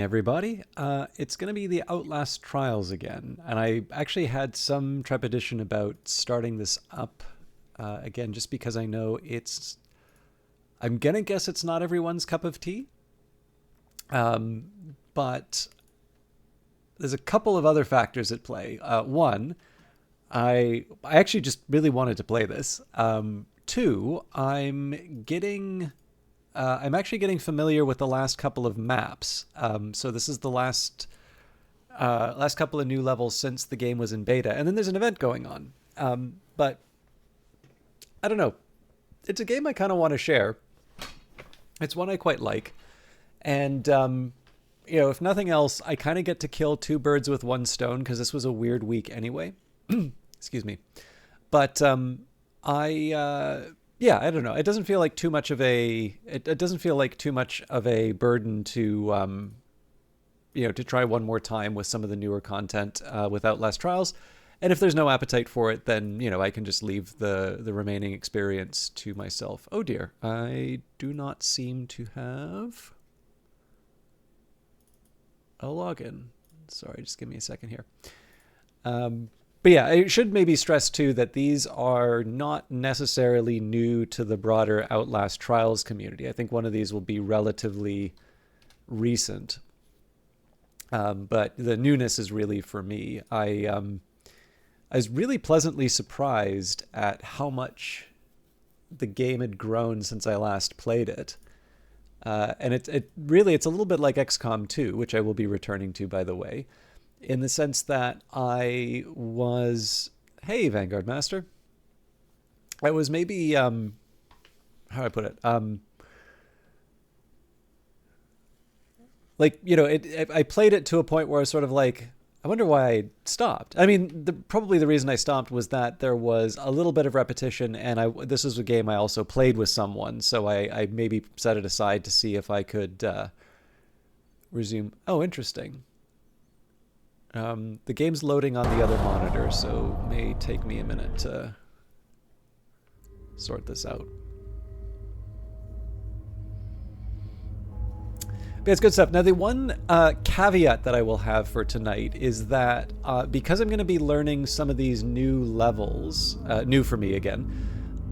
Everybody. It's going to be the Outlast Trials again, and I actually had some trepidation about starting this up again, just because I know it's. I'm gonna guess it's not everyone's cup of tea, but there's a couple of other factors at play. One, I actually just really wanted to play this. Two, I'm actually getting familiar with the last couple of maps. So this is the last couple of new levels since the game was in beta, and then there's an event going on. But I don't know. It's a game I kind of want to share. It's one I quite like, and if nothing else, I kind of get to kill two birds with one stone because this was a weird week anyway. Excuse me, but I don't know. It doesn't feel like too much of a it doesn't feel like too much of a burden to try one more time with some of the newer content with Outlast Trials. And if there's no appetite for it, then I can just leave the remaining experience to myself. Oh dear, I do not seem to have a login. Sorry, just give me a second here. But yeah, I should maybe stress too that these are not necessarily new to the broader Outlast Trials community. I think one of these will be relatively recent. But the newness is really for me. I was really pleasantly surprised at how much the game had grown since I last played it. And it's a little bit like XCOM 2, which I will be returning to, by the way, in the sense that hey, Vanguard Master. I was maybe, how do I put it? I played it to a point where I was sort of like, I wonder why I stopped. I mean, probably the reason I stopped was that there was a little bit of repetition, and this was a game I also played with someone, so I maybe set it aside to see if I could resume. Oh, interesting. The game's loading on the other monitor, so it may take me a minute to sort this out. But it's good stuff. Now, the one caveat that I will have for tonight is that because I'm going to be learning some of these new levels, new for me again,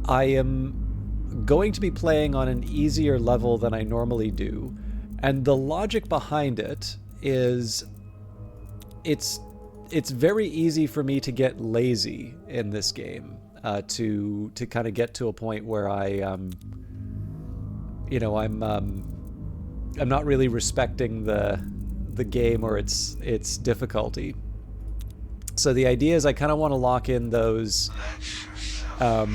I am going to be playing on an easier level than I normally do. And the logic behind it is it's very easy for me to get lazy in this game, to kind of get to a point where I'm not really respecting the game or its difficulty. So the idea is I kind of want to lock in those A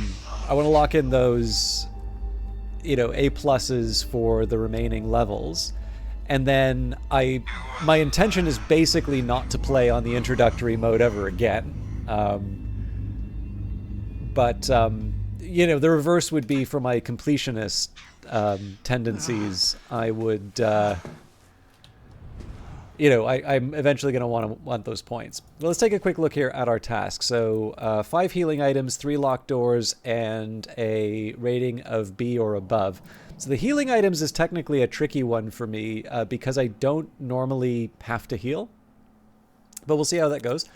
pluses for the remaining levels. And then my intention is basically not to play on the introductory mode ever again. But the reverse would be for my completionist tendencies. I would, I'm eventually going to want those points. Well, let's take a quick look here at our task. So 5 healing items, 3 locked doors, and a rating of B or above. So the healing items is technically a tricky one for me because I don't normally have to heal. But we'll see how that goes.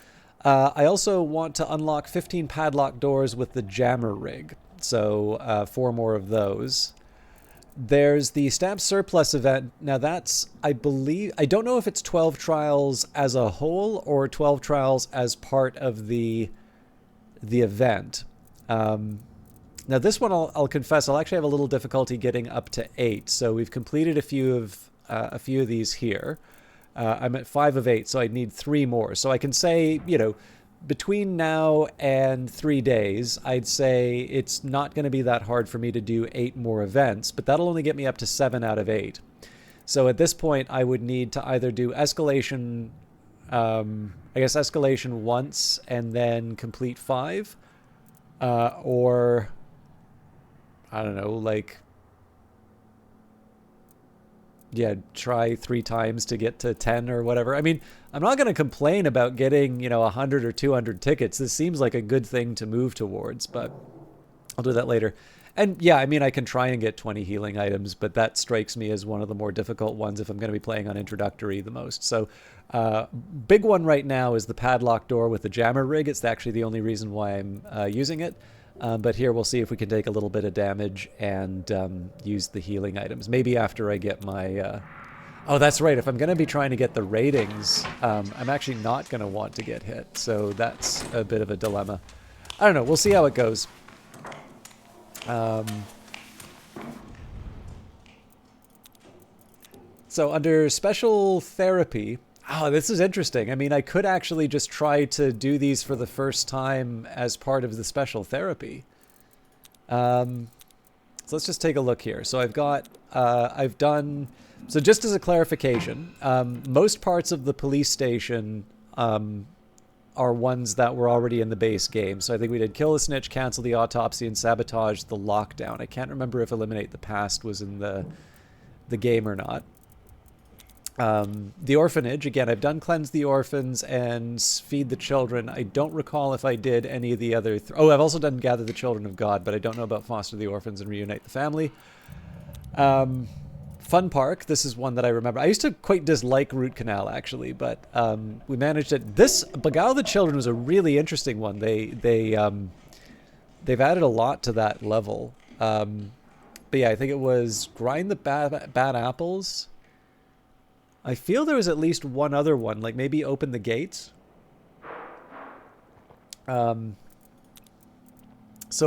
I also want to unlock 15 padlock doors with the jammer rig. So 4 more of those. There's the stamp surplus event. Now that's, I don't know if it's 12 trials as a whole or 12 trials as part of the event. Now this one, I'll confess, I'll actually have a little difficulty getting up to 8. So we've completed a few of these here. I'm at 5 of 8, so I need 3 more. So I can say, between now and 3 days, I'd say it's not going to be that hard for me to do 8 more events, but that'll only get me up to 7 out of 8. So at this point, I would need to either do escalation, escalation once and then complete 5, or I don't know, try 3 times to get to 10 or whatever. I mean, I'm not going to complain about getting, 100 or 200 tickets. This seems like a good thing to move towards, but I'll do that later. And yeah, I mean, I can try and get 20 healing items, but that strikes me as one of the more difficult ones if I'm going to be playing on introductory the most. So big one right now is the padlock door with the jammer rig. It's actually the only reason why I'm using it. But here we'll see if we can take a little bit of damage and use the healing items. Maybe after I get my... Oh, that's right. If I'm going to be trying to get the ratings, I'm actually not going to want to get hit. So that's a bit of a dilemma. I don't know. We'll see how it goes. So under special therapy, oh, this is interesting. I mean, I could actually just try to do these for the first time as part of the special therapy. So let's just take a look here. So I've got, I've done, so just as a clarification, most parts of the police station are ones that were already in the base game. So I think we did Kill the Snitch, Cancel the Autopsy, and Sabotage the Lockdown. I can't remember if Eliminate the Past was in the game or not. The Orphanage, again, I've done Cleanse the Orphans and Feed the Children. I don't recall if I did any of the other... oh, I've also done Gather the Children of God, but I don't know about Foster the Orphans and Reunite the Family. Fun Park, this is one that I remember. I used to quite dislike Root Canal, actually, but we managed it. This, Beguile the Children, was a really interesting one. They've added a lot to that level. But yeah, I think it was Grind the Bad Apples. I feel there was at least one other one, like maybe Open the Gates. So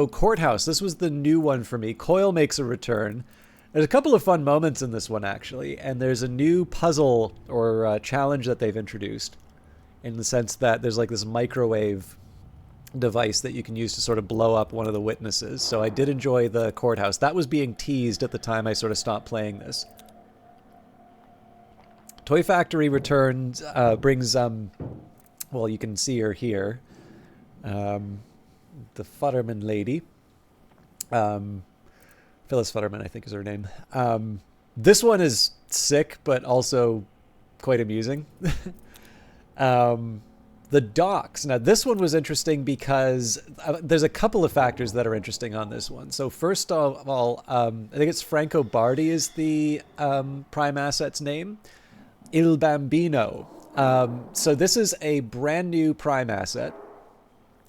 Courthouse, this was the new one for me. Coil makes a return. There's a couple of fun moments in this one, actually, and there's a new puzzle or challenge that they've introduced in the sense that there's like this microwave device that you can use to sort of blow up one of the witnesses. So I did enjoy the Courthouse. That was being teased at the time I sort of stopped playing this. Toy Factory returns, brings, well, you can see her here, the Futterman lady. Phyllis Futterman, I think is her name. This one is sick, but also quite amusing. The docks. Now, this one was interesting because there's a couple of factors that are interesting on this one. So first of all, I think it's Franco Bardi is the prime asset's name. Il Bambino. So this is a brand new prime asset.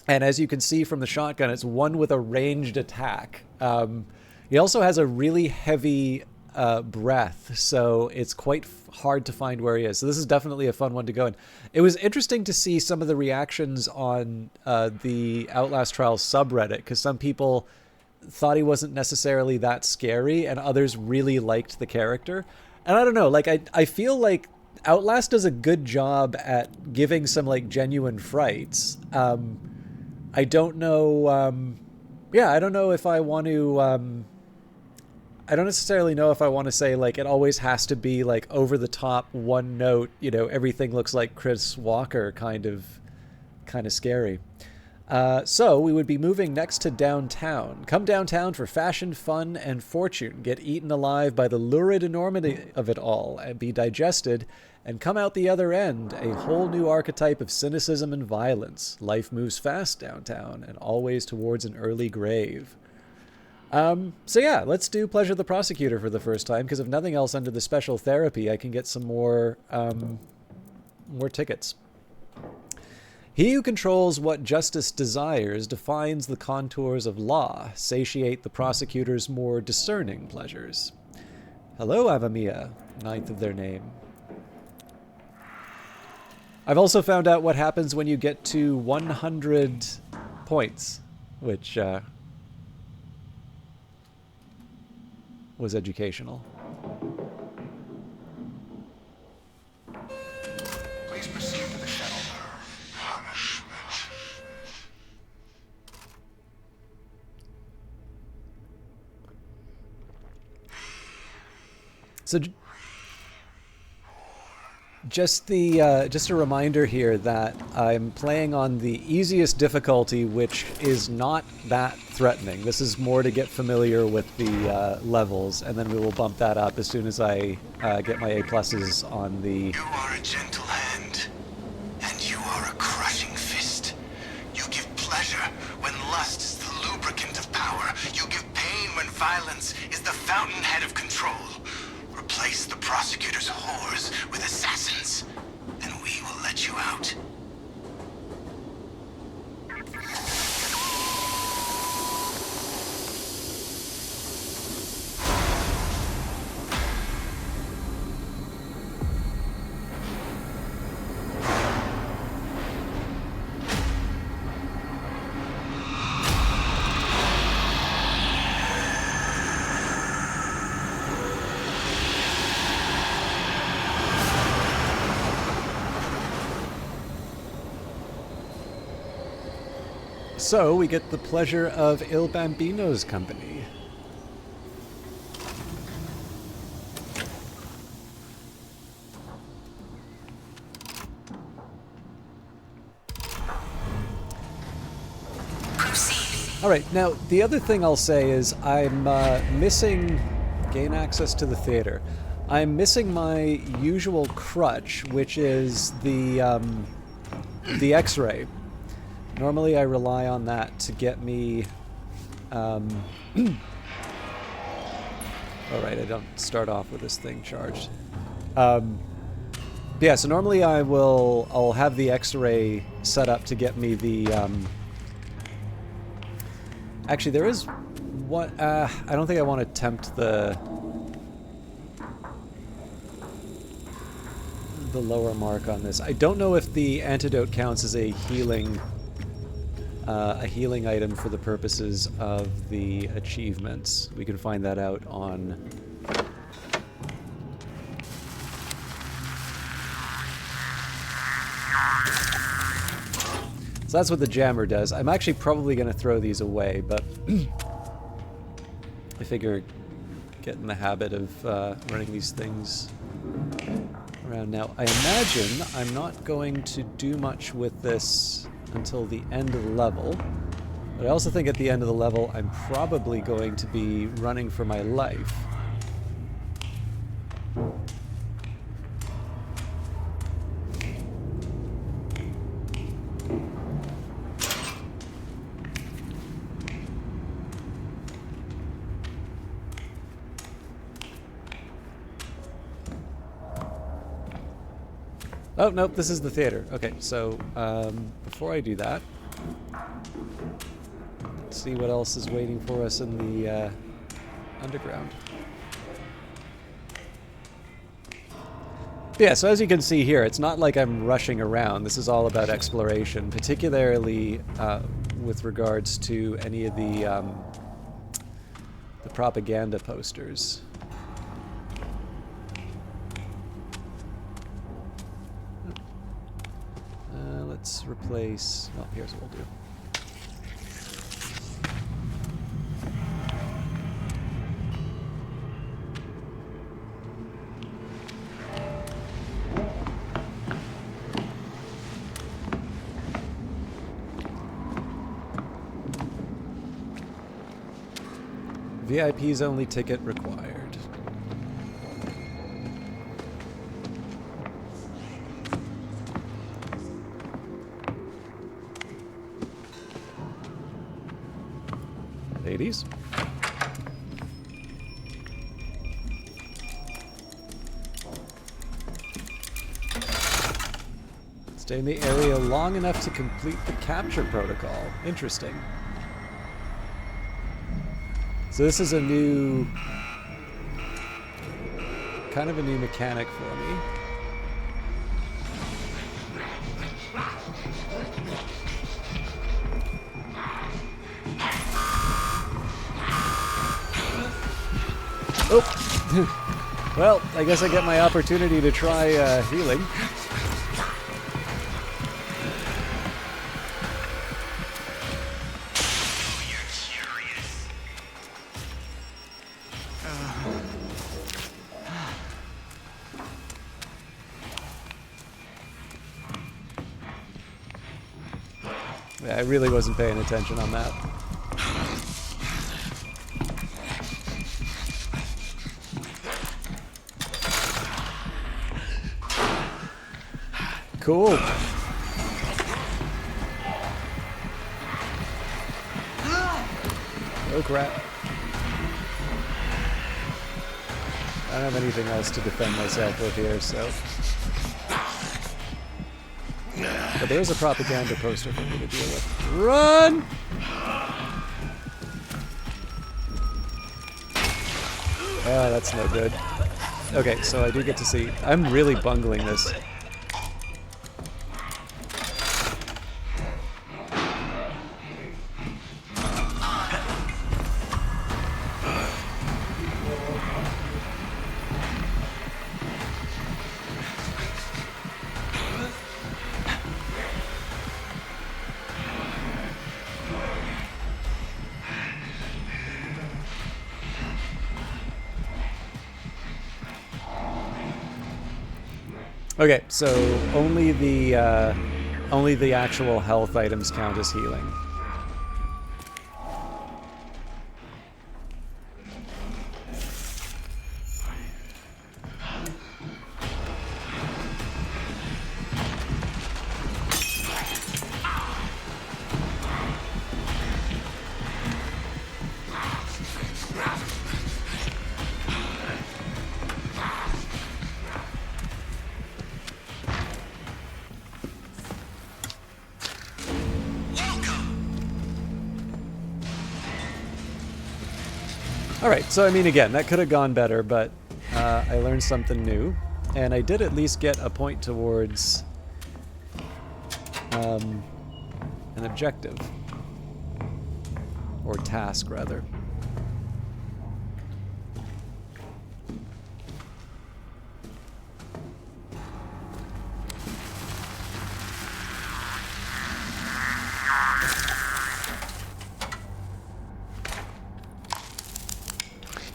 And as you can see from the shotgun, it's one with a ranged attack. He also has a really heavy breath, so it's quite hard to find where he is. So this is definitely a fun one to go in. It was interesting to see some of the reactions on the Outlast Trials subreddit, because some people thought he wasn't necessarily that scary, and others really liked the character. And I don't know, like I feel like Outlast does a good job at giving some like genuine frights. I don't know. Yeah, I don't know if I want to. I don't necessarily know if I want to say like it always has to be like over the top, one note. You know, everything looks like Chris Walker, kind of scary. So we would be moving next to downtown. Come downtown for fashion, fun, and fortune. Get eaten alive by the lurid enormity of it all and be digested and come out the other end, a whole new archetype of cynicism and violence. Life moves fast downtown and always towards an early grave. So yeah, let's do Pleasure the Prosecutor for the first time, because if nothing else under the special therapy, I can get some more tickets. He who controls what justice desires defines the contours of law, satiate the prosecutor's more discerning pleasures. Hello, Avamia, ninth of their name. I've also found out what happens when you get to 100 points, which was educational. Please proceed to the shuttle. Punishment. So just a reminder here that I'm playing on the easiest difficulty, which is not that threatening. This is more to get familiar with the levels, and then we will bump that up as soon as I get my A+s on the... You are a gentle hand, and you are a crushing fist. You give pleasure when lust is the lubricant of power. You give pain and violence is the fountainhead of control. Replace the prosecutor's whores with assassins, and we will let you out. So we get the pleasure of Il Bambino's company. Proceed. All right, now the other thing I'll say is I'm missing gain access to the theater. I'm missing my usual crutch, which is the X-ray. Normally I rely on that to get me... Alright, I don't start off with this thing charged. Yeah, so normally I'll have the X-ray set up to get me the... Actually, there is what... I don't think I want to tempt the lower mark on this. I don't know if the antidote counts as a healing item for the purposes of the achievements. We can find that out on... So that's what the jammer does. I'm actually probably going to throw these away, but I figure get in the habit of running these things around. Now, I imagine I'm not going to do much with this until the end of the level, but I also think at the end of the level I'm probably going to be running for my life. Oh, nope, this is the theater. Okay, so before I do that, let's see what else is waiting for us in the underground. Yeah, so as you can see here, it's not like I'm rushing around. This is all about exploration, particularly with regards to any of the propaganda posters. Let's replace... Well, here's what we'll do. VIP's only ticket required. Ladies. Stay in the area long enough to complete the capture protocol. Interesting. So this is a new... kind of a new mechanic for me. Oh! Well, I guess I get my opportunity to try healing. Yeah, I really wasn't paying attention on that. Cool. Oh crap. I don't have anything else to defend myself with here, so... But there is a propaganda poster for me to deal with. Run! Ah, that's no good. Okay, so I do get to see... I'm really bungling this. Okay, so only the actual health items count as healing. Alright, so I mean, again, that could have gone better, but I learned something new, and I did at least get a point towards an objective. Or task, rather.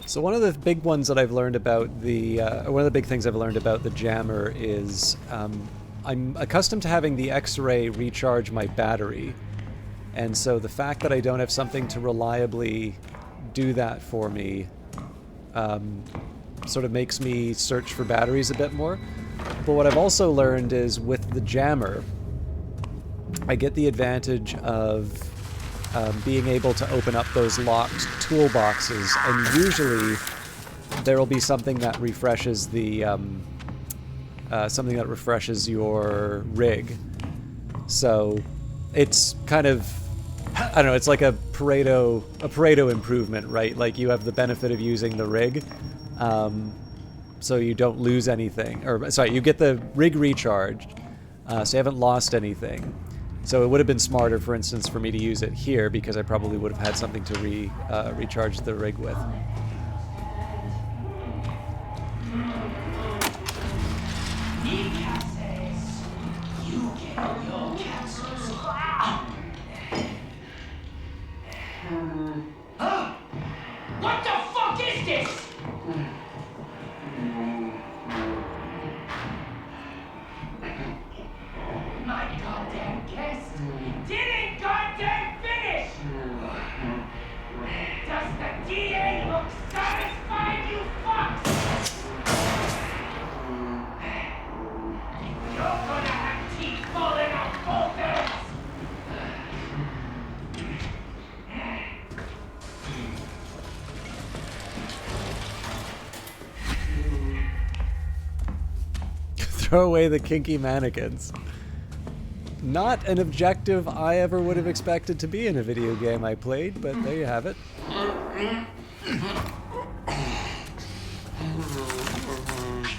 So one of the big ones that I've learned about the, one of the big things I've learned about the jammer is I'm accustomed to having the X-ray recharge my battery, and so the fact that I don't have something to reliably do that for me sort of makes me search for batteries a bit more. But what I've also learned is with the jammer, I get the advantage of being able to open up those locked toolboxes, and usually there will be something that refreshes the your rig. So it's kind of, I don't know, it's like a Pareto improvement, right? Like you have the benefit of using the rig, so you don't lose anything, or sorry, you get the rig recharged, so you haven't lost anything. So it would have been smarter, for instance, for me to use it here, because I probably would have had something to recharge the rig with. What the fuck is this? My goddamn guest didn't goddamn finish! Does the DA look satisfied, you fucks? You're gonna have teeth falling off both ends! Throw away the kinky mannequins. Not an objective I ever would have expected to be in a video game I played, but there you have it. I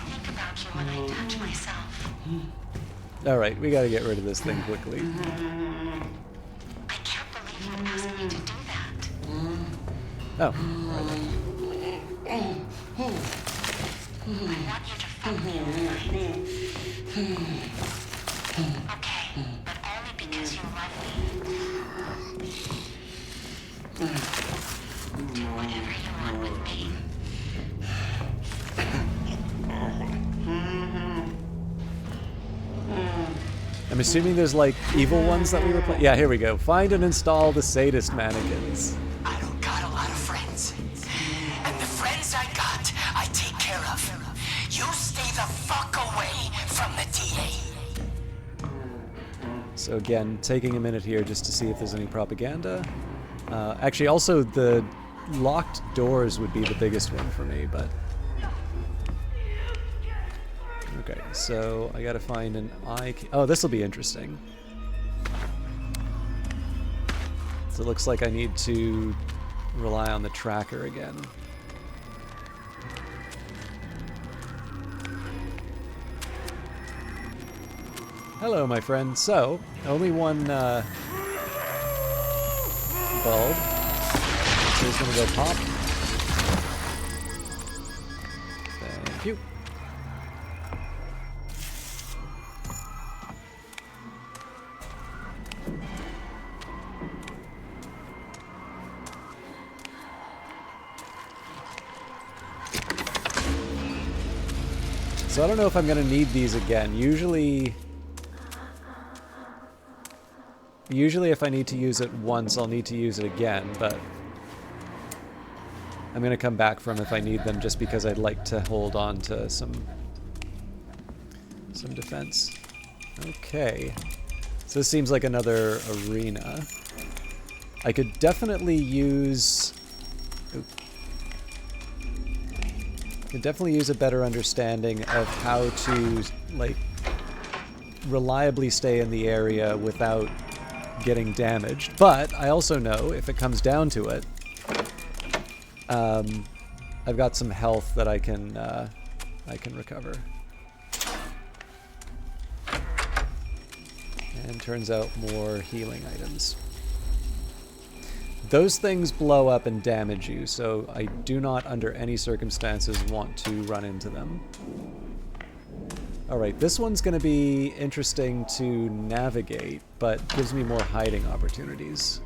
think about you when I touch myself. Alright, we gotta get rid of this thing quickly. I can't believe you asked me to do that. Oh. I want you to fuck me overnight. Okay, but only because you love me. Do whatever you want with me. I'm assuming there's like evil ones that we were playing. Yeah, here we go. Find and install the sadist mannequins. I don't got a lot of friends. And the friends I got, I take care of. You stay the fuck away from the DA. So again, taking a minute here just to see if there's any propaganda. Actually, also the locked doors would be the biggest one for me, but So I gotta find an eye key. Oh, this will be interesting. So it looks like I need to rely on the tracker again. Hello, my friend. So, only one bulb. So he's gonna go pop. Thank you. So I don't know if I'm gonna need these again. Usually if I need to use it once, I'll need to use it again, but I'm going to come back from if I need them just because I'd like to hold on to some defense. Okay. So this seems like another arena. I could definitely use... a better understanding of how to, like, reliably stay in the area without getting damaged, but I also know if it comes down to it, I've got some health that I can recover. And turns out more healing items. Those things blow up and damage you, so I do not under any circumstances want to run into them. Alright, this one's going to be interesting to navigate, but gives me more hiding opportunities.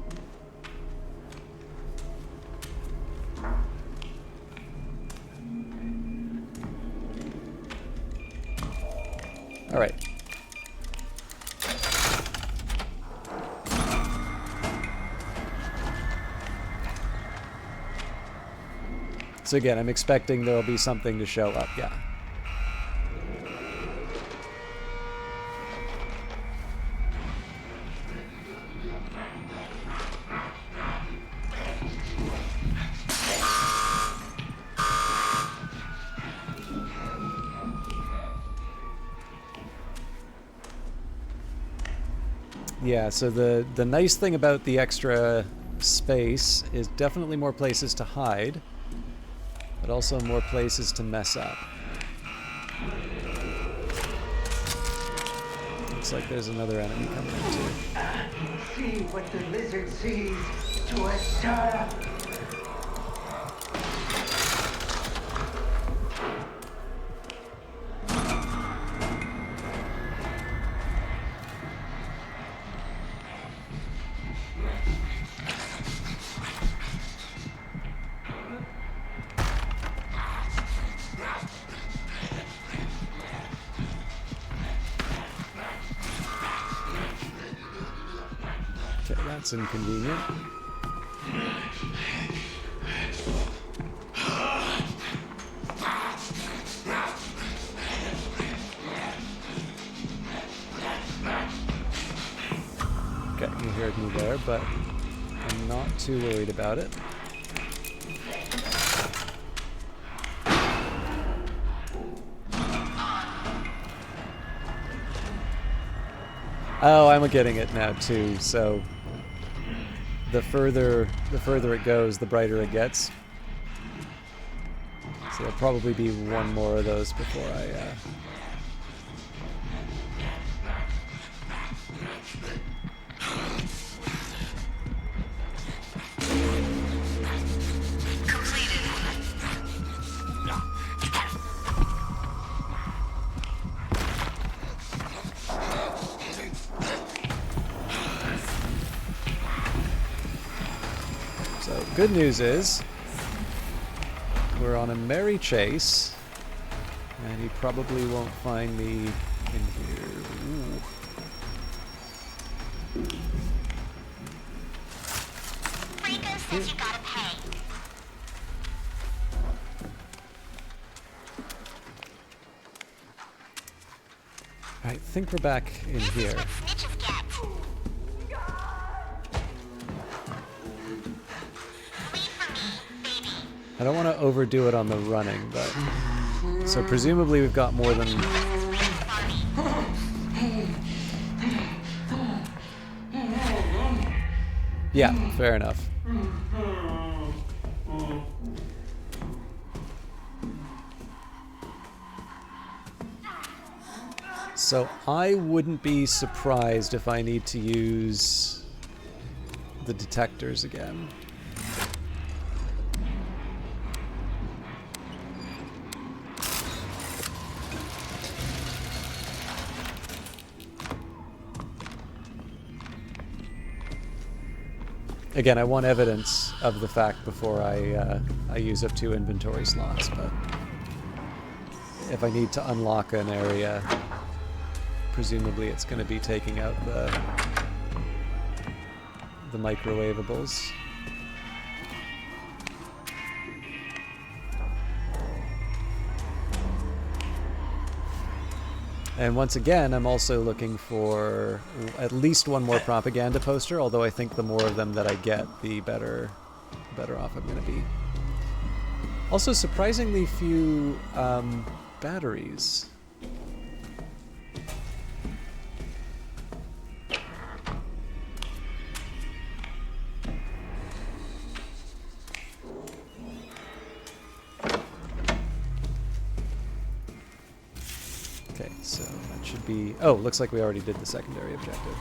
Alright. So again, I'm expecting there'll be something to show up, yeah. Yeah, so the nice thing about the extra space is definitely more places to hide, but also more places to mess up. Looks like there's another enemy coming in too. See what the lizard sees to a star. That's inconvenient. Okay, you heard me there, but I'm not too worried about it. Oh, I'm getting it now too, so the further it goes, the brighter it gets. So there'll probably be one more of those before I Good news is, we're on a merry chase, and he probably won't find me in here. Ooh. Rico says you gotta pay. I think we're back in here. This is what snitches get. I don't want to overdo it on the running, but... So presumably we've got more than Yeah, fair enough. So I wouldn't be surprised if I need to use the detectors again. Again, I want evidence of the fact before I use up 2 inventory slots, but if I need to unlock an area, presumably it's going to be taking out the microwavables. And once again, I'm also looking for at least 1 more propaganda poster, although I think the more of them that I get, the better off I'm going to be. Also, surprisingly few batteries. Okay, so that should be... Oh, looks like we already did the secondary objective.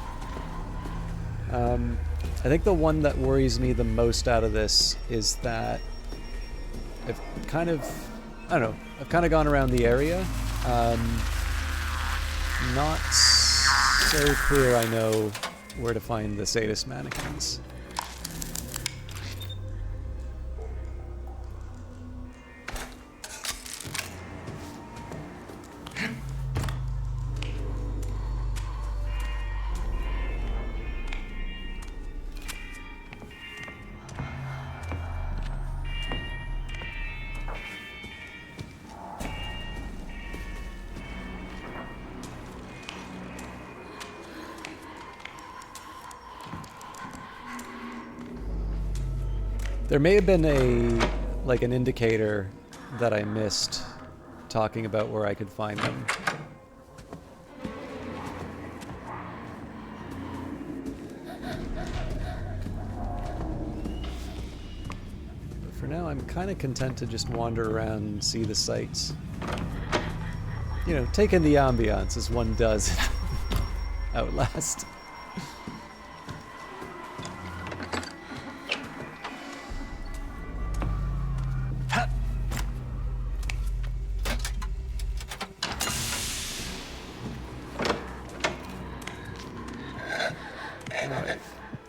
I think the one that worries me the most out of this is that I've kind of... I don't know. I've kind of gone around the area. Not so clear I know where to find the sadist mannequins. There may have been an indicator that I missed talking about where I could find them. But for now, I'm kind of content to just wander around and see the sights. You know, take in the ambiance as one does Outlast.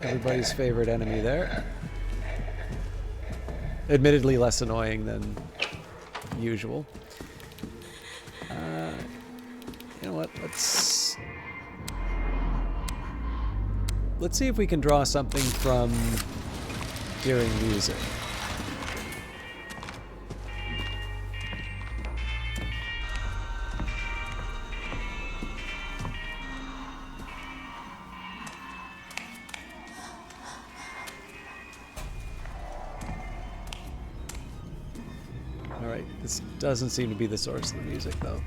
Everybody's favorite enemy there. Admittedly less annoying than usual. You know what? Let's see if we can draw something from hearing music. Alright, this doesn't seem to be the source of the music, though.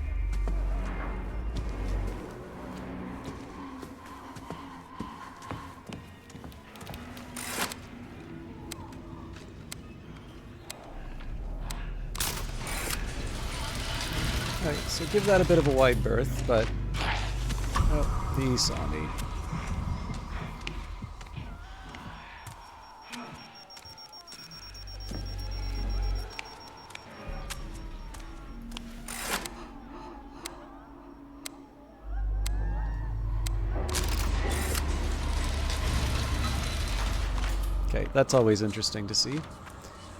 Alright, so give that a bit of a wide berth, but... Oh, he saw me. Okay, that's always interesting to see.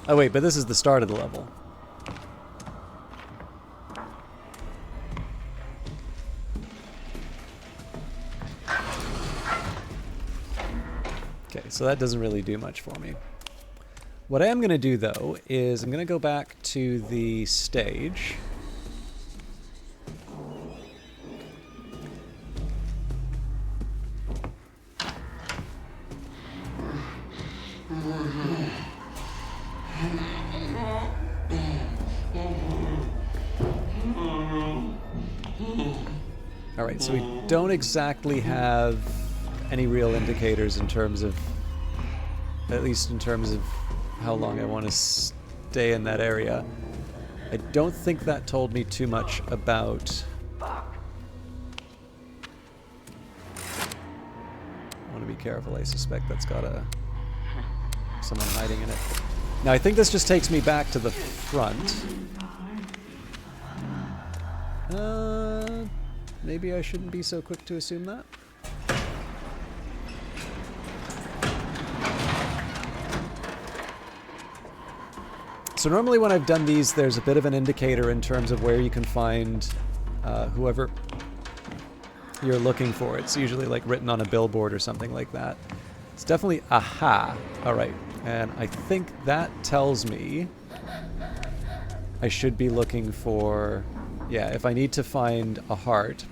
Oh wait, but this is the start of the level. Okay, so that doesn't really do much for me. What I am going to do, though, is I'm going to go back to the stage. Alright, so we don't exactly have any real indicators in terms of at least in terms of how long I want to stay in that area. I don't think that told me too much about... I want to be careful. I suspect that's got someone hiding in it. Now I think this just takes me back to the front. Maybe I shouldn't be so quick to assume that. So normally when I've done these, there's a bit of an indicator in terms of where you can find whoever you're looking for. It's usually like written on a billboard or something like that. It's definitely aha. All right, and I think that tells me I should be looking for, yeah, if I need to find a heart,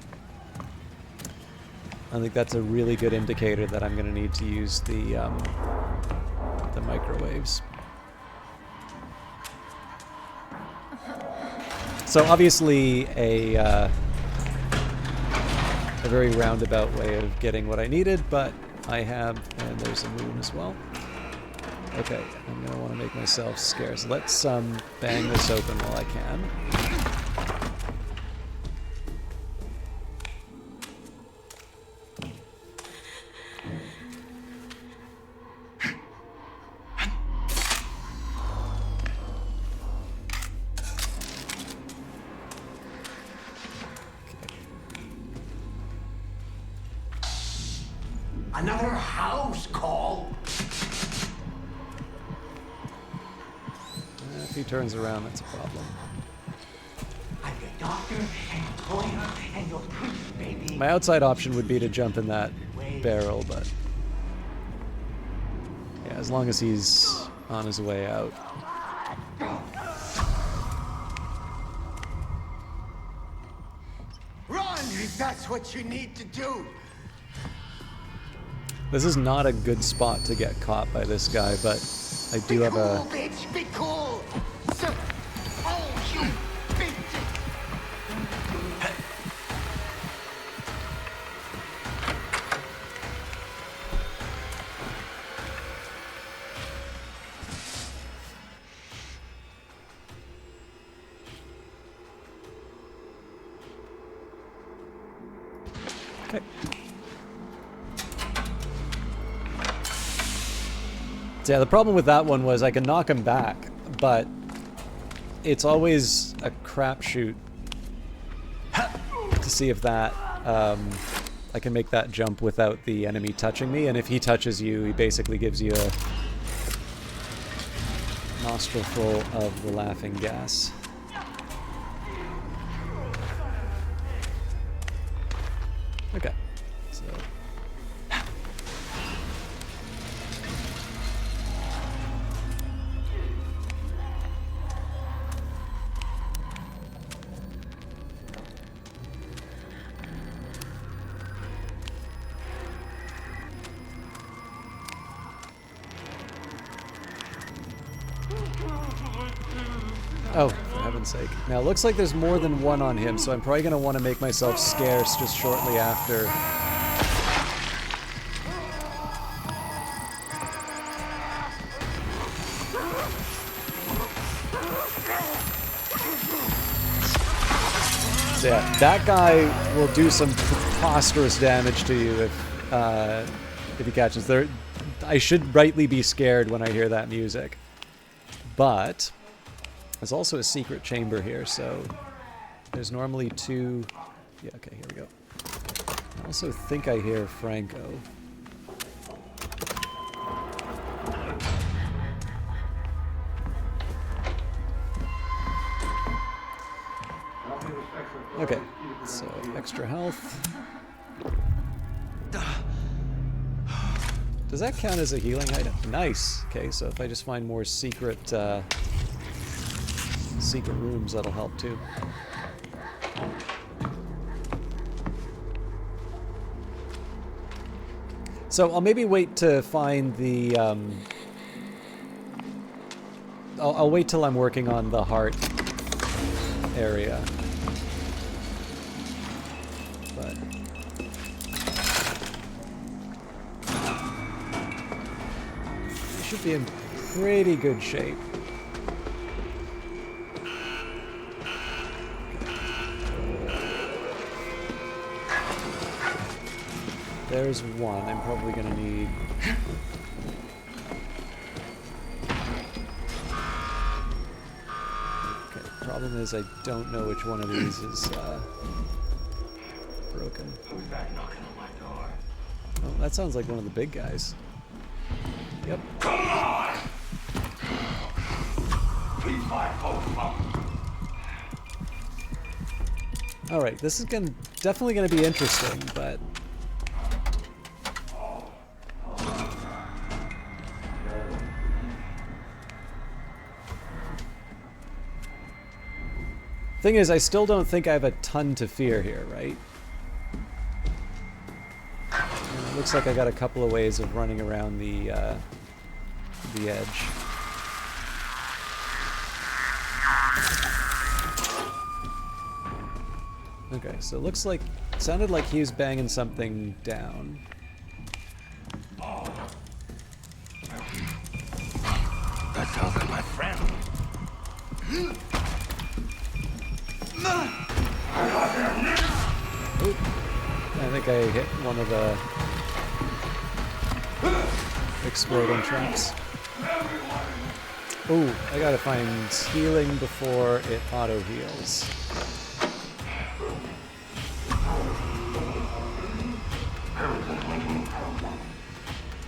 I think that's a really good indicator that I'm going to need to use the microwaves. So obviously a very roundabout way of getting what I needed, but I have, and there's a moon as well. Okay, I'm going to want to make myself scarce. Let's bang this open while I can. Another house call? If he turns around, that's a problem. I'm your doctor and your lawyer and your priest, baby. My outside option would be to jump in that barrel, but yeah, as long as he's on his way out. Run if that's what you need to do. This is not a good spot to get caught by this guy, but I do have a... Be cool, bitch, be cool. So, oh, you bitch. Okay. So yeah, the problem with that one was I can knock him back, but it's always a crapshoot to see if that I can make that jump without the enemy touching me, and if he touches you, he basically gives you a nostril full of the laughing gas. Okay, so... Oh, for heaven's sake. Now, it looks like there's more than one on him, so I'm probably going to want to make myself scarce just shortly after. So yeah, that guy will do some preposterous damage to you if he catches. I should rightly be scared when I hear that music. But there's also a secret chamber here, so there's normally two... Yeah, okay, here we go. I also think I hear Franco. Okay, so extra health. Does that count as a healing item? Nice. Okay, so if I just find more secret secret rooms, that'll help too. So I'll maybe wait to find the I'll wait till I'm working on the heart area. But should be in pretty good shape. There's one. I'm probably gonna need... Okay, problem is I don't know which one of these is broken. Who's that knocking on my door? Oh, that sounds like one of the big guys. Yep. Come on! Please fight both of them. Alright, this is definitely gonna be interesting, but... Thing is, I still don't think I have a ton to fear here, right? And it looks like I got a couple of ways of running around the edge. Okay, so it looks like... sounded like he was banging something down. That sounds like my friend. Oop. I think I hit one of the exploding traps. Ooh, I gotta find healing before it auto-heals.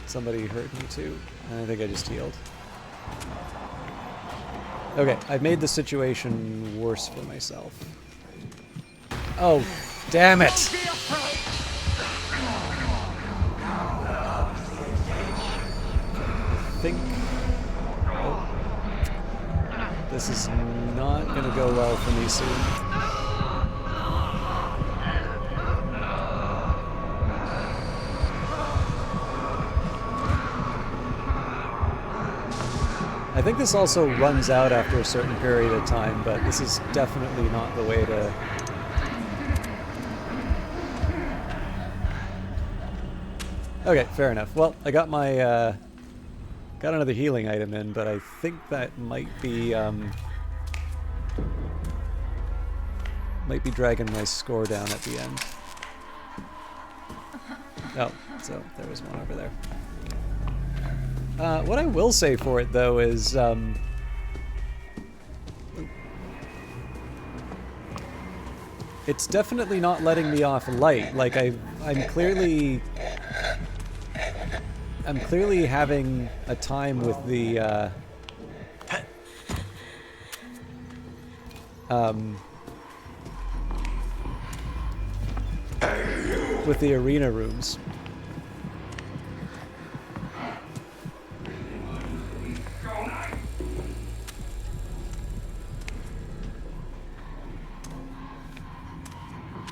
Somebody hurt me too. I think I just healed. Okay, I've made the situation worse for myself. Oh, damn it! I think... oh. This is not gonna go well for me soon. I think this also runs out after a certain period of time, but this is definitely not the way to... Okay, fair enough. Well, I got my, got another healing item in, but I think that might be dragging my score down at the end. Oh, so there was one over there. What I will say for it, though, is, it's definitely not letting me off light. Like, I'm clearly having a time with the, with the arena rooms.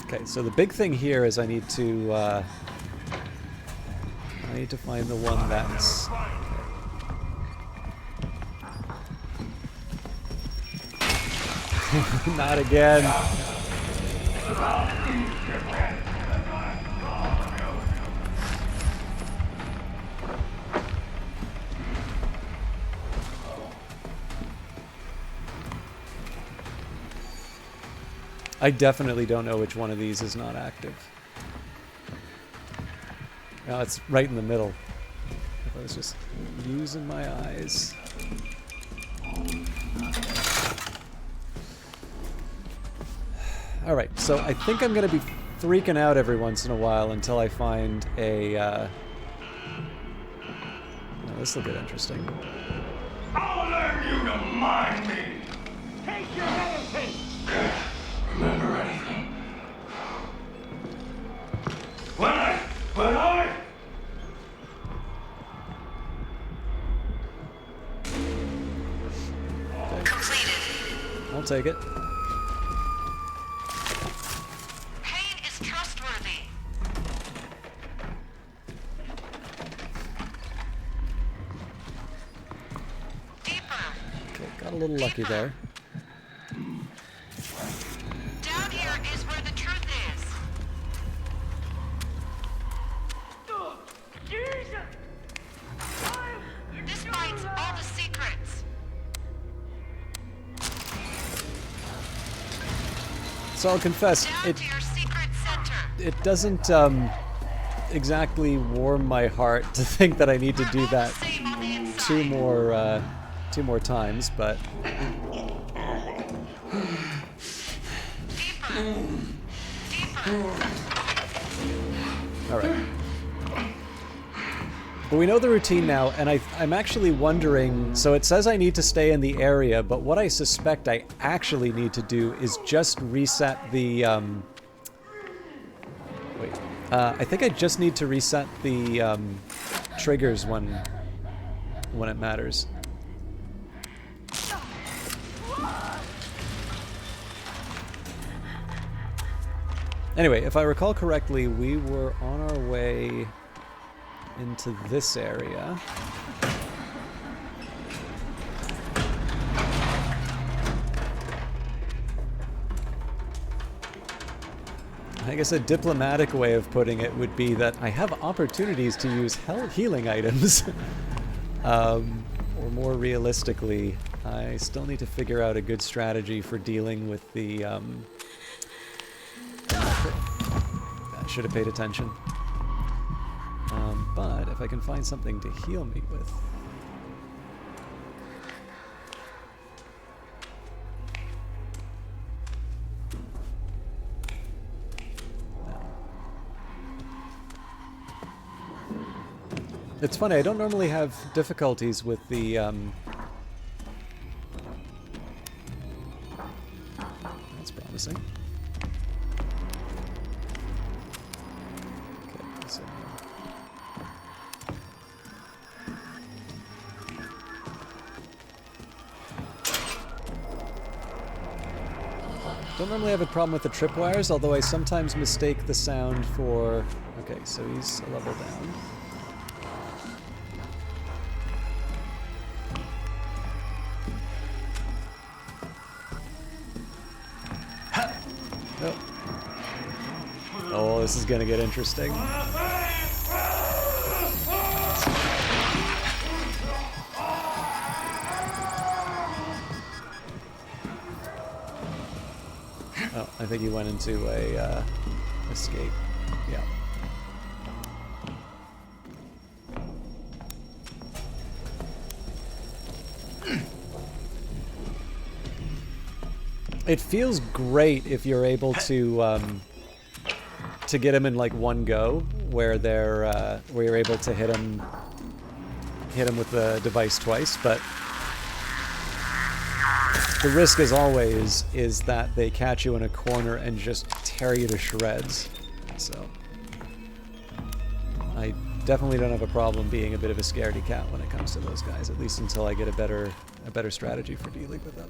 Okay, so the big thing here is I need to find the one that's... Not again. I definitely don't know which one of these is not active. No, it's right in the middle. If I was just using my eyes. Alright, so I think I'm going to be freaking out every once in a while until I find a... Oh, this will get interesting. I'll learn you to mind me. Take your medicine. Remember anything? When I... Completed. I'll take it. Pain is trustworthy. Deeper. Okay, got a little lucky there. Down here is where the truth is. Jesus! This might So I'll confess, Down to your secret center. it doesn't exactly warm my heart to think that I need to do that Same on the inside. two more times, but Deeper. Deeper. all right. But we know the routine now, and I'm actually wondering, so it says I need to stay in the area, but what I suspect I actually need to do is just reset the, wait. I think I just need to reset the triggers when it matters. Anyway, if I recall correctly, we were on our way into this area. I guess a diplomatic way of putting it would be that I have opportunities to use healing items. Or more realistically, I still need to figure out a good strategy for dealing with the... I should have paid attention. But if I can find something to heal me with... It's funny, I don't normally have difficulties with the, That's promising. Okay, so... Don't normally have a problem with the tripwires, although I sometimes mistake the sound for... Okay, so he's a level down. Oh, this is gonna get interesting. Oh, I think he went into a escape. Yeah. It feels great if you're able to get him in like one go, where where you're able to hit him with the device twice, but the risk, as always, is that they catch you in a corner and just tear you to shreds. So I definitely don't have a problem being a bit of a scaredy cat when it comes to those guys, at least until I get a better strategy for dealing with them.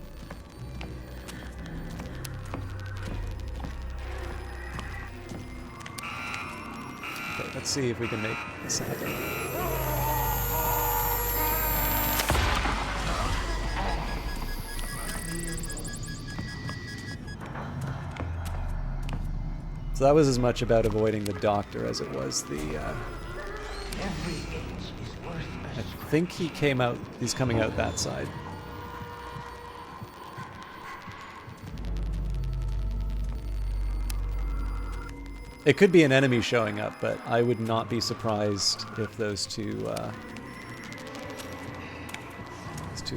Okay, let's see if we can make this happen. So that was as much about avoiding the doctor as it was the, I think he's coming out that side. It could be an enemy showing up, but I would not be surprised if those two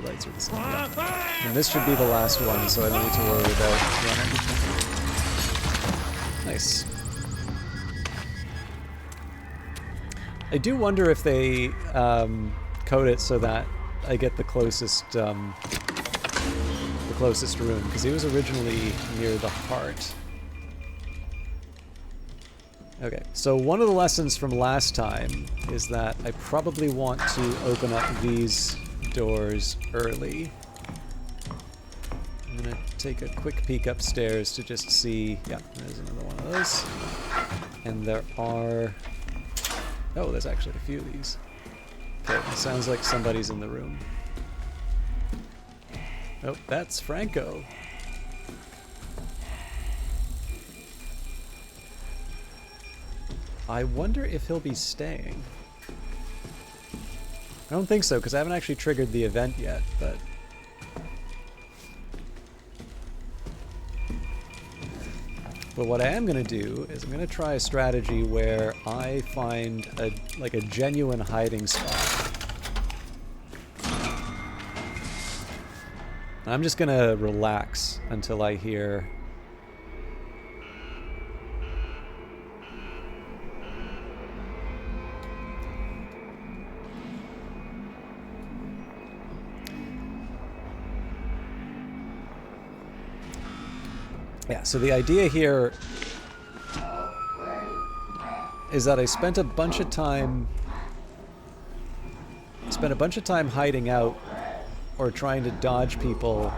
lights are the same. Yeah. And this should be the last one, so I don't need to worry about running. Nice. I do wonder if they code it so that I get the closest room, because he was originally near the heart. Okay, so one of the lessons from last time is that I probably want to open up these doors early. I'm gonna take a quick peek upstairs to just see... Yeah, there's another one of those. And there are... Oh, there's actually a few of these. Okay, it sounds like somebody's in the room. Oh, that's Franco. I wonder if he'll be staying. I don't think so, because I haven't actually triggered the event yet, but... But what I am going to do is I'm going to try a strategy where I find a genuine hiding spot. And I'm just going to relax until I hear... Yeah, so the idea here is that I spent a bunch of time hiding out or trying to dodge people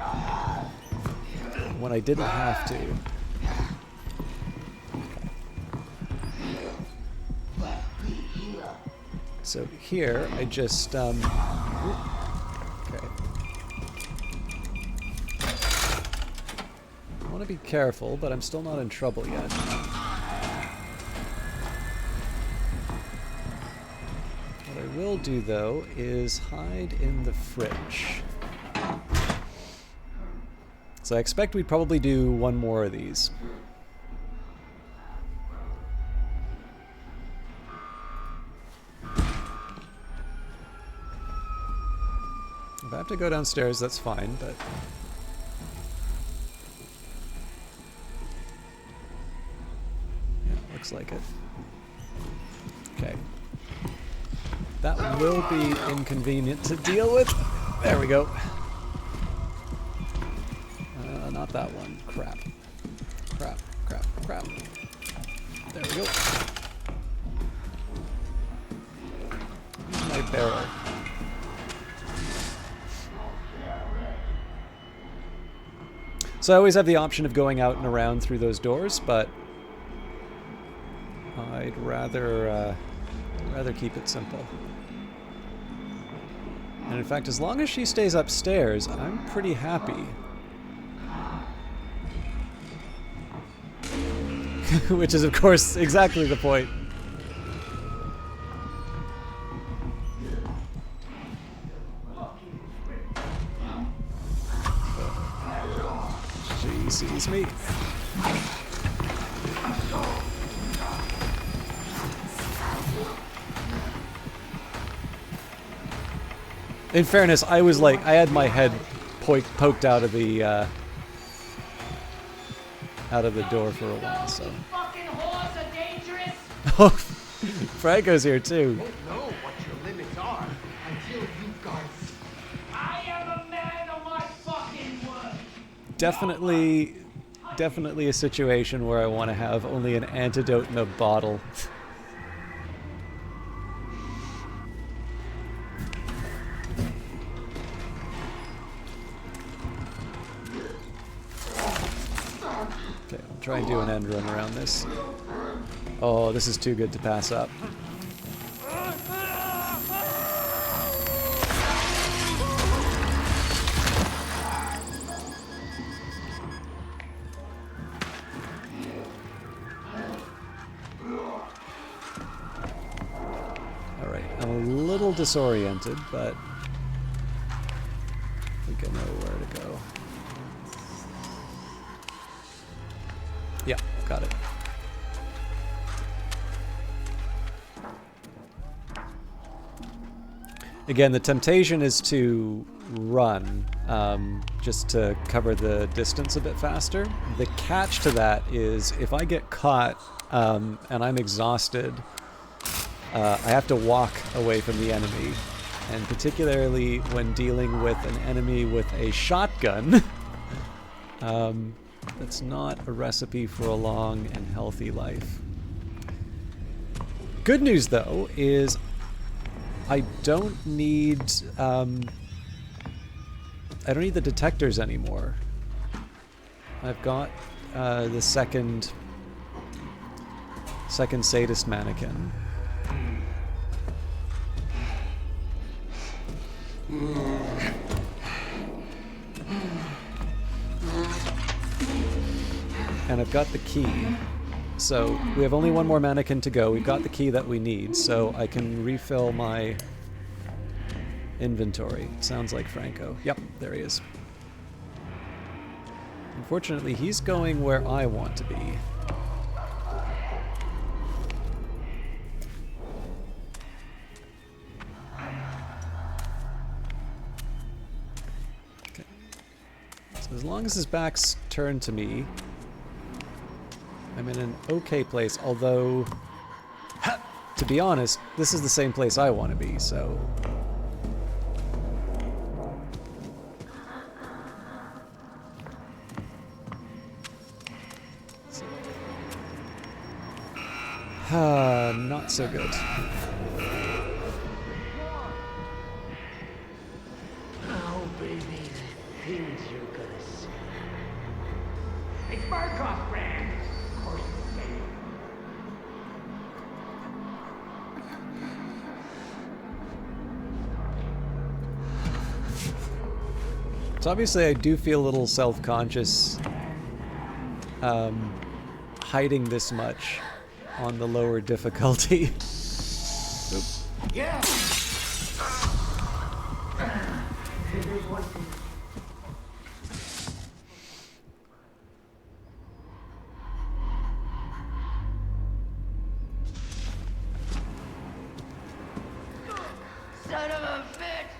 when I didn't have to. So here I just okay. I want to be careful, but I'm still not in trouble yet. What I will do, though, is hide in the fridge. So I expect we'd probably do one more of these. If I have to go downstairs, that's fine, but... looks like it. Okay. That will be inconvenient to deal with. There we go. Not that one. Crap. Crap, crap, crap. There we go. Where's my barrel? So I always have the option of going out and around through those doors, but I'd rather keep it simple. And in fact, as long as she stays upstairs, I'm pretty happy. Which is, of course, exactly the point. She sees me. In fairness, I was like, I had my head poked out of the door for a while, so. Oh, Franco's here too. You don't know what your limits are until you guys. I am a man of my fucking word. Definitely a situation where I want to have only an antidote in a bottle. Okay, I'll try and do an end run around this. Oh, this is too good to pass up. Alright, I'm a little disoriented, but I think I know where to go. Yeah, got it. Again, the temptation is to run, just to cover the distance a bit faster. The catch to that is if I get caught and I'm exhausted, I have to walk away from the enemy. And particularly when dealing with an enemy with a shotgun, that's not a recipe for a long and healthy life. Good news, though, is I don't need the detectors anymore. I've got the second sadist mannequin. And I've got the key. So we have only one more mannequin to go. We've got the key that we need, so I can refill my inventory. Sounds like Franco. Yep, there he is. Unfortunately, he's going where I want to be. As long as his back's turned to me, I'm in an okay place, although, to be honest, this is the same place I want to be, so... not so good. Oh, baby, the things you're gonna say. It's Barkov brand. Of course it's the same. So obviously I do feel a little self-conscious hiding this much on the lower difficulty. Oop. Yeah. Son of a bitch!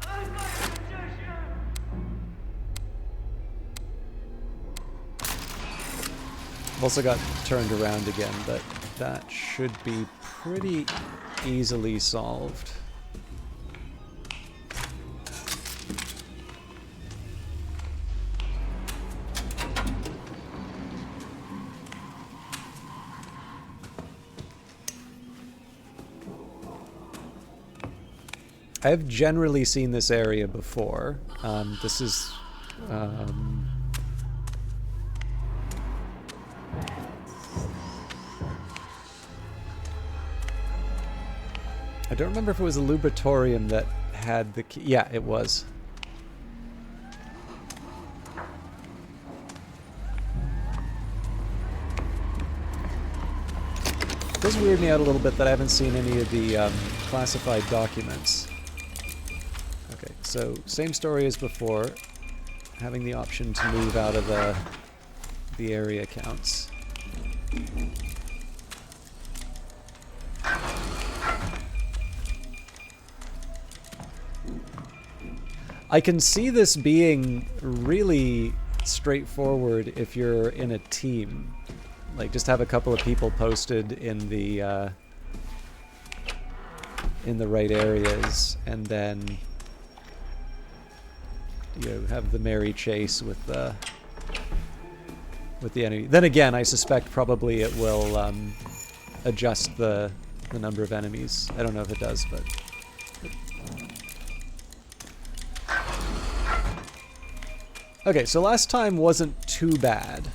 I'm not a magician! I've also got turned around again, but that should be pretty easily solved. I have generally seen this area before. This is... I don't remember if it was a lubritorium that had the key. Yeah, it was. It does weird me out a little bit that I haven't seen any of the classified documents. Okay, so same story as before. Having the option to move out of the area counts. I can see this being really straightforward if you're in a team. Like, just have a couple of people posted in the right areas, and then you have the merry chase with the enemy. Then again, I suspect probably it will adjust the number of enemies. I don't know if it does, but. Okay, so last time wasn't too bad.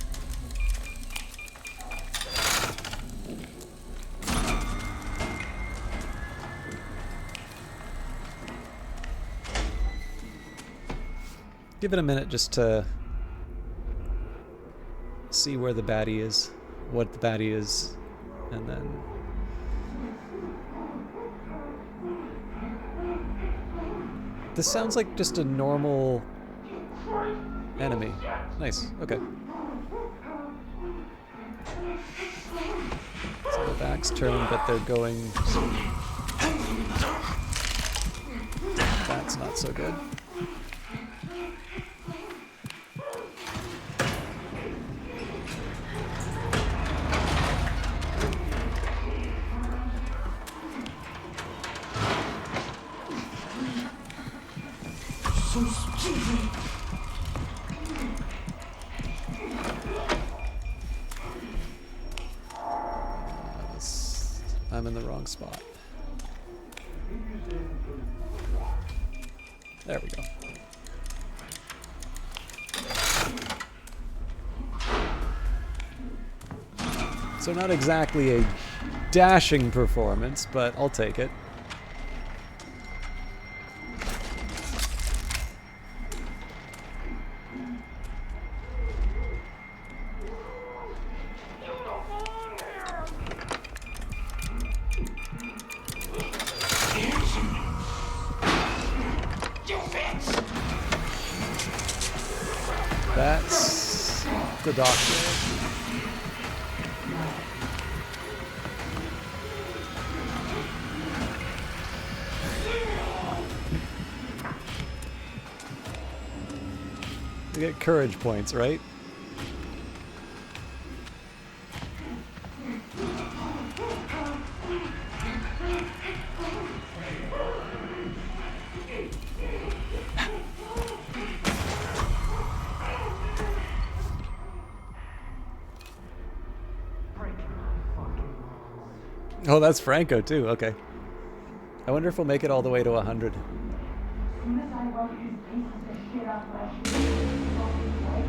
Give it a minute just to see where the baddie is, what the baddie is, and then... This sounds like just a normal enemy. Nice, okay. So the back's turned, but they're going... That's not so good. I'm in the wrong spot. There we go. So not exactly a dashing performance, but I'll take it. That's the doctor. We get courage points, right? Oh, that's Franco too. Okay. I wonder if we'll make it all the way to 100.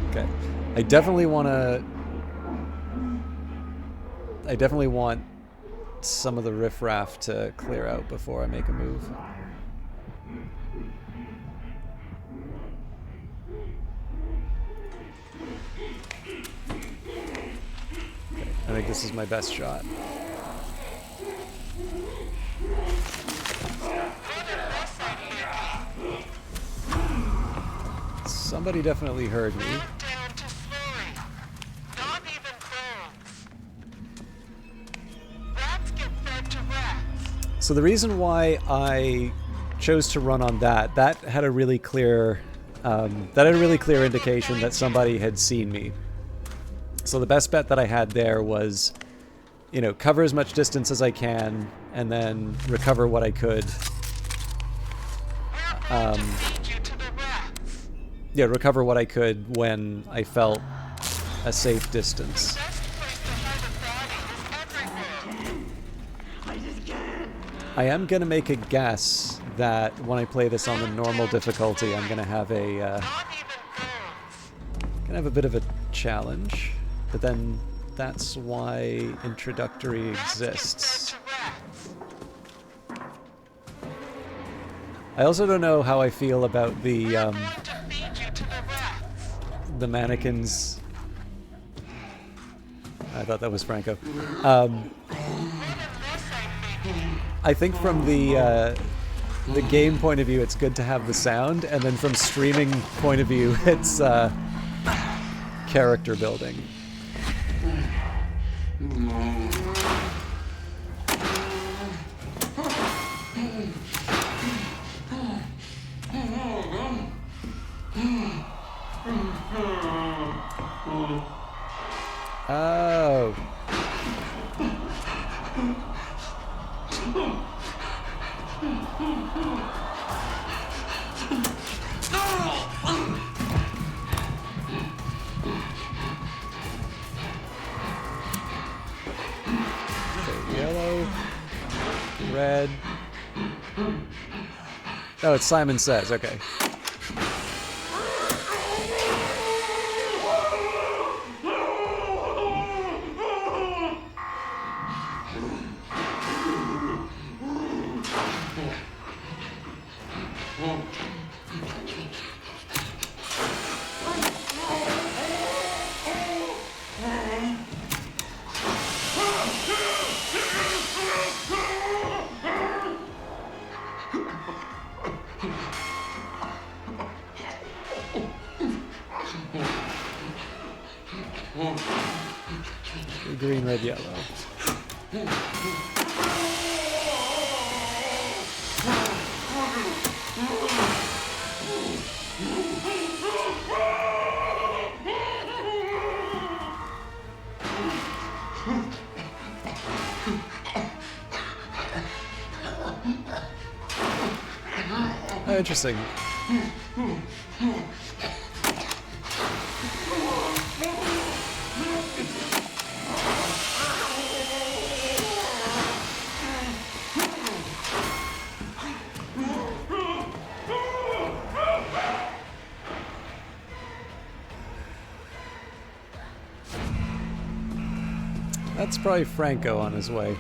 Okay. I definitely want some of the riffraff to clear out before I make a move. Okay, I think this is my best shot. Somebody definitely heard me. Down to Flurry. Not even close. Rats get fed to rats. So the reason why I chose to run on that had a really clear indication that somebody had seen me. So the best bet that I had there was, you know, cover as much distance as I can and then recover what I could. Yeah, recover what I could when I felt a safe distance. I am gonna make a guess that when I play this on the normal difficulty, I'm gonna have a bit of a challenge, but then that's why introductory exists. I also don't know how I feel about the mannequins. I thought that was Franco. I think from the game point of view, it's good to have the sound, and then from streaming point of view, it's character building. Oh. Okay, yellow, red. Oh, it's Simon Says, okay. Green, red, yellow. Oh, interesting. That's probably Franco on his way.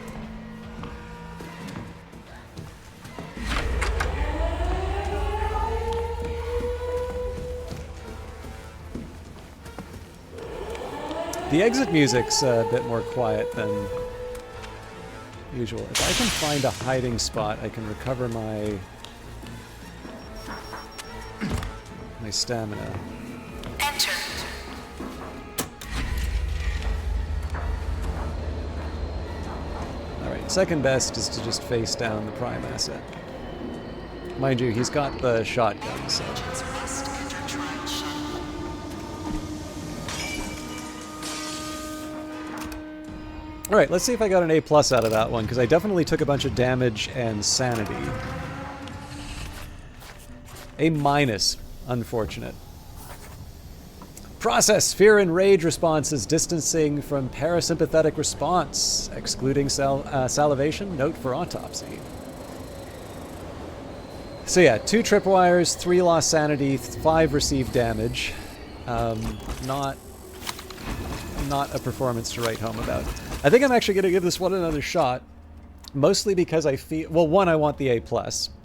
The exit music's a bit more quiet than usual. If I can find a hiding spot, I can recover my stamina. Enter. Alright, second best is to just face down the prime asset. Mind you, he's got the shotgun, so... All right, let's see if I got an A+ out of that one, because I definitely took a bunch of damage and sanity. A-, unfortunate. Process fear and rage responses, distancing from parasympathetic response, excluding salivation, note for autopsy. So yeah, 2 tripwires, 3 lost sanity, 5 received damage. Not a performance to write home about. I think I'm actually going to give this one another shot, mostly because I feel, well, one, I want the A+,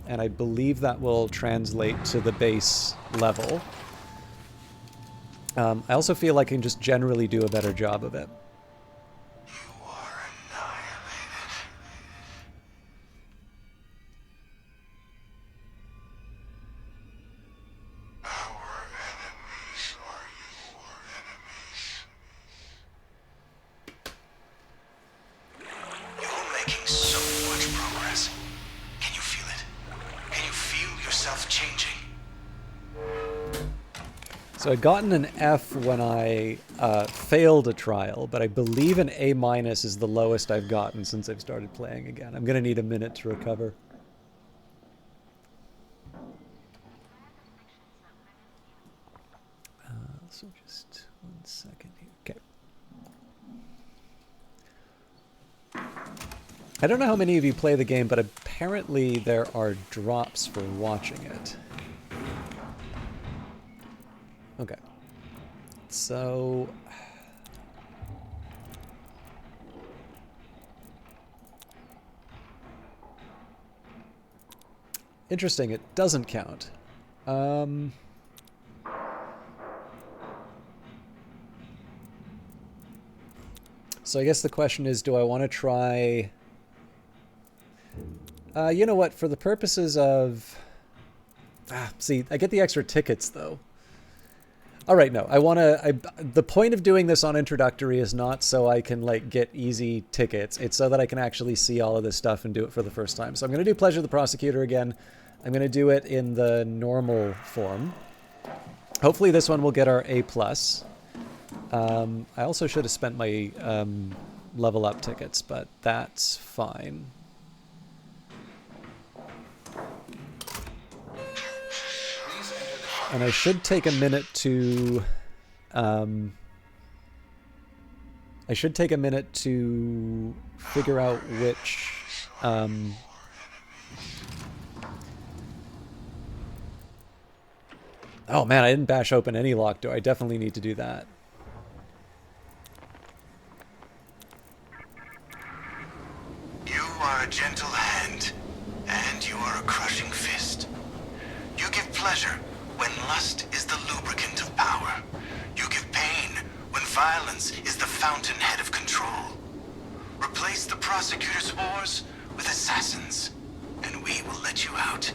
and I believe that will translate to the base level. I also feel like I can just generally do a better job of it. You are annihilated. Our enemies are your enemies. You're making so much progress. Can you feel it? Can you feel yourself changing? So I'd gotten an F when I failed a trial, but I believe an A- is the lowest I've gotten since I've started playing again. I'm going to need a minute to recover. So just 1 second here. Okay. I don't know how many of you play the game, but apparently there are drops for watching it. Okay. So... interesting, it doesn't count. So I guess the question is, do I want to try... you know what, for the purposes of... see, I get the extra tickets, though. All right, no, I want to... the point of doing this on Introductory is not so I can, like, get easy tickets. It's so that I can actually see all of this stuff and do it for the first time. So I'm going to do Pleasure the Prosecutor again. I'm going to do it in the normal form. Hopefully this one will get our A+. I also should have spent my level up tickets, but that's fine. And I should take a minute to... figure out which... oh man, I didn't bash open any locked door. I definitely need to do that. You are a gentle hand, and you are a crushing fist. You give pleasure when lust is the lubricant of power. You give pain when violence is the fountainhead of control. Replace the prosecutor's wars with assassins, and we will let you out.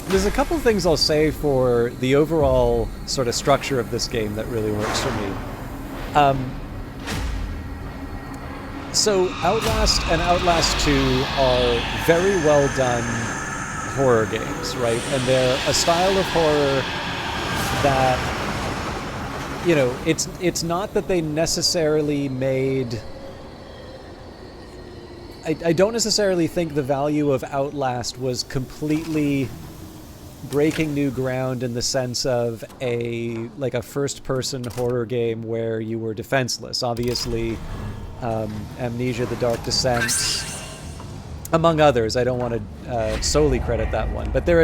There's a couple things I'll say for the overall sort of structure of this game that really works for me. So Outlast and Outlast 2 are very well done horror games, right? And they're a style of horror that, you know, it's not that they necessarily made... I don't necessarily think the value of Outlast was completely breaking new ground in the sense of a first-person horror game where you were defenseless. Obviously, Amnesia: The Dark Descent, among others. I don't want to solely credit that one, but there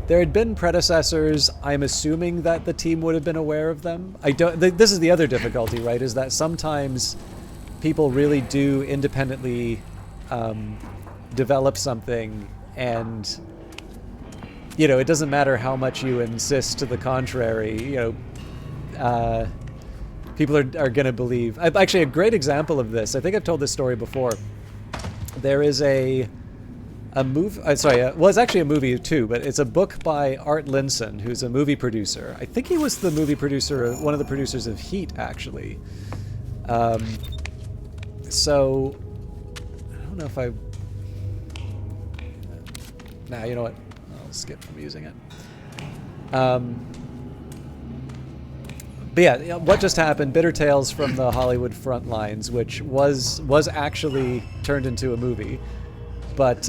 had been predecessors. I'm assuming that the team would have been aware of them. This is the other difficulty, right? Is that sometimes people really do independently develop something, and you know, it doesn't matter how much you insist to the contrary. You know, people are going to believe. Actually, a great example of this, I think I've told this story before. There is a movie, well, it's actually a movie too, but it's a book by Art Linson, who's a movie producer. I think he was the movie producer, one of the producers of Heat, actually. So, I don't know if I... Nah, you know what? I'll skip from using it. But yeah, what just happened? Bitter Tales from the Hollywood Frontlines, which was actually turned into a movie. But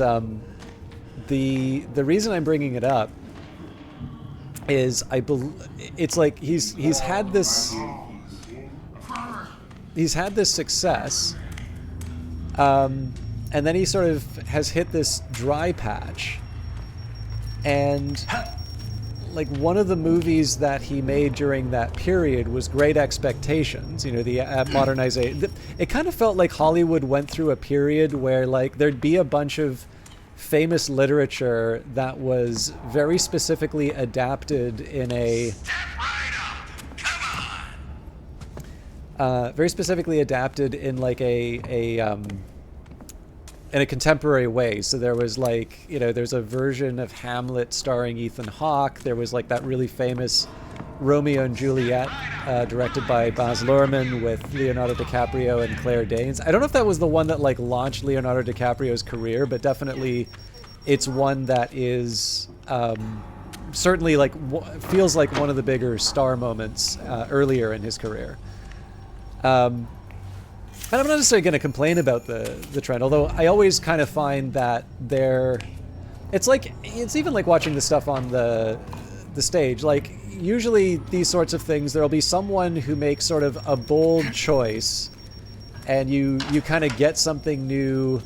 the reason I'm bringing it up is it's like he's had this success, and then he sort of has hit this dry patch, and like one of the movies that he made during that period was Great Expectations, you know, the modernization. It kind of felt like Hollywood went through a period where like there'd be a bunch of famous literature that was very specifically adapted in a like in a contemporary way. So there was like, you know, there's a version of Hamlet starring Ethan Hawke. There was like that really famous Romeo and Juliet, directed by Baz Luhrmann with Leonardo DiCaprio and Claire Danes. I don't know if that was the one that like launched Leonardo DiCaprio's career, but definitely it's one that is certainly like feels like one of the bigger star moments earlier in his career. And I'm not necessarily going to complain about the trend, although I always kind of find that it's even like watching the stuff on the stage. Like usually these sorts of things, there'll be someone who makes sort of a bold choice, and you kind of get something new.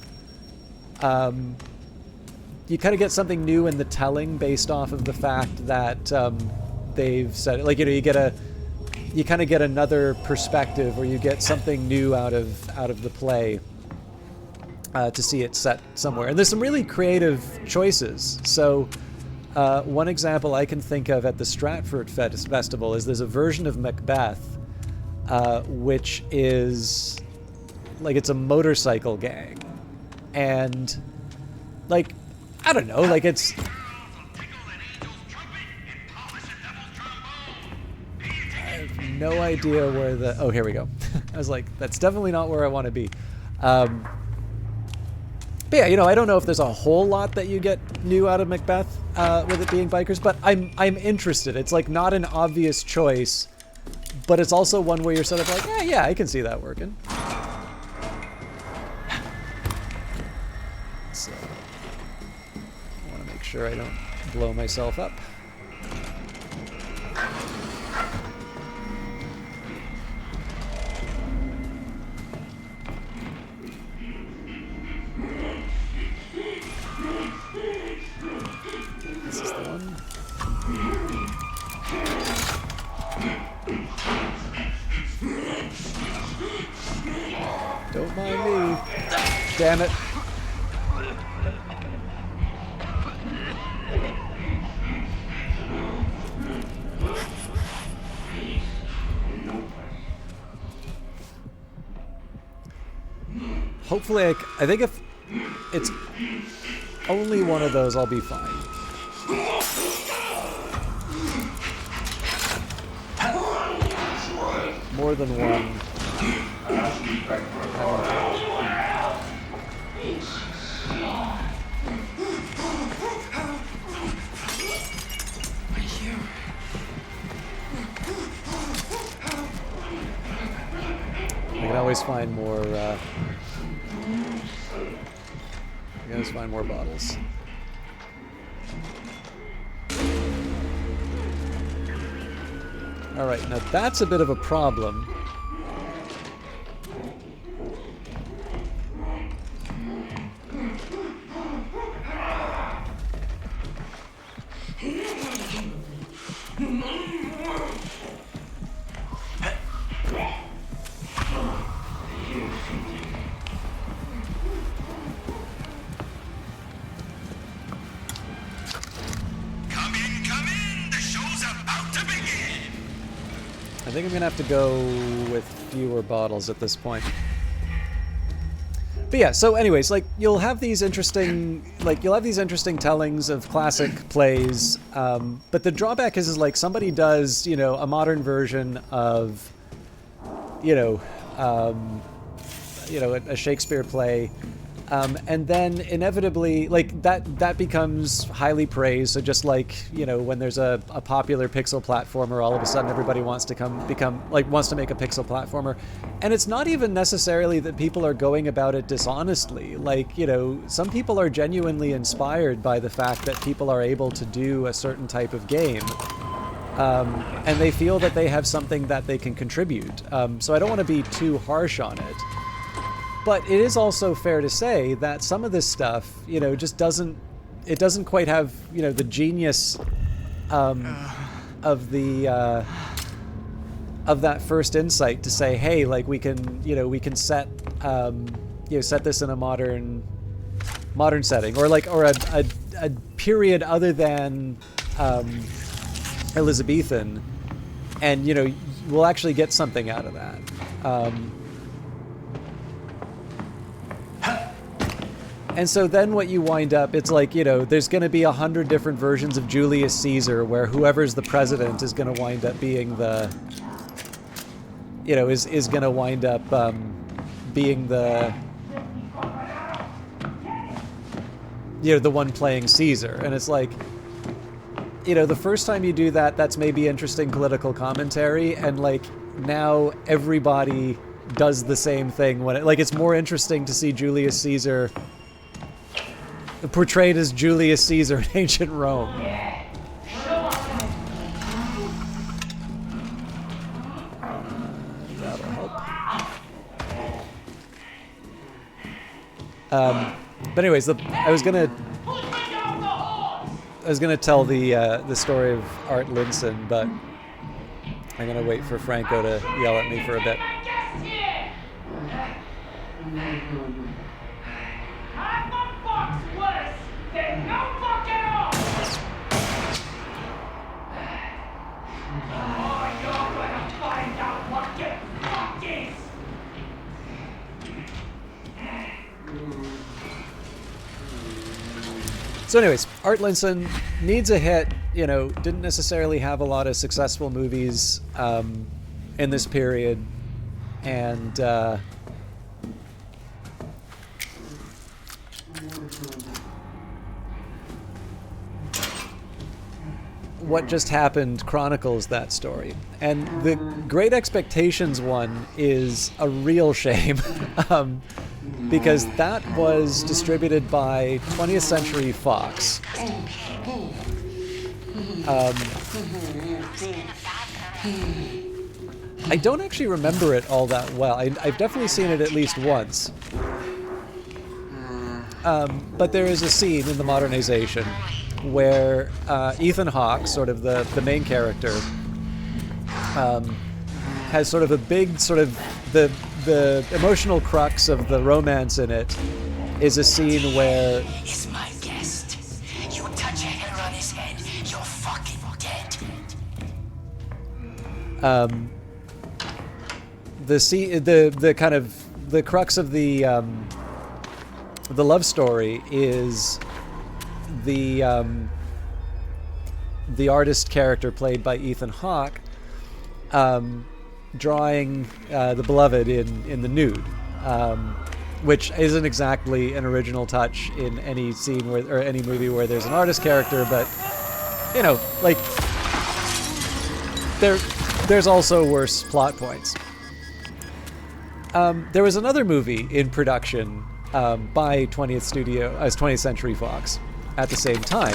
You kind of get something new in the telling based off of the fact that they've said it. Like, you know, you kind of get another perspective, or you get something new out of the play to see it set somewhere. And there's some really creative choices. So one example I can think of at the Stratford Festival is there's a version of Macbeth which is like, it's a motorcycle gang, and like, I don't know, like it's no idea where oh, here we go. I was like, that's definitely not where I want to be. But yeah, you know, I don't know if there's a whole lot that you get new out of Macbeth with it being bikers, but I'm interested. It's like not an obvious choice, but it's also one where you're sort of like, yeah, I can see that working. So I want to make sure I don't blow myself up. This is the one. Don't mind me. Damn it. Hopefully, I think if it's only one of those, I'll be fine. More than one. I can always find more. I can always find more bottles. All right, now that's a bit of a problem. I think I'm gonna have to go with fewer bottles at this point. But yeah, so anyways, like you'll have these interesting tellings of classic plays, but the drawback is like somebody does, you know, a modern version of, a Shakespeare play, And then inevitably, like that becomes highly praised. So just like, you know, when there's a popular pixel platformer, all of a sudden everybody wants to wants to make a pixel platformer. And it's not even necessarily that people are going about it dishonestly. Like, you know, some people are genuinely inspired by the fact that people are able to do a certain type of game. And they feel that they have something that they can contribute. So I don't want to be too harsh on it. But it is also fair to say that some of this stuff, you know, just doesn't quite have, you know, the genius of that first insight to say, hey, like we can set this in a modern setting, or a period other than Elizabethan, and, you know, we'll actually get something out of that. And so then what you wind up, it's like, you know, there's going to be 100 different versions of Julius Caesar where whoever's the president is going to wind up being the, you know, is going to wind up being the, you know, the one playing Caesar. And it's like, you know, the first time you do that, that's maybe interesting political commentary. And like now everybody does the same thing when it's more interesting to see Julius Caesar portrayed as Julius Caesar in ancient Rome. That'll help. But anyways, I was gonna tell the story of Art Linson, but I'm gonna wait for Franco to yell at me for a bit. So anyways, Art Linson needs a hit, you know, didn't necessarily have a lot of successful movies in this period, and What Just Happened chronicles that story. And the Great Expectations one is a real shame. Because that was distributed by 20th Century Fox. I don't actually remember it all that well. I've definitely seen it at least once. But there is a scene in the modernization where Ethan Hawke, sort of the main character, has sort of a big sort of the emotional crux of the romance in it is a scene where He's my guest. You touch a hair on his head, you're fucking dead. the kind of the crux of the love story is the artist character played by Ethan Hawke drawing the beloved in the nude, which isn't exactly an original touch in any scene or any movie where there's an artist character, but you know, like there's also worse plot points. There was another movie in production by 20th Century Fox at the same time.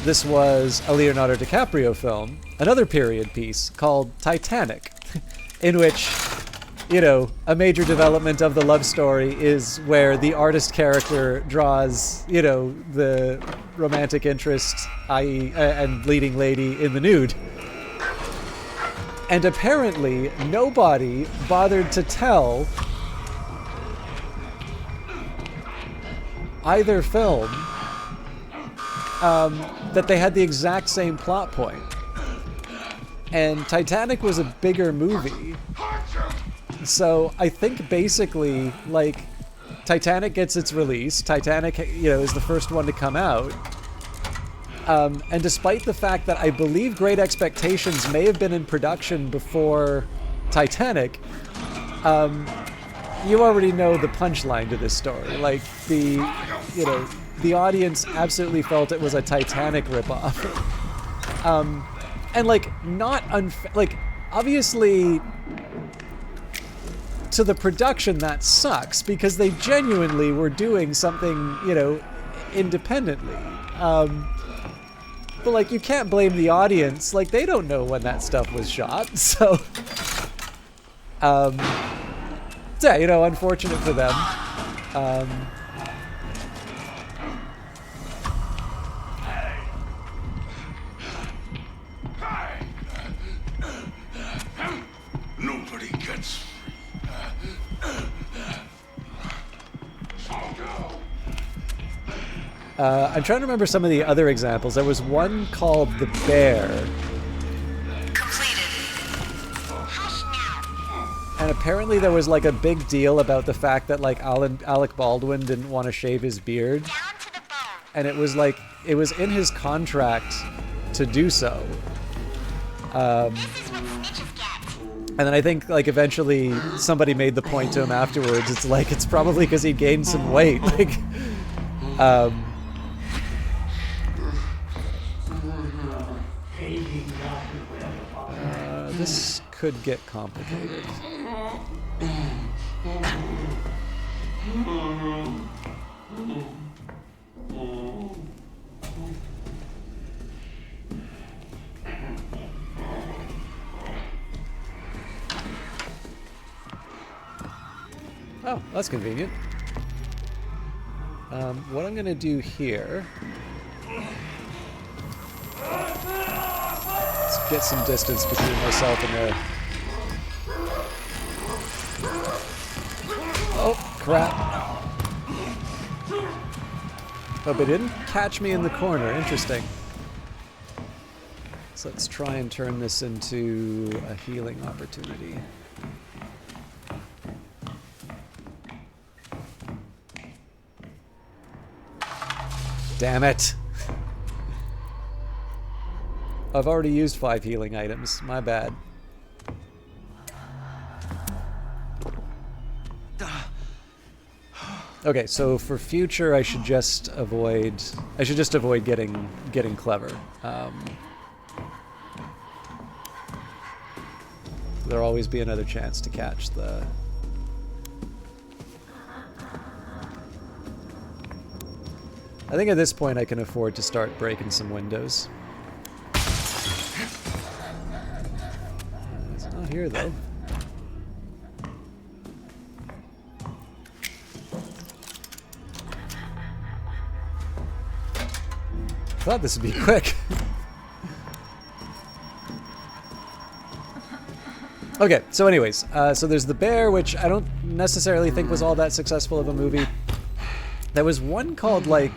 This was a Leonardo DiCaprio film, another period piece called Titanic, in which, you know, a major development of the love story is where the artist character draws, you know, the romantic interest, i.e., and leading lady in the nude. And apparently, nobody bothered to tell either film that they had the exact same plot point. And Titanic was a bigger movie. So I think basically, like, Titanic gets its release. Titanic, you know, is the first one to come out. And despite the fact that I believe Great Expectations may have been in production before Titanic, you already know the punchline to this story. Like, the audience absolutely felt it was a Titanic ripoff. And, like, not like, obviously, to the production, that sucks, because they genuinely were doing something, independently. But, like, you can't blame the audience. Like, they don't know when that stuff was shot, so... yeah, unfortunate for them. Nobody gets I'm trying to remember some of the other examples. There was one called The Bear. Completed. Hush now. And apparently there was, like, a big deal about the fact that, like, Alec Baldwin didn't want to shave his beard. Down to the bone. And it was, like, it was in his contract to do so. This is what snitches get. And then I think, like, eventually somebody made the point to him afterwards. It's like, it's probably because he gained some weight. Like, this could get complicated. Oh, that's convenient. What I'm going to do here... Let's get some distance between myself and the... Oh, crap. Oh, but it didn't catch me in the corner. Interesting. So let's try and turn this into a healing opportunity. Damn it. I've already used 5 healing items. My bad. Okay, so for future, I should just avoid getting clever. There'll always be another chance to catch the... I think at this point I can afford to start breaking some windows. It's not here though. Thought this would be quick. Okay, so anyways, so there's The Bear, which I don't necessarily think was all that successful of a movie. There was one called, like,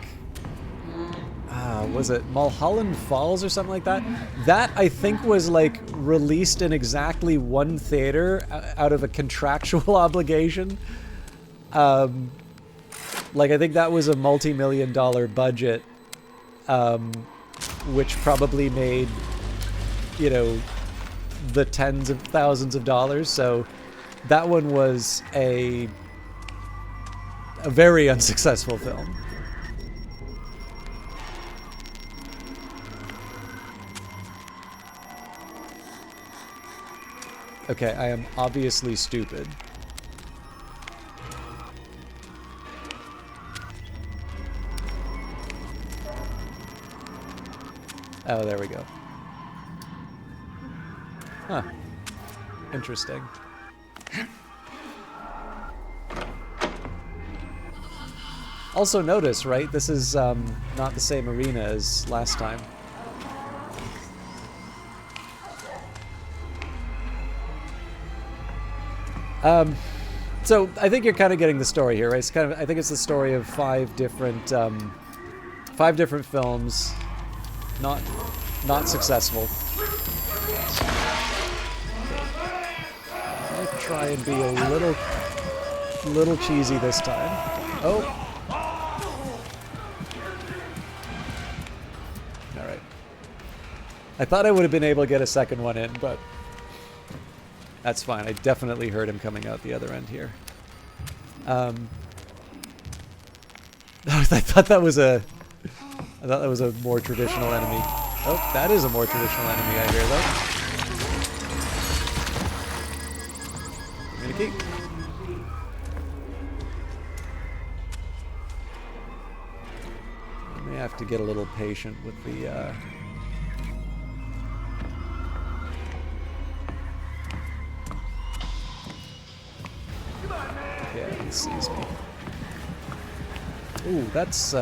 was it Mulholland Falls or something like that? That, I think, was, like, released in exactly one theater out of a contractual obligation. Like, I think that was a multi-million-dollar budget, which probably made, you know, the tens of thousands of dollars. So that one was a very unsuccessful film. Okay, I am obviously stupid. Oh, there we go. Huh. Interesting. Also notice, right, this is not the same arena as last time. So I think you're kind of getting the story here, right? It's kind of, I think it's the story of five different films, not successful. I'll try and be a little cheesy this time. Oh. All right. I thought I would have been able to get a second one in, but that's fine. I definitely heard him coming out the other end here. I thought that was a more traditional enemy. Oh, that is a more traditional enemy, I hear though. Communicate. I may have to get a little patient with the yeah, he sees me. Ooh, that's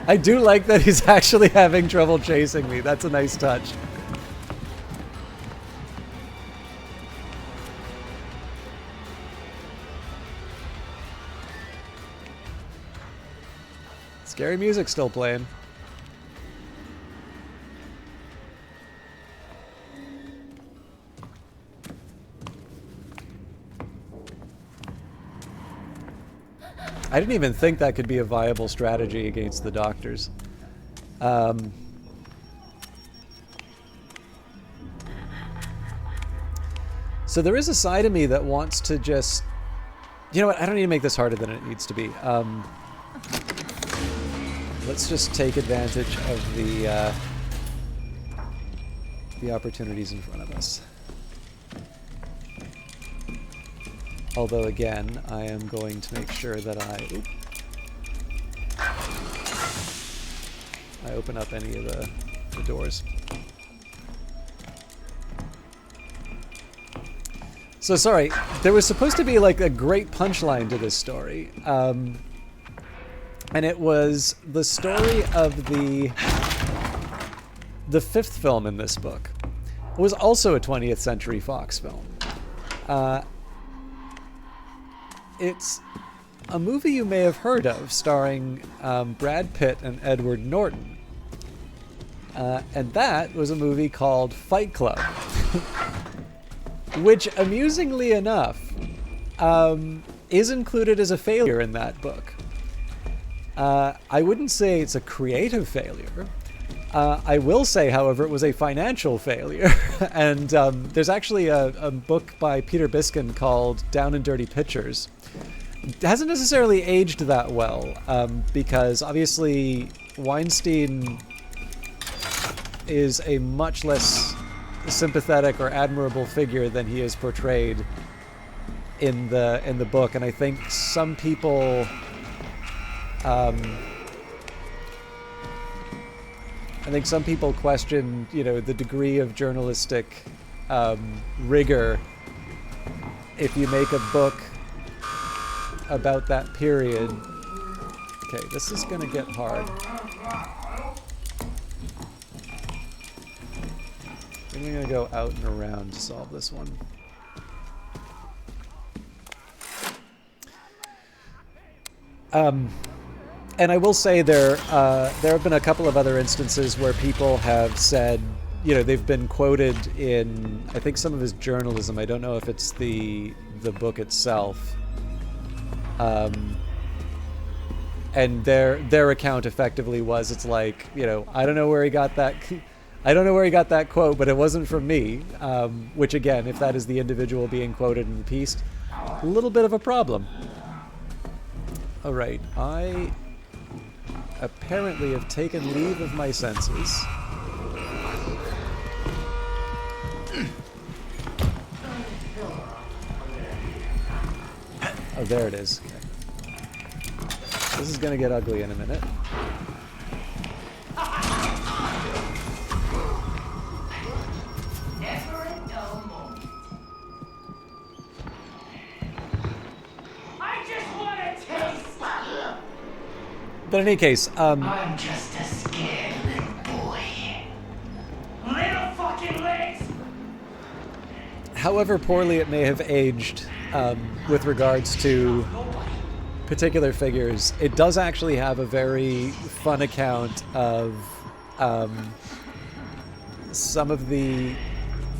I do like that he's actually having trouble chasing me. That's a nice touch. Scary music still playing. I didn't even think that could be a viable strategy against the doctors. So there is a side of me that wants to just... You know what? I don't need to make this harder than it needs to be. Let's just take advantage of the opportunities in front of us. Although, again, I am going to make sure that I open up any of the doors. So, sorry, there was supposed to be, like, a great punchline to this story. And it was the story of the fifth film in this book. It was also a 20th Century Fox film. It's a movie you may have heard of, starring Brad Pitt and Edward Norton. And that was a movie called Fight Club. Which, amusingly enough, is included as a failure in that book. I wouldn't say it's a creative failure. I will say, however, it was a financial failure. And there's actually a book by Peter Biskin called Down and Dirty Pictures. It hasn't necessarily aged that well, because obviously Weinstein is a much less sympathetic or admirable figure than he is portrayed in the book, and I think some people question, you know, the degree of journalistic rigor if you make a book about that period. Okay, this is gonna get hard. I'm gonna go out and around to solve this one. And I will say there have been a couple of other instances where people have said, you know, they've been quoted in, I think, some of his journalism. I don't know if it's the book itself. And their account effectively was, it's like, you know, I don't know where he got that quote, but it wasn't from me. Which, again, if that is the individual being quoted in the piece, a little bit of a problem. All right, I apparently have taken leave of my senses. Oh, there it is. Okay. This is gonna get ugly in a minute. But in any case, I'm just a scared little boy. Little fucking legs! however poorly it may have aged with regards to particular figures, it does actually have a very fun account of some of the...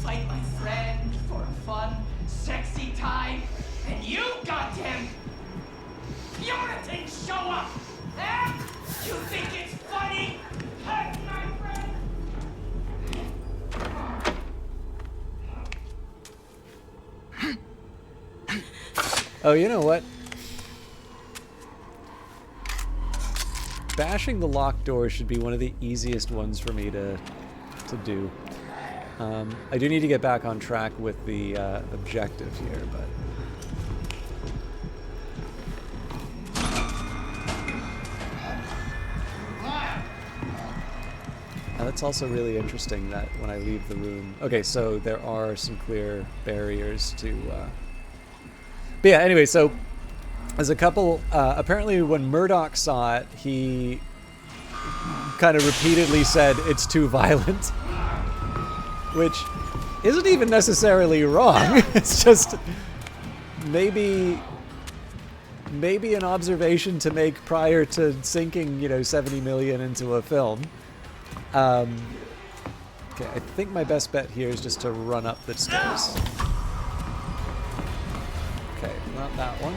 Fight my friend for a fun, sexy time, and you goddamn Puritans show up! Oh, you know what? Bashing the locked door should be one of the easiest ones for me to do. I do need to get back on track with the objective here, but... that's also really interesting that when I leave the room... Okay, so there are some clear barriers to... But yeah, anyway, so as a couple... apparently when Murdoch saw it, he kind of repeatedly said it's too violent. Which isn't even necessarily wrong. It's just maybe an observation to make prior to sinking, you know, 70 million into a film. Okay, I think my best bet here is just to run up the stairs. Okay, not that one.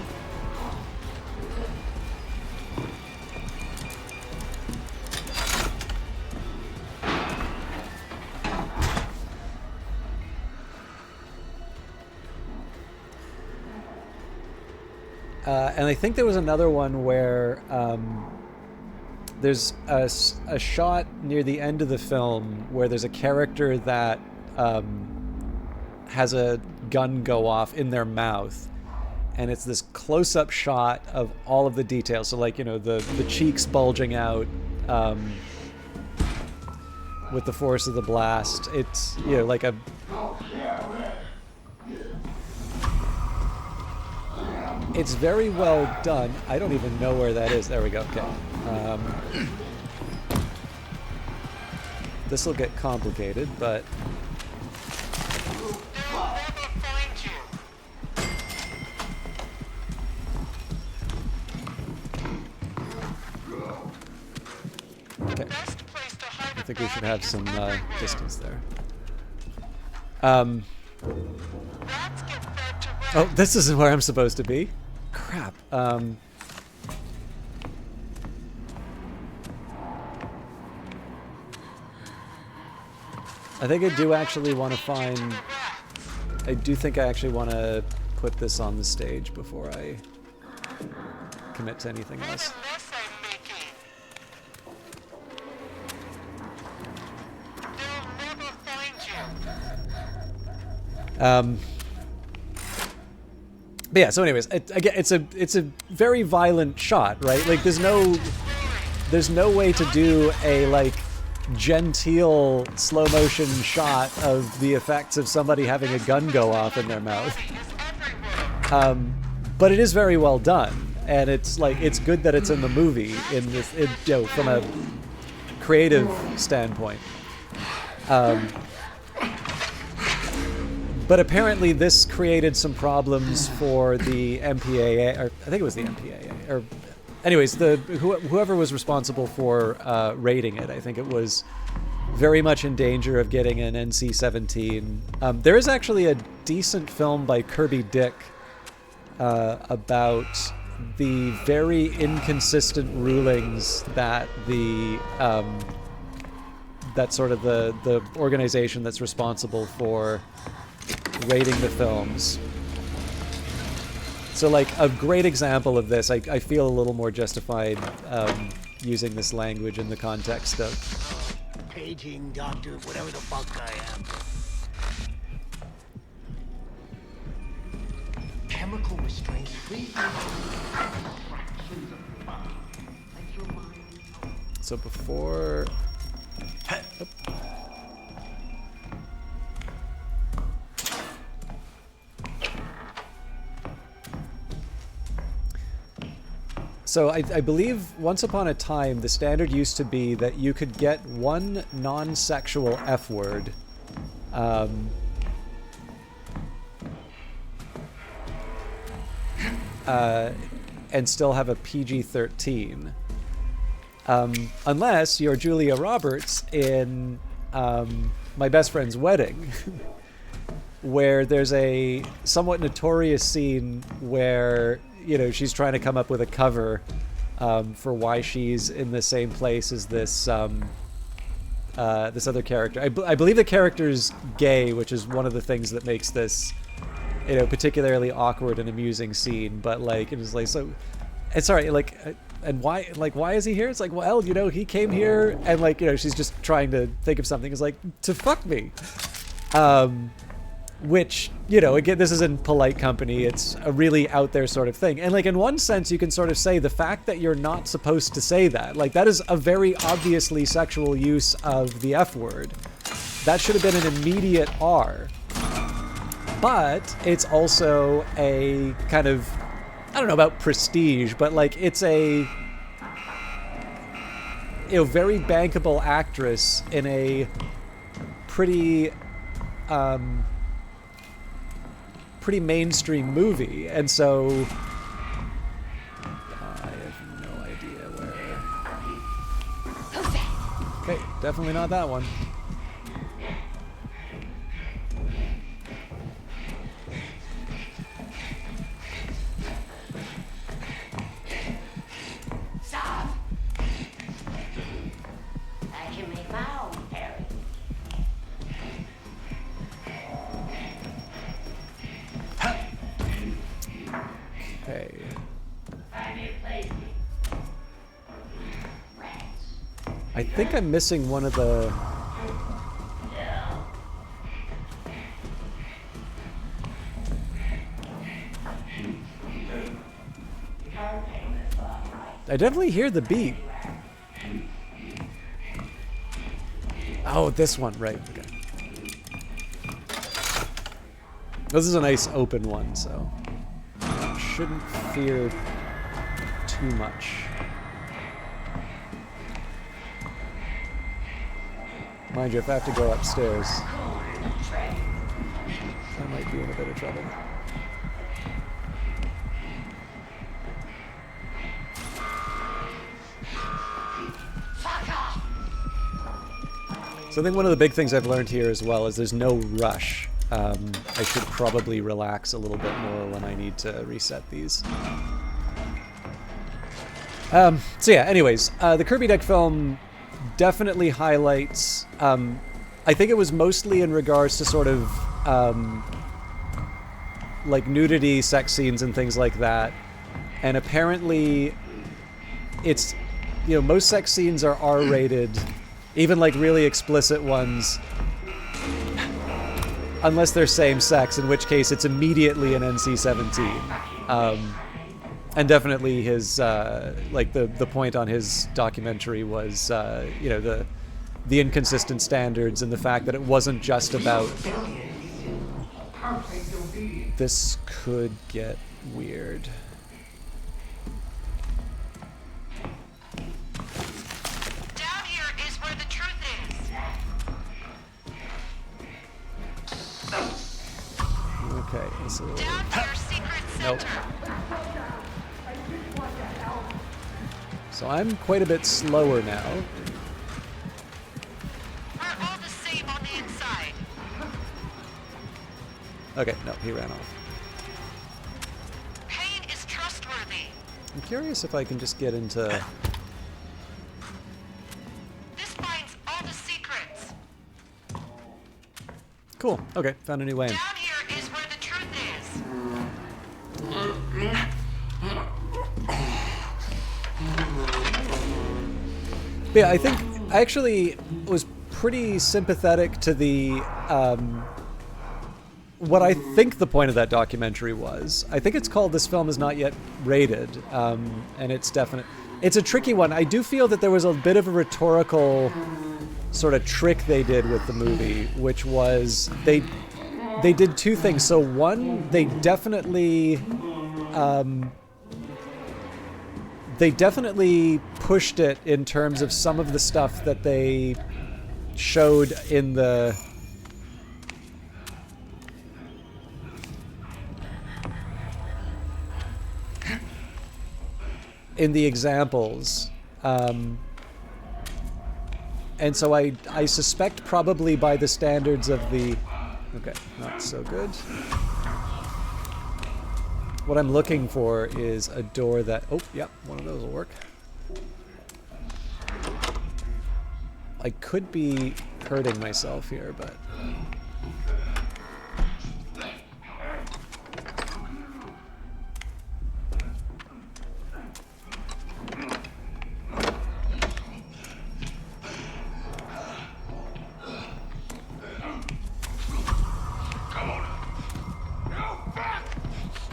And I think there was another one where there's a shot near the end of the film where there's a character that has a gun go off in their mouth. And it's this close-up shot of all of the details. So, like, you know, the cheeks bulging out with the force of the blast. It's, you know, like a... It's very well done. I don't even know where that is. There we go. Okay. This will get complicated, but... Okay. I think we should have some distance there. Oh, this isn't where I'm supposed to be. Crap. I think I do actually want to find... I do think I actually want to put this on the stage before I commit to anything else. But yeah, so anyways, again, it's a very violent shot, right? Like, there's no way to do a, like, genteel slow motion shot of the effects of somebody having a gun go off in their mouth. But it is very well done, and it's like, it's good that it's in the movie in this, you know, from a creative standpoint. But apparently this created some problems for the MPAA, or I think it was the MPAA, or anyways, whoever was responsible for rating it, I think it was very much in danger of getting an NC-17. There is actually a decent film by Kirby Dick about the very inconsistent rulings that that sort of the organization that's responsible for rating the films. So, like, a great example of this, I feel a little more justified using this language in the context of... Paging, doctor, whatever the fuck I am. Chemical restraints, please. So before... Oop. So I believe once upon a time the standard used to be that you could get one non-sexual F word and still have a PG-13. Unless you're Julia Roberts in My Best Friend's Wedding, where there's a somewhat notorious scene where, you know, she's trying to come up with a cover for why she's in the same place as this this other character. I believe the character's gay, which is one of the things that makes this particularly awkward and amusing scene. But like, it was like so. And sorry, like, and why is he here? It's like, well, he came here, and like, she's just trying to think of something. It's like, to fuck me. Which, again, this is in polite company. It's a really out there sort of thing. And like, in one sense, you can sort of say the fact that you're not supposed to say that, like, that is a very obviously sexual use of the F word. That should have been an immediate R. But it's also a kind of, I don't know about prestige, but like, it's a, very bankable actress in a pretty, pretty mainstream movie, and so I have no idea where. Okay, definitely not that one. Stop. I can make my own parry. Okay. I think I'm missing one of the. I definitely hear the beat. Oh, this one, right. Okay. This is a nice open one, so shouldn't fear too much. Mind you, if I have to go upstairs, I might be in a bit of trouble. So I think one of the big things I've learned here as well is there's no rush. I should probably relax a little bit more when I need to reset these. So yeah, anyways, the Kirby Deck film definitely highlights, I think it was mostly in regards to sort of, like nudity, sex scenes and things like that. And apparently it's, most sex scenes are R-rated, even like really explicit ones, unless they're same sex, in which case it's immediately an NC-17. And definitely his, like the point on his documentary was, the inconsistent standards and the fact that it wasn't just about, this could get weird. Down here is where the truth is. Okay, so Down here, secret nope. center. So I'm quite a bit slower now. We're all the same on the inside. Okay, no, he ran off. Pain is trustworthy. I'm curious if I can just get into. This finds all the secrets. Cool. Okay, found a new way in. Down here is where the truth is. Yeah, I think I actually was pretty sympathetic to the what I think the point of that documentary was. I think it's called "This Film Is Not Yet Rated," and it's a tricky one. I do feel that there was a bit of a rhetorical sort of trick they did with the movie, which was they did two things. So one, they definitely pushed it in terms of some of the stuff that they showed in the examples. And so I suspect probably by the standards of the... Okay, not so good. What I'm looking for is a door that... Oh, yep, one of those will work. I could be hurting myself here, but...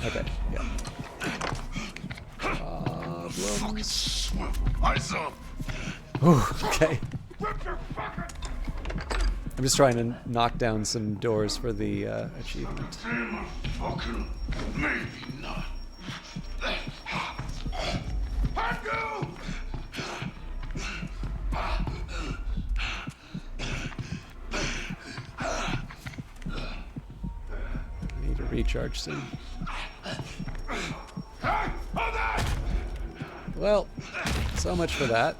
Okay, yeah. Problems. Eyes up. Ooh, okay. I'm just trying to knock down some doors for the achievement. Fucking maybe not. Need to recharge soon. Well, so much for that.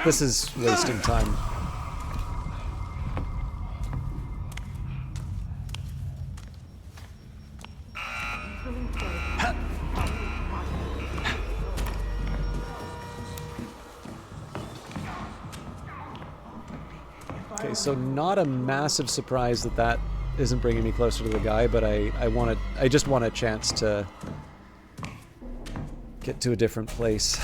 This is wasting time. Okay, so not a massive surprise that that isn't bringing me closer to the guy, but I just want a chance to get to a different place.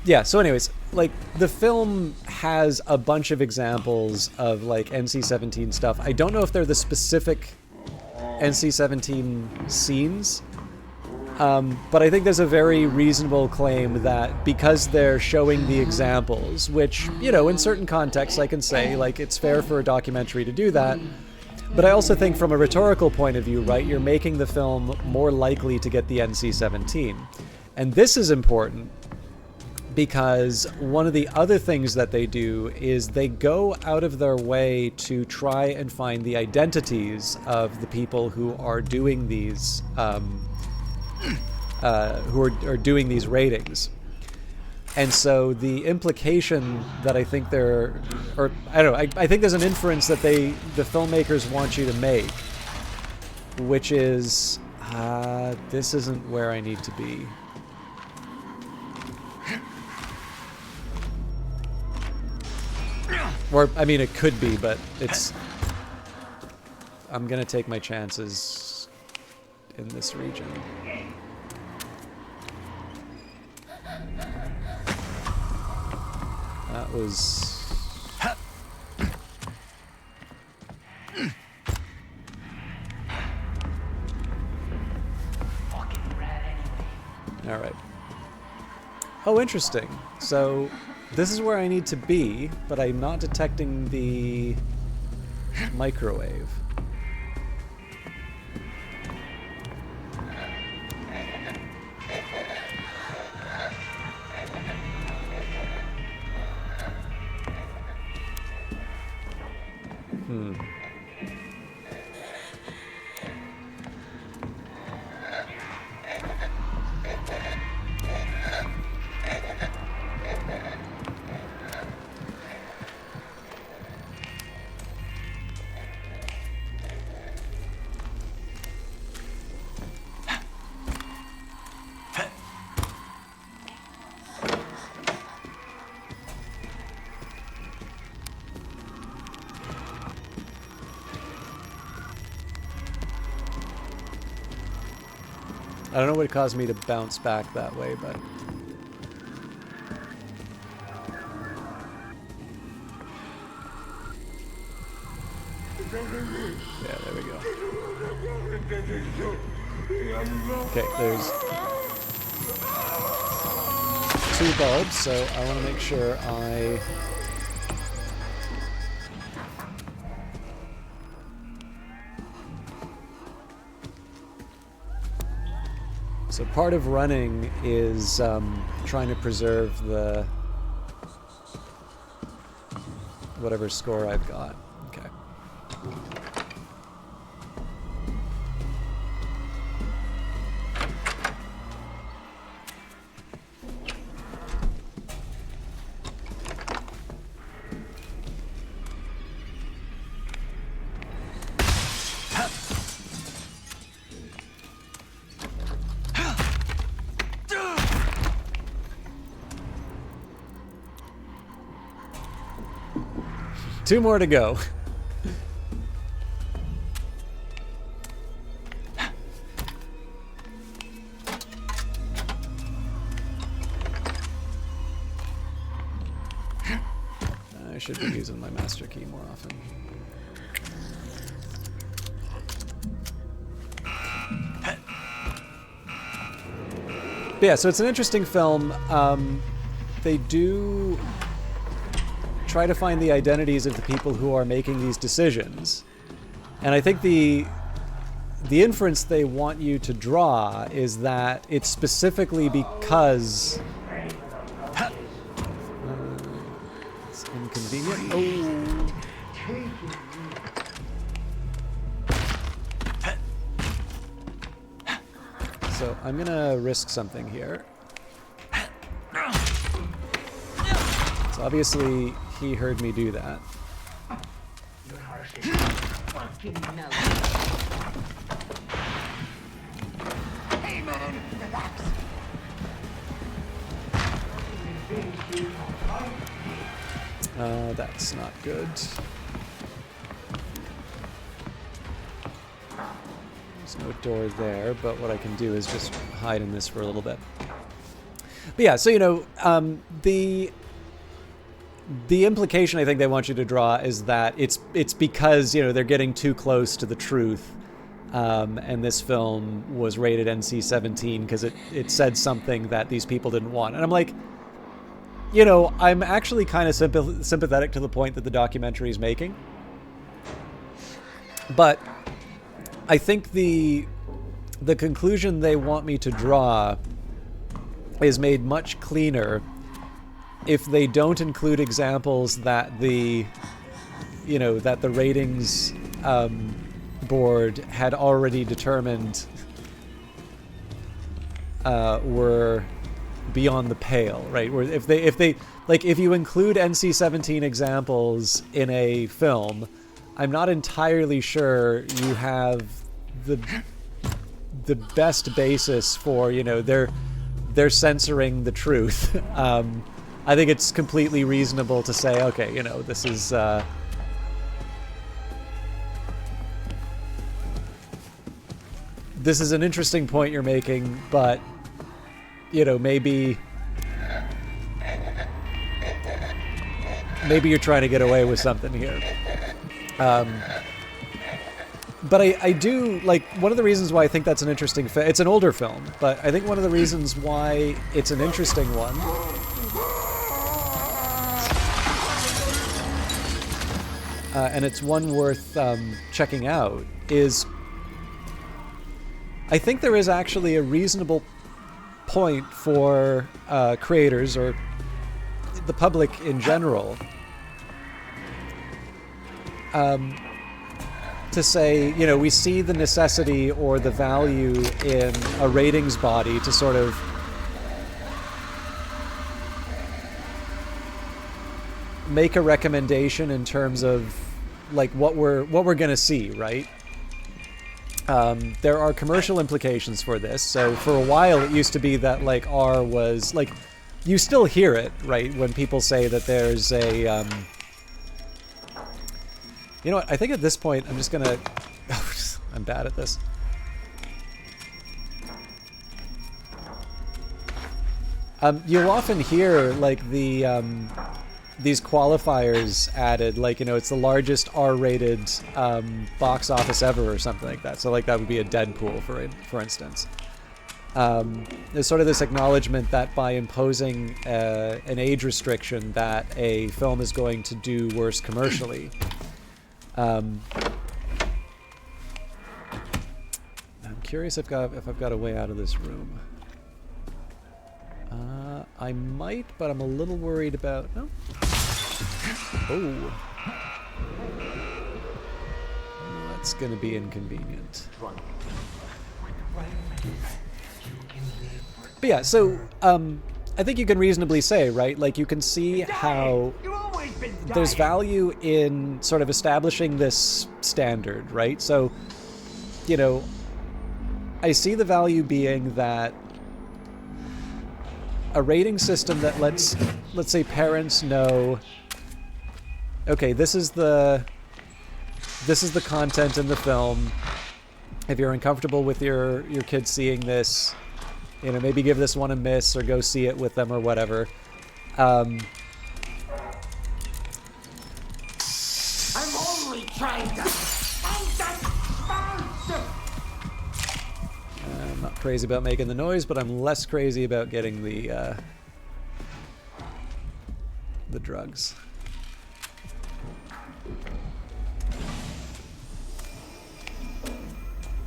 Yeah, so anyways, like, the film has a bunch of examples of, like, NC-17 stuff. I don't know if they're the specific NC-17 scenes, but I think there's a very reasonable claim that because they're showing the examples, which, you know, in certain contexts I can say, like, it's fair for a documentary to do that, but I also think from a rhetorical point of view, right, you're making the film more likely to get the NC-17. And this is important because one of the other things that they do is they go out of their way to try and find the identities of the people who are doing these who are doing these ratings. And so the implication that I think they're, or I don't know, I think there's an inference that the filmmakers want you to make, which is, this isn't where I need to be. Or, I mean, it could be, but it's... I'm gonna take my chances in this region. That was... Alright. Oh, interesting. So... this is where I need to be, but I'm not detecting the microwave. I don't know what caused me to bounce back that way, but... yeah, there we go. Okay, there's 2 bulbs, so I want to make sure I... So part of running is trying to preserve the whatever score I've got. Okay. Two more to go. I I should be using my master key more often. But yeah, so it's an interesting film. They do try to find the identities of the people who are making these decisions. And I think the inference they want you to draw is that it's specifically because it's inconvenient. Oh. So I'm gonna risk something here. So obviously he heard me do that. That's not good. There's no door there, but what I can do is just hide in this for a little bit. But yeah, so, you know, the implication I think they want you to draw is that it's because, you know, they're getting too close to the truth, and this film was rated NC-17 because it said something that these people didn't want. And I'm like, you know, I'm actually kind of sympathetic to the point that the documentary is making. But I think the conclusion they want me to draw is made much cleaner if they don't include examples that the ratings board had already determined were beyond the pale, right? Where if they like, if you include NC-17 examples in a film, I'm not entirely sure you have the best basis for, you know, they're censoring the truth. I think it's completely reasonable to say, okay, you know, this is an interesting point you're making, but, you know, maybe you're trying to get away with something here. But I do, like, one of the reasons why I think that's an interesting film, it's an older film, but I think one of the reasons why it's an interesting one and it's one worth checking out is I think there is actually a reasonable point for creators or the public in general to say, you know, we see the necessity or the value in a ratings body to sort of make a recommendation in terms of like what we're going to see, right? There are commercial implications for this. So for a while it used to be that like R was like, you still hear it, right, when people say that there's a you know what, I think at this point I'm just gonna I'm bad at this. You'll often hear like the these qualifiers added, like, you know, it's the largest R-rated box office ever or something like that. So like that would be a Deadpool, for instance. There's sort of this acknowledgement that by imposing an age restriction that a film is going to do worse commercially. I'm curious if I've got a way out of this room. I might, but I'm a little worried about... No? Oh. That's going to be inconvenient. But yeah, so I think you can reasonably say, right, like you can see how there's value in sort of establishing this standard, right? So, you know, I see the value being that a rating system that lets say parents know, okay, this is the content in the film. If you're uncomfortable with your kids seeing this, you know, maybe give this one a miss or go see it with them or whatever. I'm only trying to find that spark. I'm not crazy about making the noise, but I'm less crazy about getting the drugs.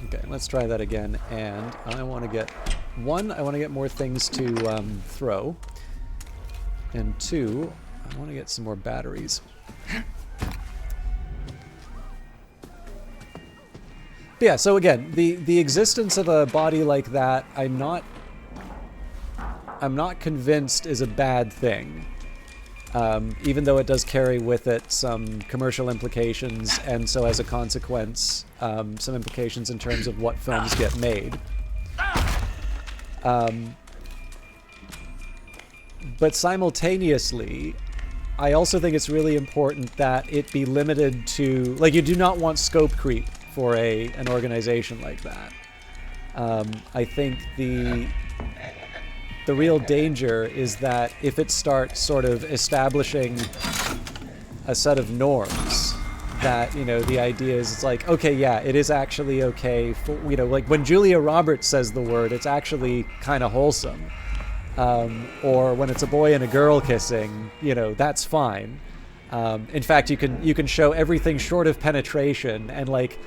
Okay, let's try that again. And I want to get one. I want to get more things to throw, and two, I want to get some more batteries. But yeah, so again, the existence of a body like that, I'm not convinced is a bad thing. Even though it does carry with it some commercial implications, and so as a consequence, some implications in terms of what films get made. But simultaneously, I also think it's really important that it be limited to, like, you do not want scope creep for an organization like that. I think the real danger is that if it starts sort of establishing a set of norms, that, you know, the idea is, it's like, okay, yeah, it is actually okay for, you know, like when Julia Roberts says the word, it's actually kind of wholesome. Or when it's a boy and a girl kissing, you know, that's fine. In fact, you can show everything short of penetration, and like,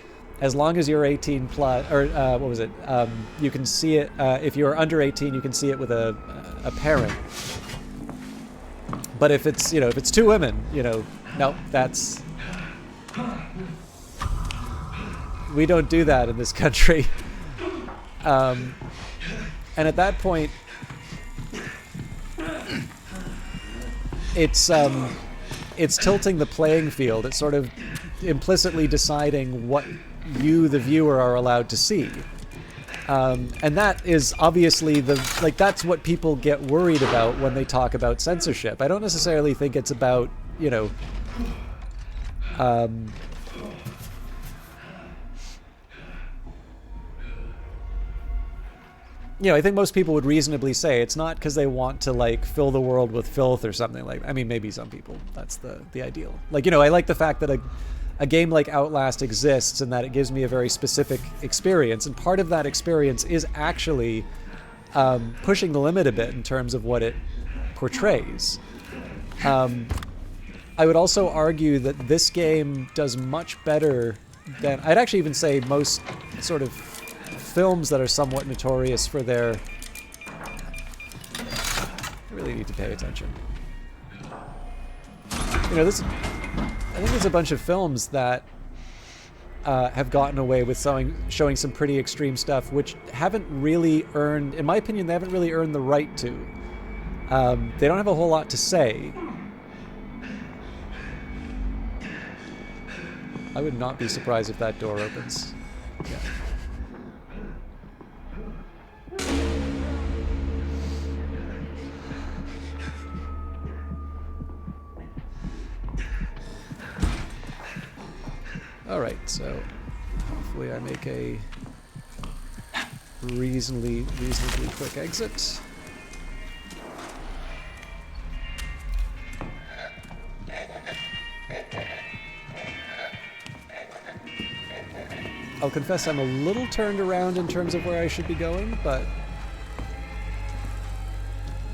as long as you're 18 plus, or what was it? You can see it, if you're under 18, you can see it with a parent. But if it's, you know, if it's two women, you know, no, that's, we don't do that in this country. And at that point, it's tilting the playing field. It's sort of implicitly deciding what you, the viewer, are allowed to see. And that is obviously that's what people get worried about when they talk about censorship. I don't necessarily think it's about, you know, I think most people would reasonably say it's not because they want to, like, fill the world with filth or something like that. I mean, maybe some people, that's the ideal. Like, you know, I like the fact that a game like Outlast exists and that it gives me a very specific experience. And part of that experience is actually pushing the limit a bit in terms of what it portrays. I would also argue that this game does much better than, I'd actually even say, most sort of films that are somewhat notorious for their... I really need to pay attention. You know, I think there's a bunch of films that have gotten away with showing some pretty extreme stuff, which haven't really earned, in my opinion, they haven't really earned the right to. They don't have a whole lot to say. I would not be surprised if that door opens. Yeah. Alright, so hopefully I make a reasonably quick exit. I'll confess I'm a little turned around in terms of where I should be going, but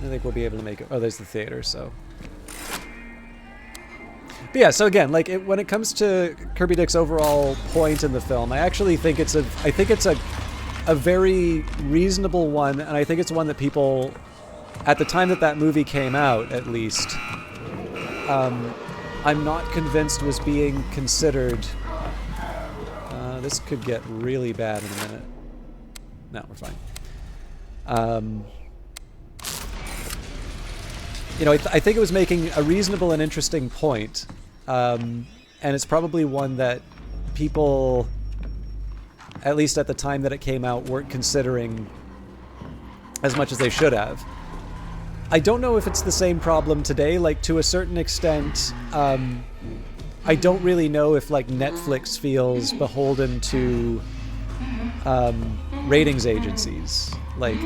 I think we'll be able to make it. Oh, there's the theater, so... But yeah, so again, like, when it comes to Kirby Dick's overall point in the film, I actually think it's a very reasonable one, and I think it's one that people, at the time that movie came out, at least, I'm not convinced was being considered. This could get really bad in a minute. No, we're fine. You know, I think it was making a reasonable and interesting point, and it's probably one that people, at least at the time that it came out, weren't considering as much as they should have. I don't know if it's the same problem today. Like, to a certain extent, I don't really know if, like, Netflix feels beholden to ratings agencies. Like,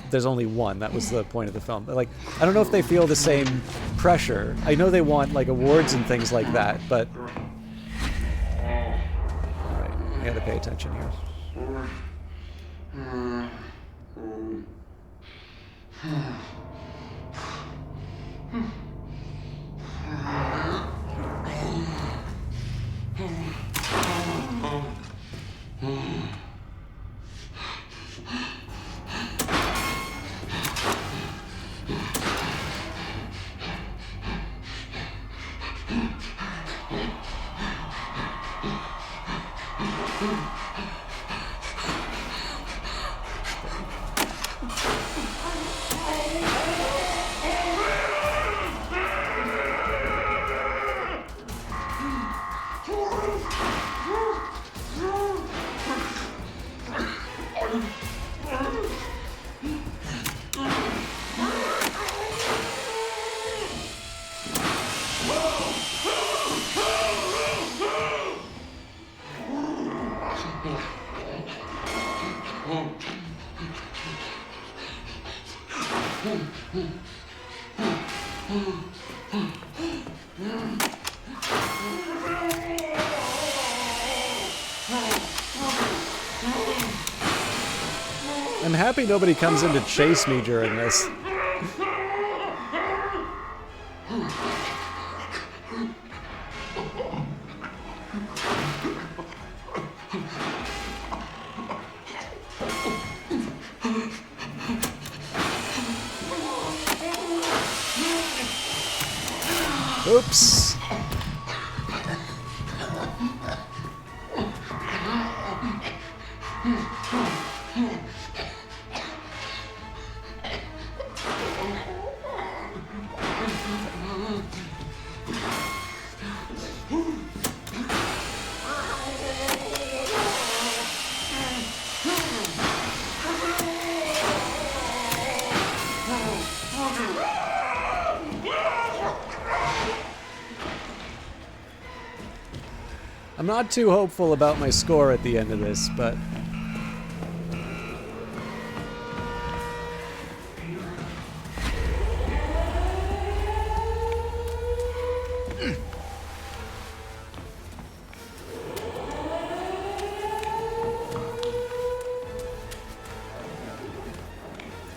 the there's only one. That was the point of the film. But, like, I don't know if they feel the same pressure. I know they want like awards and things like that, but all right, I gotta pay attention here. I'm happy nobody comes in to chase me during this. Oops. I'm not too hopeful about my score at the end of this, but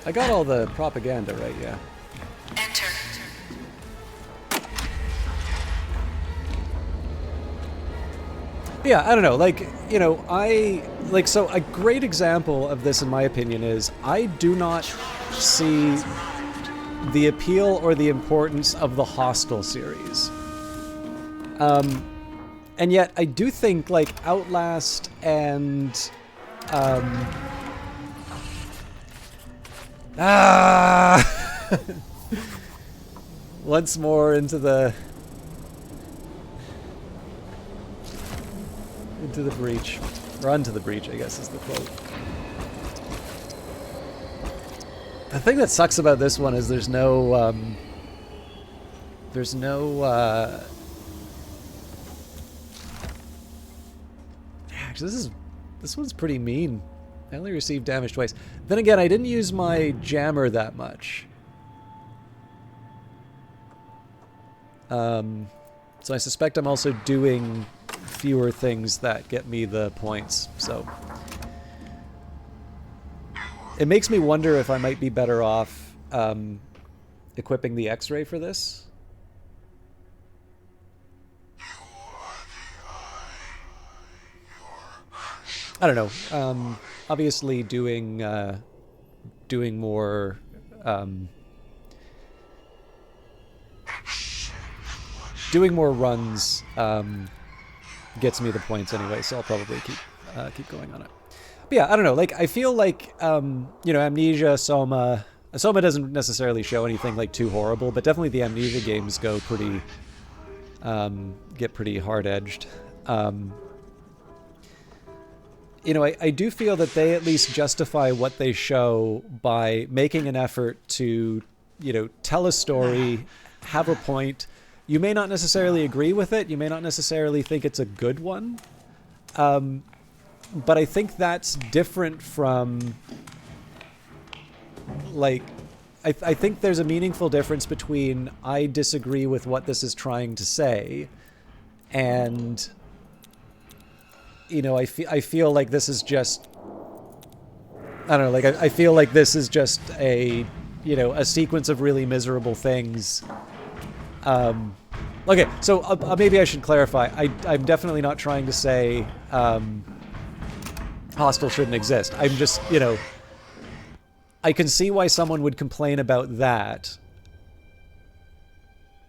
I got all the propaganda right, yeah. Enter. Yeah, I don't know, like, you know, so a great example of this, in my opinion, is I do not see the appeal or the importance of the Hostel series. And yet I do think, like, Outlast and, once more into the breach. Or onto the breach, I guess is the quote. The thing that sucks about this one is there's no, actually, this one's pretty mean. I only received damage twice. Then again, I didn't use my jammer that much. So I suspect I'm also doing fewer things that get me the points, so it makes me wonder if I might be better off equipping the X-ray for this. I don't know. Obviously, doing more runs gets me the points anyway, so I'll probably keep going on it. But yeah, I don't know. Like, I feel like you know, Amnesia, Soma doesn't necessarily show anything like too horrible, but definitely the Amnesia games go pretty get pretty hard-edged. You know, I do feel that they at least justify what they show by making an effort to, you know, tell a story, have a point. You may not necessarily agree with it. You may not necessarily think it's a good one. But I think that's different from, like, I think there's a meaningful difference between I disagree with what this is trying to say, and, you know, I feel like this is just, I don't know, like, I feel like this is just a, you know, a sequence of really miserable things. Okay, so maybe I should clarify. I'm definitely not trying to say Hostel shouldn't exist. I'm just, you know, I can see why someone would complain about that,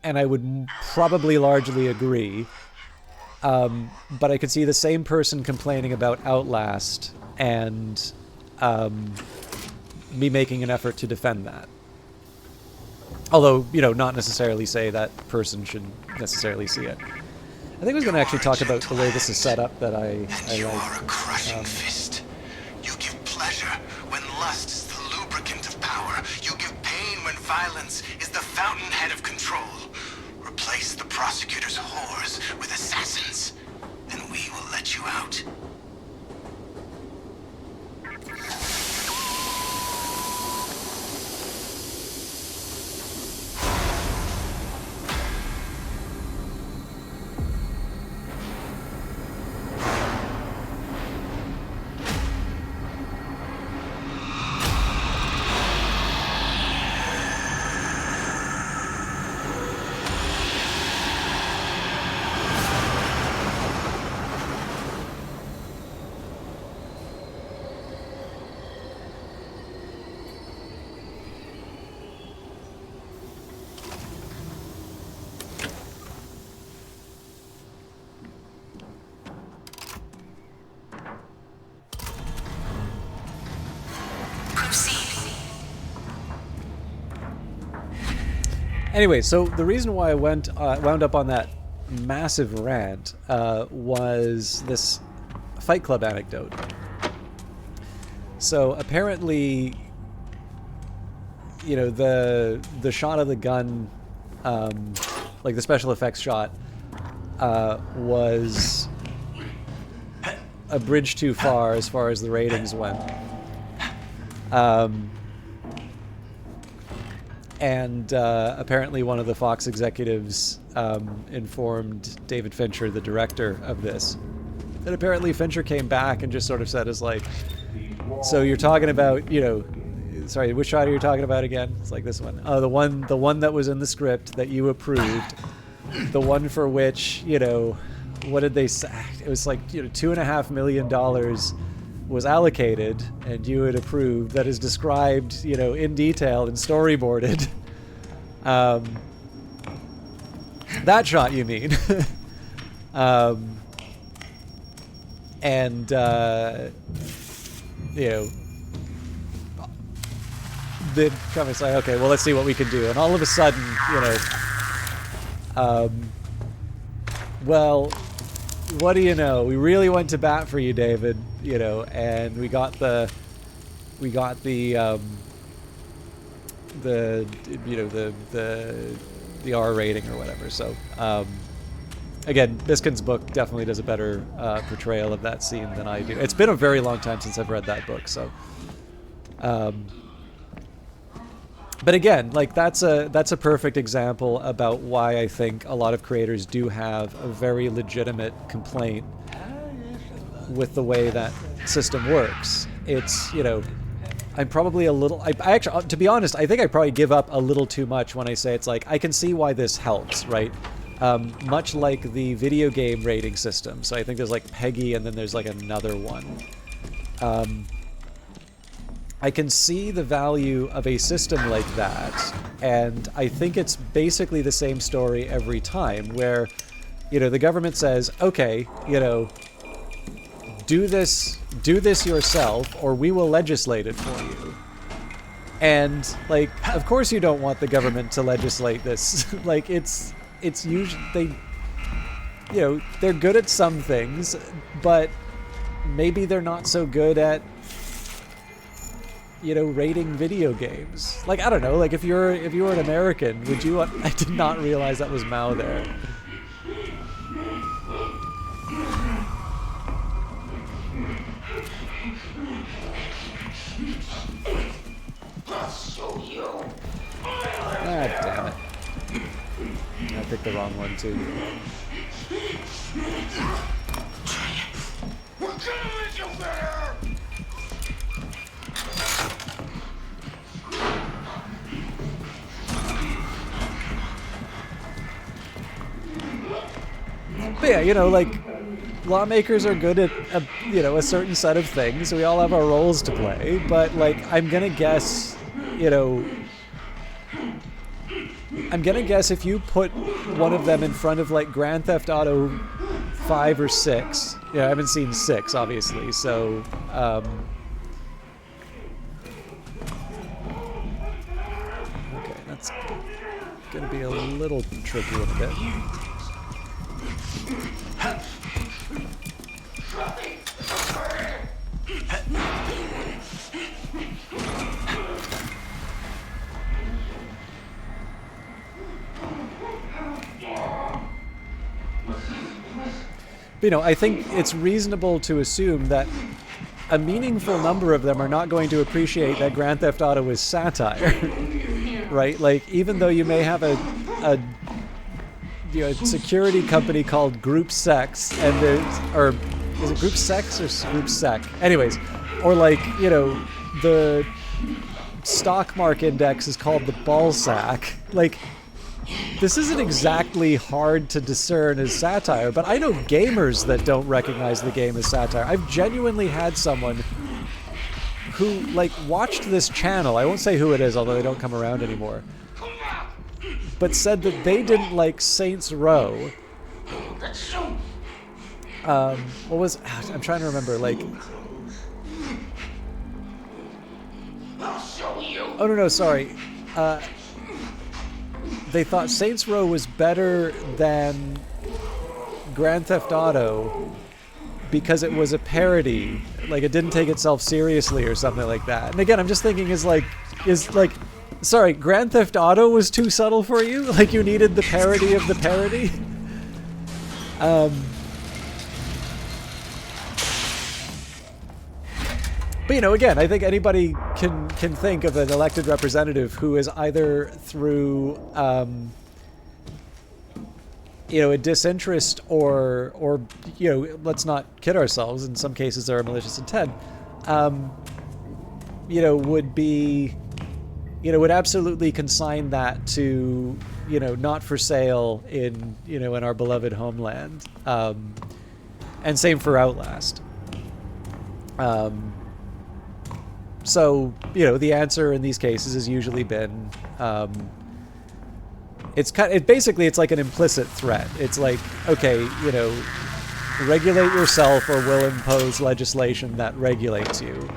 and I would probably largely agree. But I could see the same person complaining about Outlast and me making an effort to defend that. Although, you know, not necessarily say that person should necessarily see it. I think I was going to actually talk about the way this is set up that I You like. are a crushing fist. You give pleasure when lust is the lubricant of power. You give pain when violence is the fountainhead of control. Replace the prosecutor's whores with assassins, and we will let you out. Anyway, so the reason why I wound up on that massive rant was this Fight Club anecdote. So apparently, you know, the shot of the gun, like the special effects shot, was a bridge too far as the ratings went. And apparently one of the Fox executives informed David Fincher, the director of this, that apparently Fincher came back and just sort of said, is like, so you're talking about, you know, sorry, which shot are you talking about again? It's like this one. Oh, the one that was in the script that you approved, the one for which, you know, what did they say? It was like, you know, $2.5 million was allocated and you had approved, that is described, you know, in detail and storyboarded. That shot, you mean? And you know, then come and say, okay, well, let's see what we can do. And all of a sudden, you know, well, what do you know? We really went to bat for you, David. You know, and we got the you know, the R rating or whatever. So again, Biskin's book definitely does a better portrayal of that scene than I do. It's been a very long time since I've read that book, so. But again, like that's a perfect example about why I think a lot of creators do have a very legitimate complaint with the way that system works. It's, you know, I'm probably a little, I actually, to be honest, I think I probably give up a little too much when I say it's like, I can see why this helps, right? Much like the video game rating system. So I think there's like PEGI and then there's like another one. I can see the value of a system like that, and I think it's basically the same story every time, where, you know, the government says, okay, you know, do this yourself, or we will legislate it for you. And, like, of course you don't want the government to legislate this. Like, it's usually, they, you know, they're good at some things, but maybe they're not so good at, you know, rating video games. Like, I don't know, like if you were an American, would you, I did not realize that was Mao there. I'll show you. Ah, damn it. I picked the wrong one, too. We're gonna make you better. But yeah, you know, like, lawmakers are good at, you know, a certain set of things. We all have our roles to play. But, like, I'm gonna guess, you know... I'm gonna guess if you put one of them in front of, like, Grand Theft Auto 5 or 6... Yeah, I haven't seen 6, obviously, so... Okay, that's gonna be a little tricky in a bit. But, you know, I think it's reasonable to assume that a meaningful number of them are not going to appreciate that Grand Theft Auto is satire, right? Like, even though you may have a you know, security company called Group Sex, and there's, or is it Group Sex or Group Sec? Anyways, or like, you know, the stock market index is called the ball sack. Like, this isn't exactly hard to discern as satire, but I know gamers that don't recognize the game as satire. I've genuinely had someone who, like, watched this channel, I won't say who it is, although they don't come around anymore, but said that they didn't like Saints Row. What was... I'm trying to remember, like... Oh, no, sorry. They thought Saints Row was better than Grand Theft Auto because it was a parody. Like, it didn't take itself seriously or something like that. And again, I'm just thinking, sorry, Grand Theft Auto was too subtle for you? Like, you needed the parody of the parody? But, you know, again, I think anybody can think of an elected representative who is either through, you know, a disinterest or, you know, let's not kid ourselves, in some cases there are malicious intent, you know, would be, you know, would absolutely consign that to, you know, not for sale in, you know, in our beloved homeland. And same for Outlast. So, you know, the answer in these cases has usually been, basically it's like an implicit threat. It's like, okay, you know, regulate yourself or we'll impose legislation that regulates you.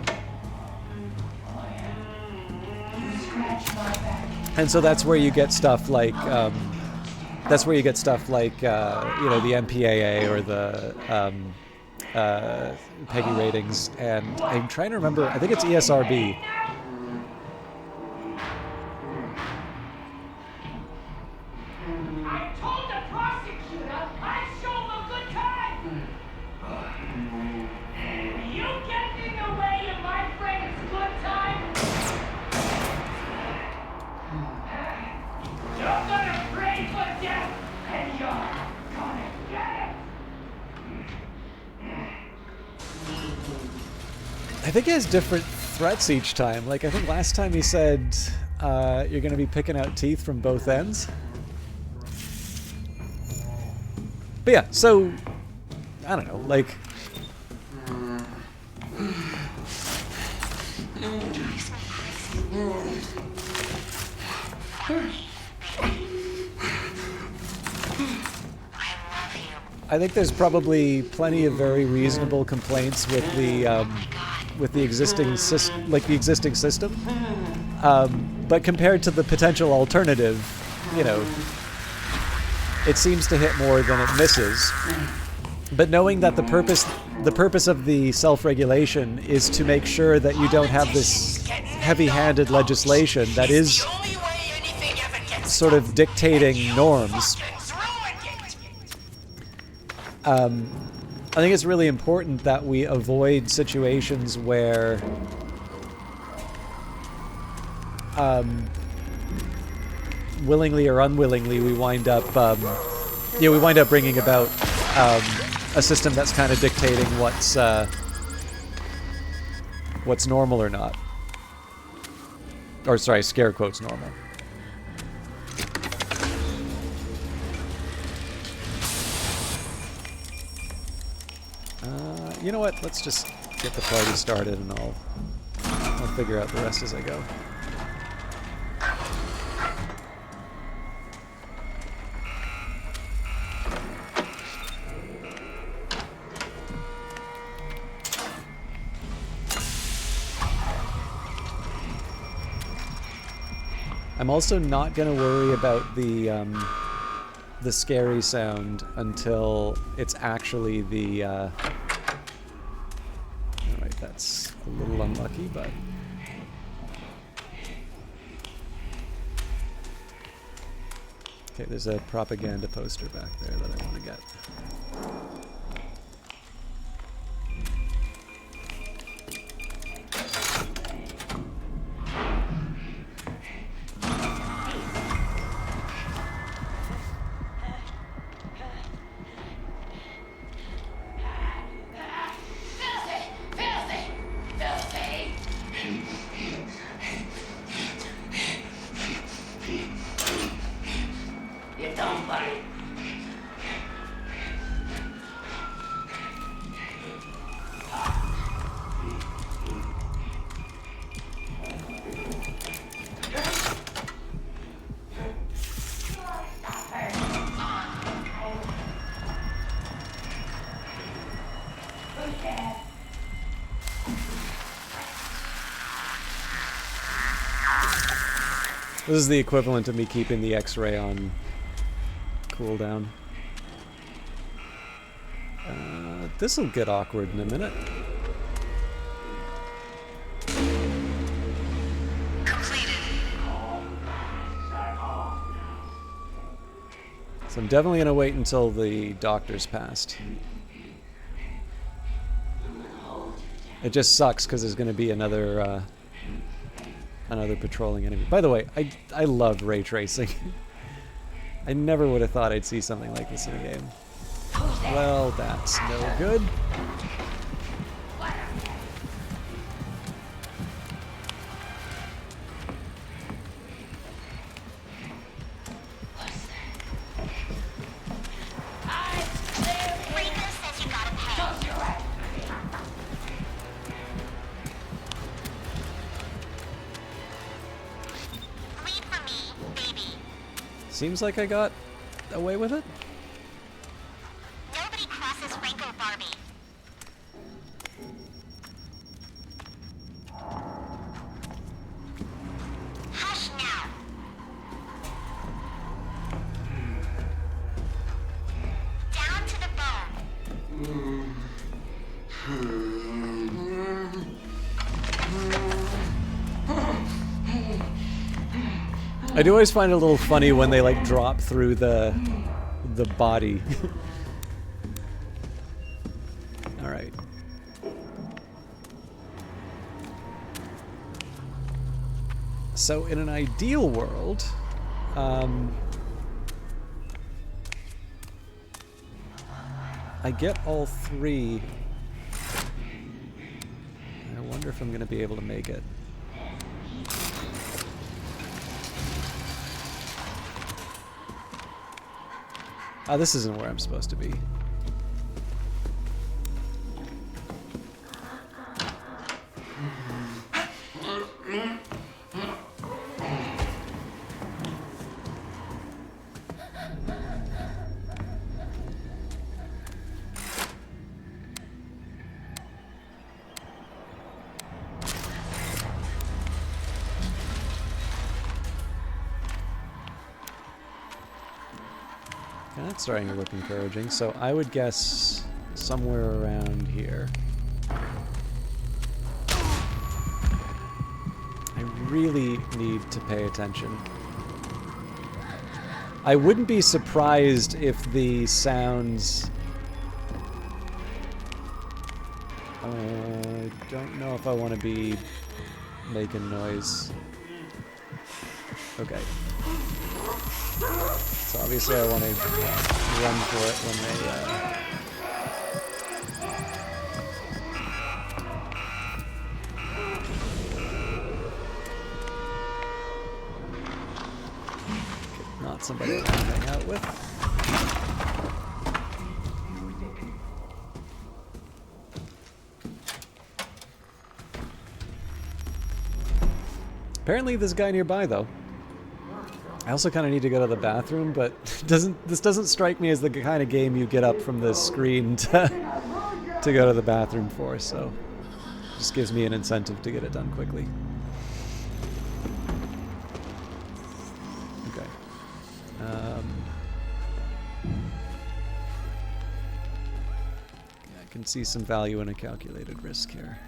And so that's where you get stuff like, you know, the MPAA or the, Peggy ratings, and I'm trying to remember, I think it's ESRB. I told the prosecutor I'd show him a good time. You get in the way of my friend's good time. You're gonna pray for death, and you're gonna get it. I think he has different threats each time. Like, I think last time he said, you're going to be picking out teeth from both ends. But yeah, so, I don't know, like... I think there's probably plenty of very reasonable complaints with the existing system, but compared to the potential alternative, you know, it seems to hit more than it misses. But knowing that the purpose of the self-regulation is to make sure that you don't have this heavy-handed legislation that is sort of dictating norms. I think it's really important that we avoid situations where willingly or unwillingly, we wind up, we wind up bringing about a system that's kind of dictating what's normal or not. Or sorry, scare quotes normal. You know what? Let's just get the party started, and I'll figure out the rest as I go. I'm also not going to worry about the scary sound until it's actually the... Alright, that's a little unlucky, but... Okay, there's a propaganda poster back there that I want to get. This is the equivalent of me keeping the X-ray on cooldown. This'll get awkward in a minute. Completed. So I'm definitely gonna wait until the doctor's passed. It just sucks because there's gonna be another patrolling enemy. By the way, I love ray tracing. I never would have thought I'd see something like this in a game. Well, that's no good. Seems like I got away with it. Nobody crosses Franco Barbie. Hush now. Down to the bone. I do always find it a little funny when they like drop through the body. All right. So in an ideal world, I get all three. I wonder if I'm going to be able to make it. Oh, this isn't where I'm supposed to be. That's starting to look encouraging, so I would guess somewhere around here. I really need to pay attention. I wouldn't be surprised if the sounds... I don't know if I want to be making noise. Okay. So obviously I want to run for it when they... Not somebody I want to hang out with. Apparently there's a guy nearby, though. I also kind of need to go to the bathroom, but this doesn't strike me as the kind of game you get up from the screen to go to the bathroom for, so just gives me an incentive to get it done quickly. Okay. I can see some value in a calculated risk here.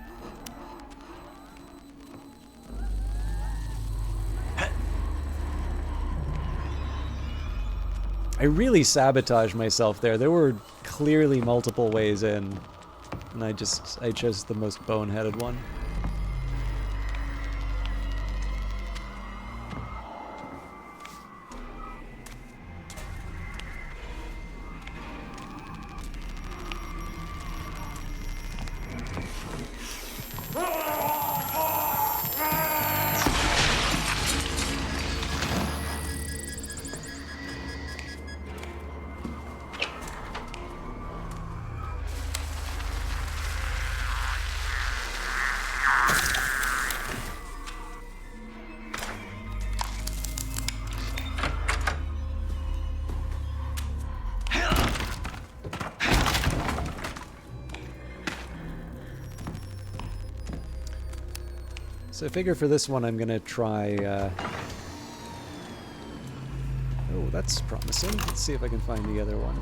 I really sabotaged myself there. There were clearly multiple ways in, and I chose the most boneheaded one. So I figure for this one I'm gonna try, oh, that's promising. Let's see if I can find the other one.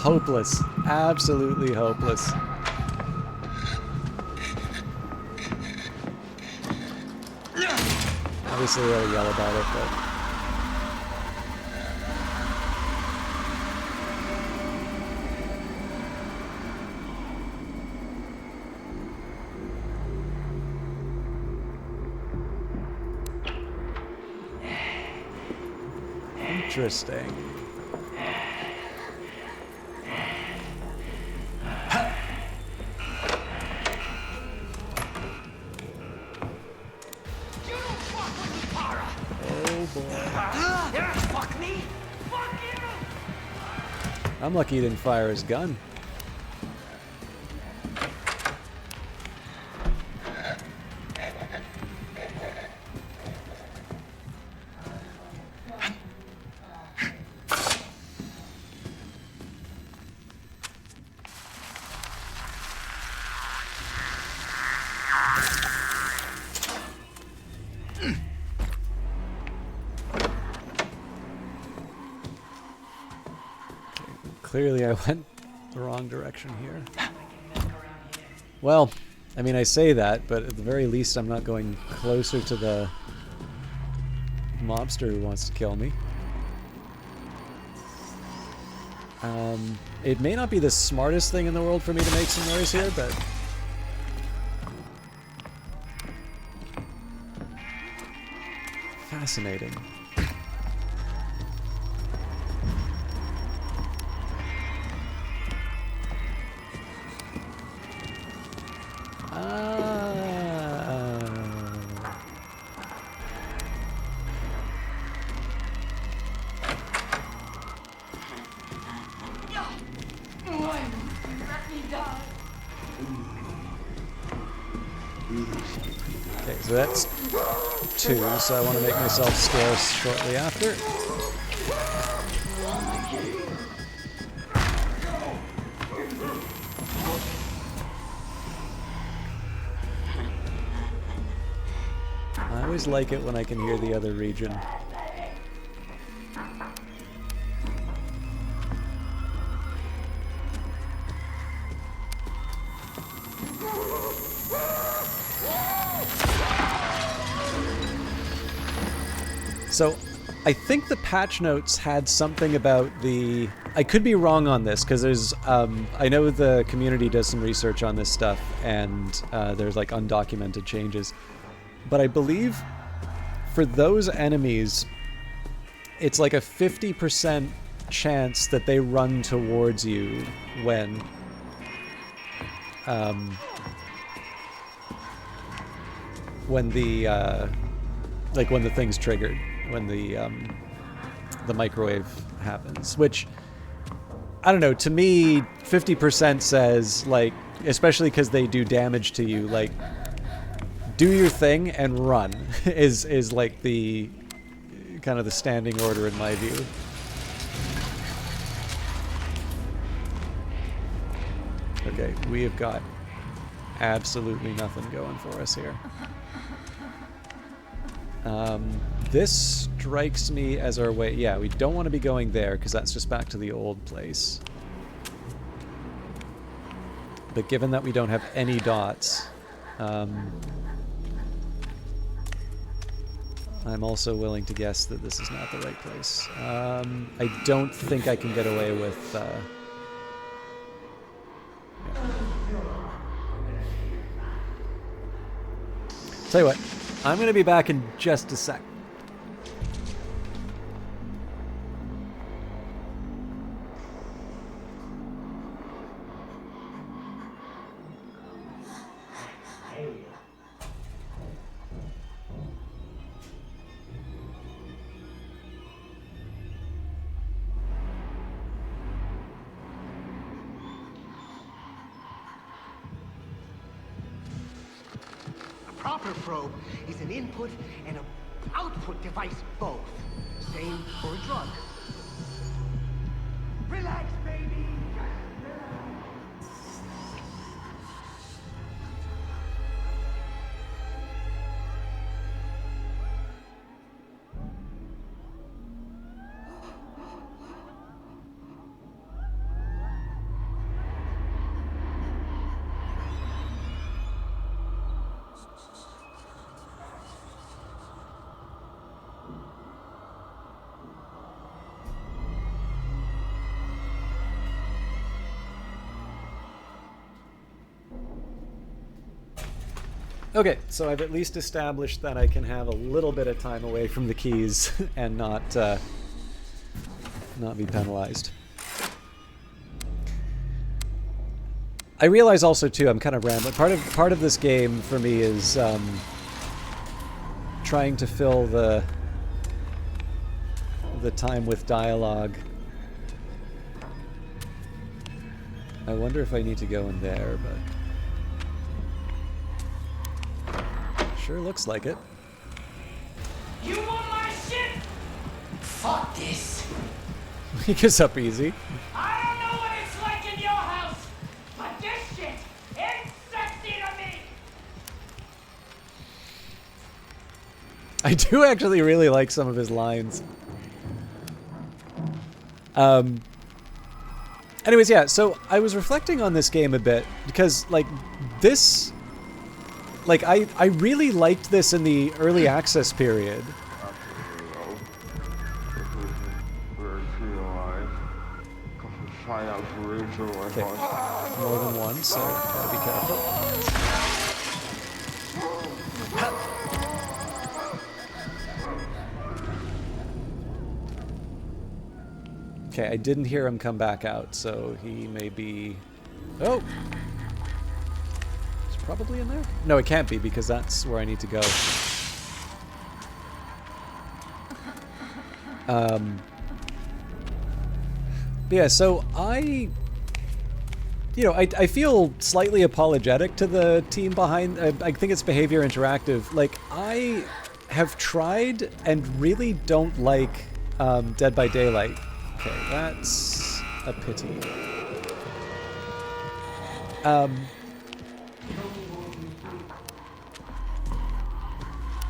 Hopeless. Absolutely hopeless. Obviously they'll yell about it, but... Interesting. I'm lucky he didn't fire his gun. Clearly I went the wrong direction here. Well, I mean I say that, but at the very least I'm not going closer to the mobster who wants to kill me. It may not be the smartest thing in the world for me to make some noise here, but... Fascinating. Okay, so that's 2, so I want to make myself scarce shortly after. I always like it when I can hear the other region. So I think the patch notes had something about the... I could be wrong on this, because there's... I know the community does some research on this stuff, and there's like undocumented changes. But I believe for those enemies, it's like a 50% chance that they run towards you when... when the thing's triggered, when the microwave happens, which, I don't know, to me 50% says, like, especially because they do damage to you, like, do your thing and run is like the kind of the standing order in my view. Okay, we have got absolutely nothing going for us here. This strikes me as our way... Yeah, we don't want to be going there, because that's just back to the old place. But given that we don't have any dots, I'm also willing to guess that this is not the right place. I don't think I can get away with... yeah. Tell you what, I'm going to be back in just a sec. Proper probe is an input and an output device both. Same for a drug. Relax, baby. Okay, so I've at least established that I can have a little bit of time away from the keys and not be penalized. I realize also too, I'm kind of rambling. Part of this game for me is trying to fill the time with dialogue. I wonder if I need to go in there, but sure looks like it. You want my shit? Fuck this. He gets up easy. I don't know what it's like in your house, but this shit is sexy to me. I do actually really like some of his lines. Anyways, yeah, so I was reflecting on this game a bit because, like, this... Like, I really liked this in the early access period. Okay, more than one, so gotta be careful. Okay, I didn't hear him come back out, so he may be... Oh! Probably in there? No, it can't be because that's where I need to go. Yeah, so I feel slightly apologetic to the team behind, I think it's Behavior Interactive. Like, I have tried and really don't like Dead by Daylight. Okay, that's a pity.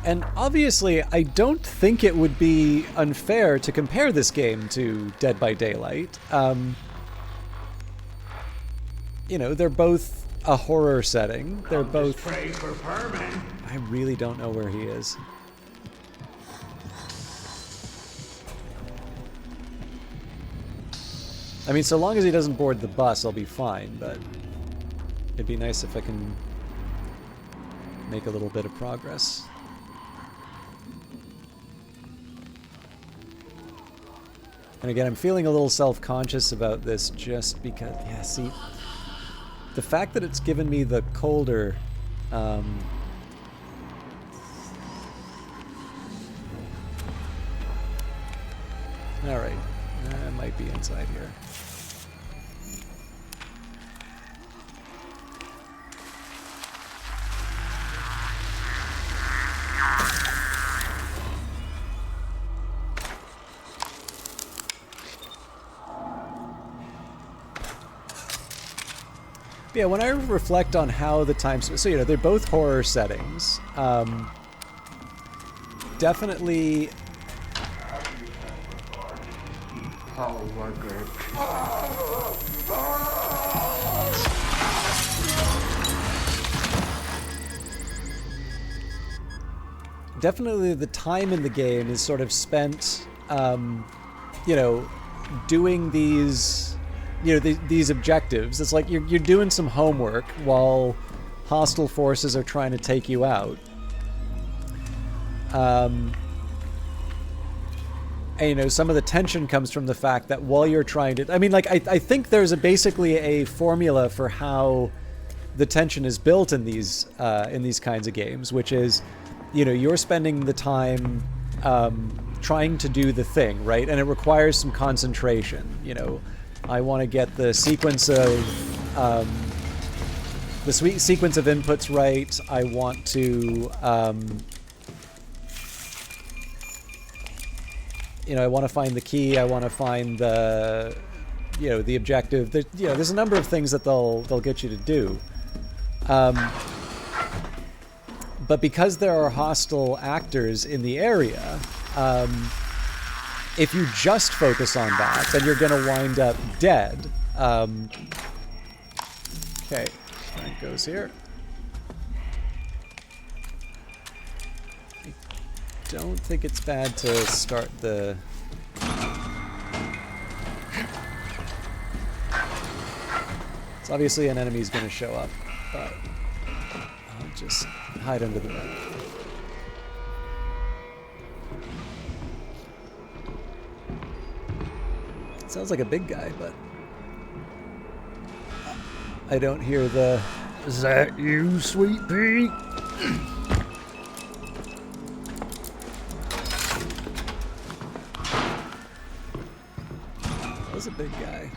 And obviously, I don't think it would be unfair to compare this game to Dead by Daylight. You know, they're both a horror setting. They're both... I really don't know where he is. I mean, so long as he doesn't board the bus, I'll be fine, but it'd be nice if I can make a little bit of progress. And again, I'm feeling a little self-conscious about this just because, yeah, see, the fact that it's given me the colder, all right, I might be inside here. Yeah, when I reflect on how the times, so you know, they're both horror settings. Definitely. Oh my God. Definitely, the time in the game is sort of spent, you know, doing these. You know, these objectives. It's like you're doing some homework while hostile forces are trying to take you out. And, you know, some of the tension comes from the fact that while you're trying to... I mean, like, I think there's basically a formula for how the tension is built in these kinds of games, which is, you know, you're spending the time trying to do the thing, right? And it requires some concentration, you know. I want to get the sequence of sequence of inputs right. I want to, you know, I want to find the key. I want to find the, you know, the objective. You know, there's a number of things that they'll get you to do. But because there are hostile actors in the area, if you just focus on that, then you're going to wind up dead. Okay, that goes here. I don't think it's bad to start the... It's obviously an enemy's going to show up, but I'll just hide under the bed. Sounds like a big guy, but I don't hear the... Is that you, Sweet Pea? That was a big guy.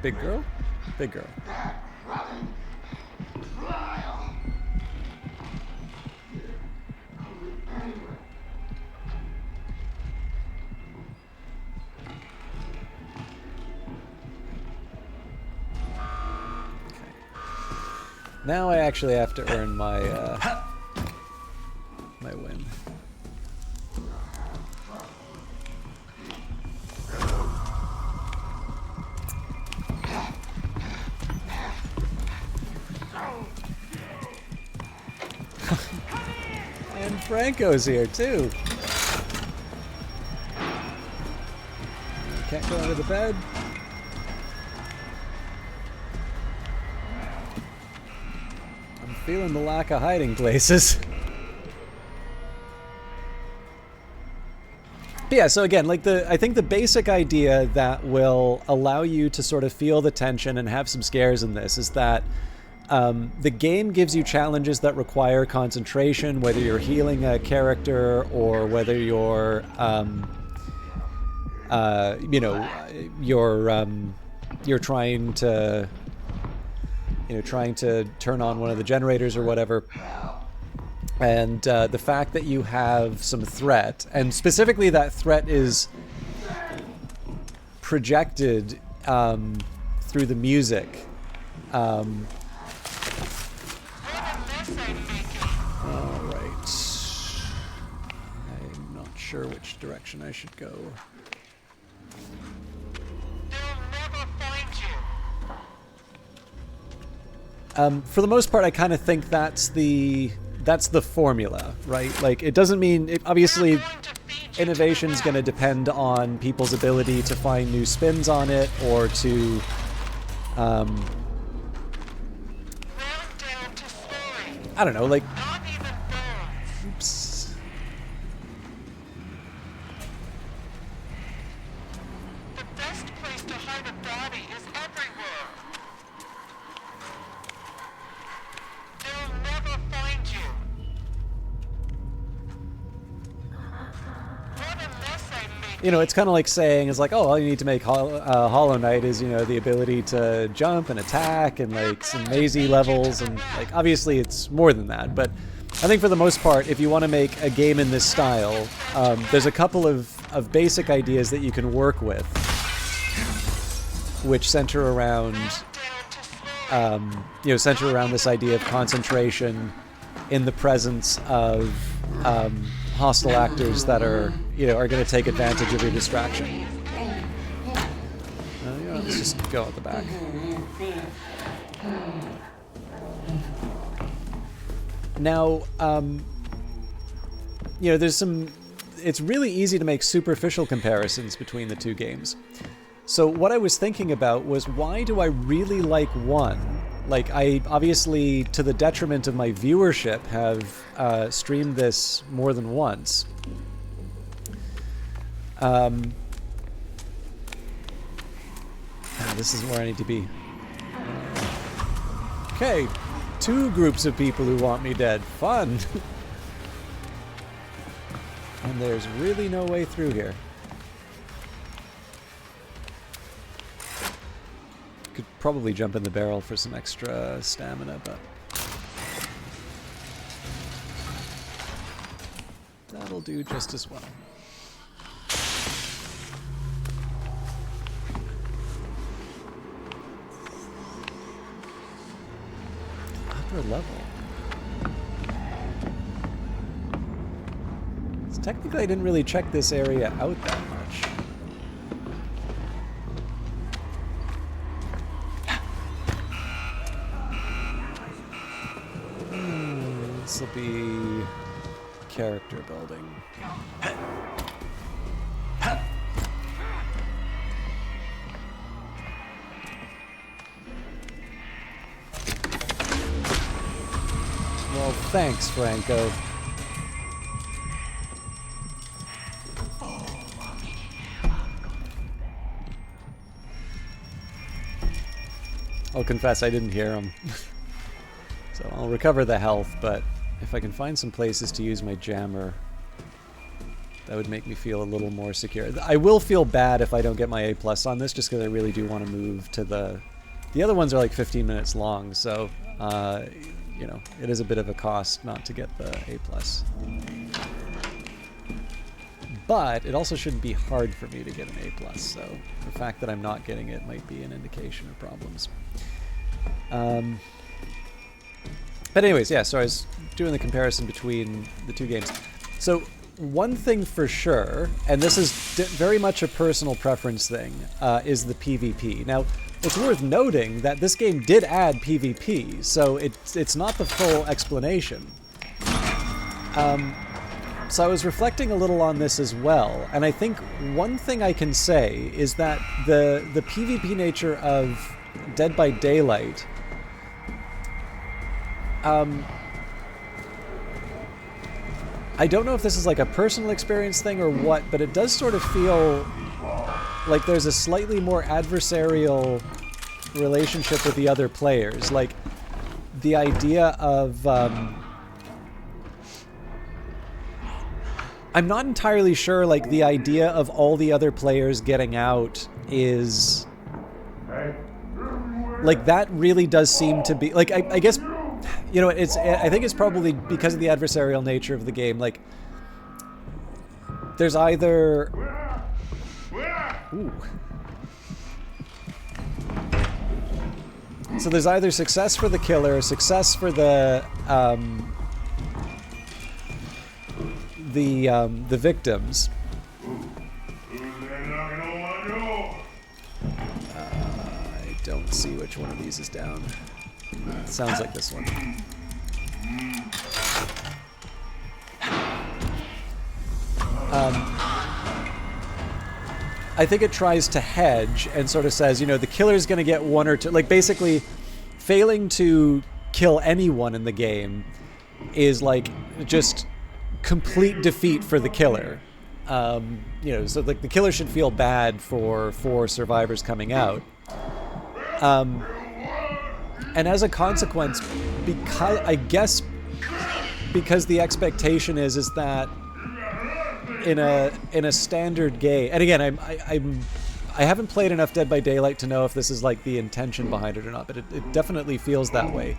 Big girl? Big girl. Now I actually have to earn my my win. And Franco's here too. Can't go under the bed. Feeling the lack of hiding places. But yeah, so again, like I think the basic idea that will allow you to sort of feel the tension and have some scares in this is that the game gives you challenges that require concentration, whether you're healing a character or whether you're, you know, you're trying to, you know, trying to turn on one of the generators or whatever. And the fact that you have some threat, and specifically that threat is projected through the music. All right. I'm not sure which direction I should go. For the most part, I kind of think that's the formula, right? Like, it doesn't mean... obviously, innovation is going to depend on people's ability to find new spins on it, or to I don't know, like, oops. The best place to hide a body is everywhere. They'll never find you. What a mess I made. You know, it's kind of like saying, it's like, oh, all you need to make Hollow Knight is, you know, the ability to jump and attack and, like, some mazy levels, and, like, obviously it's more than that, but I think for the most part, if you want to make a game in this style, there's a couple of basic ideas that you can work with, which center around, you know, center around this idea of concentration in the presence of hostile actors that are, you know, are going to take advantage of your distraction. You know, let's just go at the back. Now, you know, there's some... It's really easy to make superficial comparisons between the two games. So what I was thinking about was, why do I really like one? Like, I obviously, to the detriment of my viewership, have streamed this more than once. This is where I need to be. Okay, 2 groups of people who want me dead. Fun! And there's really no way through here. Could probably jump in the barrel for some extra stamina, but that'll do just as well. Upper level. So technically I didn't really check this area out that much. This will be character building. Well, thanks, Franco. I'll confess I didn't hear him. So I'll recover the health, but if I can find some places to use my jammer, that would make me feel a little more secure. I will feel bad if I don't get my A+ on this, just because I really do want to move to the... The other ones are like 15 minutes long, so, you know, it is a bit of a cost not to get the A+. But it also shouldn't be hard for me to get an A+, so the fact that I'm not getting it might be an indication of problems. But anyways, yeah, so I was doing the comparison between the two games. So one thing for sure, and this is very much a personal preference thing, is the PvP. Now, it's worth noting that this game did add PvP, so it's not the full explanation. So I was reflecting a little on this as well, and I think one thing I can say is that the PvP nature of Dead by Daylight, I don't know if this is like a personal experience thing or what, but it does sort of feel like there's a slightly more adversarial relationship with the other players. Like, the idea of... I'm not entirely sure, like, the idea of all the other players getting out is... Like, that really does seem to be... Like, I guess... You know, I think it's probably because of the adversarial nature of the game. Like, there's either... Ooh. So there's either success for the killer, success for the victims. I don't see which one of these is down. It sounds like this one. I think it tries to hedge and sort of says, you know, the killer's going to get one or two, like basically failing to kill anyone in the game is like just complete defeat for the killer. You know, so like the killer should feel bad for survivors coming out. And as a consequence, because the expectation is that in a standard game, and again, I haven't played enough Dead by Daylight to know if this is like the intention behind it or not, but it definitely feels that way.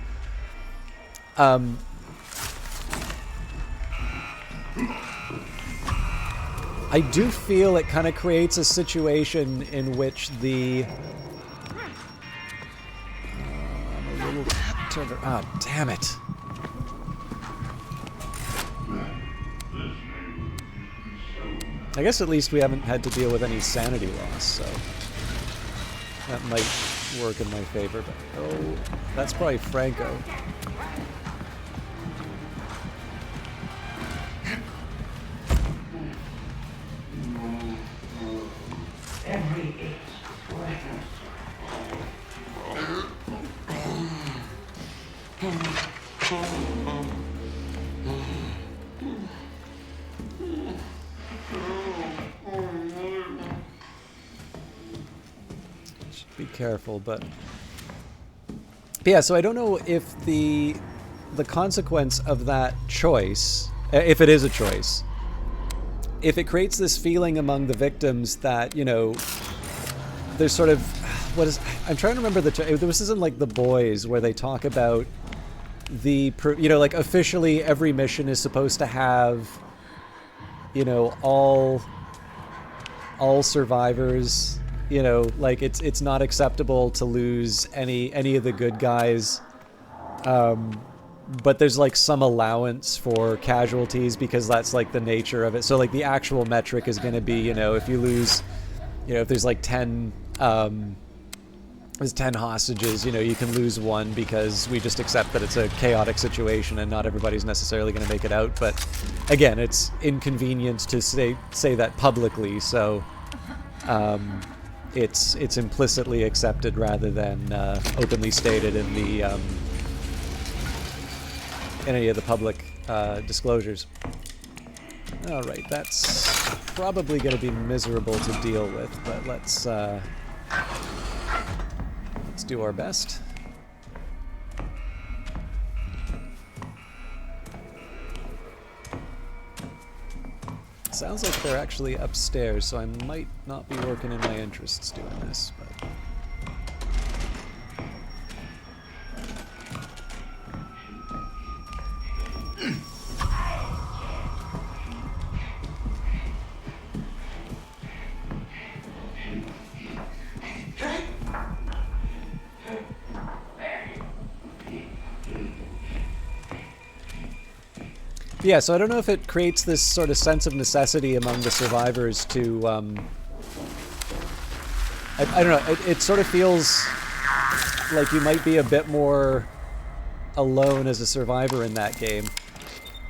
I do feel it kind of creates a situation in which the... I'm a little turned... Ah, damn it. I guess at least we haven't had to deal with any sanity loss, so that might work in my favor, but oh, that's probably Franco. Be careful, but yeah, so I don't know if the consequence of that choice, if it is a choice, if it creates this feeling among the victims that, you know, there's sort of, I'm trying to remember this isn't like The Boys where they talk about you know, like officially every mission is supposed to have, you know, all survivors. You know, like it's not acceptable to lose any of the good guys, but there's like some allowance for casualties because that's like the nature of it. So like the actual metric is going to be, you know, if you lose, you know, if there's like 10 hostages, you know, you can lose one because we just accept that it's a chaotic situation and not everybody's necessarily going to make it out. But again, it's inconvenient to say that publicly, so. It's implicitly accepted rather than openly stated in the in any of the public disclosures. All right, that's probably going to be miserable to deal with, but let's do our best. Sounds like they're actually upstairs, so I might not be working in my interests doing this, but... Yeah, so I don't know if it creates this sort of sense of necessity among the survivors to, I don't know, it sort of feels like you might be a bit more alone as a survivor in that game.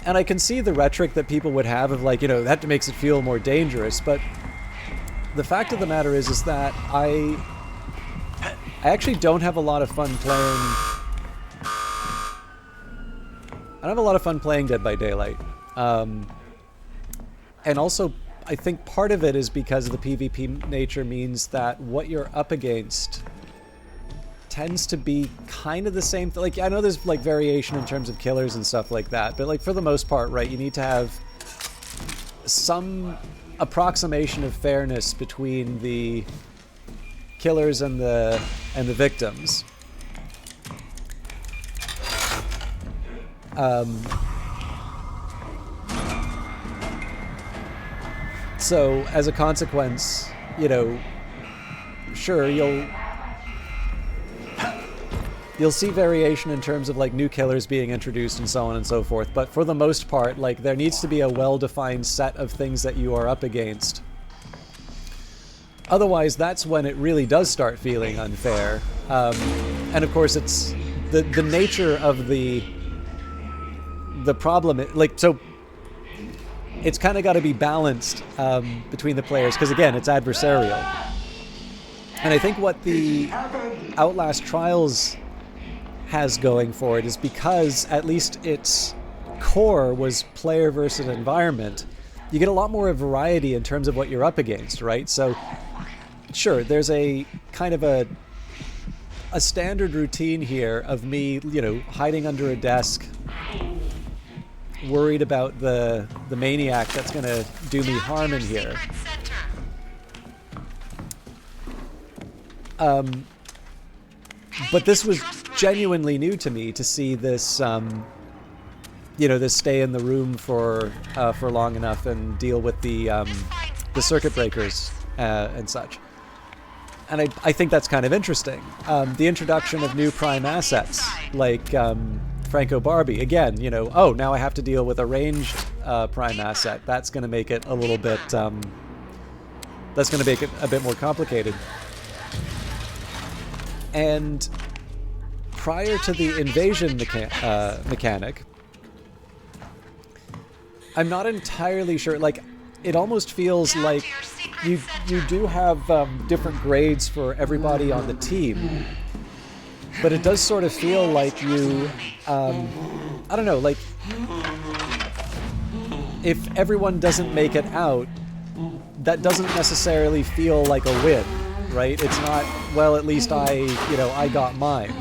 And I can see the rhetoric that people would have of like, you know, that makes it feel more dangerous, but the fact of the matter is that I actually don't have a lot of fun playing... I don't have a lot of fun playing Dead by Daylight. And also, I think part of it is because the PvP nature means that what you're up against tends to be kind of the same thing. Like, I know there's, like, variation in terms of killers and stuff like that, but, like, for the most part, right, you need to have some approximation of fairness between the killers and the victims. So, as a consequence, you know, sure, you'll see variation in terms of, like, new killers being introduced and so on and so forth, but for the most part, like, there needs to be a well-defined set of things that you are up against. Otherwise, that's when it really does start feeling unfair. And of course, it's the nature of the problem, like, so it's kind of got to be balanced between the players, because again, it's adversarial. And I think what the Outlast Trials has going for it is, because at least its core was player versus environment, you get a lot more variety in terms of what you're up against, right? So sure, there's a kind of a standard routine here of me, hiding under a desk, worried about the maniac that's going to do me harm in here. But this was genuinely new to me, to see this, this stay in the room for long enough and deal with the circuit breakers and such. And I think that's kind of interesting. The introduction of new prime assets, like Franco Barbie. Again, now I have to deal with a ranged prime asset. That's going to make it a little bit, that's going to make it a bit more complicated. And prior to the invasion mechanic, I'm not entirely sure. Like, it almost feels like you do have different grades for everybody on the team, but it does sort of feel like you, I don't know, like if everyone doesn't make it out, that doesn't necessarily feel like a win, right? It's not, well, at least I got mine.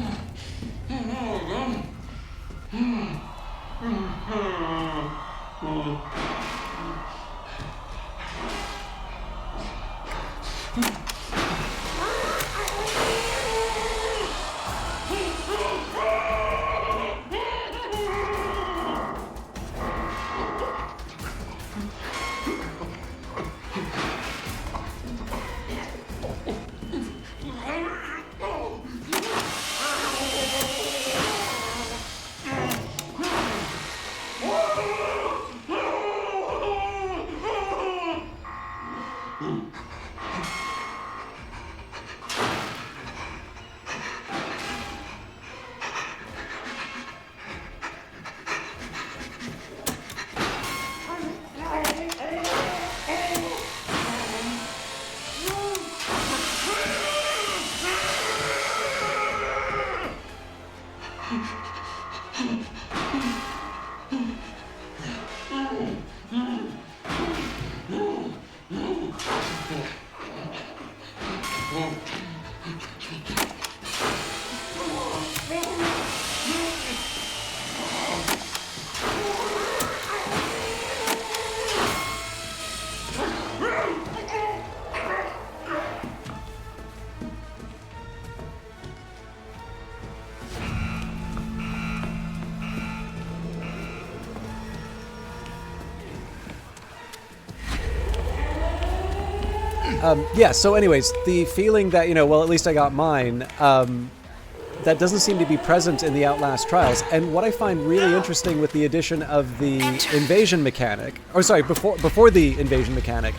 Yeah, so anyways, the feeling that, well, at least I got mine, that doesn't seem to be present in the Outlast Trials. And what I find really interesting with the addition of the invasion mechanic, or sorry, before the invasion mechanic,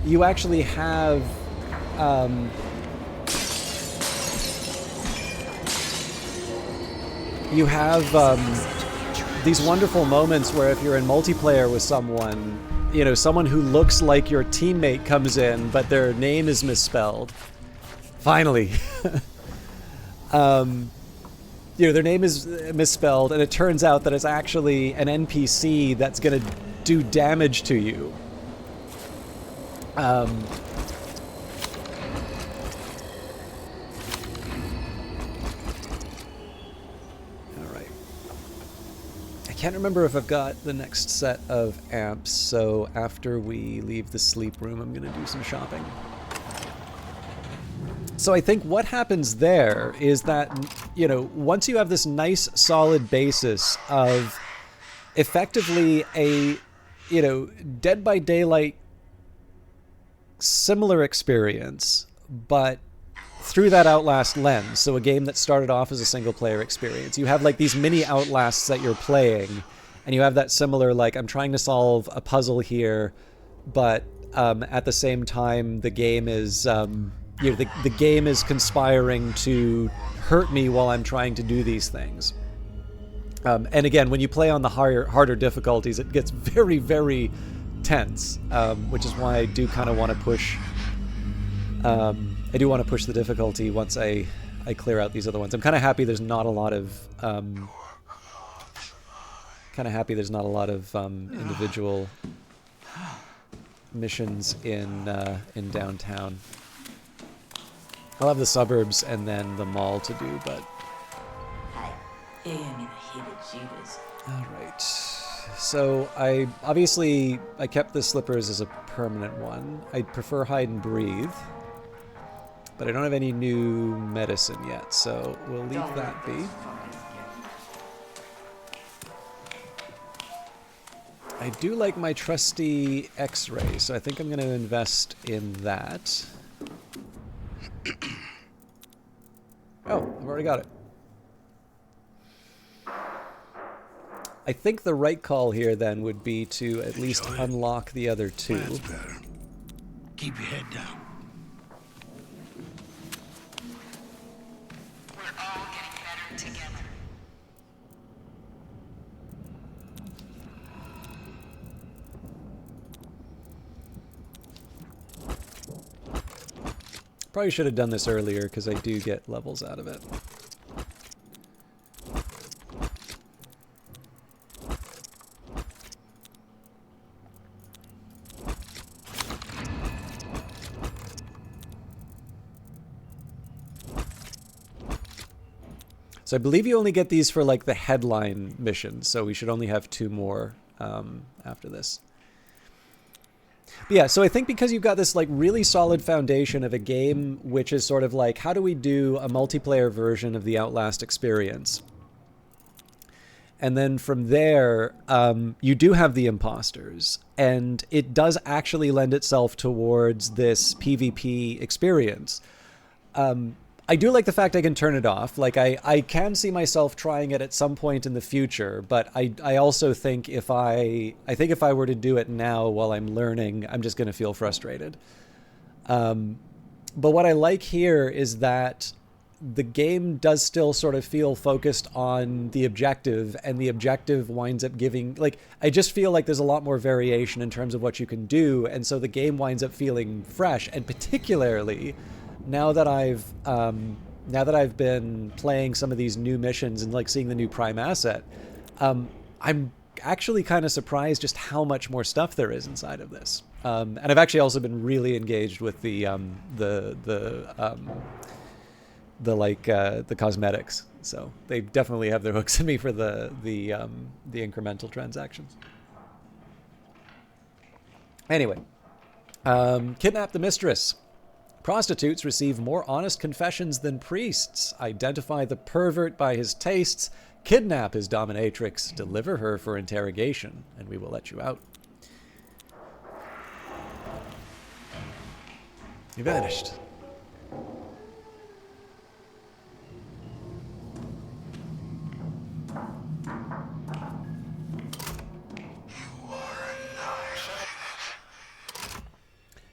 you actually have these wonderful moments where if you're in multiplayer with someone, someone who looks like your teammate comes in, but their name is misspelled. Finally. Their name is misspelled, and it turns out that it's actually an NPC that's going to do damage to you. All right. I can't remember if I've got the next set of amps, so after we leave the sleep room, I'm going to do some shopping. So I think what happens there is that, once you have this nice solid basis of effectively a, Dead by Daylight similar experience, but through that Outlast lens, so a game that started off as a single player experience, you have like these mini Outlasts that you're playing, and you have that similar, like, I'm trying to solve a puzzle here, but at the same time the game is the game is conspiring to hurt me while I'm trying to do these things. And again, when you play on the harder difficulties, it gets very, very tense, which is why I do kind of want to push. I do want to push the difficulty once I clear out these other ones. I'm kind of happy there's not a lot of individual missions in downtown. I'll have the suburbs and then the mall to do, but. All right. So I kept the slippers as a permanent one. I prefer hide and breathe, but I don't have any new medicine yet, so we'll leave that be. I do like my trusty X-ray, so I think I'm going to invest in that. Oh, I've already got it. I think the right call here then would be to at least unlock the other two. That's better. Keep your head down. We're all getting better together. Probably should have done this earlier because I do get levels out of it. So I believe you only get these for like the headline missions, so we should only have 2 more after this. But yeah, so I think because you've got this like really solid foundation of a game which is sort of like, how do we do a multiplayer version of the Outlast experience? And then from there, you do have the imposters, and it does actually lend itself towards this PvP experience. I do like the fact I can turn it off. Like, I can see myself trying it at some point in the future, but I also think if I were to do it now while I'm learning, I'm just going to feel frustrated. But what I like here is that the game does still sort of feel focused on the objective, and the objective winds up giving, like, I just feel like there's a lot more variation in terms of what you can do, and so the game winds up feeling fresh, and particularly now that I've been playing some of these new missions and like seeing the new Prime asset, I'm actually kind of surprised just how much more stuff there is inside of this. And I've actually also been really engaged with the cosmetics. So they definitely have their hooks in me for the incremental transactions. Anyway, kidnap the mistress. Prostitutes receive more honest confessions than priests. Identify the pervert by his tastes. Kidnap his dominatrix. Deliver her for interrogation, and we will let you out. You vanished.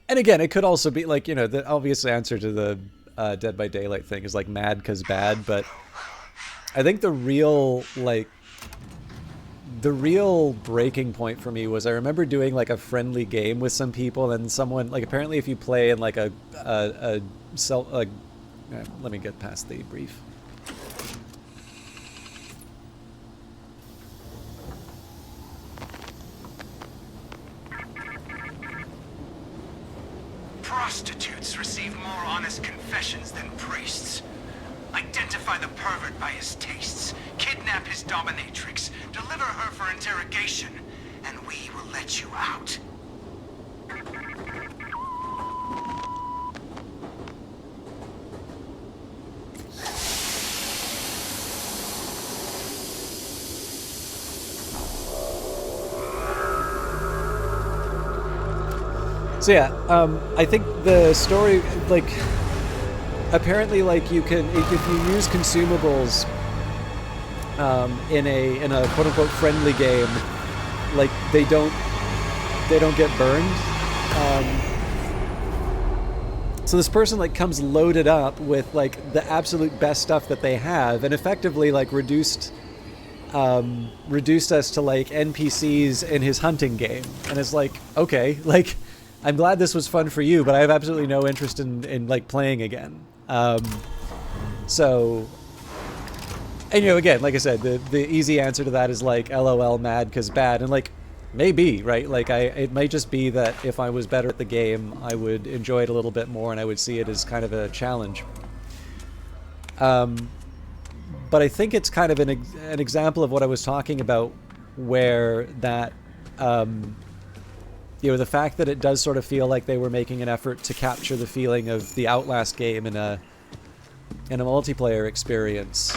And again, it could also be like, you know, the obvious answer to the Dead by Daylight thing is like mad because bad, but I think the real breaking point for me was I remember doing like a friendly game with some people, and someone, like, apparently if you play in like let me get past the brief. Prostitutes receive more honest confessions than priests. Identify the pervert by his tastes. Kidnap his dominatrix. Deliver her for interrogation, and we will let you out. So yeah, I think the story, like, apparently, like, you can, if you use consumables in a quote unquote friendly game, like, they don't get burned. So this person like comes loaded up with like the absolute best stuff that they have, and effectively like reduced reduced us to like NPCs in his hunting game, and it's like, okay, like I'm glad this was fun for you, but I have absolutely no interest in like playing again. So, and you know, again, like I said, the easy answer to that is like LOL, mad because bad, and like maybe, right? Like it might just be that if I was better at the game, I would enjoy it a little bit more, and I would see it as kind of a challenge. But I think it's kind of an example of what I was talking about, where that, you know, the fact that it does sort of feel like they were making an effort to capture the feeling of the Outlast game in a multiplayer experience.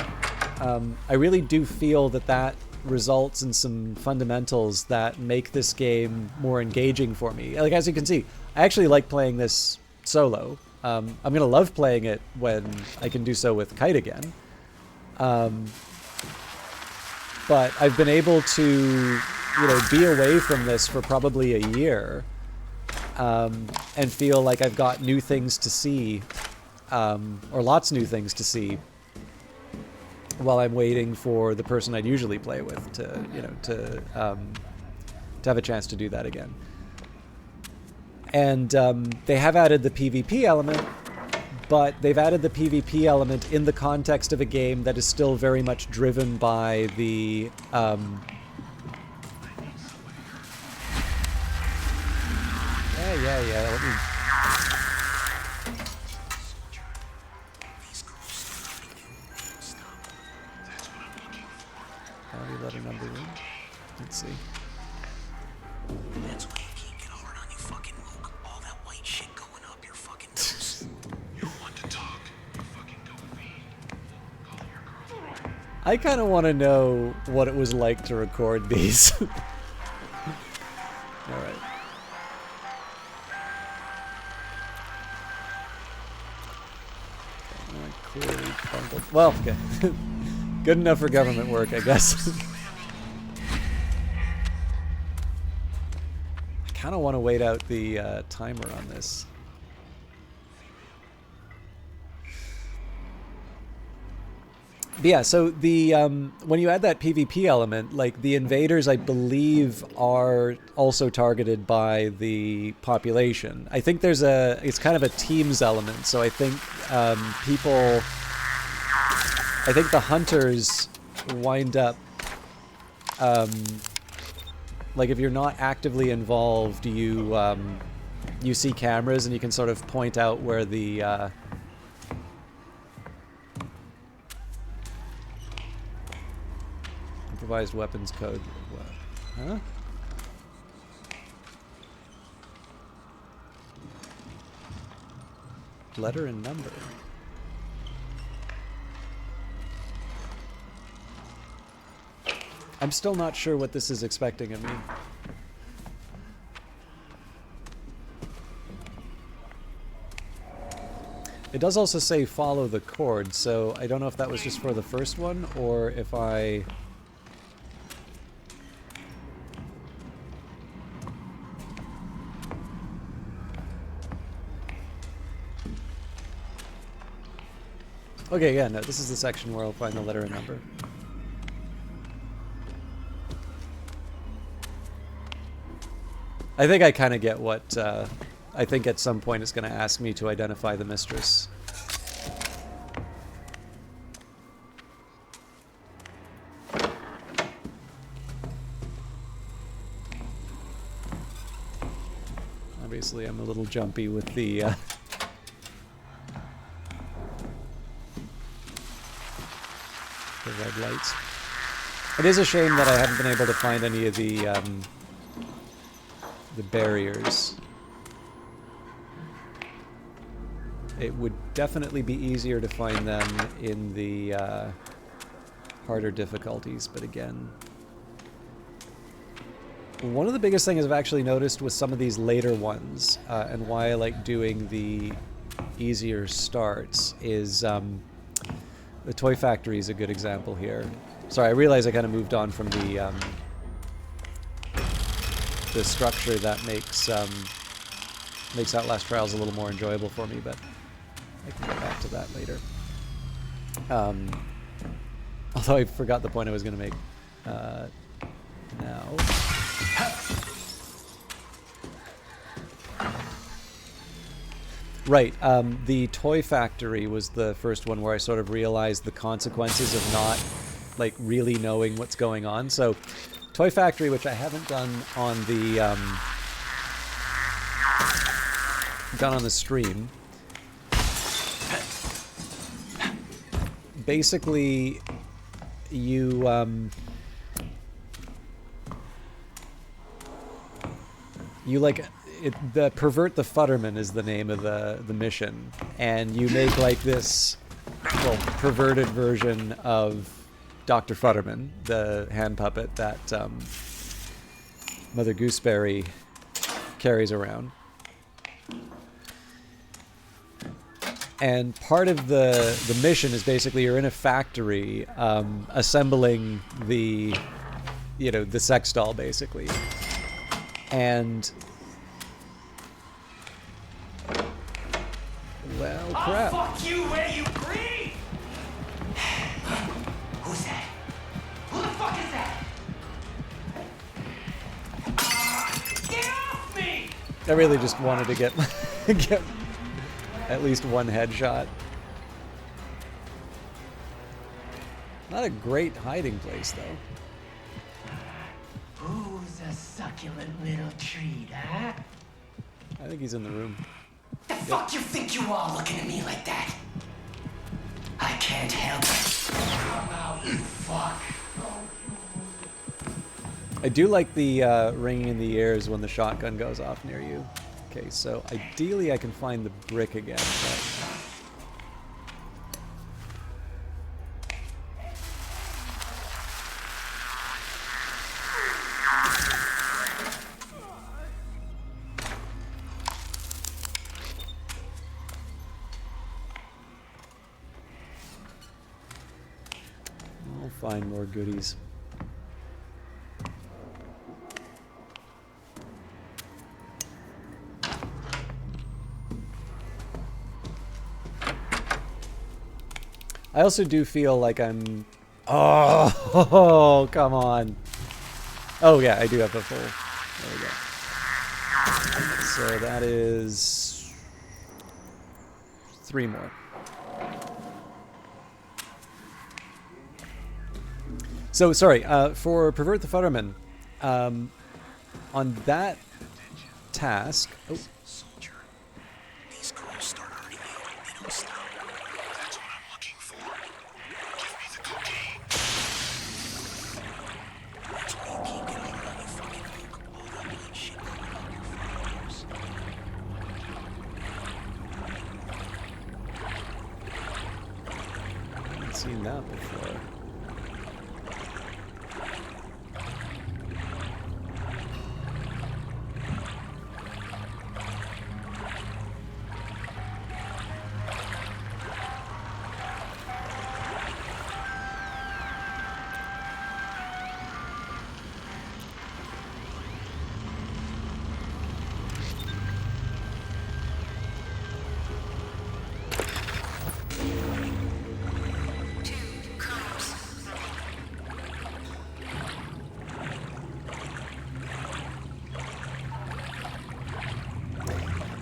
I really do feel that results in some fundamentals that make this game more engaging for me. Like, as you can see, I actually like playing this solo. I'm gonna love playing it when I can do so with Kite again. But I've been able to, you know, be away from this for probably a year, and feel like I've got new things to see, or lots of new things to see, while I'm waiting for the person I'd usually play with to, you know, to have a chance to do that again. And they have added the PvP element, but they've added the PvP element in the context of a game that is still very much driven by the yeah. Let me. Body letter number one. Let's see. That's why you can't get hard on you fucking mook. All that white shit going up your fucking nose. You want to talk? You fucking go with me. Call your girlfriend. I kind of want to know what it was like to record these. All right. Clearly bungled. Well, okay. Good enough for government work, I guess. I kind of want to wait out the timer on this. But yeah, so the when you add that PvP element, like the invaders, I believe, are also targeted by the population. I think it's kind of a teams element. So I think I think the hunters wind up, like if you're not actively involved, you see cameras and you can sort of point out where the improvised weapons code. Huh? Letter and number. I'm still not sure what this is expecting of me. It does also say follow the cord, so I don't know if that was just for the first one or if I... Okay, yeah, no, this is the section where I'll find the letter and number. I think I kind of get what, I think at some point it's going to ask me to identify the mistress. Obviously I'm a little jumpy with the, red lights. It is a shame that I haven't been able to find any of the barriers. It would definitely be easier to find them in the harder difficulties, but again... One of the biggest things I've actually noticed with some of these later ones, and why I like doing the easier starts, is the Toy Factory is a good example here. Sorry, I realize I kind of moved on from the structure that makes Outlast Trials a little more enjoyable for me, but I can get back to that later. Although I forgot the point I was going to make. Now. Right, the toy factory was the first one where I sort of realized the consequences of not, like, really knowing what's going on. So, toy factory, which I haven't done on the stream. Basically, you like the Pervert the Futterman is the name of the mission, and you make like this, well, perverted version of Dr. Futterman, the hand puppet that Mother Gooseberry carries around. And part of the mission is basically you're in a factory assembling the sex doll, basically. And well, crap. I'll fuck you where you breathe! Who's that? Who the fuck is that? Get off me! I really just wanted to get get at least one headshot. Not a great hiding place, though. Who's a succulent little treat, huh? I think he's in the room. The fuck you think you are looking at me like that? I can't help it. Come out, you fuck. I do like the ringing in the ears when the shotgun goes off near you. Okay, so ideally I can find the brick again, but... I'll find more goodies. I also do feel like I'm... Oh, come on. Oh, yeah, I do have a full... There we go. So that is... 3 more. So, sorry, for Pervert the Futterman, on that task... Oh. These girls start hurting me and they don't stop. That's what I'm looking for. Give me the cocaine. That's why you keep getting on your fucking hook. Hold on to that shit going on your fingers. I haven't seen that before.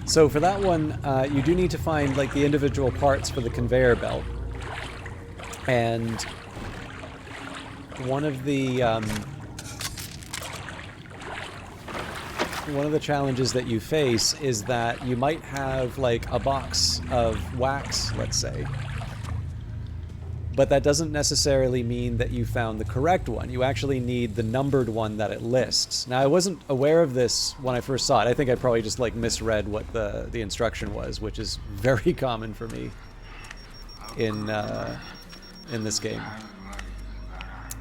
So for that one, you do need to find like the individual parts for the conveyor belt, and one of the challenges that you face is that you might have like a box of wax, let's say, but that doesn't necessarily mean that you found the correct one. You actually need the numbered one that it lists. Now, I wasn't aware of this when I first saw it. I think I probably just like misread what the instruction was, which is very common for me in this game.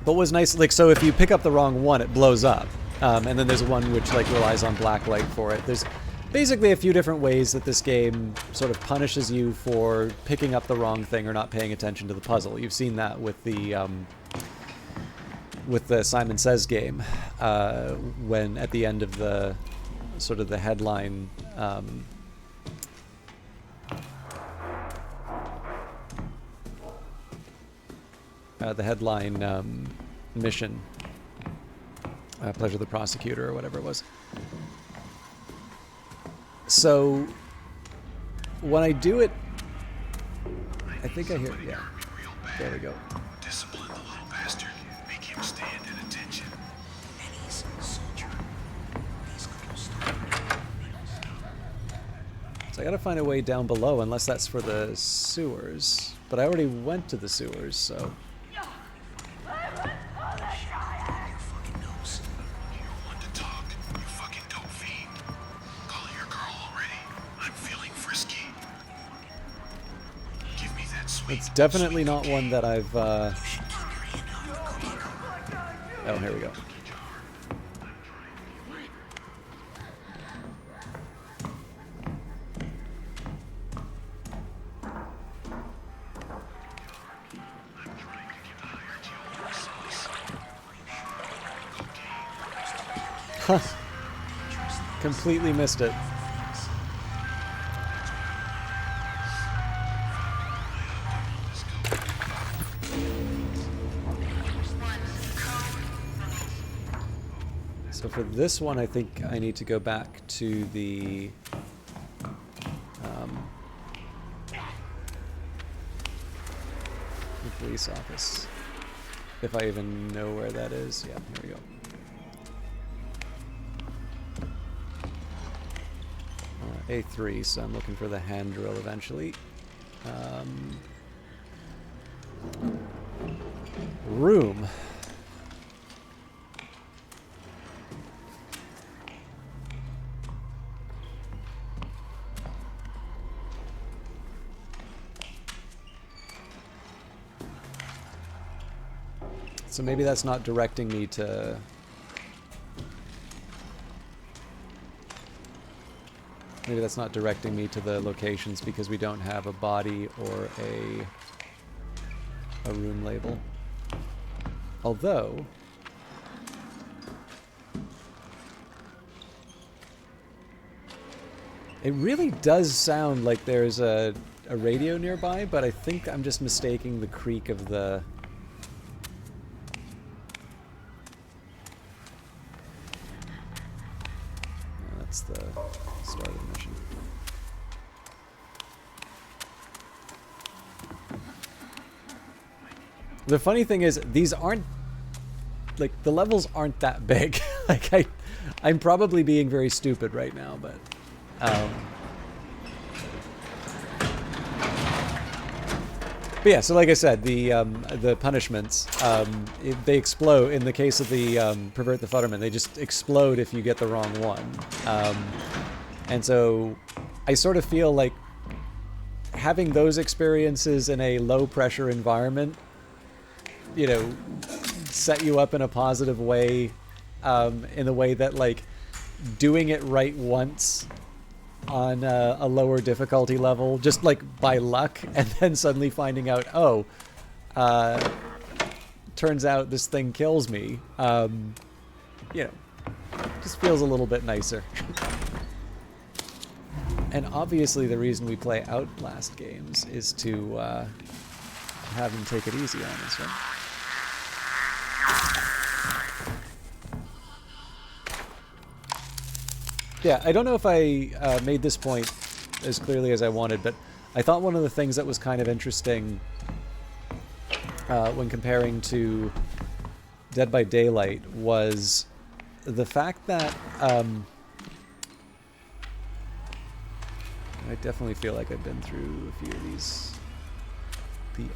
But what was nice, like, so if you pick up the wrong one, it blows up, and then there's one which like relies on black light for it. There's basically a few different ways that this game sort of punishes you for picking up the wrong thing or not paying attention to the puzzle. You've seen that with the Simon Says game, when at the end of the sort of the headline mission, Pleasure the Prosecutor or whatever it was. So when I do it, I think I hear, yeah, there we go. Discipline the little bastard. Make him stand at attention. Eddie's soldier. These little stop. So I gotta find a way down below, unless that's for the sewers. But I already went to the sewers, so... It's definitely not one that I've, Oh, here we go. Huh. Completely missed it. So for this one, I think I need to go back to the police office. If I even know where that is. Yeah, here we go. A3, so I'm looking for the hand drill eventually. Room. So maybe that's not directing me to... Maybe that's not directing me to the locations because we don't have a body or a room label. Although... It really does sound like there's a radio nearby, but I think I'm just mistaking the creak of the... That's the start of the mission. The funny thing is, these aren't... Like, the levels aren't that big. Like, I'm probably being very stupid right now, but... But yeah, so like I said, the punishments, they explode. In the case of the Pervert the Futterman, they just explode if you get the wrong one. And so I sort of feel like having those experiences in a low-pressure environment, you know, set you up in a positive way, in the way that, like, doing it right once on a lower difficulty level, just like by luck, and then suddenly finding out, oh, turns out this thing kills me, you know, just feels a little bit nicer. And obviously the reason we play Outlast games is to have them take it easy on us, right? Yeah, I don't know if I made this point as clearly as I wanted, but I thought one of the things that was kind of interesting when comparing to Dead by Daylight was the fact that I definitely feel like I've been through a few of these. The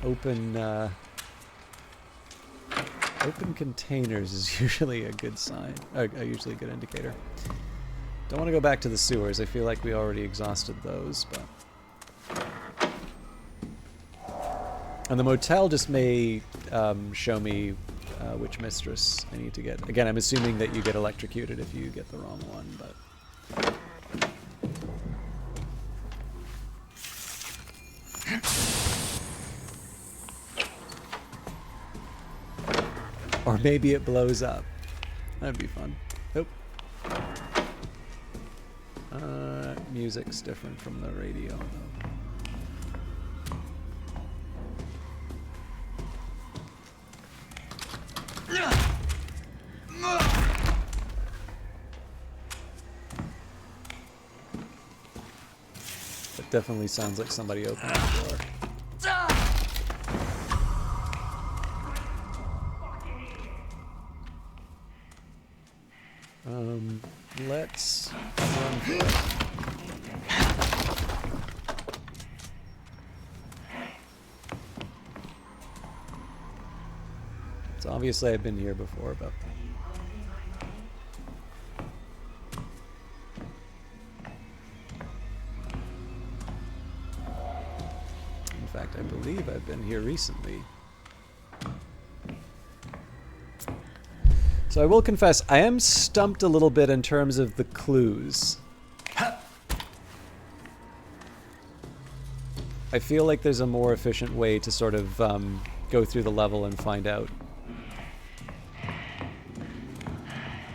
open containers is usually a good sign, usually a good indicator. Don't want to go back to the sewers. I feel like we already exhausted those, but... And the motel just may show me which mistress I need to get. Again, I'm assuming that you get electrocuted if you get the wrong one, but... Or maybe it blows up. That'd be fun. Nope. Music's different from the radio, though. definitely sounds like somebody opening the door. Let's run for it. So obviously I've been here before, but in fact I believe I've been here recently. So I will confess, I am stumped a little bit in terms of the clues. I feel like there's a more efficient way to sort of go through the level and find out.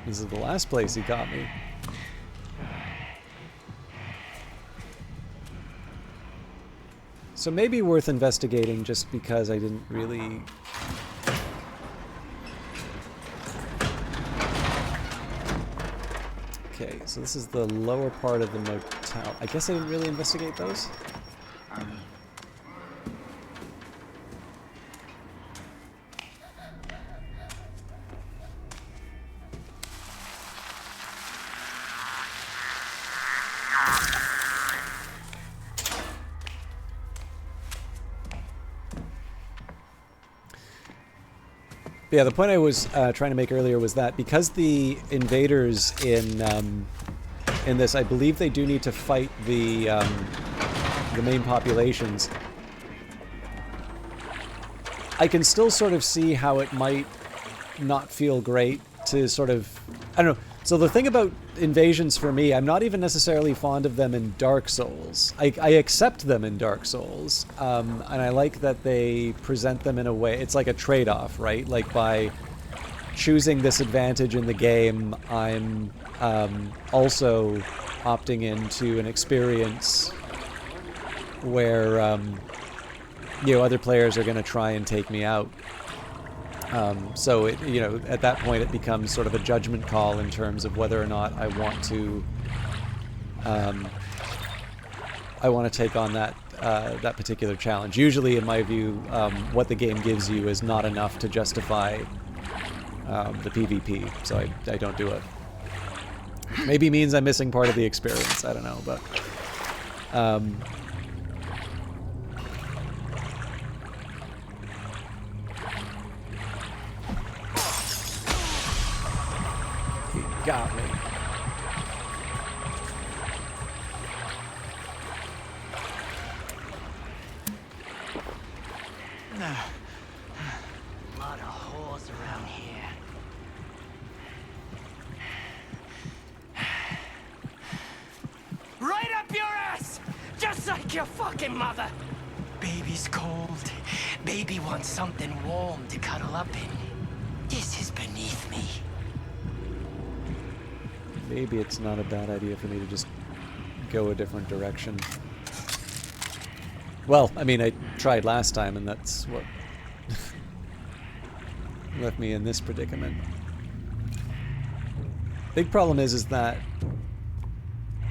This is the last place he got me. So maybe worth investigating just because I didn't really... Okay, so this is the lower part of the motel. I guess I didn't really investigate those. Yeah, the point I was trying to make earlier was that because the invaders in this, I believe they do need to fight the main populations. I can still sort of see how it might not feel great to sort of, I don't know. So the thing about invasions for me, I'm not even necessarily fond of them in Dark Souls. I accept them in Dark Souls, and I like that they present them in a way, it's like a trade-off, right? Like by choosing this advantage in the game, I'm also opting into an experience where, you know, other players are going to try and take me out. So it, you know, at that point it becomes sort of a judgment call in terms of whether or not I want to take on that that particular challenge. Usually, in my view, what the game gives you is not enough to justify the PvP, so I don't do it. Maybe means I'm missing part of the experience. I don't know, but. Got me. Lot of holes around here. Right up your ass! Just like your fucking mother! Baby's cold. Baby wants something warm to cuddle up in. This is beneath me. Maybe it's not a bad idea for me to just go a different direction. Well, I mean, I tried last time, and that's what left me in this predicament. Big problem is that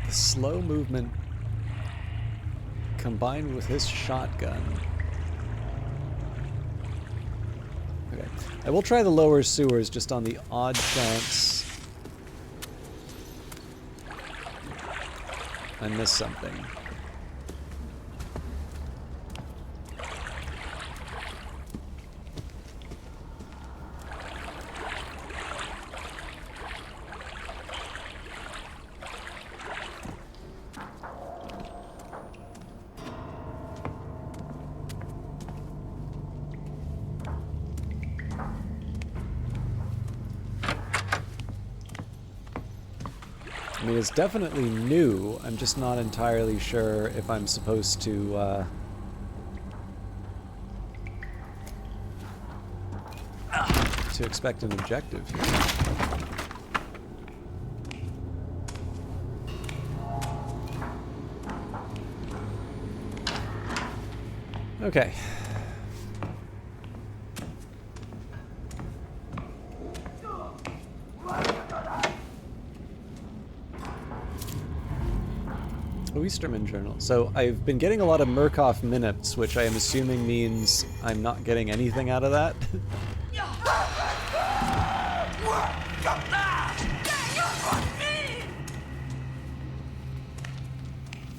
the slow movement combined with his shotgun. Okay, I will try the lower sewers just on the odd chance I missed something. I mean, it's definitely new. I'm just not entirely sure if I'm supposed to expect an objective here. Okay. Oysterman Journal. So I've been getting a lot of Murkoff minutes, which I am assuming means I'm not getting anything out of that.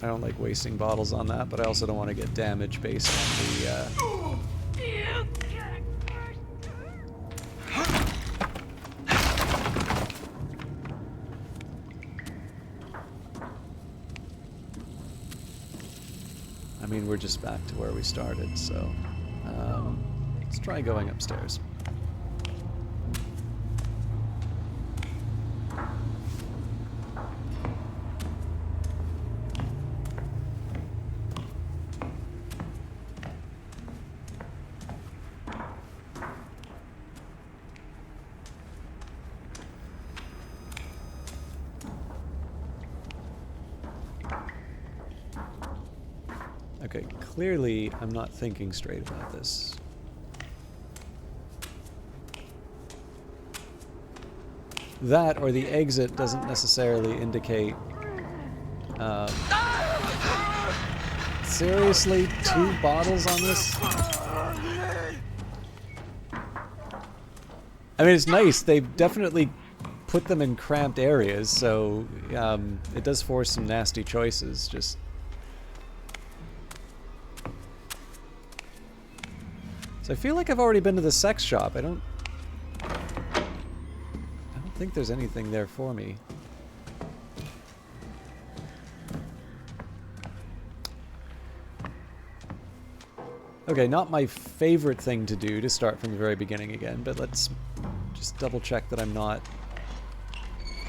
I don't like wasting bottles on that, but I also don't want to get damage based on the... I mean, we're just back to where we started, so... let's try going upstairs. Okay, clearly I'm not thinking straight about this. That or the exit doesn't necessarily indicate... seriously? 2 bottles on this? I mean, it's nice. They've definitely put them in cramped areas, so it does force some nasty choices. Just... I feel like I've already been to the sex shop. I don't think there's anything there for me. Okay, not my favorite thing to do to start from the very beginning again, but let's just double check that I'm not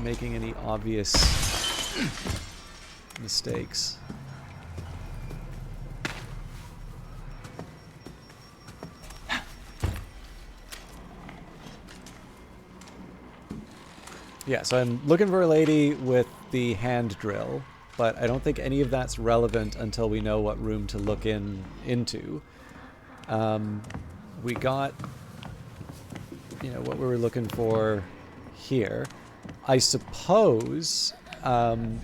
making any obvious mistakes. Yeah, so I'm looking for a lady with the hand drill, but I don't think any of that's relevant until we know what room to look into. We got, you know, what we were looking for here. I suppose, I don't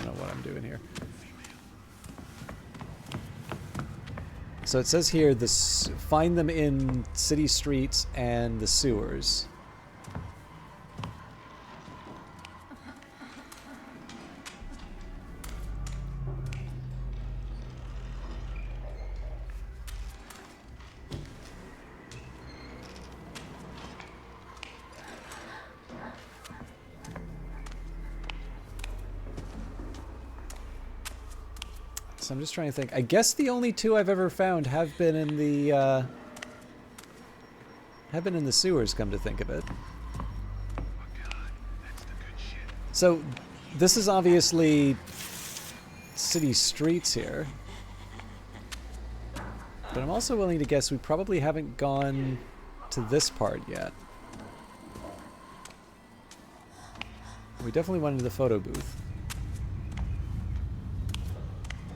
know what I'm doing here. So it says here, find them in city streets and the sewers. So I'm just trying to think. I guess the only 2 I've ever found have been in the sewers, come to think of it. So this is obviously city streets here. But I'm also willing to guess we probably haven't gone to this part yet. We definitely went into the photo booth.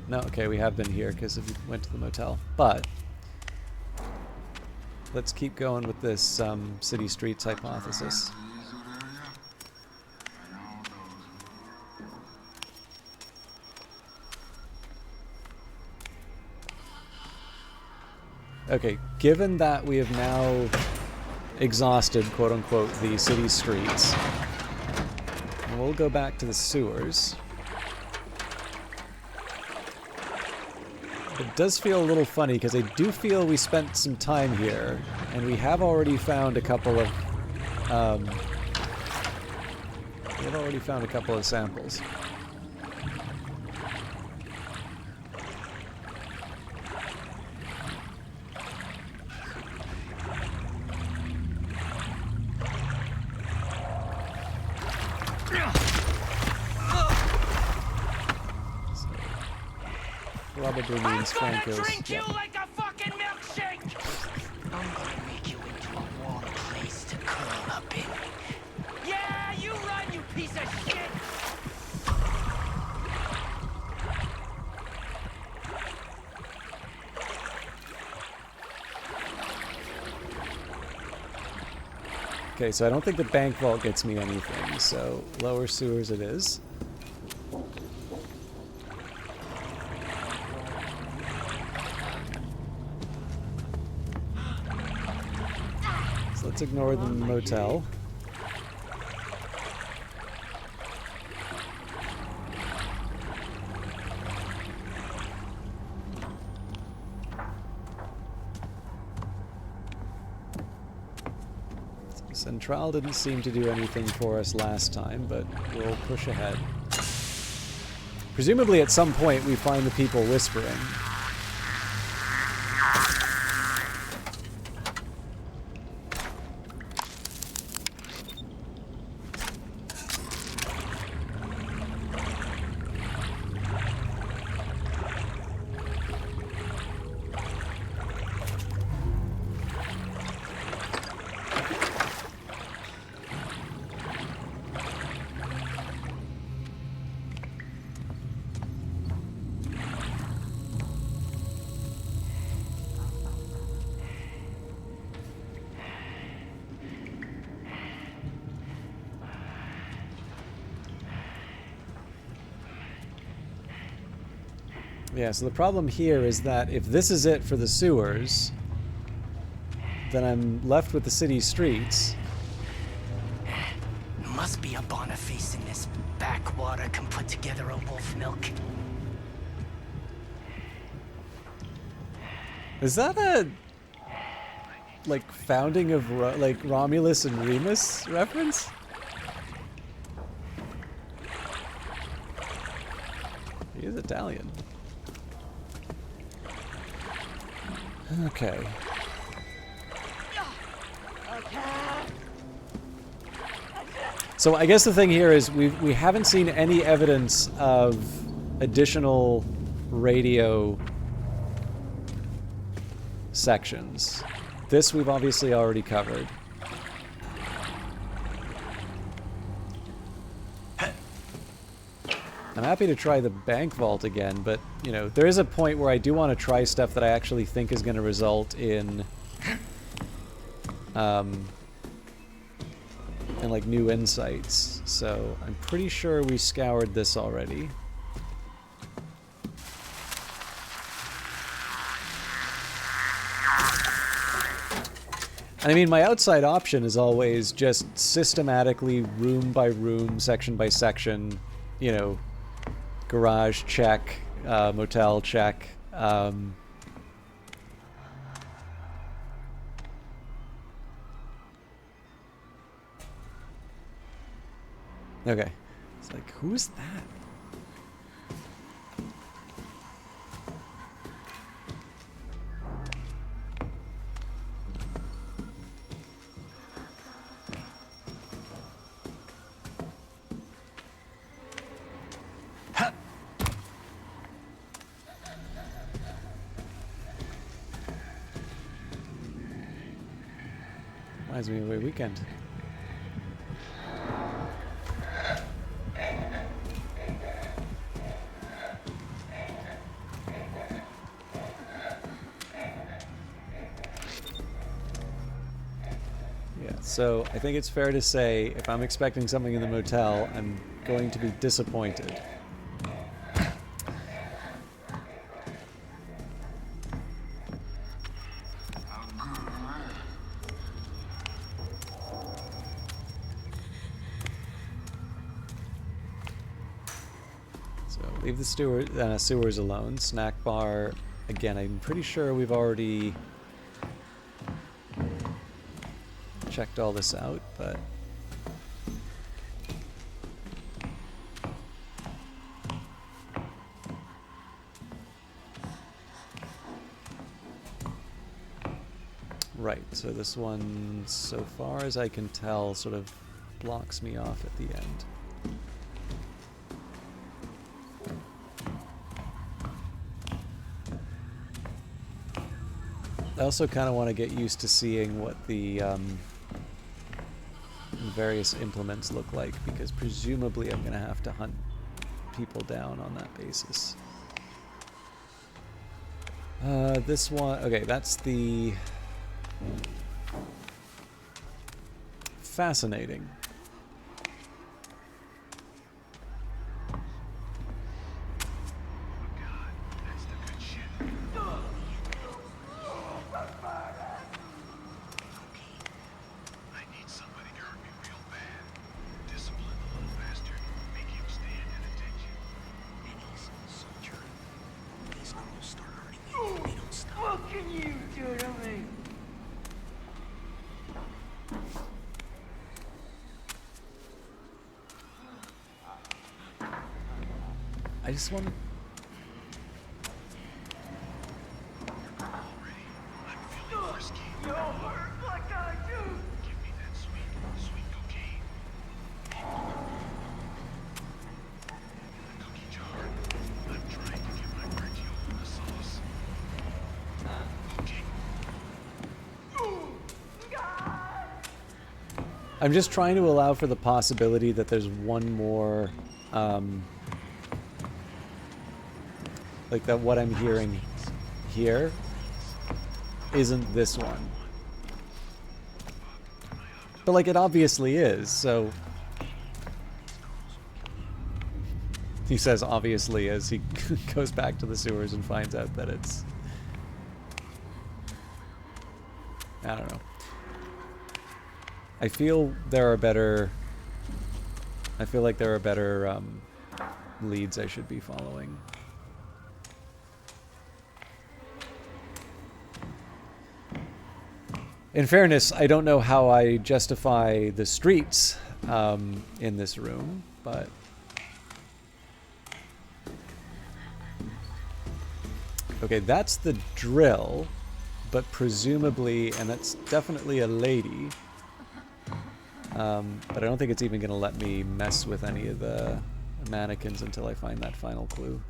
No, okay, we have been here because we went to the motel. But let's keep going with this city streets hypothesis. Okay, given that we have now exhausted, quote-unquote, the city streets, we'll go back to the sewers. It does feel a little funny because I do feel we spent some time here, and we have already found a couple of samples. Probably means Franco's. Drink you like a fucking milkshake! I'm gonna make you into a warm place to curl up in. Yeah, you run, you piece of shit! Okay, so I don't think the bank vault gets me anything, so lower sewers it is. So let's ignore the motel. Central didn't seem to do anything for us last time, but we'll push ahead. Presumably at some point we find the people whispering. Yeah, so the problem here is that if this is it for the sewers, then I'm left with the city streets. Must be a Boniface in this backwater can put together a wolf milk. Is that a, like, founding of, like, Romulus and Remus reference? He is Italian. Okay. So I guess the thing here is we haven't seen any evidence of additional radio sections. This we've obviously already covered. I'm happy to try the bank vault again, but, you know, there is a point where I do want to try stuff that I actually think is going to result in like, new insights. So, I'm pretty sure we scoured this already. I mean, my outside option is always just systematically, room by room, section by section, you know, garage check, motel check. Okay. It's like, who's that? Reminds me of a weekend. Yeah, so I think it's fair to say if I'm expecting something in the motel, I'm going to be disappointed. Leave the sewers alone. Snack bar, again, I'm pretty sure we've already checked all this out, but... Right, so this one, so far as I can tell, sort of blocks me off at the end. I also kind of want to get used to seeing what the various implements look like, because presumably I'm going to have to hunt people down on that basis. This one, okay, that's the fascinating. I just want to... I'm just trying to allow for the possibility that there's one more, like that what I'm hearing here isn't this one. But like it obviously is, so... He says obviously as he goes back to the sewers and finds out that it's... I don't know. I feel there are better... I feel like there are better leads I should be following. In fairness, I don't know how I justify the streets in this room, but... Okay, that's the drill, but presumably, and that's definitely a lady, but I don't think it's even going to let me mess with any of the mannequins until I find that final clue.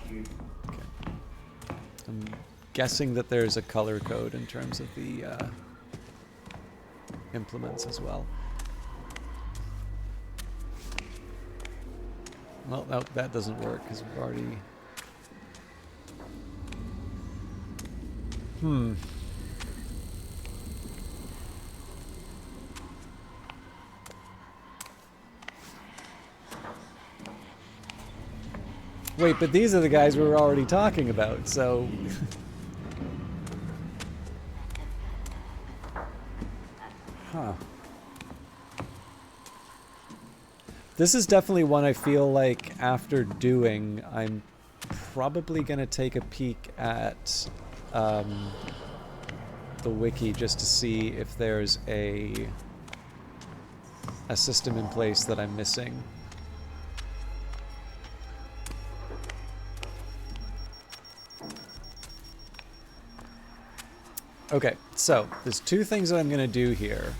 Okay. I'm guessing that there's a color code in terms of the implements as well. Well, no, that doesn't work because we've already... Wait, but these are the guys we were already talking about, so... Huh. This is definitely one I feel like after doing, I'm probably going to take a peek at the wiki just to see if there's a system in place that I'm missing. Okay, so there's two things that I'm going to do here.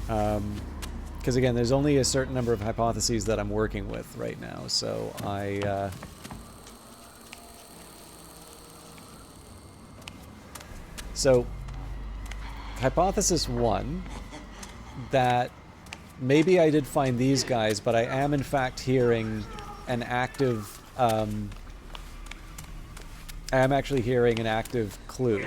Because again, there's only a certain number of hypotheses that I'm working with right now, so So, hypothesis one, that maybe I did find these guys, but I am in fact hearing an active, I am actually hearing an active clue.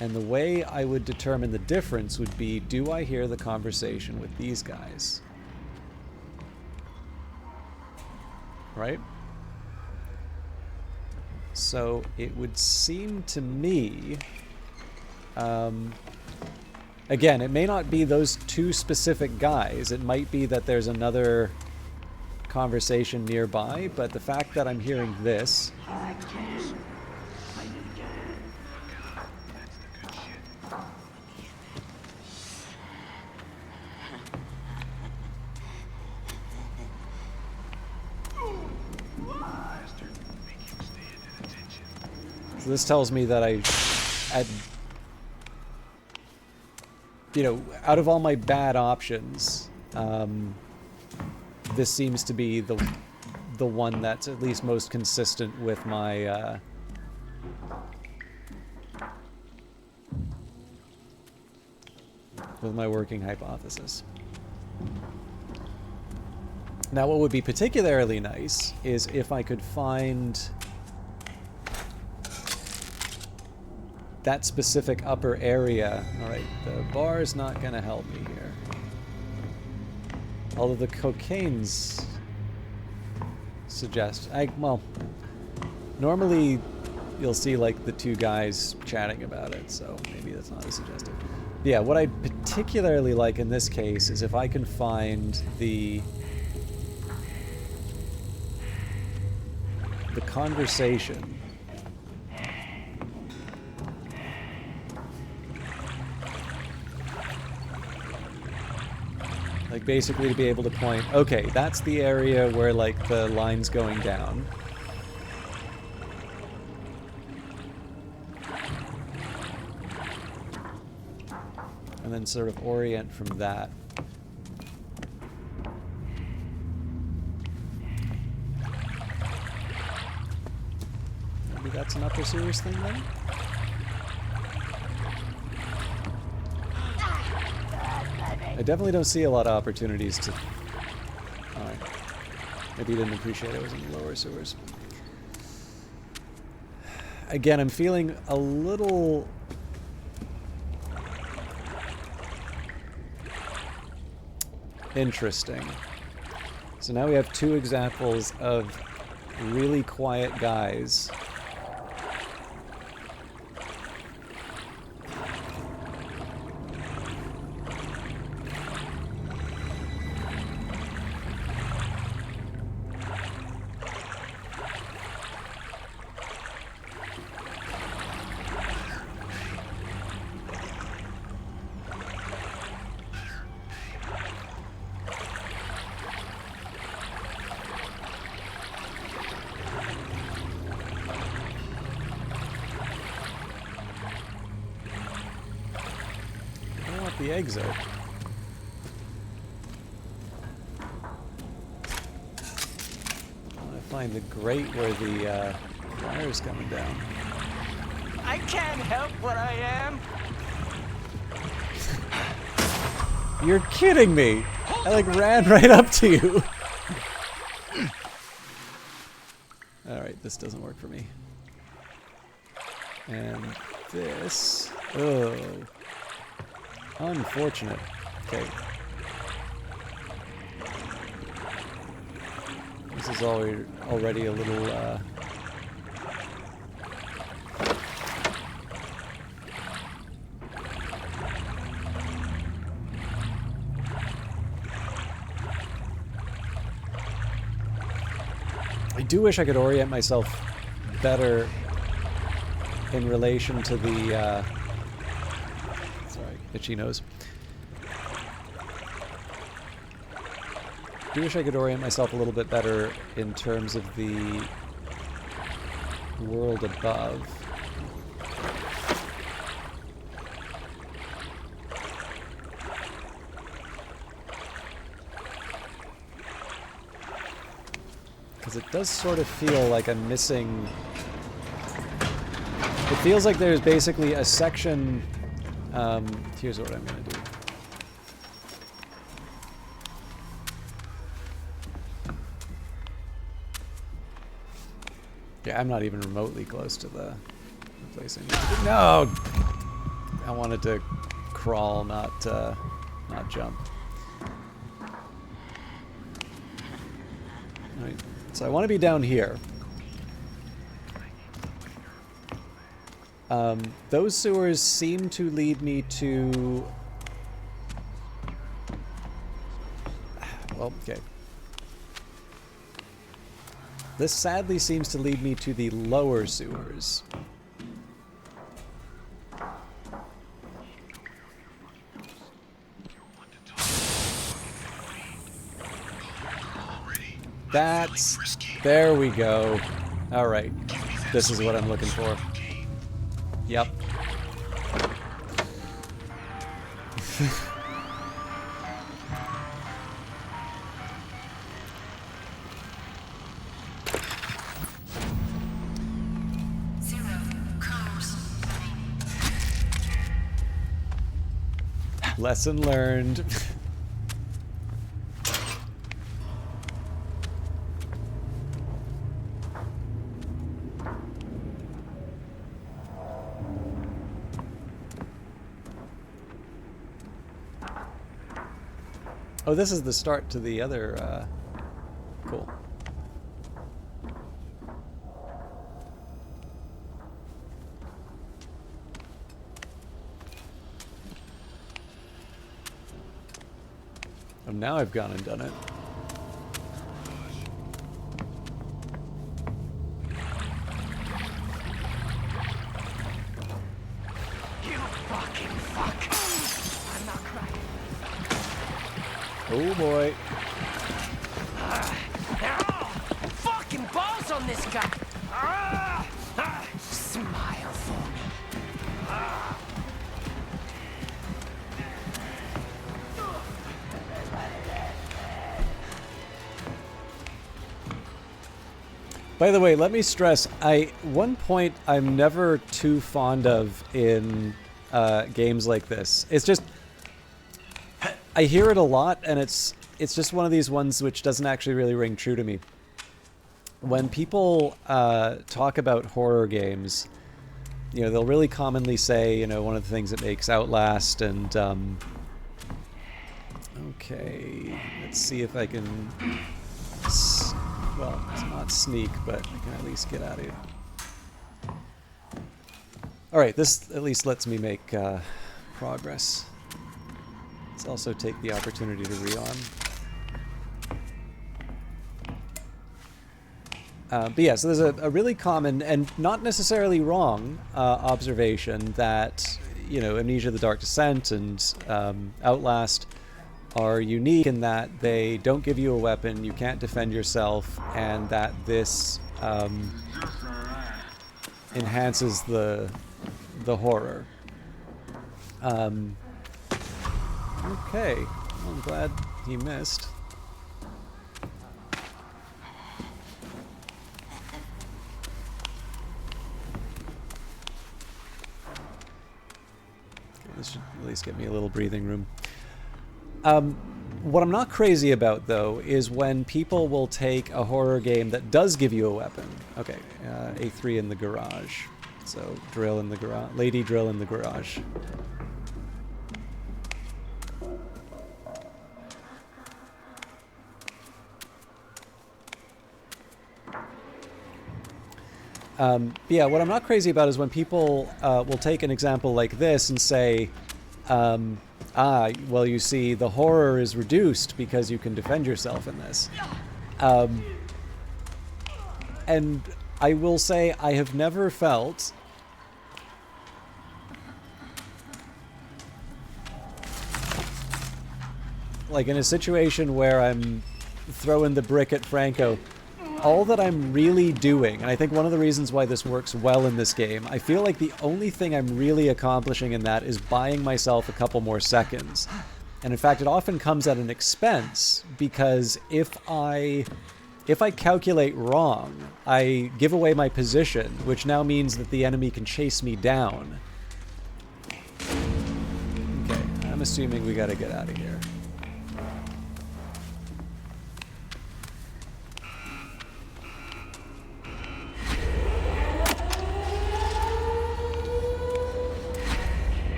And the way I would determine the difference would be, do I hear the conversation with these guys? Right? So it would seem to me, again, it may not be those two specific guys. It might be that there's another conversation nearby, but the fact that I'm hearing this... So this tells me that you know, out of all my bad options, this seems to be the one that's at least most consistent with my working hypothesis. Now, what would be particularly nice is if I could find that specific upper area. All right, the bar is not going to help me here. Although the cocaine's suggest... well, normally you'll see like the two guys chatting about it, so maybe that's not as suggestive. Yeah, what I'd particularly like in this case is if I can find the conversation Like, basically to be able to point, okay, that's the area where, like, the line's going down. And then sort of orient from that. Maybe that's an upper sewers thing then? I definitely don't see a lot of opportunities to... Alright. Maybe you didn't appreciate it was in the lower sewers. Again, I'm feeling a little... interesting. So now we have two examples of really quiet guys. The exit. I want to find the grate where the wire's coming down. I can't help what I am. You're kidding me! I like ran right up to you. Alright, this doesn't work for me. And this... Oh. Unfortunate. Okay. This is already a little, I do wish I could orient myself better in relation to the, itchy nose. I do wish I could orient myself a little bit better in terms of the world above. Because it does sort of feel like I'm missing... It feels like there's basically a section... here's what I'm going to do. Yeah, I'm not even remotely close to the place I need to be. No! I wanted to crawl, not jump. Alright, so I want to be down here. Those sewers seem to lead me to... Well, okay. This sadly seems to lead me to the lower sewers. That's... There we go. Alright. This is what I'm looking for. Yep. Lesson learned. Oh, this is the start to the other, cool. Oh, now I've gone and done it. You fucking fuck. I'm not crying. Oh boy. Fucking balls on this guy! Smile for me. By the way, let me stress, one point I'm never too fond of in games like this. It's just, I hear it a lot, and it's just one of these ones which doesn't actually really ring true to me. When people talk about horror games, you know, they'll really commonly say, you know, one of the things that makes Outlast and, okay, let's see if I can, well, it's not sneak, but I can at least get out of here. Alright, this at least lets me make progress. Let's also take the opportunity to re-arm. But yeah, so there's a really common and not necessarily wrong observation that, you know, Amnesia: The Dark Descent and Outlast are unique in that they don't give you a weapon, you can't defend yourself, and that this enhances the horror. Okay, well, I'm glad he missed. This should at least get me a little breathing room. What I'm not crazy about, though, is when people will take a horror game that does give you a weapon. Okay, A3 in the garage. So, drill in the garage. Lady drill in the garage. Yeah, what I'm not crazy about is when people will take an example like this and say, well, you see, the horror is reduced because you can defend yourself in this. And I will say I have never felt like in a situation where I'm throwing the brick at Franco, all that I'm really doing, and I think one of the reasons why this works well in this game, I feel like the only thing I'm really accomplishing in that is buying myself a couple more seconds. And in fact, it often comes at an expense, because if I calculate wrong, I give away my position, which now means that the enemy can chase me down. Okay, I'm assuming we gotta get out of here.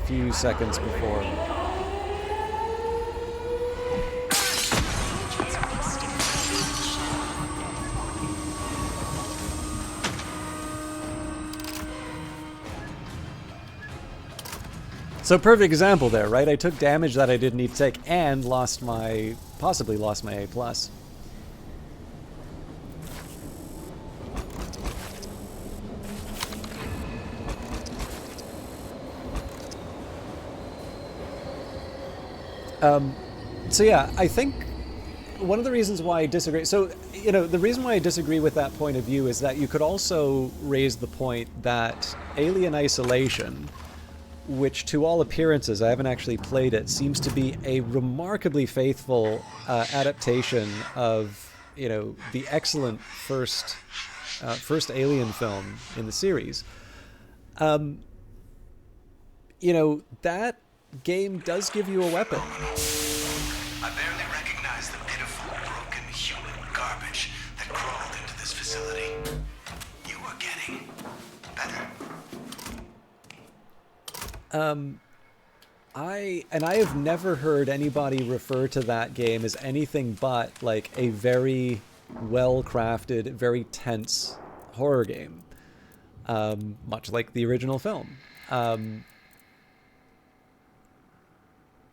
Few seconds before. So perfect example there, right? I took damage that I didn't need to take and possibly lost my A+. So yeah, I think one of the reasons why I disagree, so, you know, the reason why I disagree with that point of view is that you could also raise the point that Alien Isolation, which to all appearances, I haven't actually played it, seems to be a remarkably faithful adaptation of, you know, the excellent first Alien film in the series. You know, that game does give you a weapon. I barely recognize the pitiful, broken human garbage that crawled into this facility. You are getting better. I have never heard anybody refer to that game as anything but like a very well-crafted, very tense horror game. Much like the original film.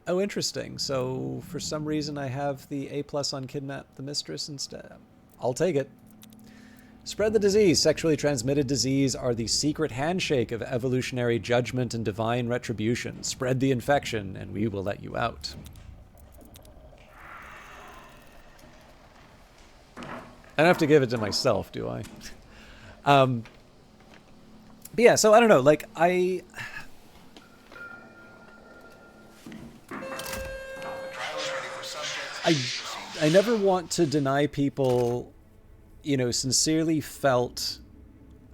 Oh, interesting. So, for some reason, I have the A+ on Kidnap the Mistress instead. I'll take it. Spread the disease. Sexually transmitted disease are the secret handshake of evolutionary judgment and divine retribution. Spread the infection, and we will let you out. I don't have to give it to myself, do I? But yeah, so I don't know. Like, I never want to deny people, you know, sincerely felt,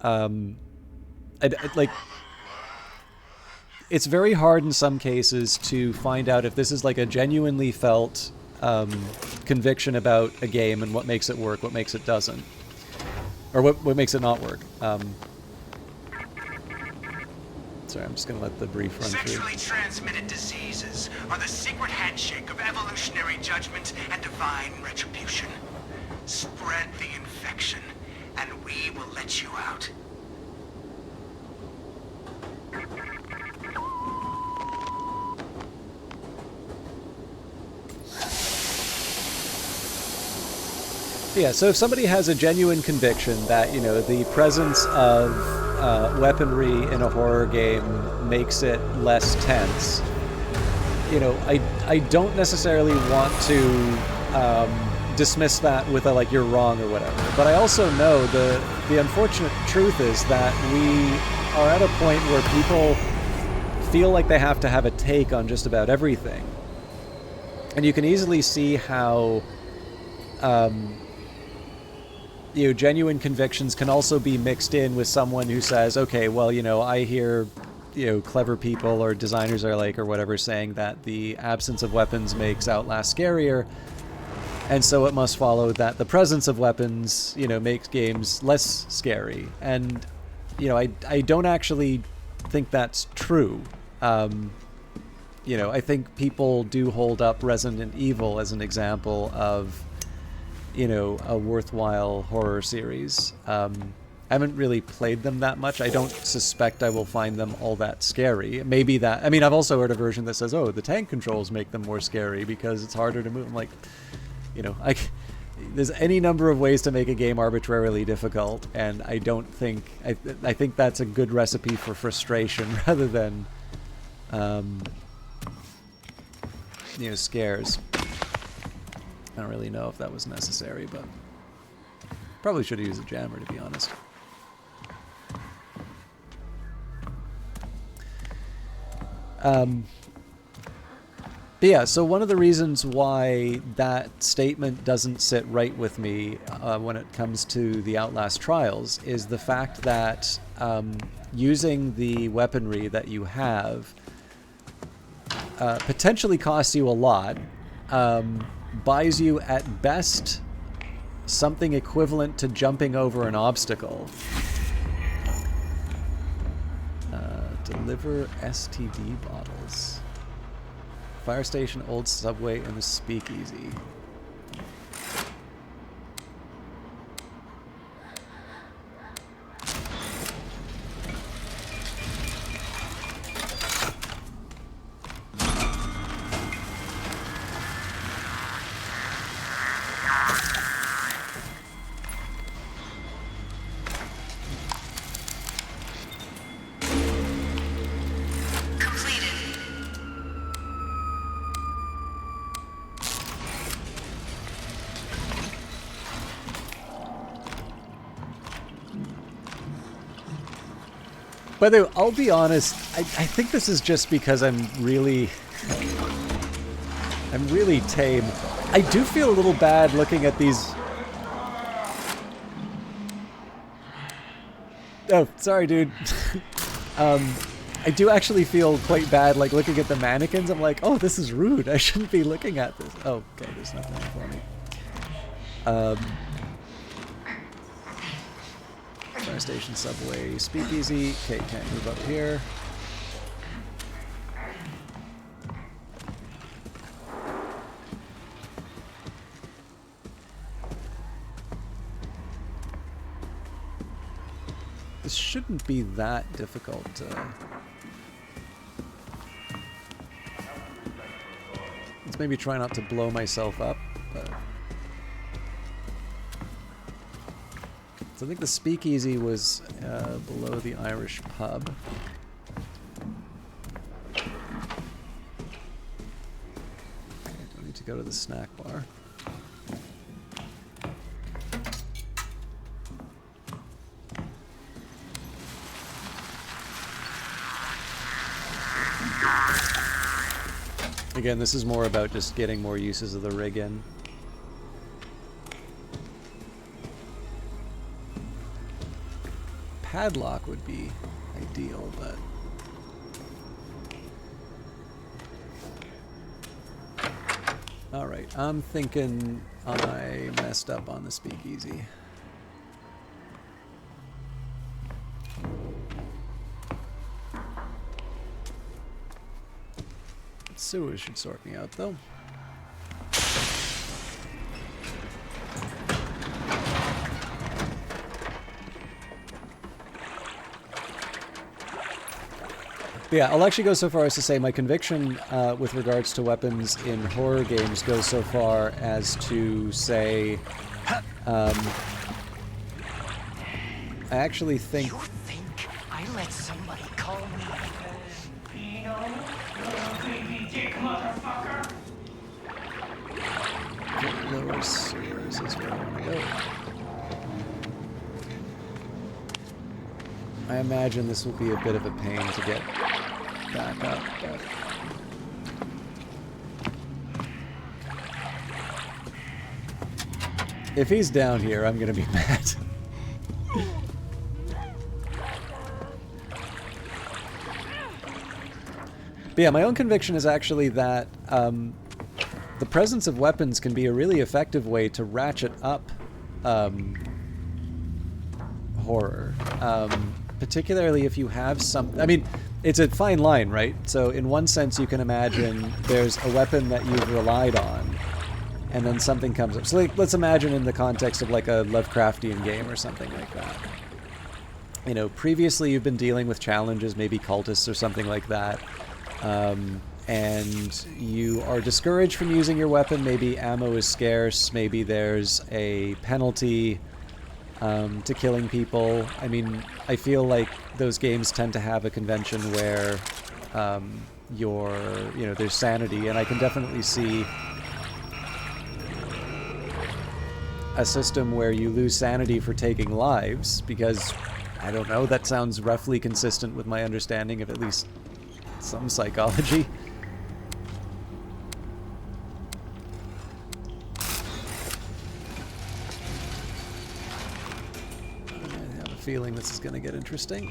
like, it's very hard in some cases to find out if this is like a genuinely felt conviction about a game and what makes it work, what makes it doesn't, or what makes it not work. Sorry, I'm just going to let the brief run through. Sexually transmitted diseases are the secret handshake of evolutionary judgment and divine retribution. Spread the infection, and we will let you out. Yeah, so if somebody has a genuine conviction that, you know, the presence of weaponry in a horror game makes it less tense, you know, I don't necessarily want to dismiss that with a, like, you're wrong or whatever. But I also know the unfortunate truth is that we are at a point where people feel like they have to have a take on just about everything. And you can easily see how you know, genuine convictions can also be mixed in with someone who says, okay, well, you know, I hear, you know, clever people or designers or whatever saying that the absence of weapons makes Outlast scarier, and so it must follow that the presence of weapons, you know, makes games less scary. And, you know, I don't actually think that's true. You know, I think people do hold up Resident Evil as an example of, you know, a worthwhile horror series. I haven't really played them that much. I don't suspect I will find them all that scary. Maybe that... I mean, I've also heard a version that says, oh, the tank controls make them more scary because it's harder to move. I'm like, you know, there's any number of ways to make a game arbitrarily difficult, and I don't think... I think that's a good recipe for frustration rather than, you know, scares. I don't really know if that was necessary, but probably should have used a jammer, to be honest. But yeah, so one of the reasons why that statement doesn't sit right with me when it comes to the Outlast Trials is the fact that using the weaponry that you have potentially costs you a lot, buys you at best something equivalent to jumping over an obstacle. Deliver STD bottles. Fire station, old subway, and the speakeasy. By the way, I'll be honest, I think this is just because I'm really tame. I do feel a little bad looking at these... Oh, sorry, dude. I do actually feel quite bad, like, looking at the mannequins. I'm like, oh, this is rude. I shouldn't be looking at this. Oh, okay, there's nothing for me. Fire station, subway, speakeasy. Okay, can't move up here. This shouldn't be that difficult. Let's maybe try not to blow myself up. But so I think the speakeasy was below the Irish pub. Okay, don't need to go to the snack bar. Again, this is more about just getting more uses of the rig in. Padlock would be ideal, but... Alright, I'm thinking I messed up on the speakeasy. Sewers should sort me out, though. But yeah, I'll actually go so far as to say my conviction with regards to weapons in horror games goes so far as to say, I actually think... You think I let somebody call me Pino? Baby dick motherfucker! Get lower sewers is where I want to go. I imagine this will be a bit of a pain to get back up, but... If he's down here, I'm gonna be mad. But yeah, my own conviction is actually that the presence of weapons can be a really effective way to ratchet up horror. Particularly if you have some... I mean, it's a fine line, right? So in one sense, you can imagine there's a weapon that you've relied on, and then something comes up. So like, let's imagine in the context of like a Lovecraftian game or something like that. You know, previously you've been dealing with challenges, maybe cultists or something like that, and you are discouraged from using your weapon. Maybe ammo is scarce, maybe there's a penalty to killing people. I mean, I feel like those games tend to have a convention where there's sanity, and I can definitely see a system where you lose sanity for taking lives, because, I don't know, that sounds roughly consistent with my understanding of at least some psychology. I have a feeling this is going to get interesting.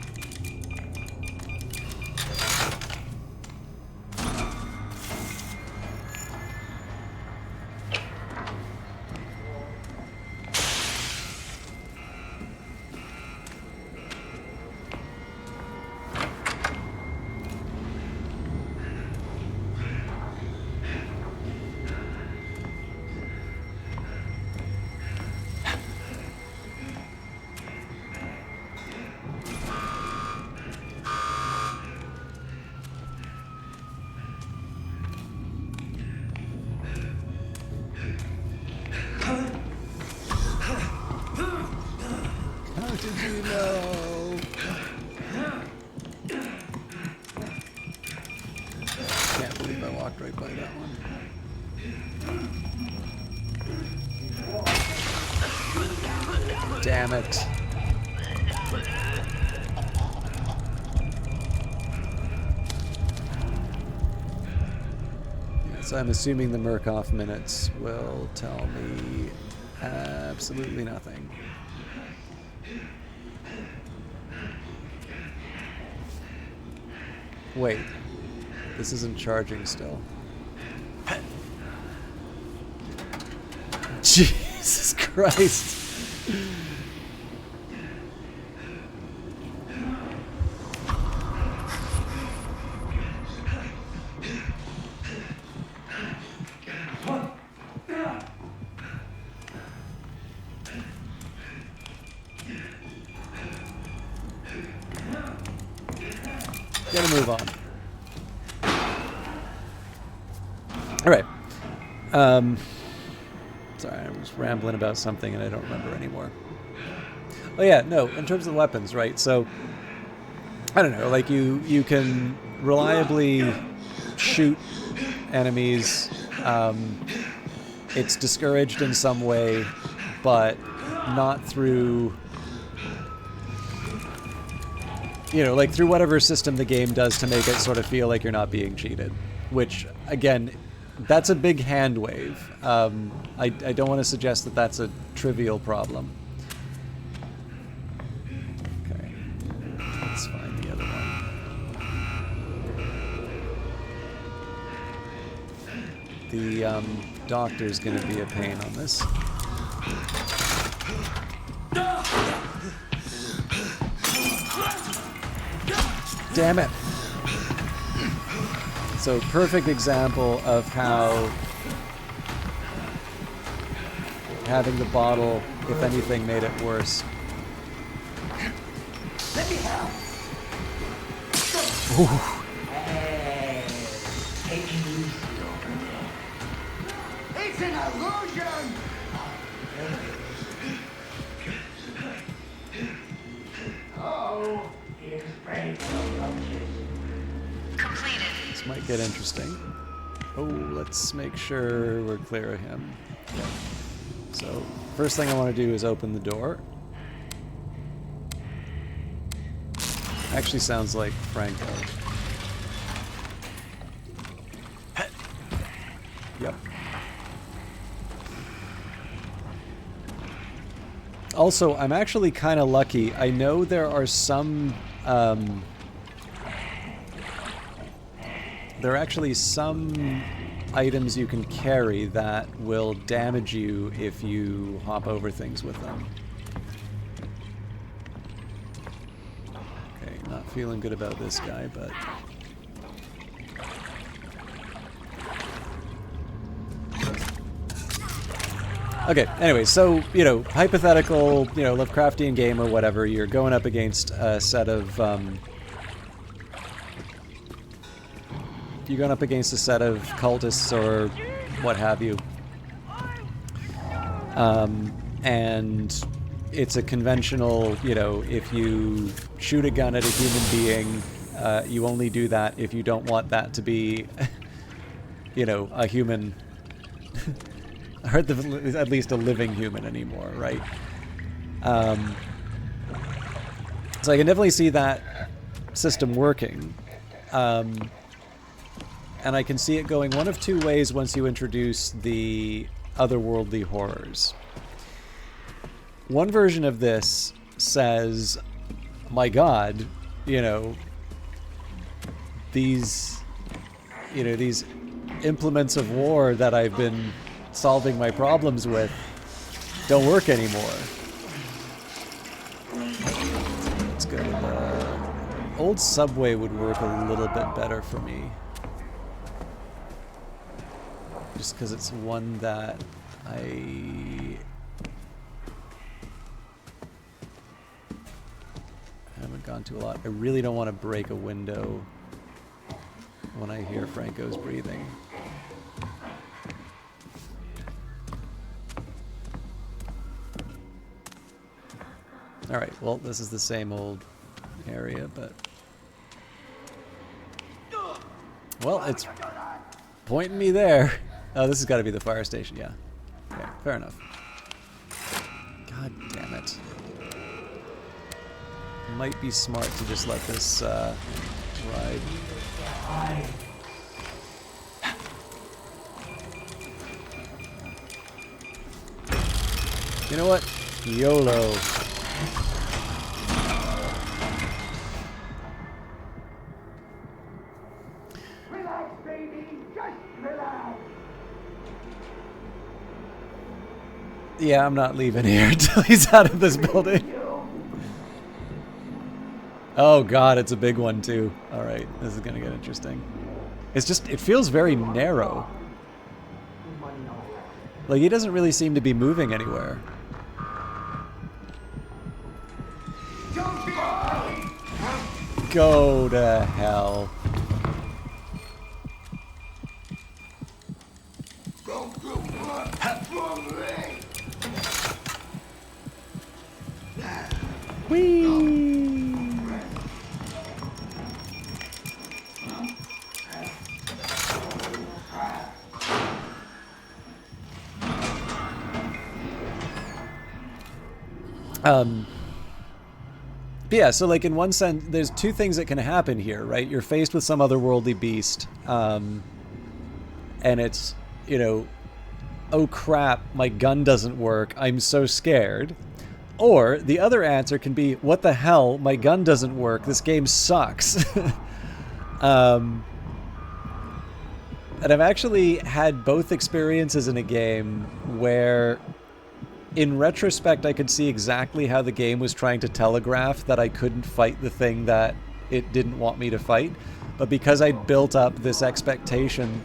Damn it. Yes, I'm assuming the Murkoff minutes will tell me absolutely nothing. Wait, this isn't charging still. Jesus Christ. Gotta move on. Alright. Sorry, I was rambling about something and I don't remember anymore. Oh yeah, no, in terms of the weapons, right? So, I don't know, like you can reliably shoot enemies. It's discouraged in some way, but not through... You know, like through whatever system the game does to make it sort of feel like you're not being cheated. Which, again, That's a big hand wave. I don't want to suggest that that's a trivial problem. Okay, let's find the other one. The doctor's going to be a pain on this. Damn it! So, perfect example of how having the bottle, if anything, made it worse. Let me help. Hey, take it easy over there. It's an illusion. Oh, here's brain roaches. Completed. This might get interesting. Oh, let's make sure we're clear of him. Okay. So, first thing I want to do is open the door. Actually sounds like Franco. Yep. Also, I'm actually kind of lucky. I know there are some... there are actually some items you can carry that will damage you if you hop over things with them. Okay, not feeling good about this guy, but... Okay, anyway, so, you know, hypothetical, you know, Lovecraftian game or whatever, you're going up against a set of, you're going up against a set of cultists or what have you. And it's a conventional, you know, if you shoot a gun at a human being, you only do that if you don't want that to be, you know, a human... or at least a living human anymore, right? So I can definitely see that system working. And I can see it going one of two ways once you introduce the otherworldly horrors. One version of this says, my God, you know, these implements of war that I've been solving my problems with don't work anymore. Let's go to the old subway would work a little bit better for me. Just because it's one that I haven't gone to a lot. I really don't want to break a window when I hear Franco's breathing. Alright, well, this is the same old area, but... Well, it's pointing me there. Oh, this has got to be the fire station, yeah. Okay, fair enough. God damn it. Might be smart to just let this ride. You know what? YOLO. Relax, baby. Just relax. Yeah, I'm not leaving here until he's out of this building. Oh god, it's a big one too. Alright, this is gonna get interesting. It's just, it feels very narrow. Like, he doesn't really seem to be moving anywhere. Go to hell. Whee! But yeah, so like in one sense, there's two things that can happen here, right? You're faced with some otherworldly beast, and it's, you know, oh crap, my gun doesn't work, I'm so scared. Or the other answer can be, what the hell, my gun doesn't work, this game sucks. And I've actually had both experiences in a game where, in retrospect, I could see exactly how the game was trying to telegraph that I couldn't fight the thing that it didn't want me to fight. But because I'd built up this expectation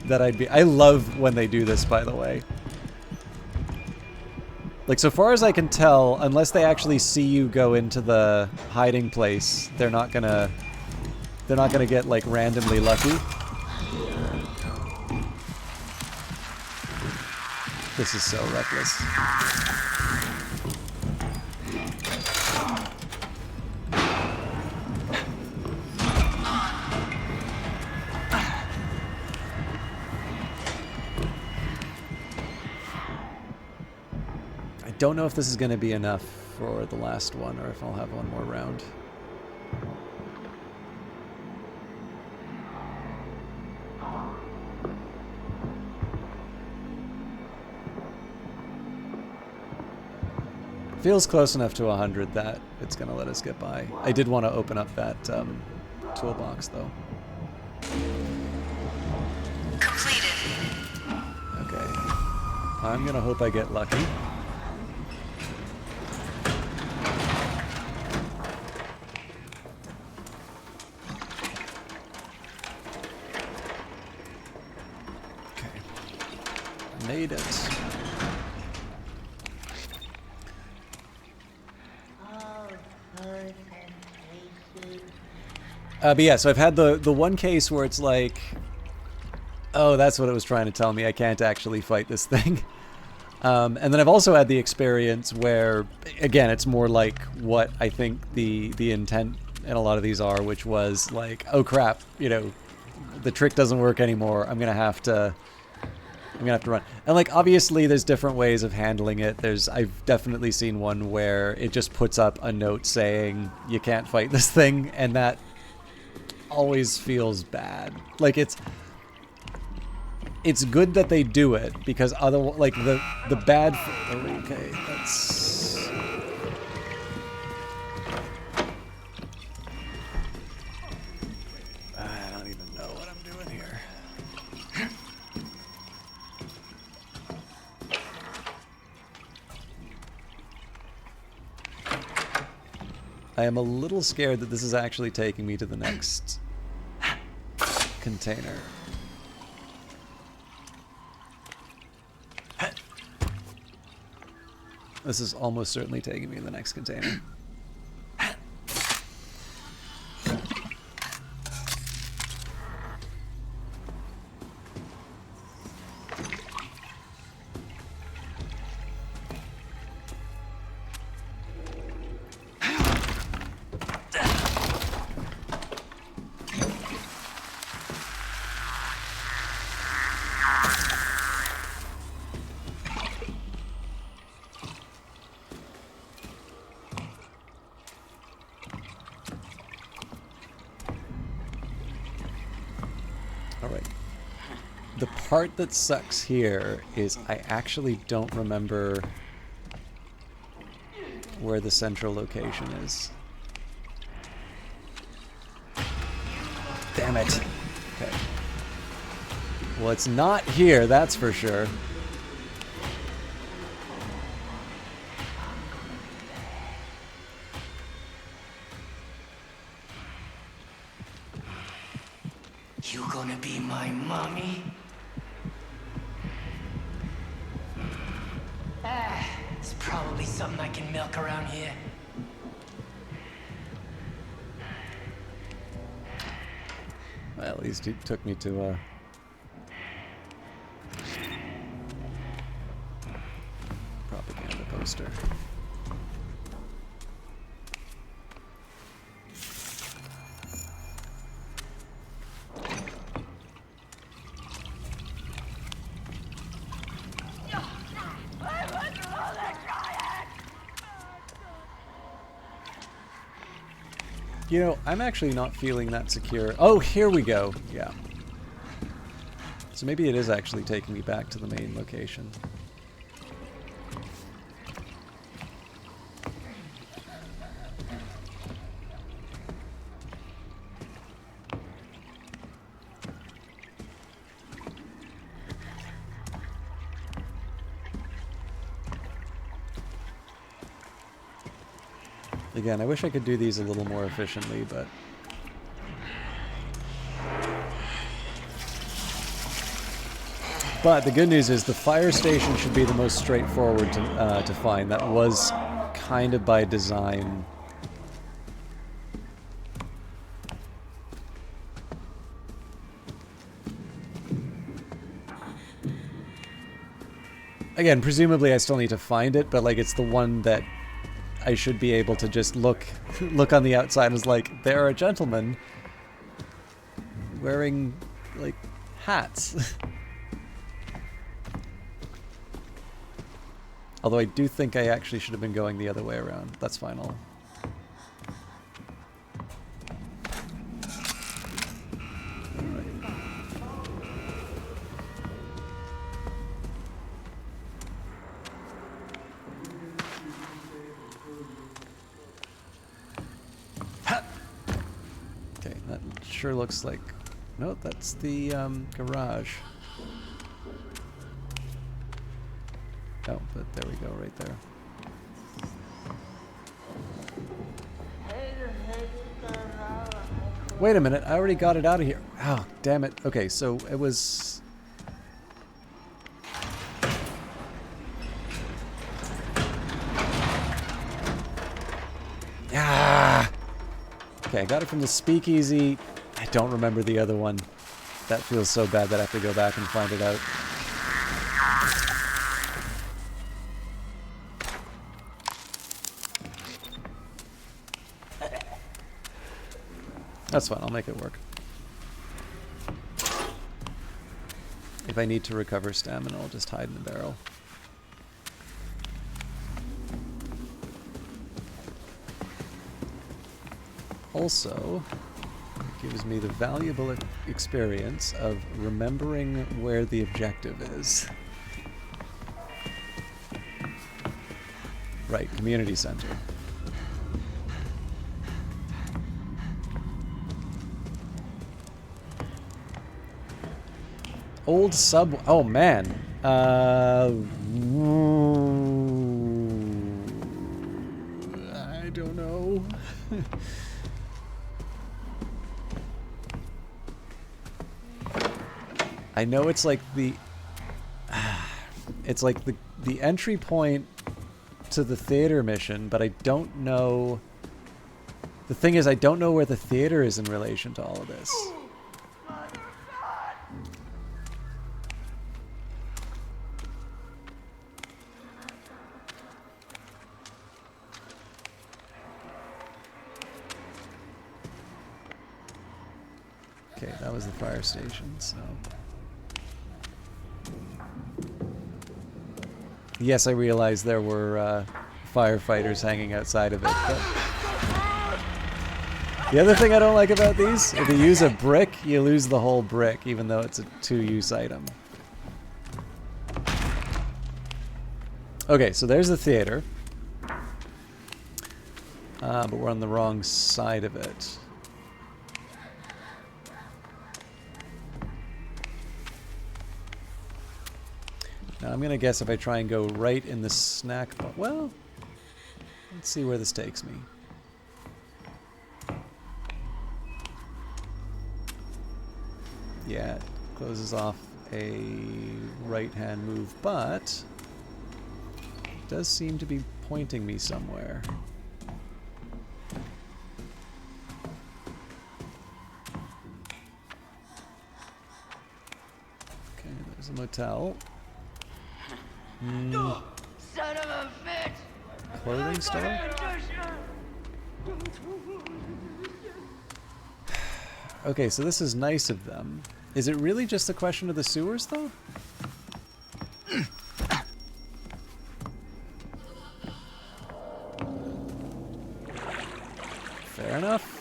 that I'd be... I love when they do this, by the way. Like, so far as I can tell, unless they actually see you go into the hiding place, they're not gonna get, like, randomly lucky. This is so reckless. I don't know if this is going to be enough for the last one, or if I'll have one more round. Feels close enough to 100 that it's going to let us get by. I did want to open up that toolbox, though. Completed. Okay. I'm going to hope I get lucky. Okay. Made it. But yeah, so I've had the one case where it's like, oh, that's what it was trying to tell me. I can't actually fight this thing. And then I've also had the experience where, again, it's more like what I think the intent in a lot of these are, which was like, oh crap, you know, the trick doesn't work anymore. I'm gonna have to run. And like, obviously there's different ways of handling it. I've definitely seen one where it just puts up a note saying you can't fight this thing, and that always feels bad. Like, it's good that they do it, because otherwise, like, the bad... Okay, that's... I don't even know what I'm doing here. I am a little scared that this is actually taking me to the next container. This is almost certainly taking me to the next container. The part that sucks here is I actually don't remember where the central location is. Damn it. Okay. Well, it's not here, that's for sure. You gonna be my mommy? It's probably something I can milk around here. Well, at least he took me to a propaganda poster. You know, I'm actually not feeling that secure. Oh, here we go. Yeah. So maybe it is actually taking me back to the main location. Again, I wish I could do these a little more efficiently, but... But the good news is the fire station should be the most straightforward to find. That was kind of by design. Again, presumably I still need to find it, but like it's the one that I should be able to just look on the outside and is like, there are gentlemen wearing like hats. Although I do think I actually should have been going the other way around. That's fine, I'll... Okay, that sure looks like... No, that's the garage. Oh, but there we go, right there. Wait a minute, I already got it out of here. Oh, damn it. Okay, so it was... Ah! Okay, I got it from the speakeasy. I don't remember the other one. That feels so bad that I have to go back and find it out. That's fine, I'll make it work. If I need to recover stamina, I'll just hide in the barrel. Also, it gives me the valuable experience of remembering where the objective is. Right, community center. Old sub... Oh, man. I don't know. I know it's like the... It's like the entry point to the theater mission, but I don't know... The thing is, I don't know where the theater is in relation to all of this. Okay, that was the fire station, so... Yes, I realized there were firefighters hanging outside of it, but... The other thing I don't like about these, if you use a brick, you lose the whole brick, even though it's a two-use item. Okay, so there's the theater. But we're on the wrong side of it. Now I'm gonna guess if I try and go right in the snack bar. Well, let's see where this takes me. Yeah, it closes off a right-hand move, but it does seem to be pointing me somewhere. Okay, there's a motel. Son of a bitch! Clothing store? Okay, so this is nice of them. Is it really just a question of the sewers, though? Fair enough.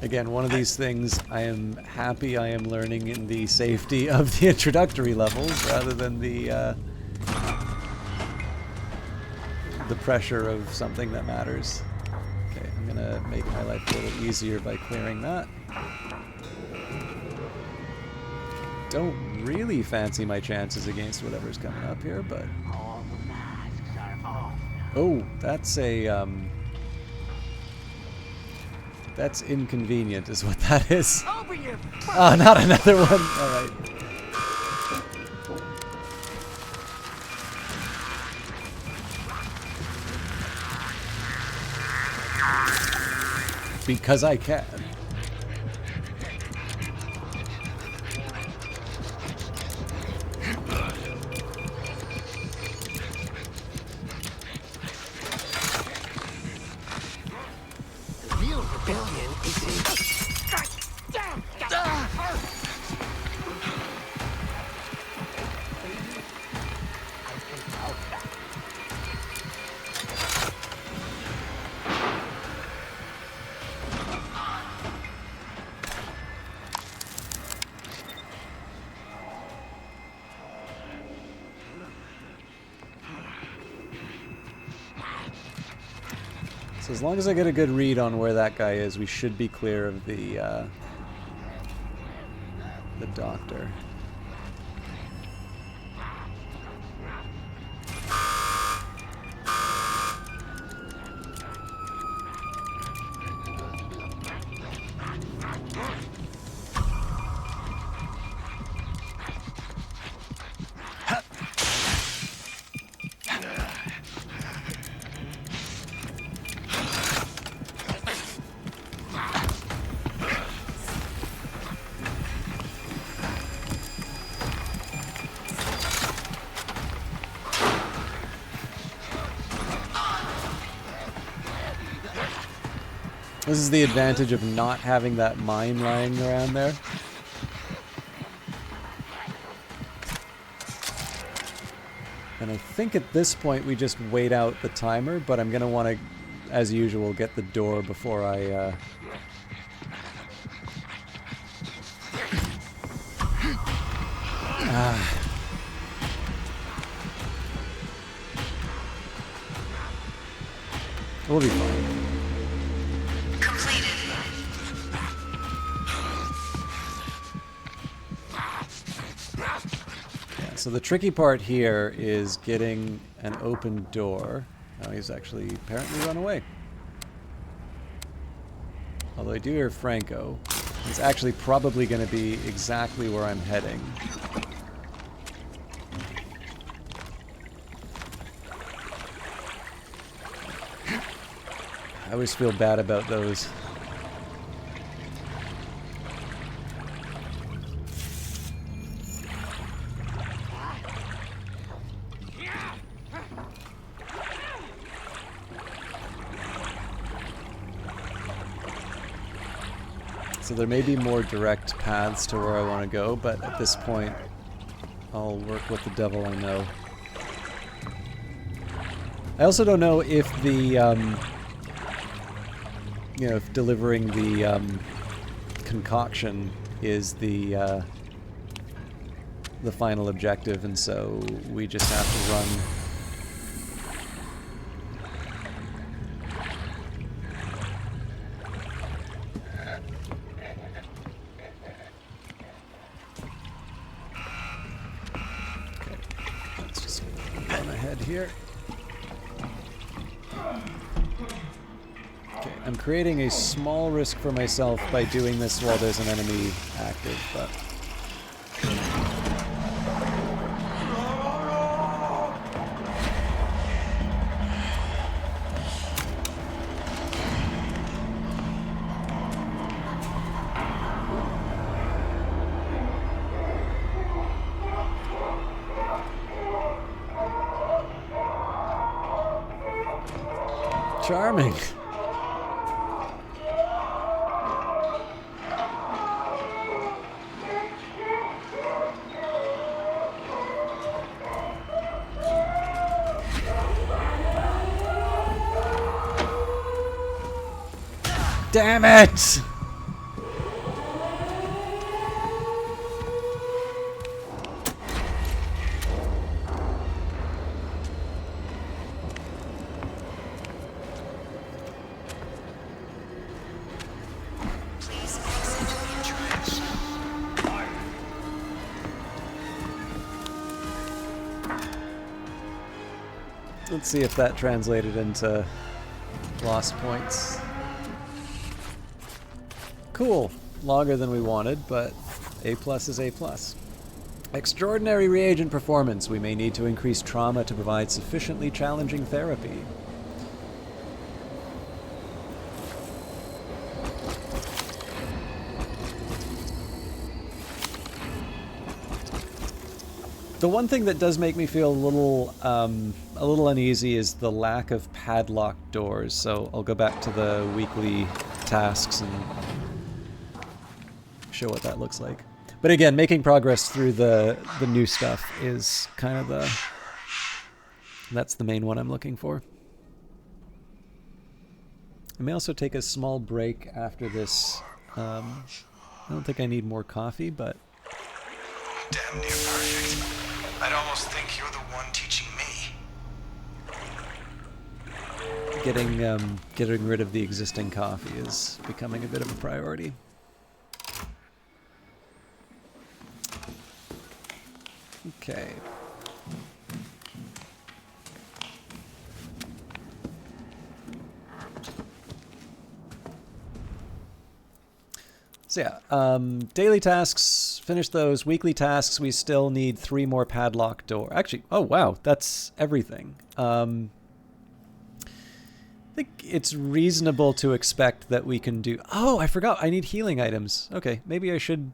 Again, one of these things I am happy I am learning in the safety of the introductory levels rather than the pressure of something that matters. Okay, I'm gonna make my life a little easier by clearing that. Don't really fancy my chances against whatever's coming up here, but... All the masks are off now. Oh, that's a, that's inconvenient is what that is. Open your Oh, not another one. Alright. Because I can. The real rebellion is in... So as long as I get a good read on where that guy is, we should be clear of the doctor. This is the advantage of not having that mine lying around there. And I think at this point we just wait out the timer, but I'm going to want to, as usual, get the door before I... We'll be fine. So the tricky part here is getting an open door. Oh, he's actually apparently run away. Although I do hear Franco. He's actually probably going to be exactly where I'm heading. I always feel bad about those. So there may be more direct paths to where I want to go, but at this point, I'll work with the devil I know. I also don't know if the, you know, if delivering the concoction is the final objective, and so we just have to run. Here. Okay, I'm creating a small risk for myself by doing this while there's an enemy active, but... Charming. Damn it! Let's see if that translated into lost points. Cool. Longer than we wanted, but A+ is A+. Extraordinary reagent performance. We may need to increase trauma to provide sufficiently challenging therapy. The one thing that does make me feel a little uneasy is the lack of padlocked doors. So I'll go back to the weekly tasks and show what that looks like. But again, making progress through the new stuff is kind of that's the main one I'm looking for. I may also take a small break after this. I don't think I need more coffee, but Damn near perfect. I'd almost think you're the one teaching me. getting rid of the existing coffee is becoming a bit of a priority. Okay. So yeah, daily tasks, finish those. Weekly tasks, we still need 3 more padlock door. Actually, oh wow, that's everything. I think it's reasonable to expect that we can do... Oh, I forgot, I need healing items. Okay, maybe I should...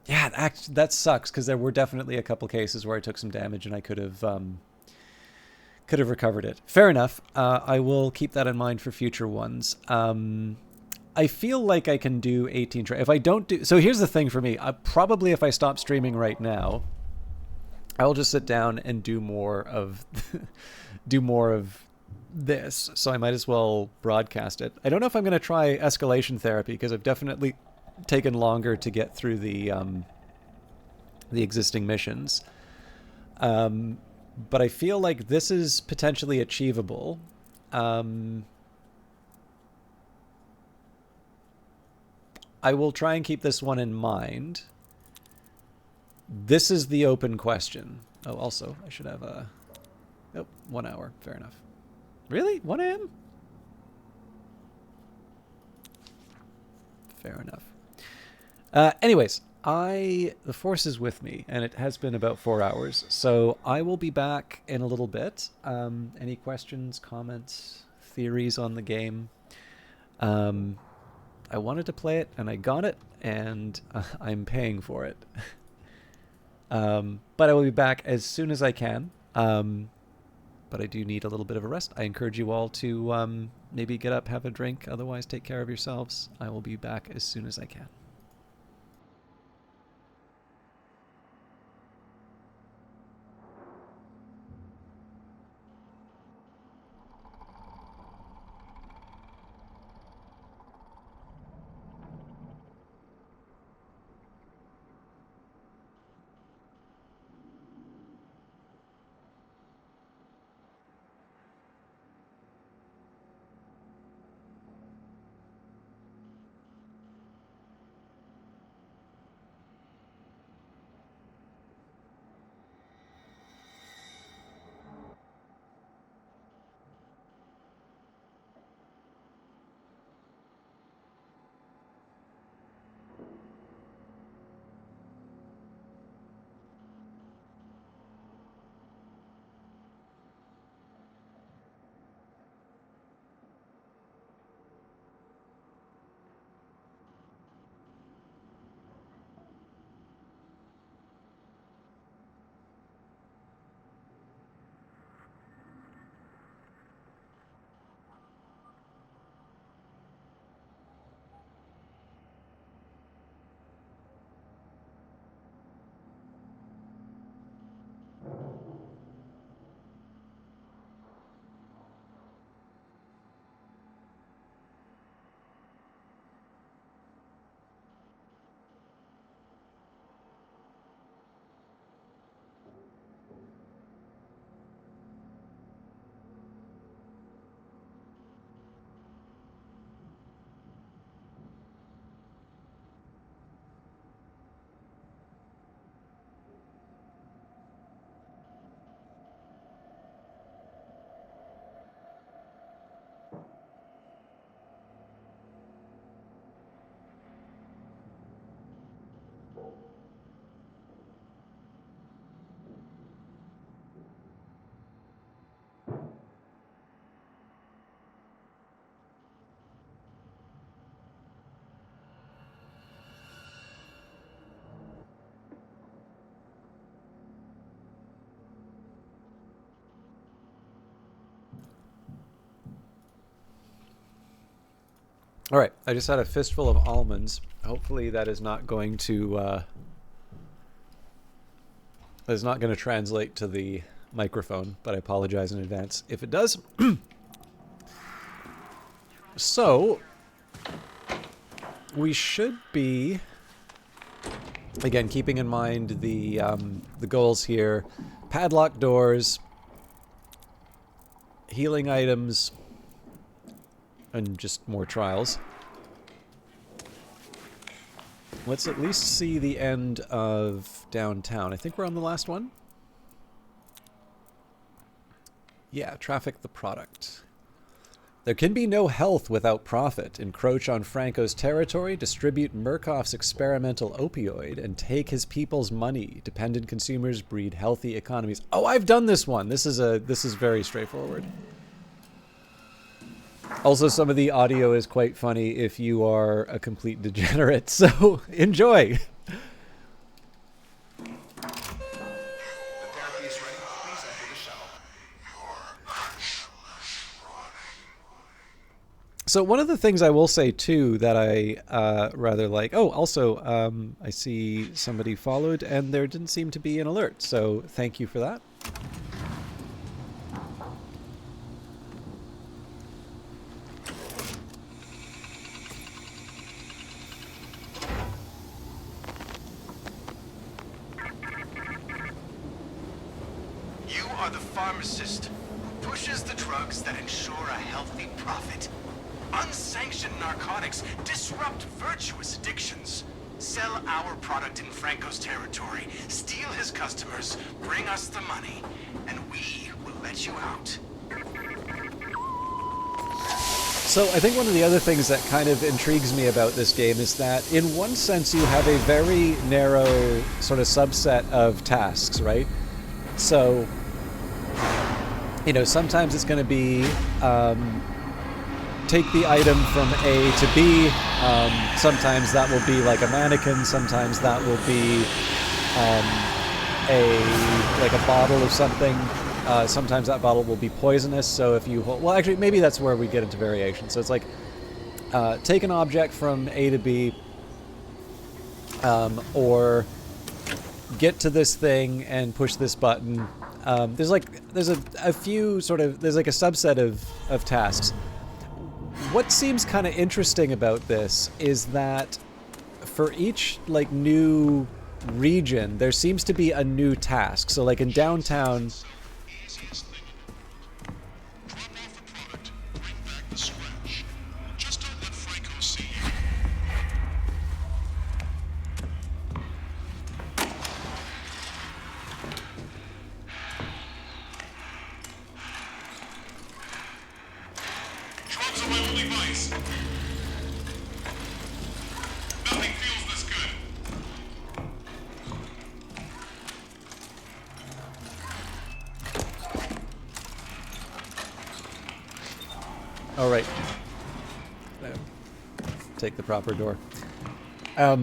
Yeah, that sucks, because there were definitely a couple cases where I took some damage and I could have recovered it. Fair enough. I will keep that in mind for future ones. I feel like I can do 18 if I don't do... So here's the thing for me. Probably if I stop streaming right now, I'll just sit down and do more of this. So I might as well broadcast it. I don't know if I'm going to try escalation therapy because I've definitely taken longer to get through the existing missions. But I feel like this is potentially achievable. I will try and keep this one in mind. This is the open question. Oh, also, I should have a... Oh, 1 hour. Fair enough. Really? 1 a.m.? Fair enough. Anyways, the Force is with me, and it has been about 4 hours, so I will be back in a little bit. Any questions, comments, theories on the game? I wanted to play it, and I got it, and I'm paying for it. But I will be back as soon as I can. But I do need a little bit of a rest. I encourage you all to maybe get up, have a drink, otherwise take care of yourselves. I will be back as soon as I can. All right, I just had a fistful of almonds. Hopefully that is not going to translate to the microphone, but I apologize in advance if it does. So we should be, again, keeping in mind the goals here: padlock doors, healing items, and just more trials. Let's at least see the end of downtown. I think we're on the last one. Yeah, traffic the product. There can be no health without profit. Encroach on Franco's territory, distribute Murkoff's experimental opioid, and take his people's money. Dependent consumers breed healthy economies. Oh, I've done this one. This is very straightforward. Also, some of the audio is quite funny if you are a complete degenerate, so enjoy! So one of the things I will say, too, that I rather like... Oh, also, I see somebody followed, and there didn't seem to be an alert, so thank you for that. You are the pharmacist who pushes the drugs that ensure a healthy profit. Unsanctioned narcotics disrupt virtuous addictions. Sell our product in Franco's territory, steal his customers, bring us the money, and we will let you out. So I think one of the other things that kind of intrigues me about this game is that in one sense you have a very narrow sort of subset of tasks, right? So, you know, sometimes it's going to be take the item from A to B. Sometimes that will be like a mannequin. Sometimes that will be a bottle of something. Sometimes that bottle will be poisonous. So if you hold, well, actually, maybe that's where we get into variation. So it's like take an object from A to B, or get to this thing and push this button. There's a few sort of, there's like a subset of tasks. What seems kind of interesting about this is that for each like new region, there seems to be a new task. So like in downtown, all right, take the proper door. But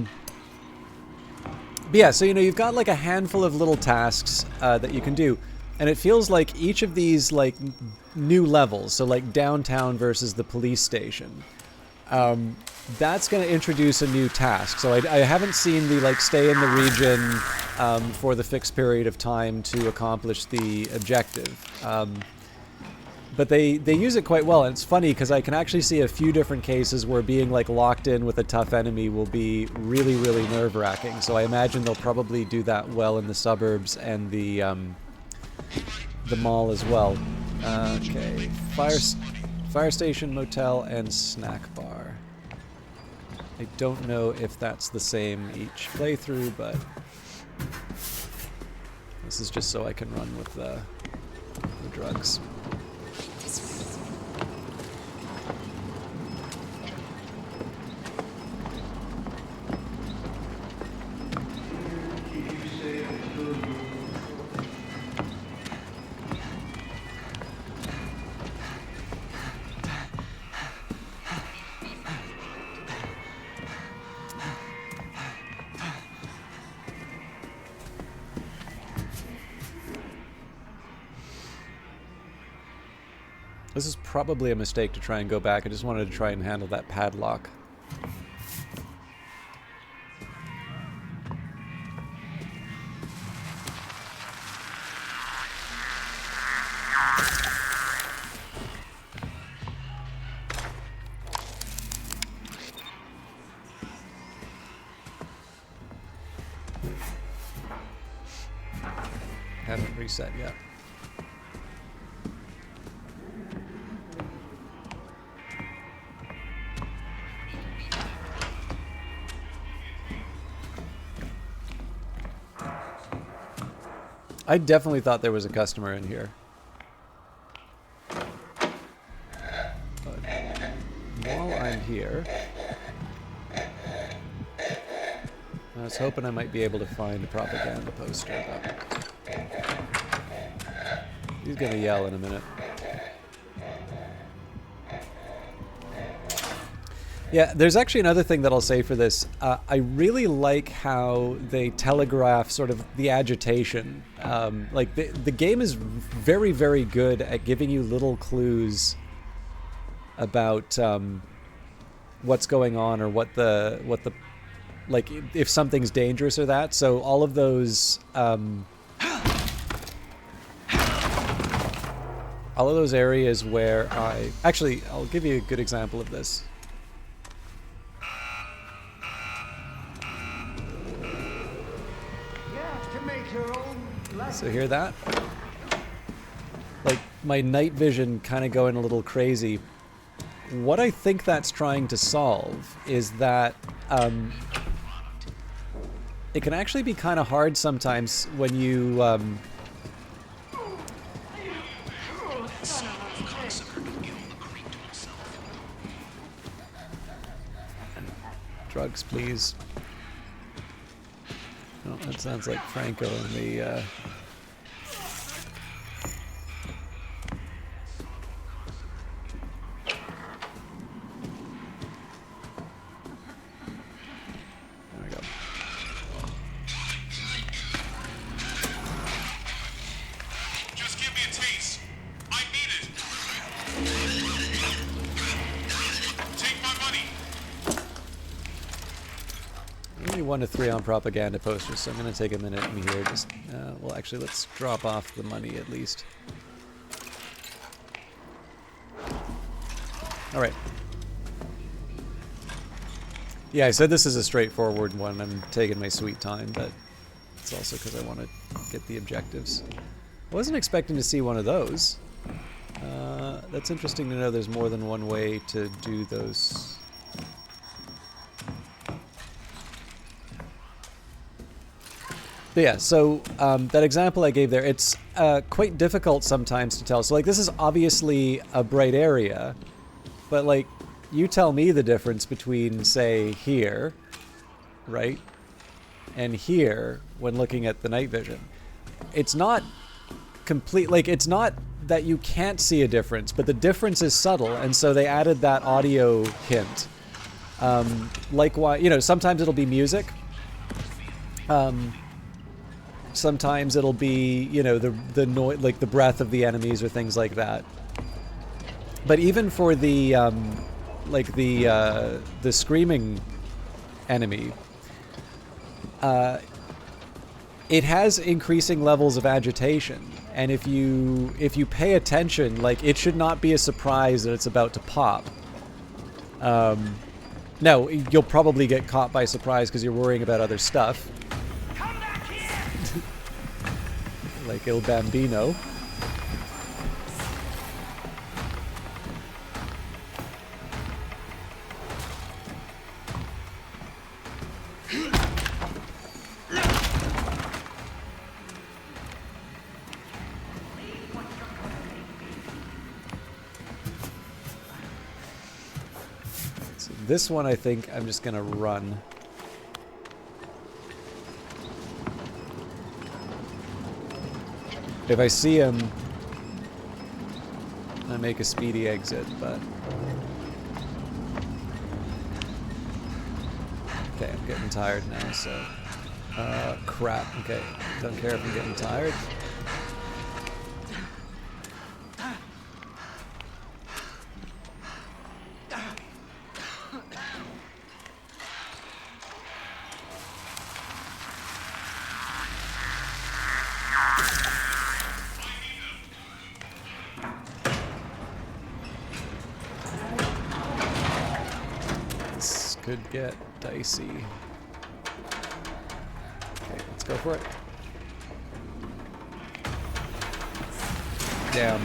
yeah, so you know, you've got like a handful of little tasks that you can do, and it feels like each of these like new levels, so like downtown versus the police station, that's going to introduce a new task. So I haven't seen the like stay in the region for the fixed period of time to accomplish the objective. But they use it quite well, and it's funny because I can actually see a few different cases where being like locked in with a tough enemy will be really, really nerve-wracking. So I imagine they'll probably do that well in the suburbs and the mall as well. Okay, fire station, motel, and snack bar. I don't know if that's the same each playthrough, but this is just so I can run with the drugs. This is probably a mistake to try and go back. I just wanted to try and handle that padlock. Haven't reset yet. I definitely thought there was a customer in here. But while I'm here, I was hoping I might be able to find a propaganda poster. But he's gonna yell in a minute. Yeah, there's actually another thing that I'll say for this. I really like how they telegraph sort of the agitation. Like the game is very, very good at giving you little clues about what's going on or what the like if something's dangerous or that. So all of those areas where I'll give you a good example of this. So hear that? Like my night vision kind of going a little crazy. What I think that's trying to solve is that it can actually be kind of hard sometimes when you drugs, please. Oh, that sounds like Franco in the there we go. Just give me a taste. I need it. Take my money. Only 1 to 3 on propaganda posters, so I'm going to take a minute in here. Just, well, actually, let's drop off the money at least. All right. Yeah, I said this is a straightforward one. I'm taking my sweet time, but it's also because I want to get the objectives. I wasn't expecting to see one of those. That's interesting to know there's more than one way to do those. But yeah, so that example I gave there, it's quite difficult sometimes to tell. So like this is obviously a bright area, but like you tell me the difference between, say, here, right, and here when looking at the night vision. It's not complete, like it's not that you can't see a difference, but the difference is subtle, and so they added that audio hint. Likewise, you know, sometimes it'll be music. Sometimes it'll be, you know, the noise, like the breath of the enemies or things like that. But even for the like the screaming enemy, it has increasing levels of agitation, and if you pay attention, like it should not be a surprise that it's about to pop. No, you'll probably get caught by surprise because you're worrying about other stuff. Like Il Bambino. So this one I think I'm just gonna run. If I see him, I make a speedy exit, but... Okay, I'm getting tired now, so... crap. Okay, don't care if I'm getting tired. could get dicey. Okay, let's go for it. Down.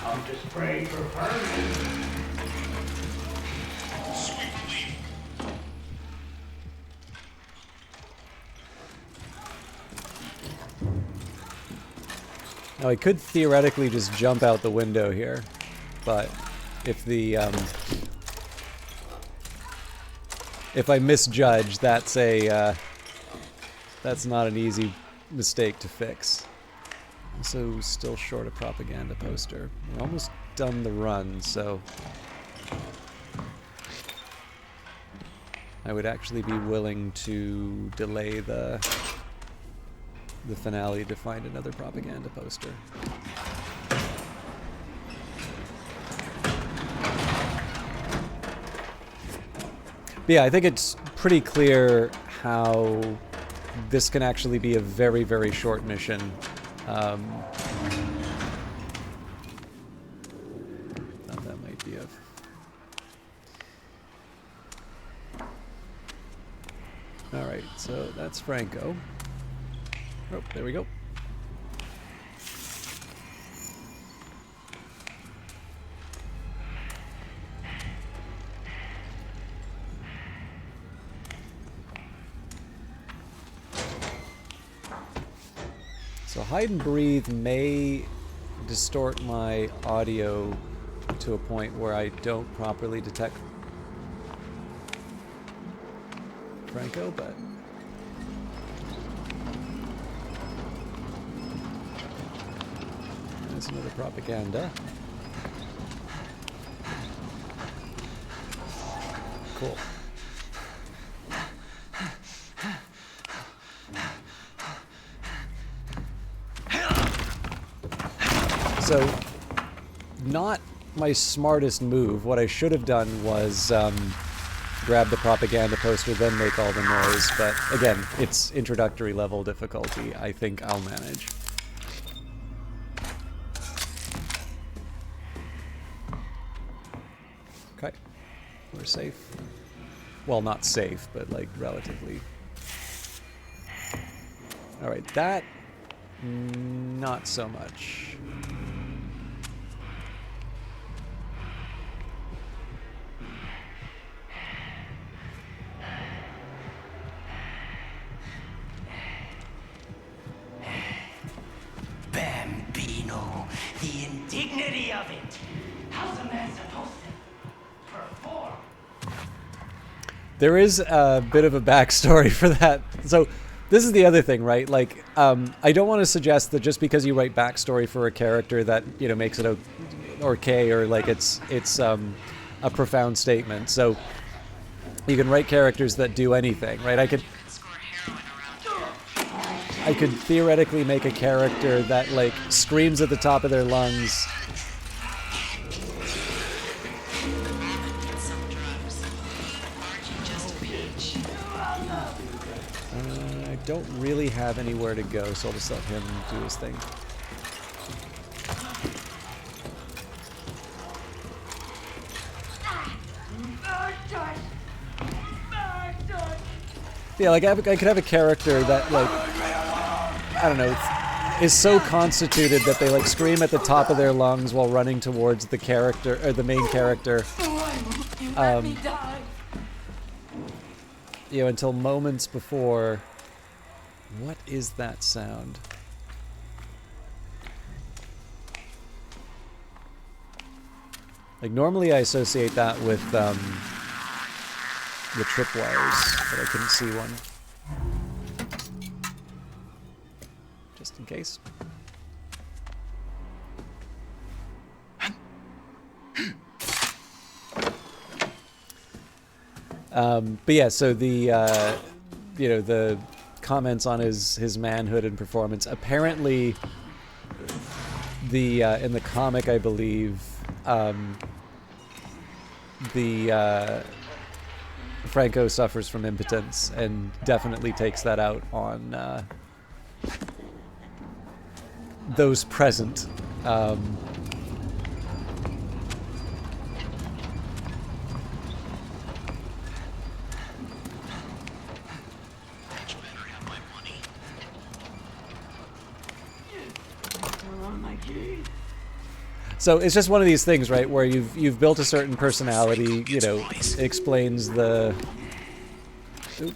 Come to spray for permanent. Sweet relief. Now I could theoretically just jump out the window here, but if the if I misjudge, that's a that's not an easy mistake to fix. Also, still short a propaganda poster. We're almost done the run, so I would actually be willing to delay the finale to find another propaganda poster. But yeah, I think it's pretty clear how this can actually be a very, very short mission. Thought that might be a... Alright, so that's Franco. Oh, there we go. So hide and breathe may distort my audio to a point where I don't properly detect Franco, but there's another propaganda. Cool. So, not my smartest move. What I should have done was grab the propaganda poster, then make all the noise. But again, it's introductory level difficulty. I think I'll manage. Okay, we're safe. Well, not safe, but like relatively. All right, that not so much. Bambino, the indignity of it. How's a man supposed to perform? There is a bit of a backstory for that. So this is the other thing, right? Like, I don't want to suggest that just because you write backstory for a character that, you know, makes it okay or like it's a profound statement. So you can write characters that do anything, right? I could theoretically make a character that like screams at the top of their lungs. I don't really have anywhere to go, so I'll just let him do his thing. Yeah, like I could have a character that like, I don't know, is so constituted that they like scream at the top of their lungs while running towards the character or the main character. You know, until moments before. What is that sound? Like normally I associate that with the tripwires, but I couldn't see one. Just in case. But yeah, so the you know, the comments on his manhood and performance. Apparently, the in the comic, I believe, Franco suffers from impotence and definitely takes that out on those present. So it's just one of these things, right, where you've built a certain personality, you know, it explains the... Oop.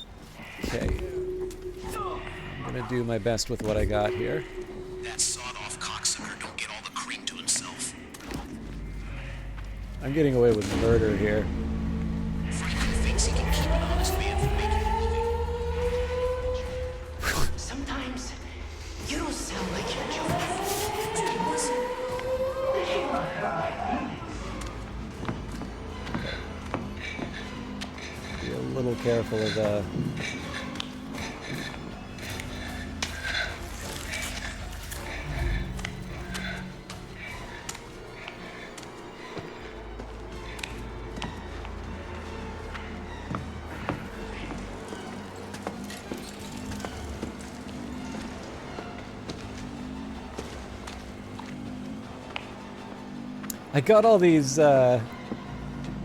Okay. I'm gonna do my best with what I got here. That sawed-off cocksucker don't get all the cream to himself. I'm getting away with murder here. Franklin thinks he can keep an honest man from making a living. Sometimes you don't sound like you're joking. Be a little careful of the... I got all these, this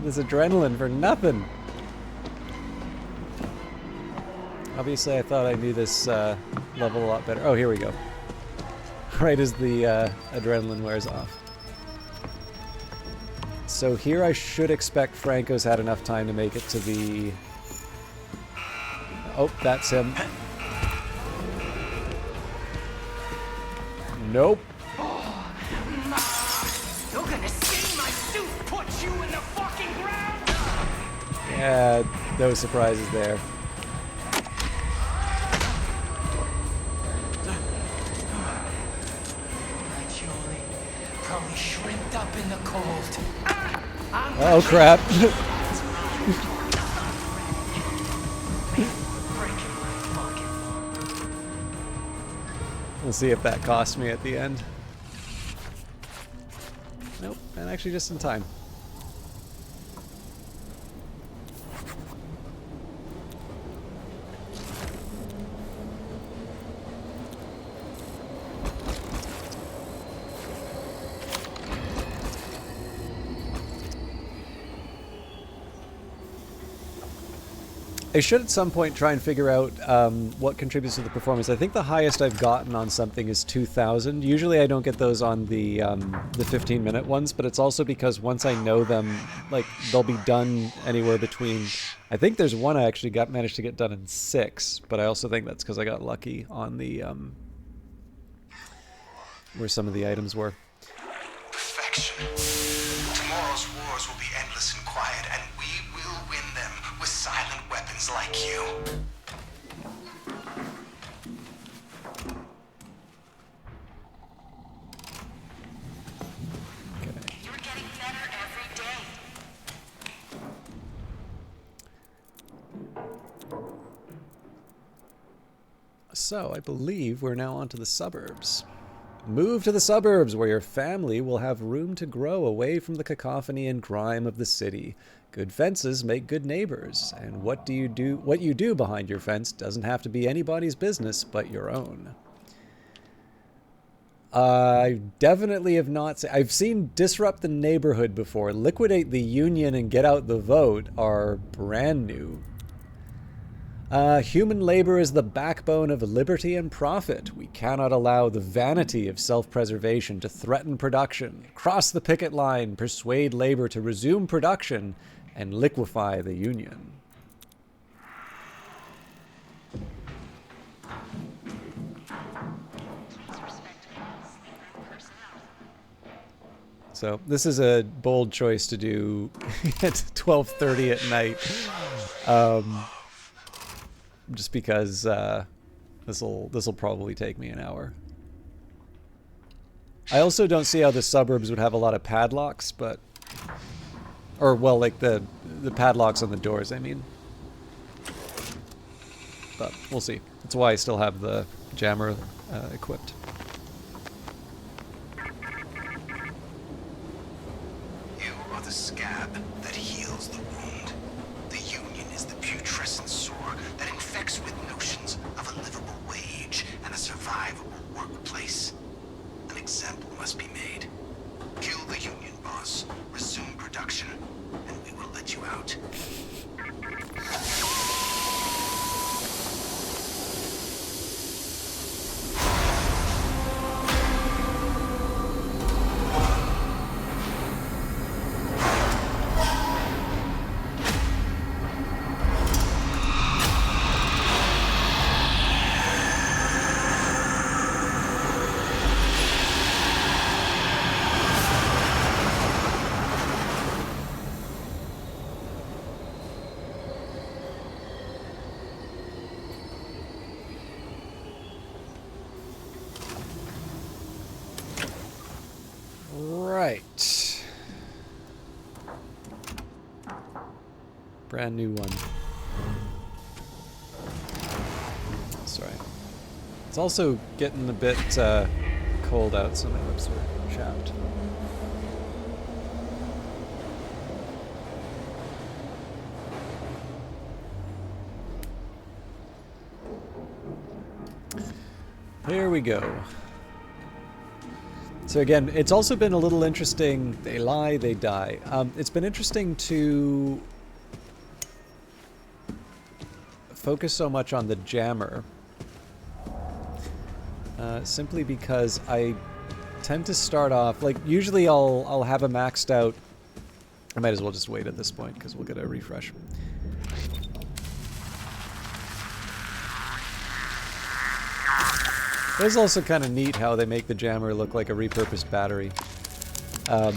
adrenaline for nothing. Obviously, I thought I knew this level a lot better. Oh, here we go. Right as the adrenaline wears off. So here I should expect Franco's had enough time to make it to the... Oh, that's him. Nope. You're gonna see my suit put you in the fucking ground! Yeah, no surprises there. Julie, probably shrimped up in the cold. Oh, crap. We'll see if that costs me at the end. Nope, and actually just in time. I should at some point try and figure out what contributes to the performance. I think the highest I've gotten on something is 2,000. Usually I don't get those on the 15-minute ones, but it's also because once I know them, like, they'll be done anywhere between... I think there's one I actually managed to get done in 6, but I also think that's because I got lucky on the... where some of the items were. Perfection. Tomorrow's wars will be endless and quiet, and we will win them with silent weapons like you. You're getting better every day. So, I believe we're now on to the suburbs. Move to the suburbs, where your family will have room to grow away from the cacophony and grime of the city. Good fences make good neighbors, and what you do behind your fence doesn't have to be anybody's business but your own. I definitely have not seen... I've seen disrupt the neighborhood before. Liquidate the union and get out the vote are brand new. Human labor is the backbone of liberty and profit. We cannot allow the vanity of self-preservation to threaten production. Cross the picket line, persuade labor to resume production, and liquefy the union. So this is a bold choice to do at 12:30 at night. Just because this'll probably take me an hour. I also don't see how the suburbs would have a lot of padlocks, but... Or, well, like the padlocks on the doors, I mean. But we'll see. That's why I still have the jammer equipped. You are the scab that heals the wound. The union is the putrescent sore that infects with notions of a livable wage and a survivable workplace. right. Brand new one. Sorry. It's also getting a bit cold out, so my lips are chapped. Here we go. So again, it's also been a little interesting. They lie, they die. It's been interesting to focus so much on the jammer. Simply because I tend to start off, like, usually I'll have a maxed out. I might as well just wait at this point because we'll get a refresh. It is also kind of neat how they make the jammer look like a repurposed battery. But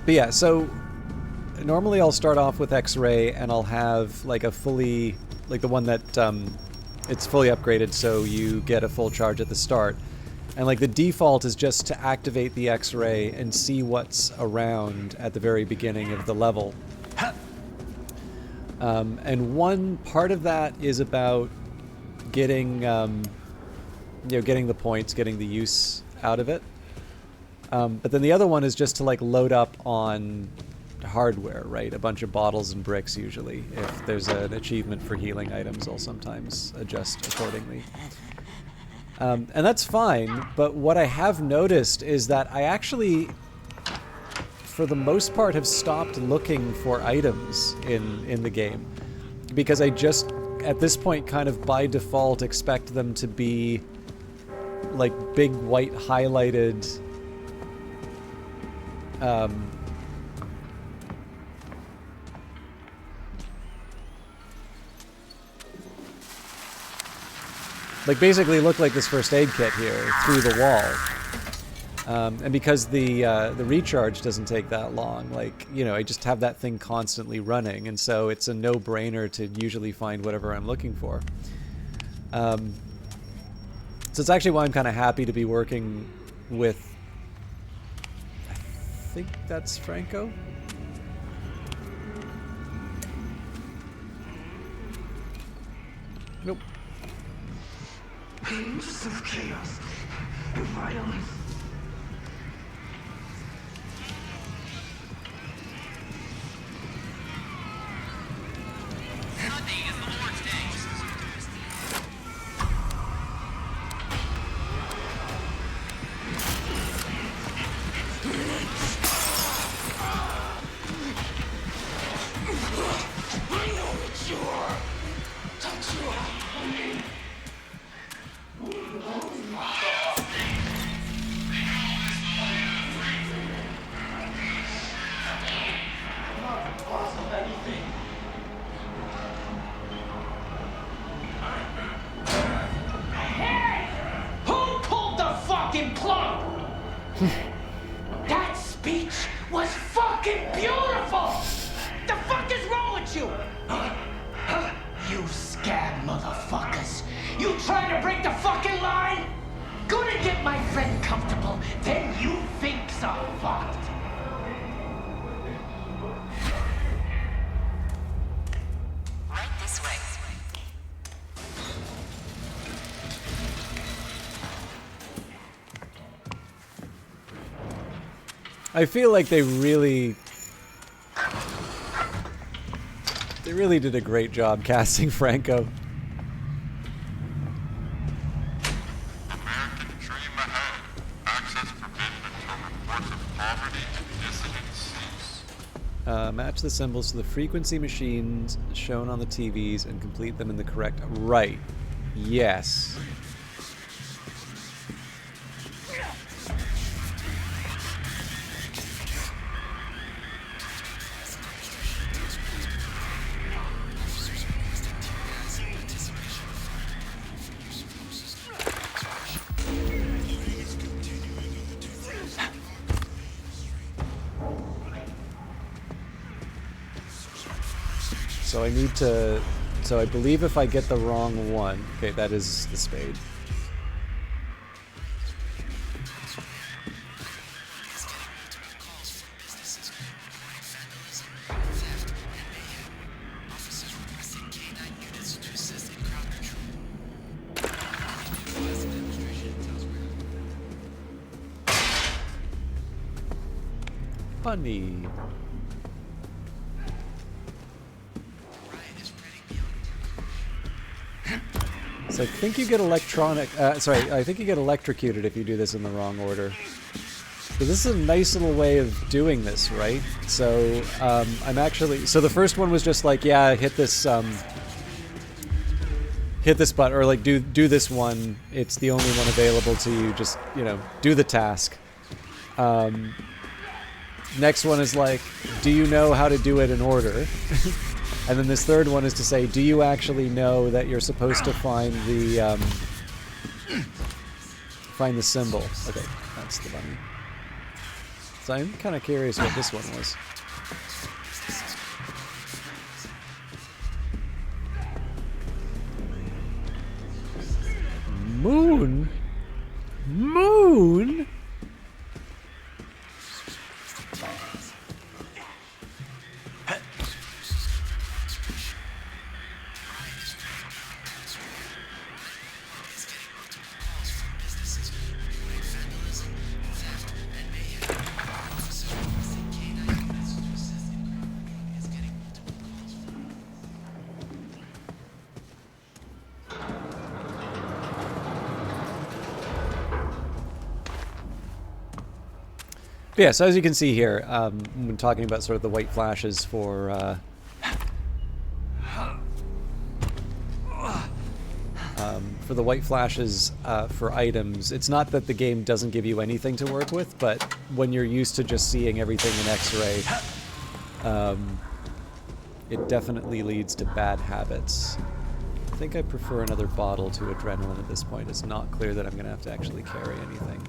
yeah, so normally I'll start off with X-ray and I'll have like a fully, like the one that it's fully upgraded, so you get a full charge at the start. And like the default is just to activate the X-ray and see what's around at the very beginning of the level. And one part of that is about getting, you know, getting the points, getting the use out of it. But then the other one is just to like load up on hardware, right? A bunch of bottles and bricks usually. If there's an achievement for healing items, I'll sometimes adjust accordingly. And that's fine, but what I have noticed is that I actually, for the most part, have stopped looking for items in the game. Because I just, at this point, kind of by default expect them to be like big white highlighted like basically look like this first aid kit here through the wall. And because the recharge doesn't take that long, like, you know, I just have that thing constantly running, and so it's a no-brainer to usually find whatever I'm looking for. So it's actually why I'm kind of happy to be working with, I think that's Franco? Nope. Pages of chaos and violence. Sunday is the Lord's Day. I know what you are. Don't you? Who pulled the fucking plug? That speech was fucking beautiful! The fuck is wrong with you? You scab motherfuckers! You trying to break the fucking line? Gonna get my friend comfortable, then you think so fucked. Right this way. I feel like they really did a great job casting Franco. American dream ahead. Access forbidden until reports of poverty and dissidence cease. Match the symbols to the frequency machines shown on the TVs and complete them in the correct... Right. Yes. So I need to... So I believe if I get the wrong one... Okay, that is the spade. bunny. So I think you get I think you get electrocuted if you do this in the wrong order. So this is a nice little way of doing this, right? So so the first one was just like, yeah, hit this button, or like do this one. It's the only one available to you. Just, you know, do the task. Next one is like, do you know how to do it in order? And then this third one is to say, do you actually know that you're supposed to find the symbol? Okay, that's the bunny. So I'm kind of curious what this one was. Moon? Moon? But yeah, so as you can see here, when talking about sort of the white flashes for the white flashes for items, it's not that the game doesn't give you anything to work with, but when you're used to just seeing everything in X-ray, it definitely leads to bad habits. I think I prefer another bottle to adrenaline at this point. It's not clear that I'm going to have to actually carry anything.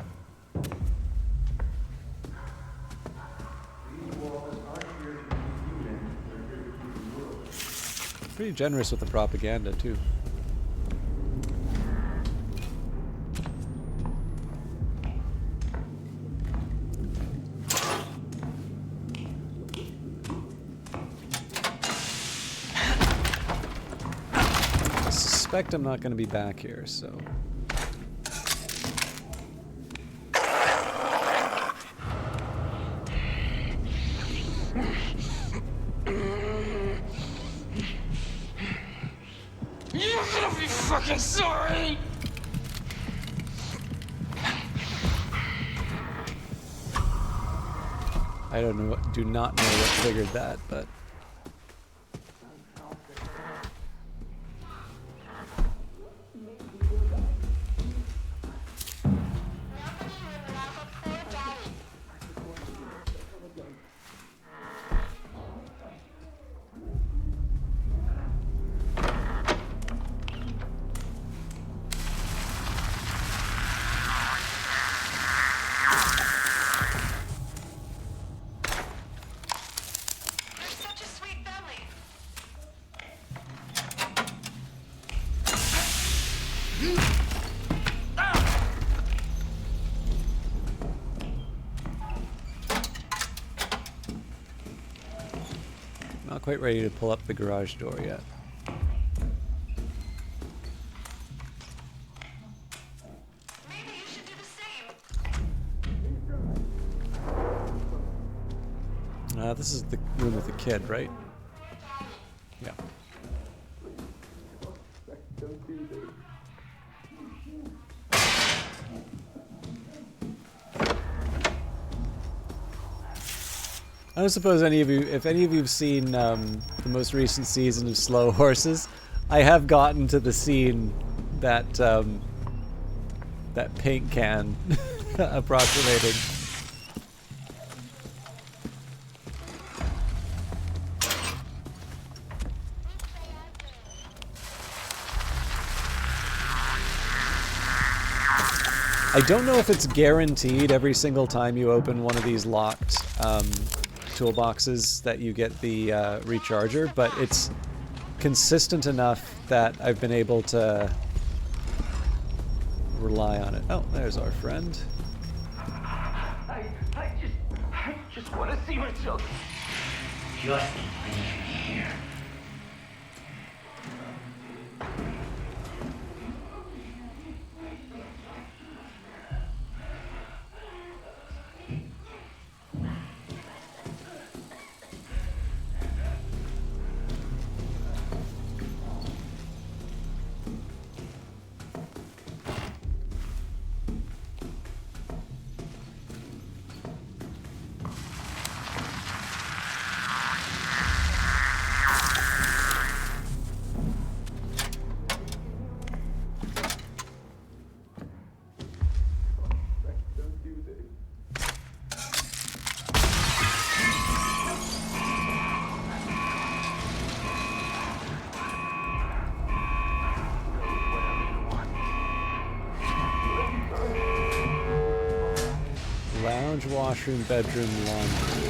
Pretty generous with the propaganda, too. I suspect I'm not going to be back here, so... You're gonna be fucking sorry! I don't know, do not know what triggered that, but... Not quite ready to pull up the garage door yet. Maybe you should do the same. This is the room with the kid, right? Yeah. I don't suppose if any of you've seen the most recent season of Slow Horses, I have gotten to the scene that that paint can approximating. I don't know if it's guaranteed every single time you open one of these locked toolboxes that you get the recharger, but it's consistent enough that I've been able to rely on it. Oh, there's our friend. I just want to see my children. Just leave me here. lounge, washroom, bedroom, laundry.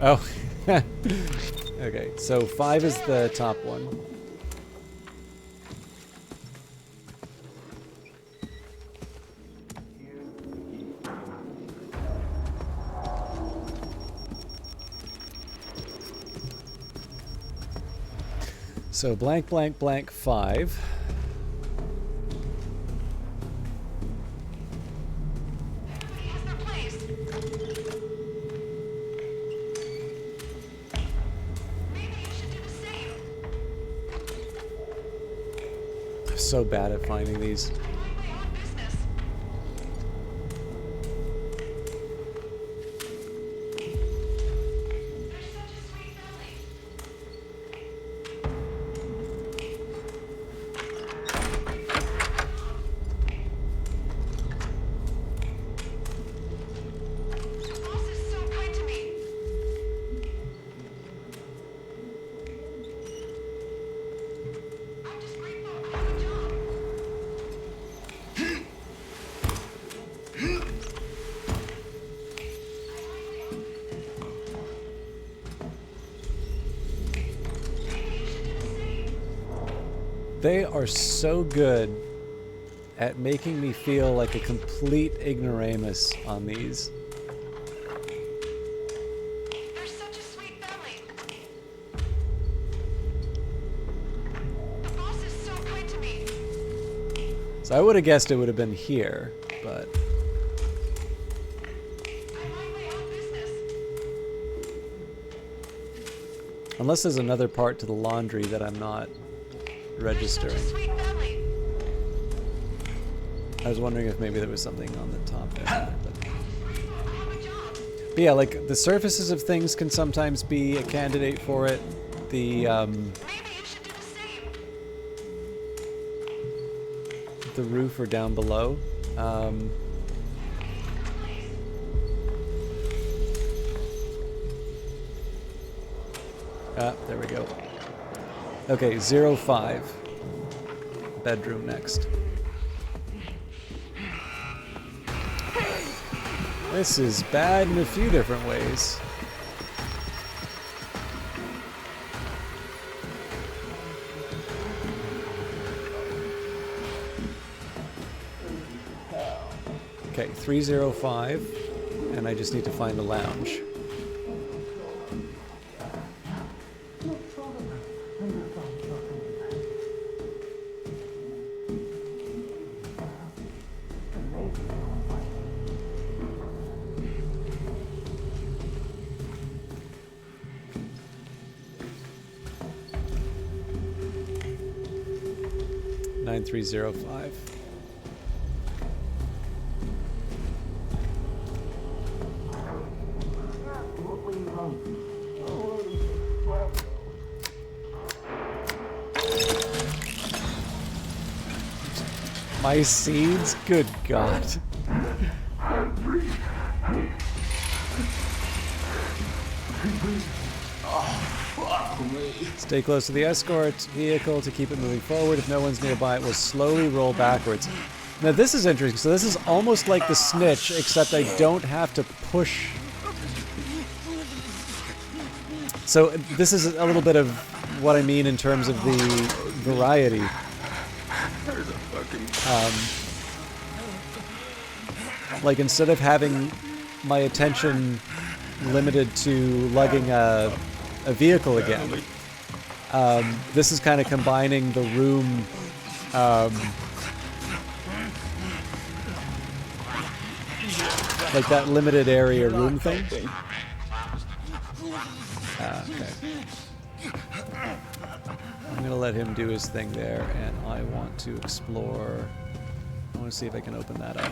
Oh. Okay, so 5 is the top one. So blank, blank, blank, 5. I'm so bad at finding these. They are so good at making me feel like a complete ignoramus on these. They're such a sweet family. The boss is so kind to me. So I would have guessed it would have been here, but... I mind my own business. Unless there's another part to the laundry that I'm not registering. They're such a sweet family. I was wondering if maybe there was something on the top there. But yeah, like the surfaces of things can sometimes be a candidate for it. The the roof or down below. There we go. Okay, 05. Bedroom next. This is bad in a few different ways. Okay, 305, and I just need to find the lounge. Nine 305. My seeds? Good God. Stay close to the escort vehicle to keep it moving forward. If no one's nearby, it will slowly roll backwards. Now this is interesting. So this is almost like the snitch, except I don't have to push. So this is a little bit of what I mean in terms of the variety. Like instead of having my attention limited to lugging a vehicle again, this is kind of combining the room like that limited area room thing. Okay. I'm gonna let him do his thing there, and I want to explore. I want to see if I can open that up.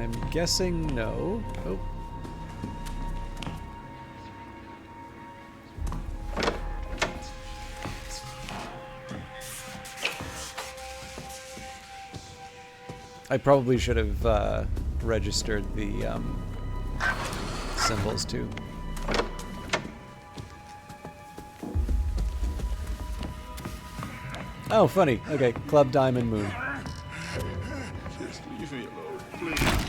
I'm guessing no. Oh. I probably should have registered the symbols too. Oh, funny. Okay, Club Diamond Moon. Just leave me alone, please.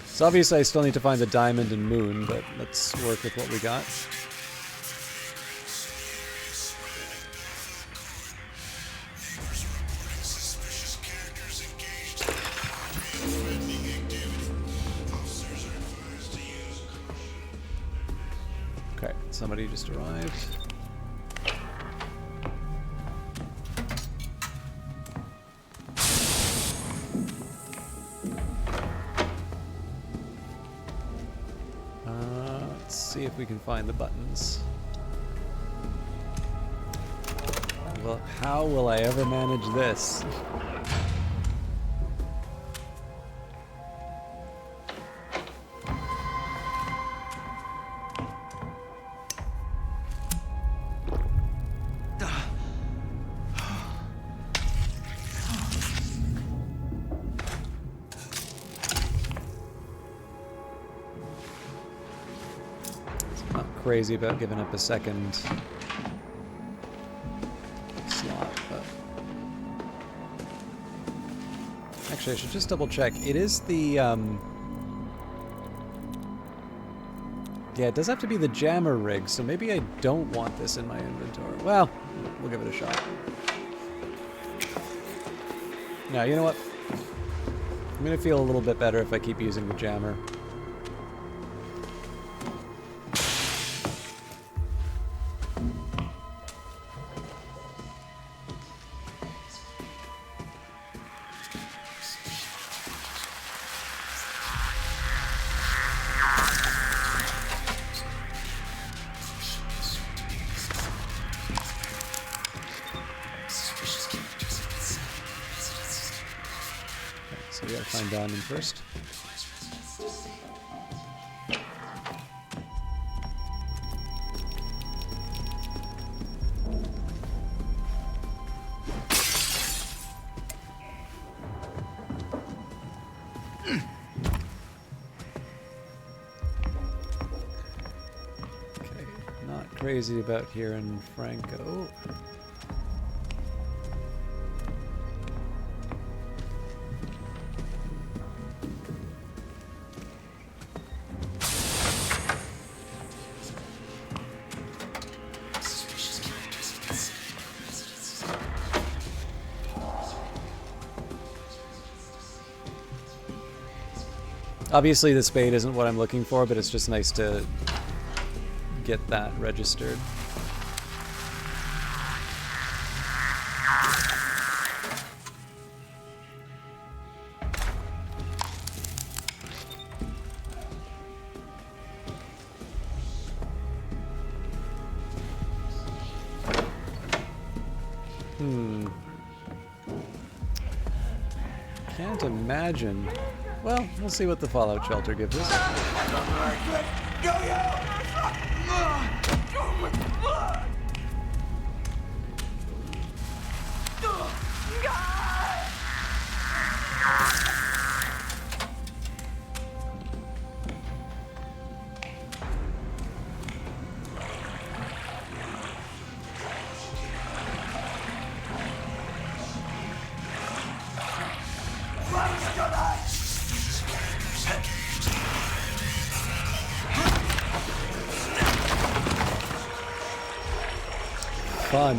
So obviously I still need to find the diamond and moon, but let's work with what we got. Okay, somebody just arrived. Let's see if we can find the buttons. Well, how will I ever manage this? Crazy about giving up a second slot, but actually I should just double check. It is the yeah, it does have to be the jammer rig, so maybe I don't want this in my inventory. Well, we'll give it a shot. Now, you know what? I'm gonna feel a little bit better if I keep using the jammer. So we gotta find diamond first. Okay, not crazy about hearing Franco. Obviously the spade isn't what I'm looking for, but it's just nice to get that registered. Can't imagine. Well, we'll see what the Fallout shelter gives us. fun.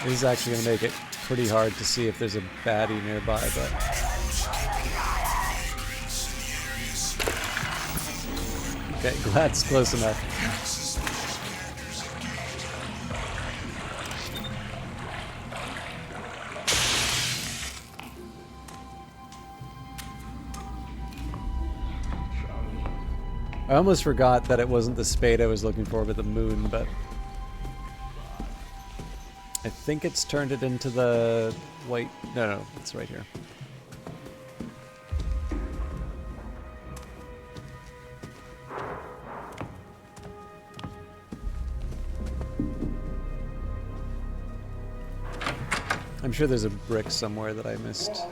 This is actually going to make it pretty hard to see if there's a baddie nearby, but... Okay, glad it's close enough. I almost forgot that it wasn't the spade I was looking for, but the moon, but... I think it's turned it into the white... No, it's right here. I'm sure there's a brick somewhere that I missed.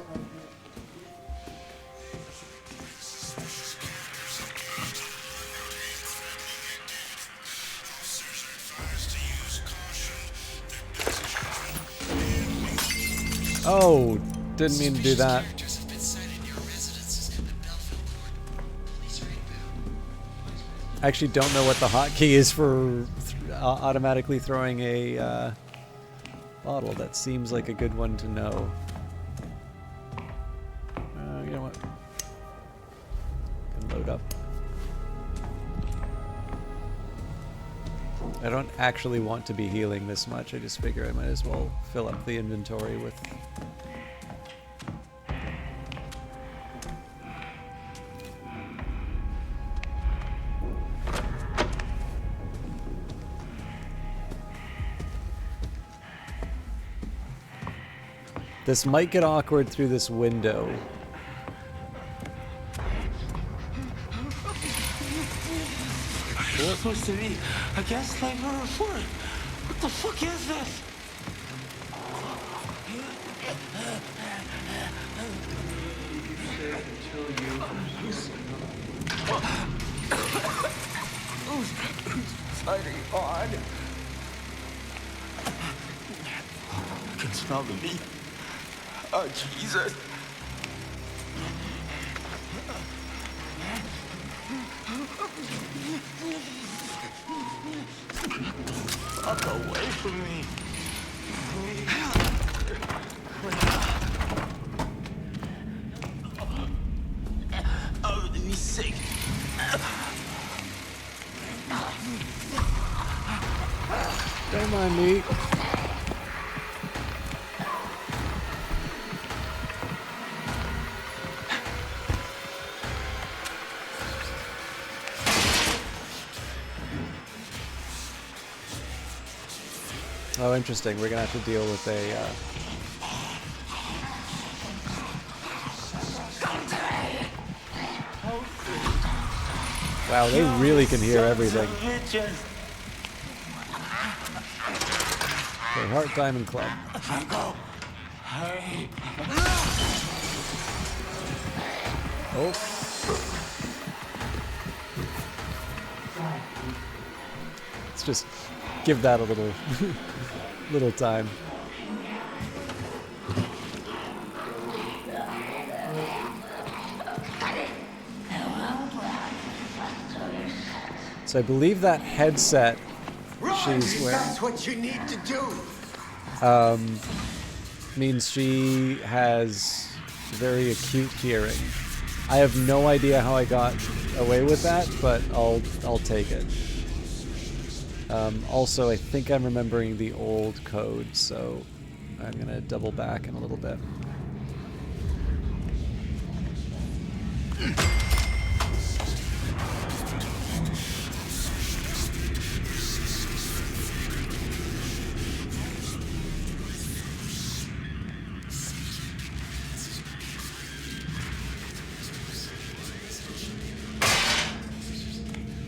Oh, didn't mean to do that. I actually don't know what the hotkey is for automatically throwing a bottle. That seems like a good one to know. You know what? Can load up. I don't actually want to be healing this much. I just figure I might as well fill up the inventory with... This might get awkward through this window. It's supposed to be a gaslight or a fort. What the fuck is this? Whose side are you on? I can smell the meat. Oh, Jesus. Fuck away from me. I'm gonna be sick. Don't mind me. Oh, interesting. We're gonna have to deal with a... Wow, they really can hear everything. Okay, Heart Diamond Club. Oh. Let's just give that a little... little time. So I believe that headset she's wearing, That's what you need to do. means she has very acute hearing. I have no idea how I got away with that, but I'll take it. Also, I think I'm remembering the old code, so I'm gonna double back in a little bit.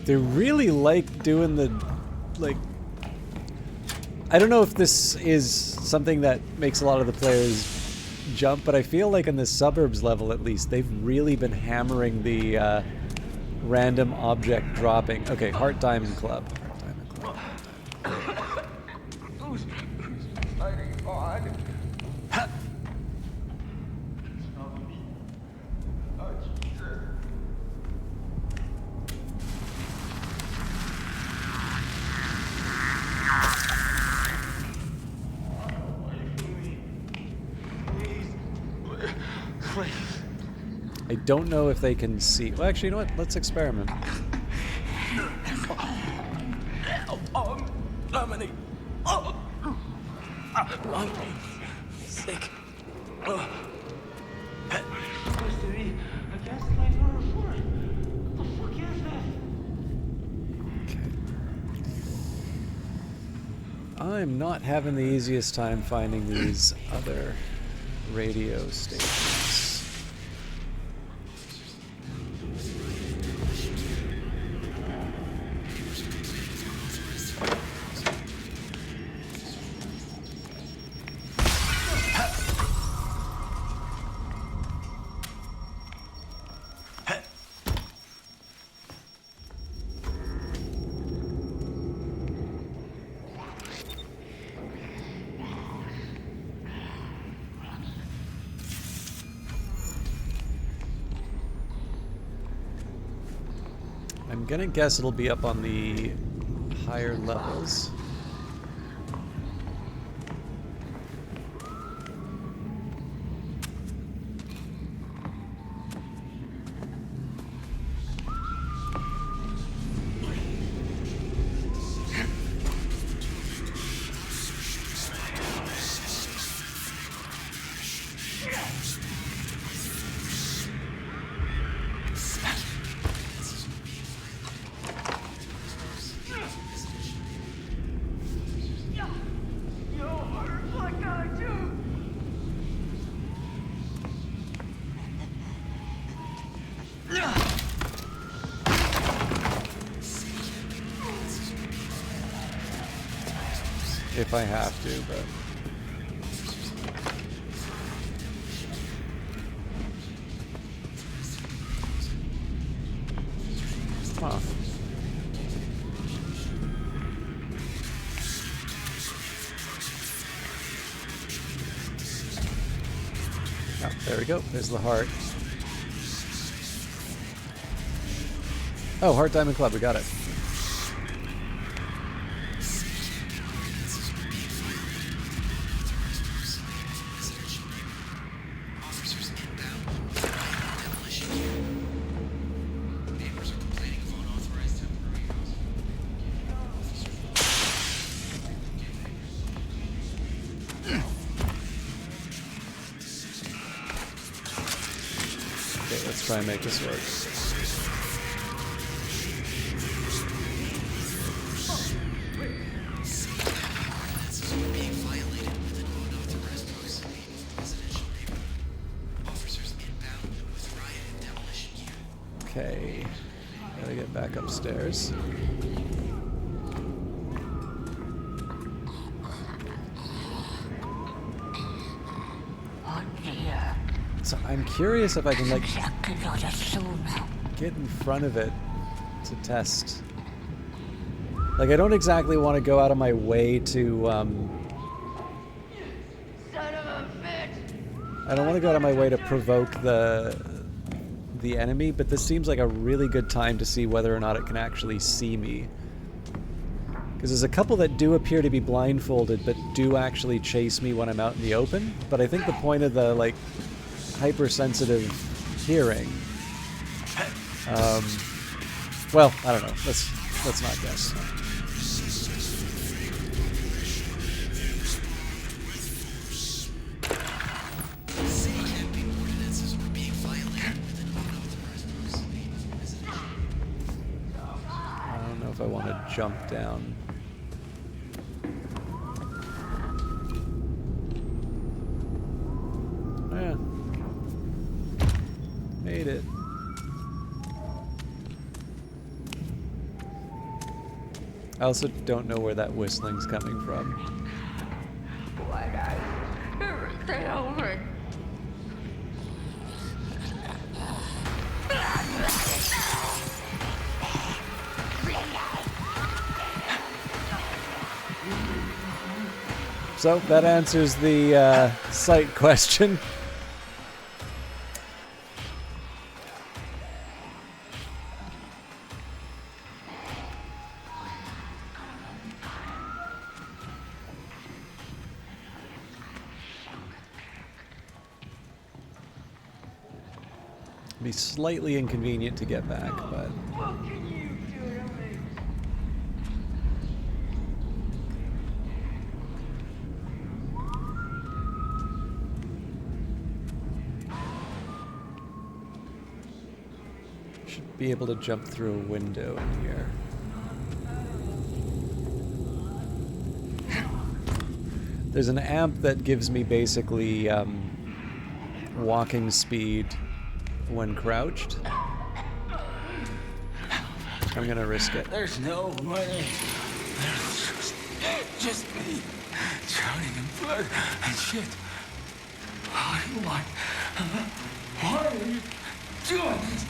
They really like doing the, like, I don't know if this is something that makes a lot of the players jump, but I feel like in the suburbs level at least, they've really been hammering the Random object dropping. Okay, Heart Diamond Club. Heart Diamond Club. Who's fighting on? I don't know if they can see. Well, actually, you know what? Let's experiment. Dominic. I'm sick. Supposed to be a gaslight number 4. What the fuck is that? I'm not having the easiest time finding these other radio stations. I'm gonna guess it'll be up on the higher levels. If I have to, but... Huh. Oh, there we go. There's the heart. Oh, Heart Diamond Club. We got it. Okay, let's try and make this work. Okay, gotta get back upstairs. So I'm curious if I can like get in front of it to test. Like I don't exactly want to go out of my way to I don't want to go out of my way to provoke the enemy, but this seems like a really good time to see whether or not it can actually see me. Because there's a couple that do appear to be blindfolded, but do actually chase me when I'm out in the open. But I think the point of the like hypersensitive hearing, well, I don't know. Let's not guess. I don't know if I want to jump down. Yeah. Made it. I also don't know where that whistling's coming from. Why not? Stay over. So that answers the sight question. Be slightly inconvenient to get back, but should be able to jump through a window in here. There's an amp that gives me basically walking speed when crouched. I'm gonna risk it. There's no way. There's just me drowning in blood and shit. Why are you doing this?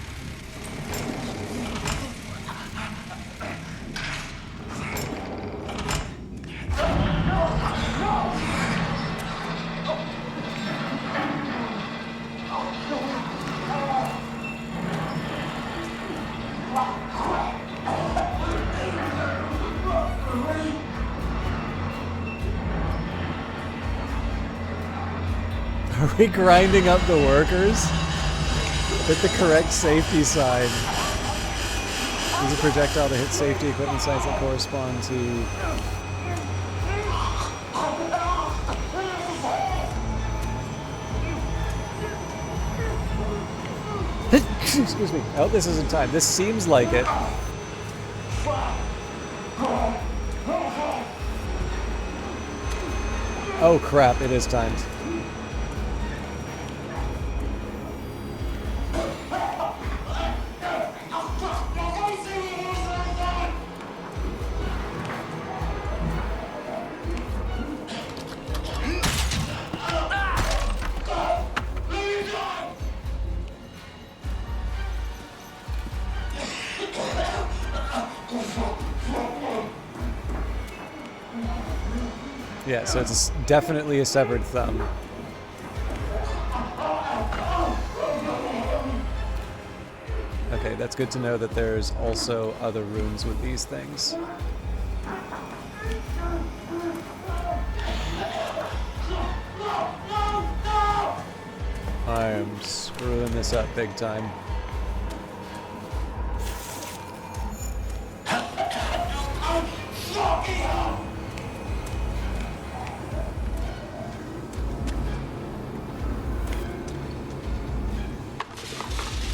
Are we grinding up the workers? Hit the correct safety sign. Use a projectile to hit safety equipment signs that correspond to... Excuse me. Oh, this isn't time. This seems like it. Oh crap, it is timed. Yeah, so it's definitely a severed thumb. Okay, that's good to know that there's also other runes with these things. I am screwing this up big time.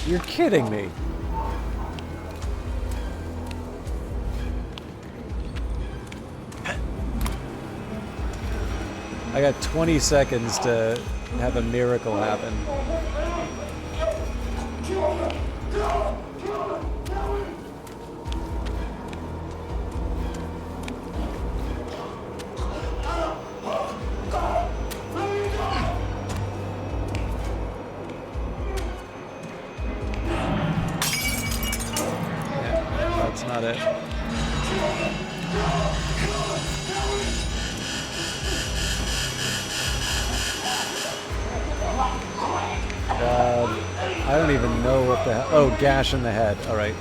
You're kidding me. I got 20 seconds to have a miracle happen. That's not it. I don't even know what the hell. Oh, gash in the head. All right.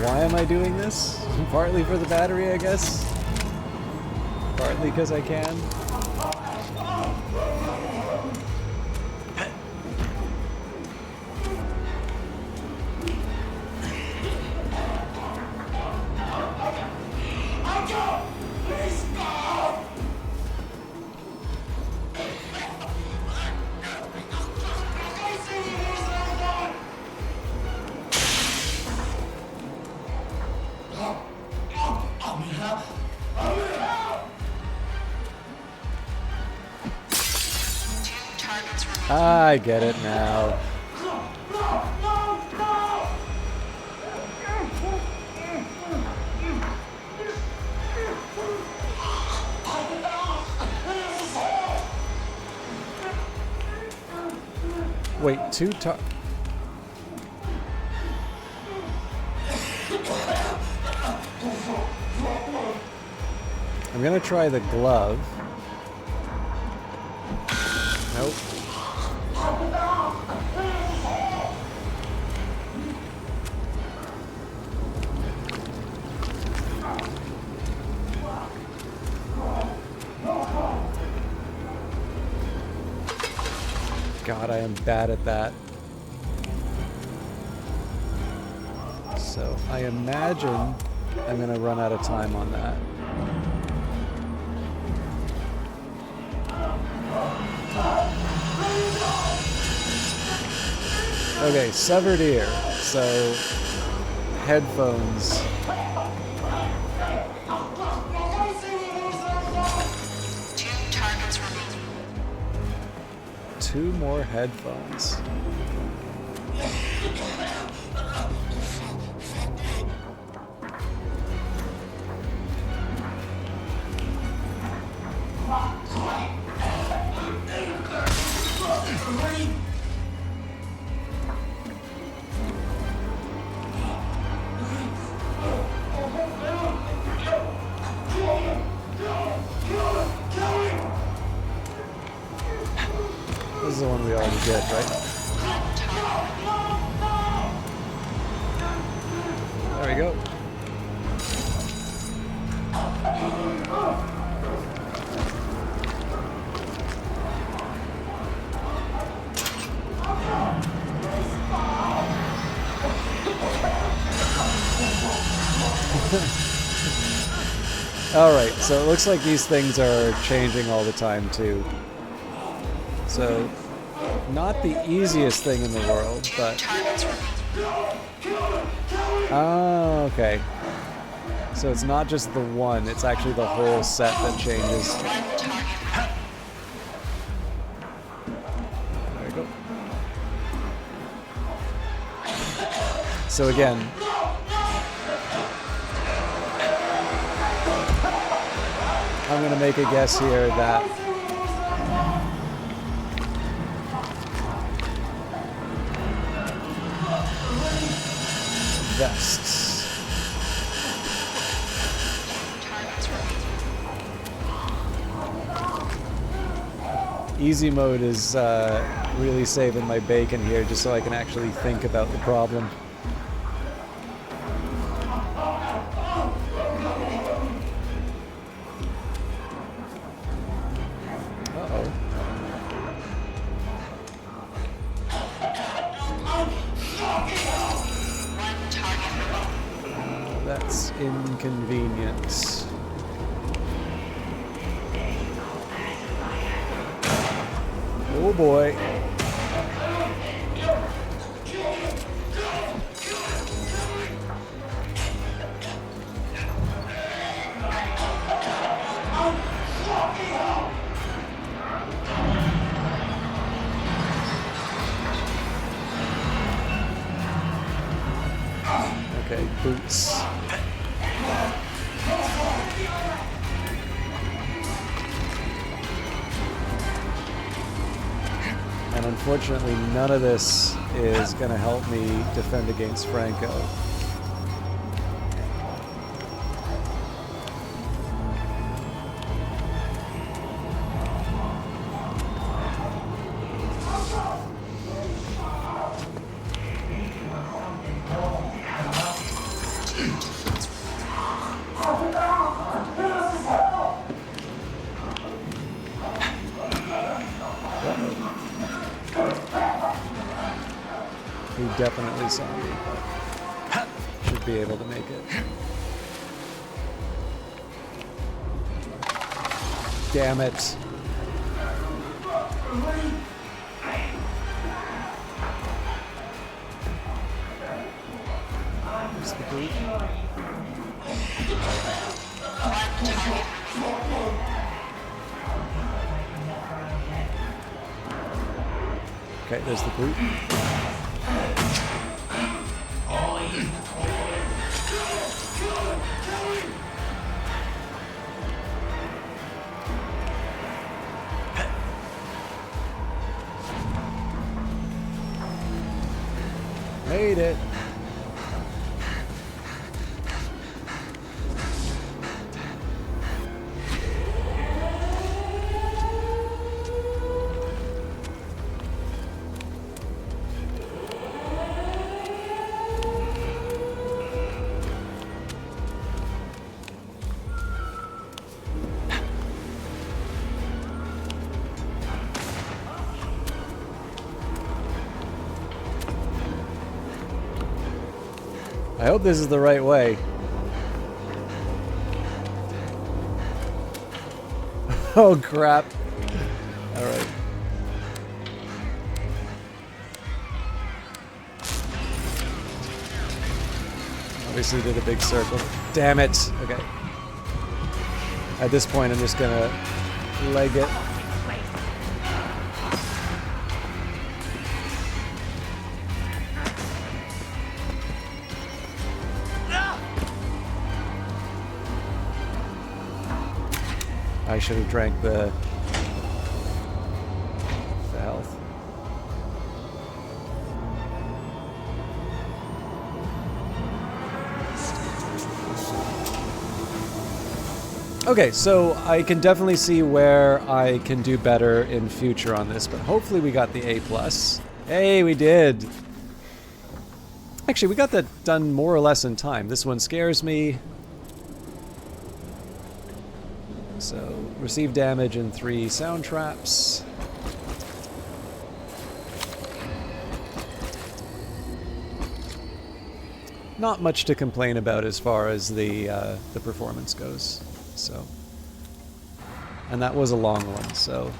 Why am I doing this? Partly for the battery, I guess. Partly because I can. I get it now. Wait, I'm gonna try the glove. Nope. God, I am bad at that. So I imagine I'm gonna run out of time on that. Okay, severed ear. So headphones. Two targets remaining. 2 more headphones. This is the one we already did, right? There we go. Alright, so it looks like these things are changing all the time too. So, not the easiest thing in the world, but... Oh, okay. So it's not just the one, it's actually the whole set that changes. There we go. So again... I'm gonna make a guess here that vests. Easy mode is really saving my bacon here just so I can actually think about the problem. That's inconvenient. Oh boy. Okay, boots. And unfortunately, none of this is going to help me defend against Franco. He definitely saw me, but should be able to make it. Damn it. Where's the boot? Okay, there's the boot. Made it. I hope this is the right way. Oh crap. Alright. Obviously did a big circle. Damn it! Okay. At this point I'm just gonna leg it. I should have drank the health. Okay, so I can definitely see where I can do better in future on this, but hopefully we got the A+. Hey, we did! Actually, we got that done more or less in time. This one scares me. So, receive damage in 3 sound traps. Not much to complain about as far as the performance goes. So, and that was a long one. So.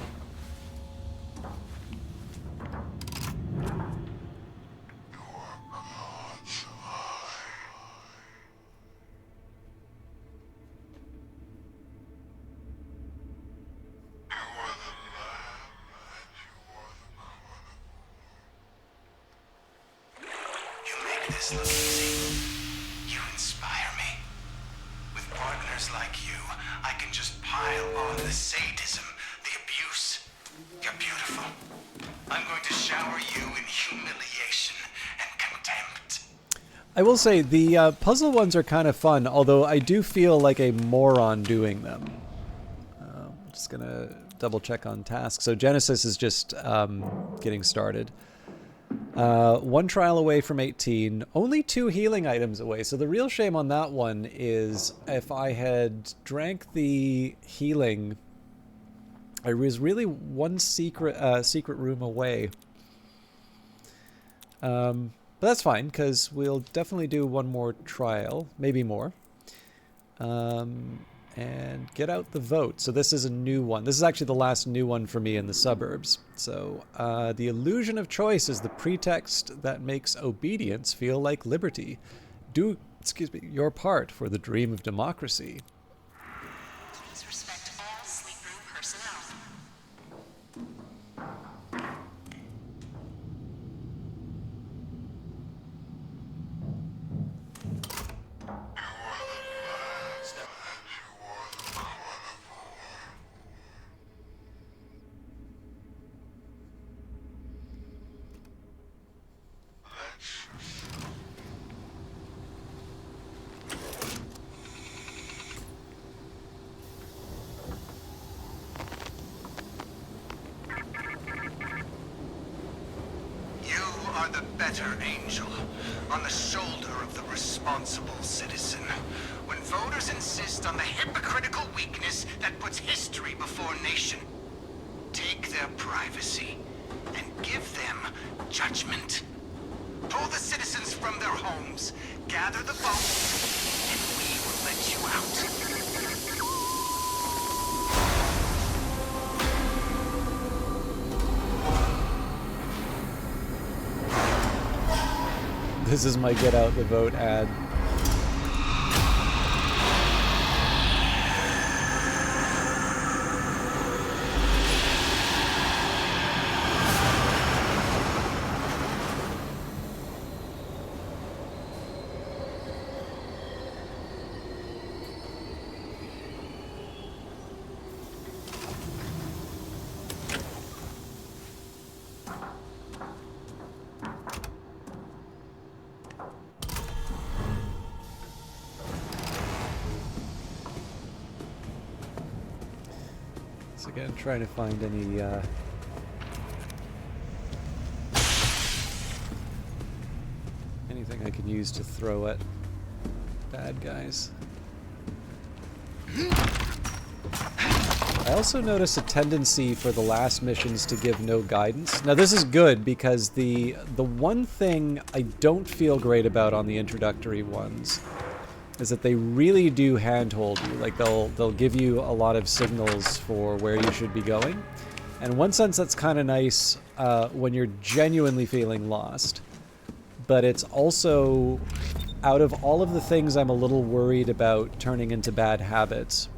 This look easy. You inspire me. With partners like you, I can just pile on the sadism, the abuse. You're beautiful. I'm going to shower you in humiliation and contempt. I will say, the puzzle ones are kind of fun, although I do feel like a moron doing them. I'm just gonna double check on tasks. So Genesis is just getting started. 1 trial away from 18, only 2 healing items away. So the real shame on that one is if I had drank the healing, I was really 1 secret room away. But that's fine, because we'll definitely do 1 more trial, maybe more. And get out the vote. So this is a new one. This is actually the last new one for me in the suburbs. So the illusion of choice is the pretext that makes obedience feel like liberty. Do, your part for the dream of democracy. Please respect all sleep room personnel. The better angel, on the shoulder of the responsible citizen. When voters insist on the hypocritical weakness that puts history before nation, take their privacy and give them judgment. Pull the citizens from their homes, gather the votes, and we will let you out. This is my get out the vote ad. So again, trying to find any anything I can use to throw at bad guys. I also notice a tendency for the last missions to give no guidance. Now this is good because the one thing I don't feel great about on the introductory ones is that they really do handhold you. Like they'll give you a lot of signals for where you should be going. And in one sense that's kind of nice when you're genuinely feeling lost. But it's also, out of all of the things I'm a little worried about turning into bad habits,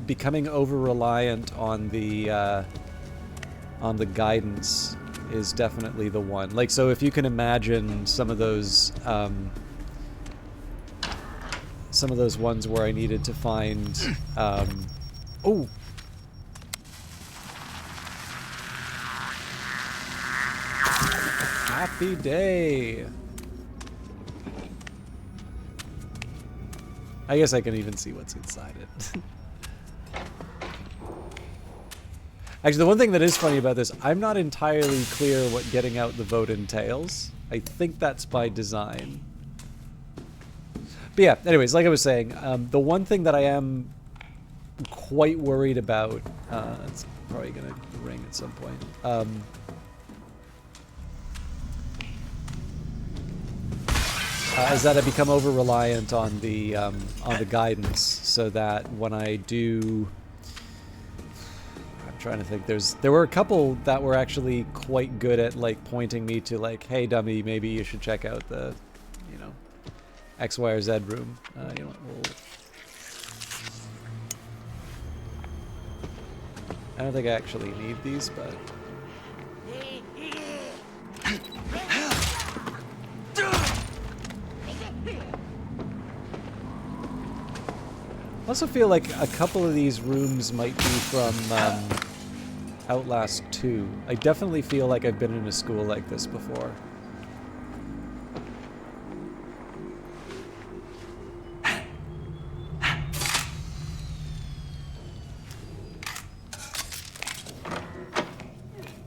becoming over-reliant on the guidance is definitely the one. Like, so if you can imagine some of those ones where I needed to find, oh! Happy day! I guess I can even see what's inside it. Actually, the one thing that is funny about this, I'm not entirely clear what getting out the vote entails. I think that's by design. But yeah, anyways, like I was saying, the one thing that I am quite worried about, it's probably going to ring at some point, is that I become over-reliant on the guidance, so that when I do... I'm trying to think, there were a couple that were actually quite good at, like, pointing me to, like, hey, dummy, maybe you should check out the, you know, X, Y, or Z room. You know what, I don't think I actually need these, but... I also feel like a couple of these rooms might be from Outlast 2. I definitely feel like I've been in a school like this before.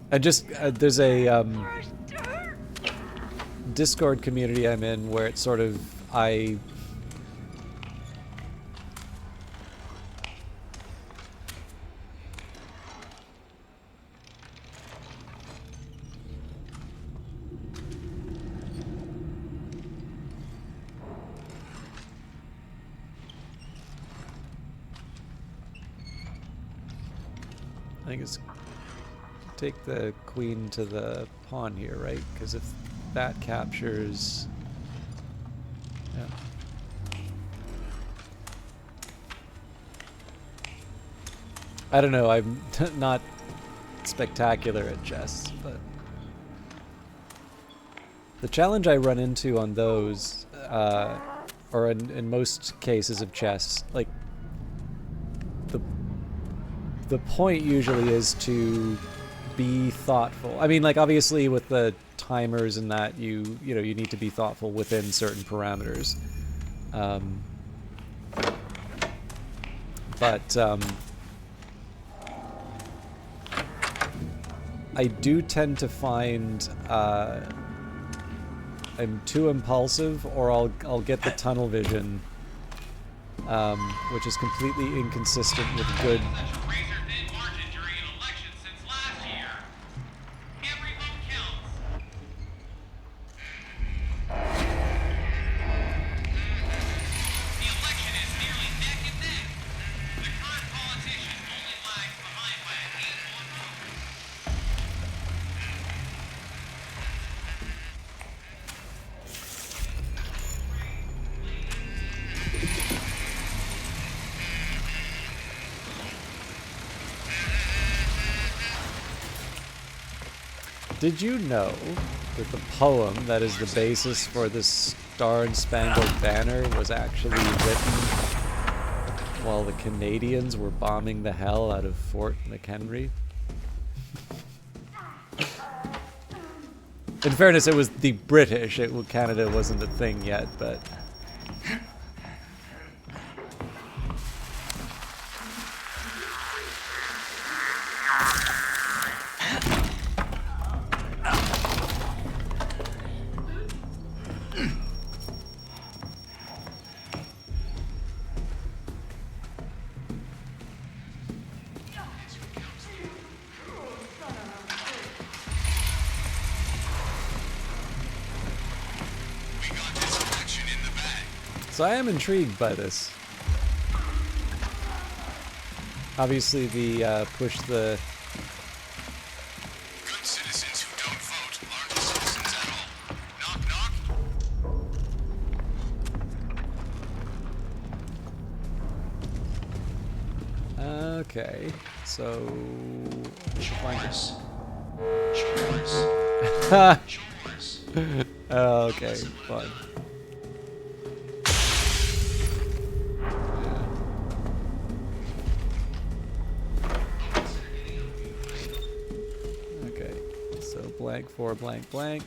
And just, there's a Discord community I'm in where it's sort of, I think it's take the queen to the pawn here, right? Because if that captures... Yeah. I don't know, I'm not spectacular at chess, but... The challenge I run into on those, or in most cases of chess, like, the point usually is to be thoughtful. I mean, like, obviously with the timers and that, you know, you need to be thoughtful within certain parameters. But I do tend to find I'm too impulsive, or I'll get the tunnel vision, which is completely inconsistent with good. Did you know that the poem that is the basis for the Star and Spangled Banner was actually written while the Canadians were bombing the hell out of Fort McHenry? In fairness, it was the British. Canada wasn't a thing yet, but... So I am intrigued by this. Obviously, the push the. Good citizens who don't vote aren't citizens at all. Knock, knock. Okay, so. Chores. Okay, fine. Okay, so blank for blank blank.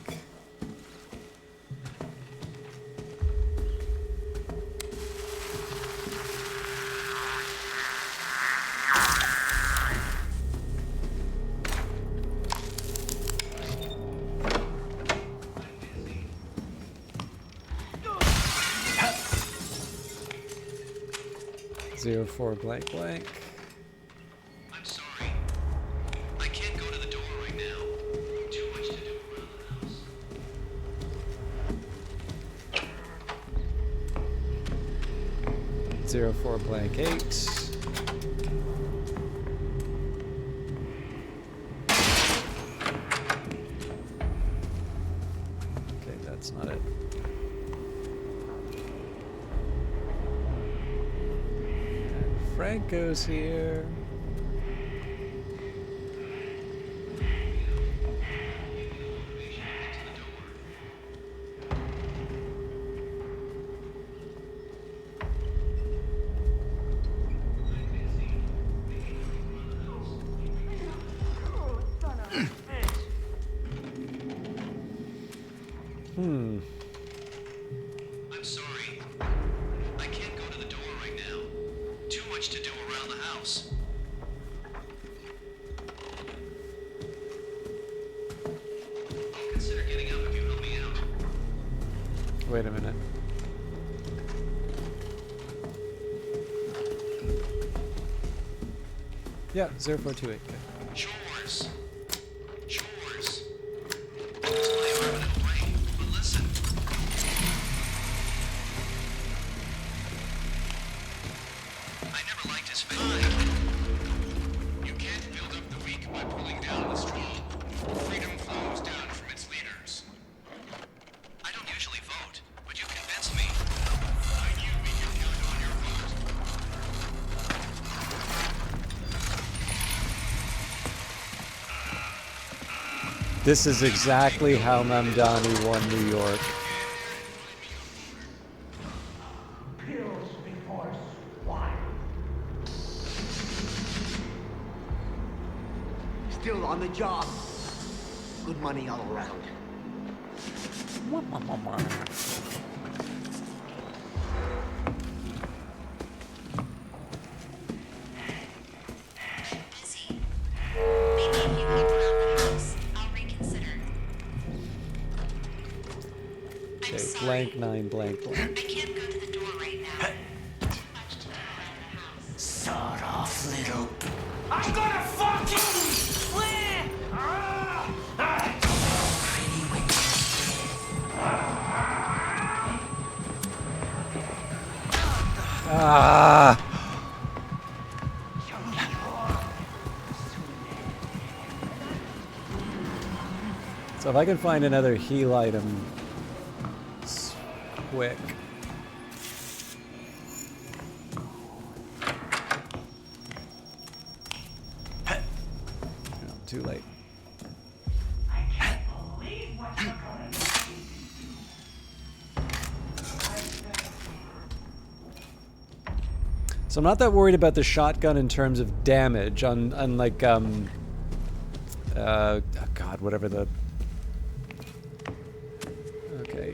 Zero four blank blank. I'm sorry. I can't go to the door right now. Too much to do around the house. 04 blank 8. Okay, that's not it. And Franco's here. I'm sorry. I can't go to the door right now. Too much to do around the house. I'll consider getting up if you help me out. Wait a minute. Yeah, 0428. Okay. Chores. Chores. It's my permanent brain, but listen. I never liked his face. You can't build up the weak by pulling down the strong. Freedom flows down from its leaders. I don't usually vote, but you convinced me. I knew we could count on your vote. This is exactly how Mamdani won New York. Pills before swine. Still on the job. Good money all around. Busy. Maybe if you help around the house, I'll reconsider. I'm Okay, sorry. blank 9 blank blank. I can't go to the door right now. Too much to do around the house. Sawed off little. I'm gonna fucking. Pretty Ah! So if I can find another heal item quick. No, too late. So I'm not that worried about the shotgun in terms of damage, unlike oh God, whatever the. Okay.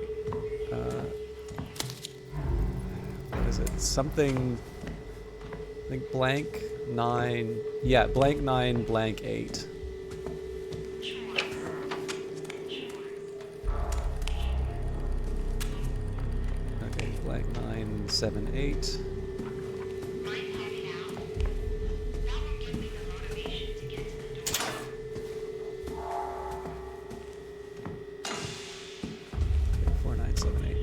What is it? Something. I think blank 9. Yeah, blank 9 blank 8. Okay, blank 9 7 8. Mind heading out? That won't give me the motivation to get to the door. 4 9 7 8.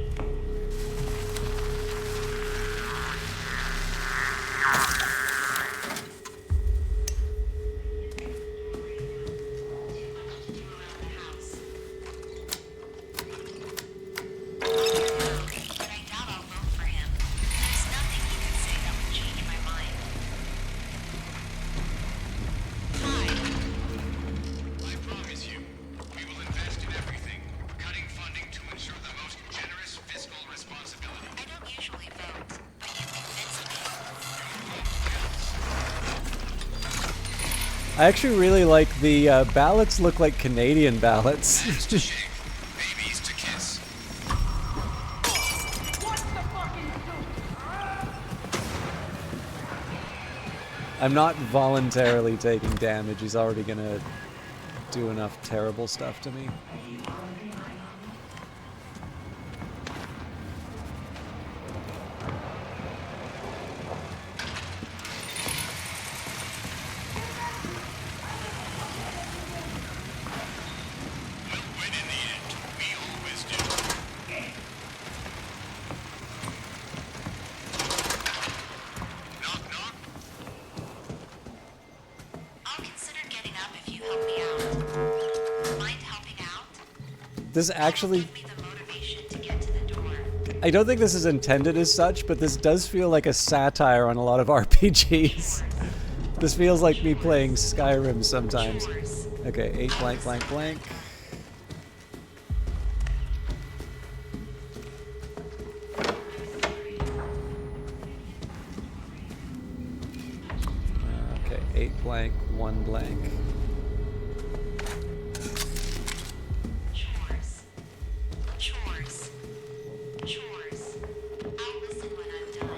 I actually really like the ballots look like Canadian ballots. Hands to shake, babies to kiss. What the fuck are you doing? I'm not voluntarily taking damage. He's already gonna do enough terrible stuff to me. When in the end, we always do. Knock, knock. I'll consider getting up if you help me out. Mind helping out? This actually, Give me the motivation to get to the door. I don't think this is intended as such, but this does feel like a satire on a lot of RPGs. This feels like me playing Skyrim sometimes. Okay, 8 blank blank blank. Okay, 8 blank, 1 blank. Chores. Chores. Chores. I'll listen when I'm done.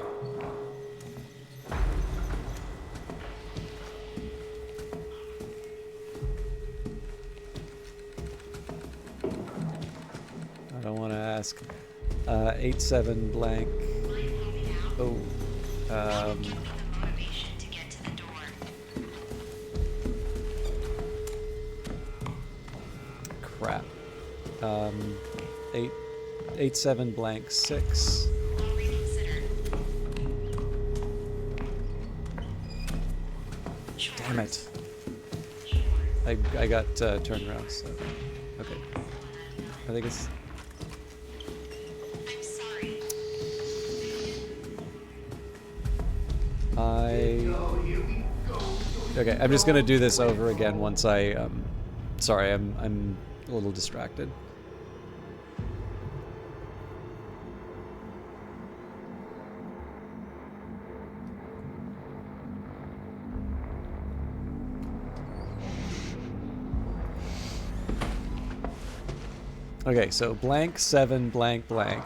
I don't want to ask. 8 7 blank. Mind helping out? Oh, Give me the motivation to get to the door. crap. 8 7 blank 6. I'll reconsider. Damn it. I got turned around, so. Okay. I think it's. I'm sorry. Okay, I'm just gonna do this over again once I, sorry, I'm a little distracted. Okay, so blank 7 blank blank.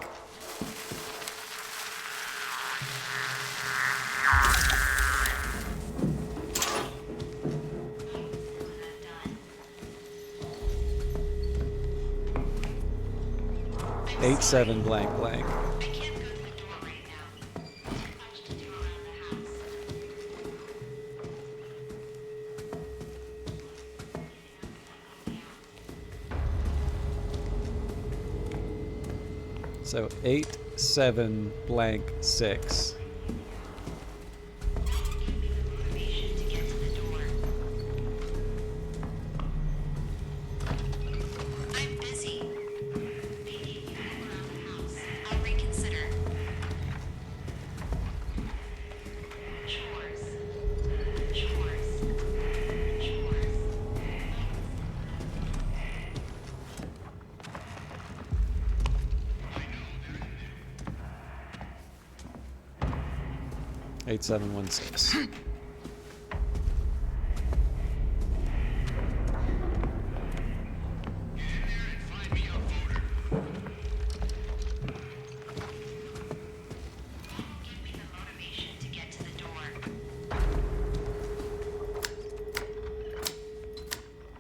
Eight 7 blank blank. I can't go to the door right now. Too much to do around the house. So 8 7 blank 6. Give me the motivation to get to the door. I'm busy. Maybe if you move around the house, I'll reconsider. Chores. Chores. Chores. 8 7 1 6. Find me a voter. Give me the motivation to get to the door.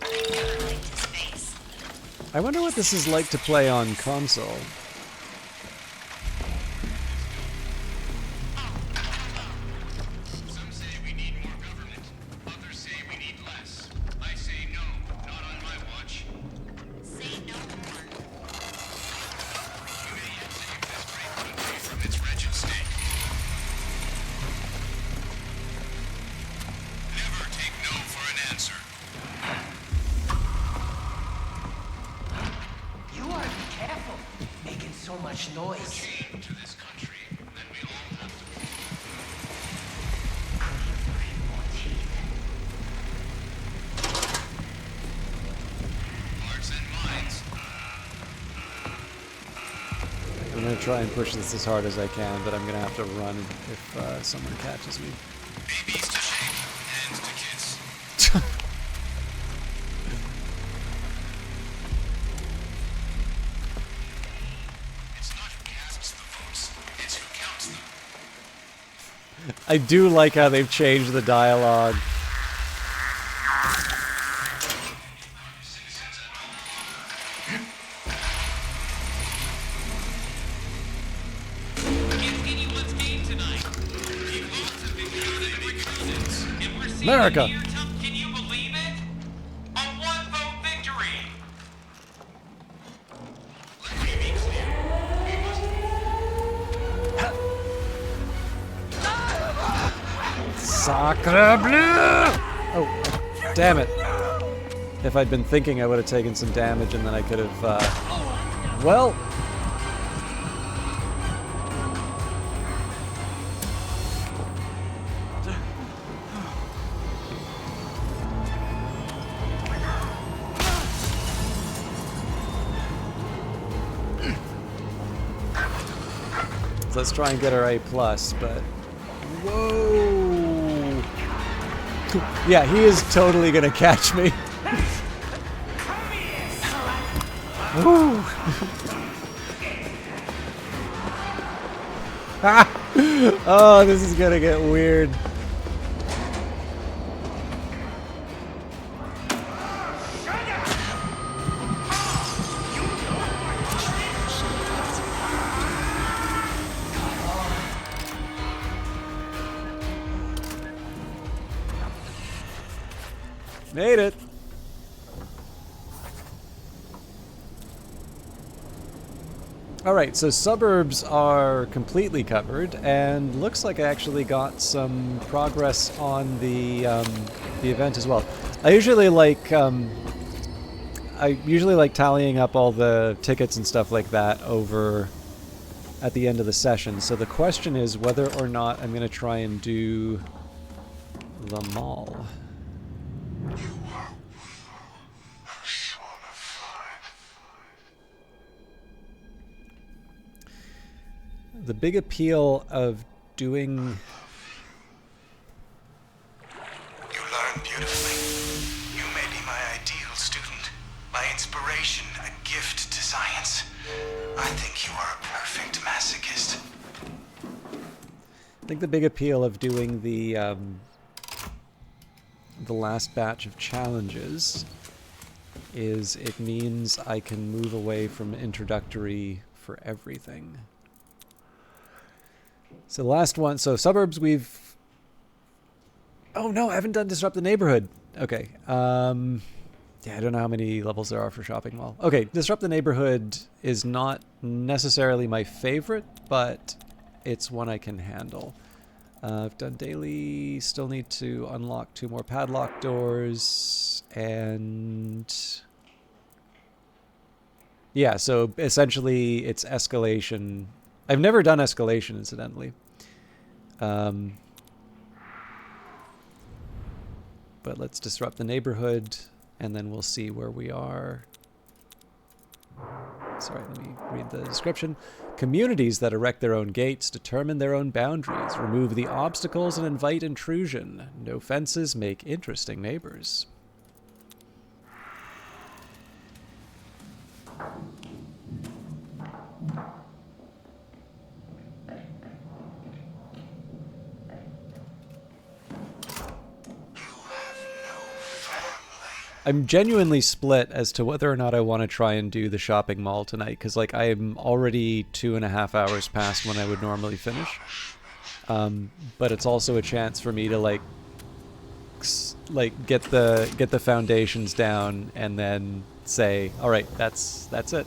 I never liked his face. I wonder what this is like to play on console. Some say we need more government. Others say we need less. I say no, not on my watch. Say no more. You may yet save this great country from its wretched state. Never take no for an answer. You ought to be careful, making so much noise. Chained to this country, then we all have to be. Hearts and minds. I'm gonna try and push this as hard as I can, but I'm gonna have to run if someone catches me. Babies to shape, hands to kiss. I do like how they've changed the dialogue. America! Can you believe it? A one-vote victory! Sacre bleu! Oh, damn it. If I'd been thinking, I would have taken some damage and then I could have, well... Let's try and get our A+, but... Whoa! Yeah, he is totally gonna catch me. Woo! Oh, this is gonna get weird. Made it. Alright, so suburbs are completely covered, and looks like I actually got some progress on the event as well. I usually like tallying up all the tickets and stuff like that over at the end of the session. So the question is whether or not I'm going to try and do the mall. The big appeal of doing... You learn beautifully. You may be my ideal student, my inspiration, a gift to science. I think you are a perfect masochist. I think the big appeal of doing the last batch of challenges is it means I can move away from introductory for everything. So the last one, so suburbs we've... Oh no, I haven't done Disrupt the Neighborhood. Okay. Yeah, I don't know how many levels there are for Shopping Mall. Okay, Disrupt the Neighborhood is not necessarily my favorite, but it's one I can handle. I've done daily, still need to unlock 2 more padlock doors, and... Yeah, so essentially it's escalation. I've never done escalation, incidentally. But let's disrupt the neighborhood, and then we'll see where we are. Sorry, let me read the description. Communities that erect their own gates determine their own boundaries, remove the obstacles, and invite intrusion. No fences make interesting neighbors. I'm genuinely split as to whether or not I want to try and do the shopping mall tonight, because like I'm already 2.5 hours past when I would normally finish. But it's also a chance for me to like get the foundations down and then say, all right, that's it.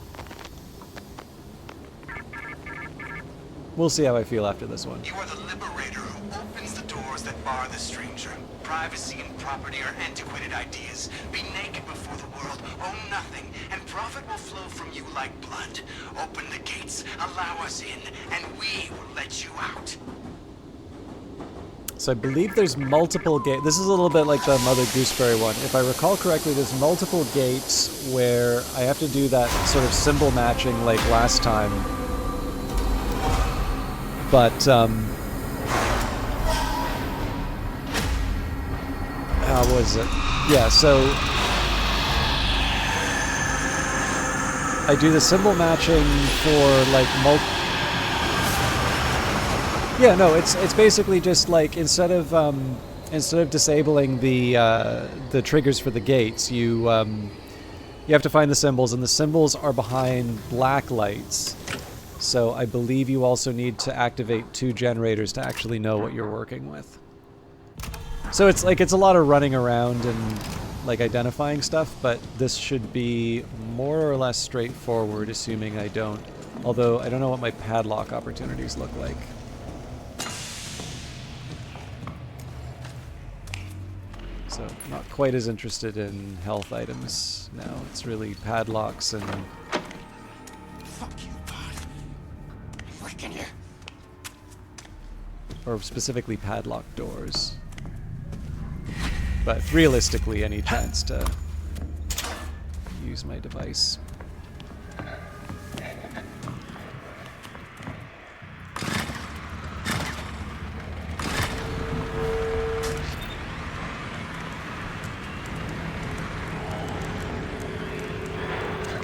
We'll see how I feel after this one. You are the liberator who opens the doors that bar the stranger. Privacy and property are antiquated ideas. Be naked before the world, own nothing, and profit will flow from you like blood. Open the gates, allow us in, and we will let you out. So I believe there's multiple gates. This is a little bit like the Mother Gooseberry one. If I recall correctly, there's multiple gates where I have to do that sort of symbol matching like last time. But, how was it? Yeah, so I do the symbol matching for like Yeah, no, it's basically just like instead of disabling the triggers for the gates, you have to find the symbols, and the symbols are behind black lights. So I believe you also need to activate 2 generators to actually know what you're working with. So it's a lot of running around and like identifying stuff, but this should be more or less straightforward, assuming I don't. Although I don't know what my padlock opportunities look like. So not quite as interested in health items now. It's really padlocks and... Fuck you, God. I'm licking you. or specifically padlock doors. But realistically, any chance to use my device.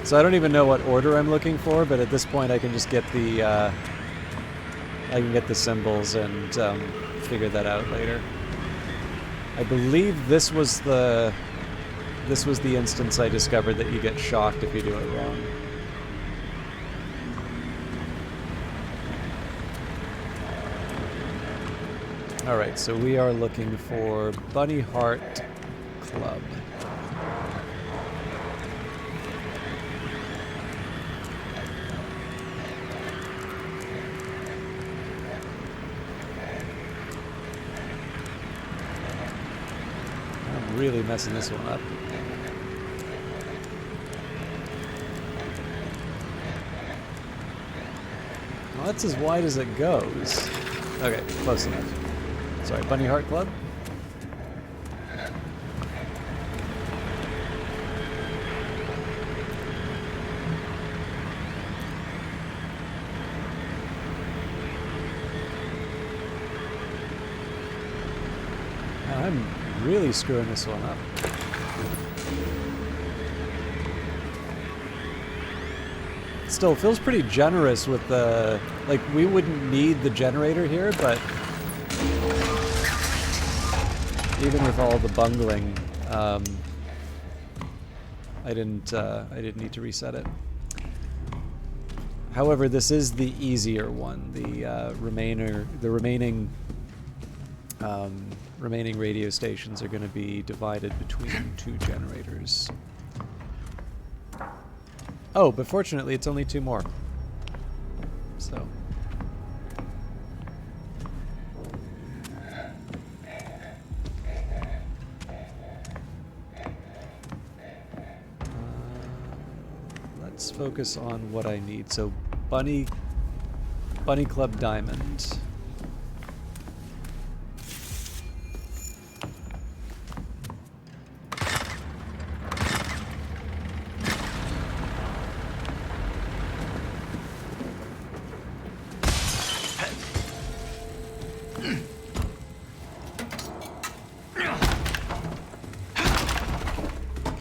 So I don't even know what order I'm looking for, but at this point I can just get the symbols and figure that out later. I believe this was the instance I discovered that you get shocked if you do it wrong. Alright, so we are looking for Bunny Heart Club. I'm really messing this one up. Well, that's as wide as it goes. Okay, close enough. Sorry, Bunny Heart Club? I'm really screwing this one up. Still feels pretty generous with the... like, we wouldn't need the generator here, but... even with all the bungling, I didn't need to reset it. However, this is the easier one. The remaining radio stations are going to be divided between 2 generators. Oh, but fortunately, it's only 2 more. So. Let's focus on what I need. So, Bunny Club Diamond.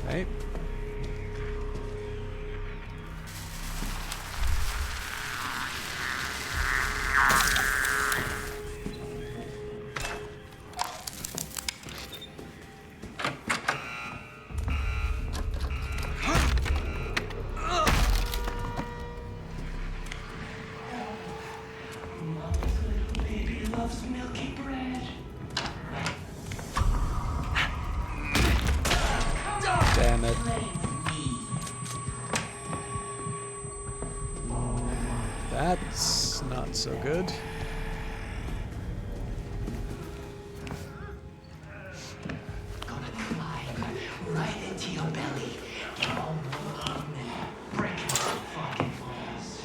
Okay. Baby loves milky bread. Damn it. That's not so good. Gonna climb right into your belly. Get all warm on there. Break your fucking balls.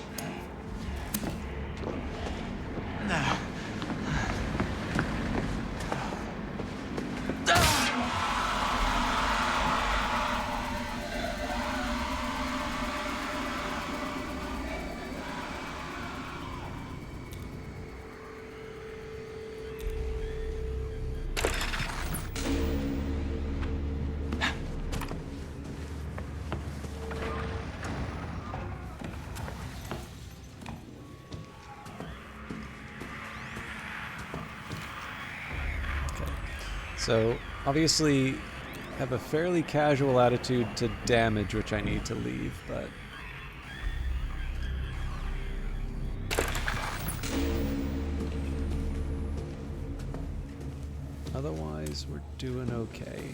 So, obviously, have a fairly casual attitude to damage, which I need to leave, but... Otherwise, we're doing okay.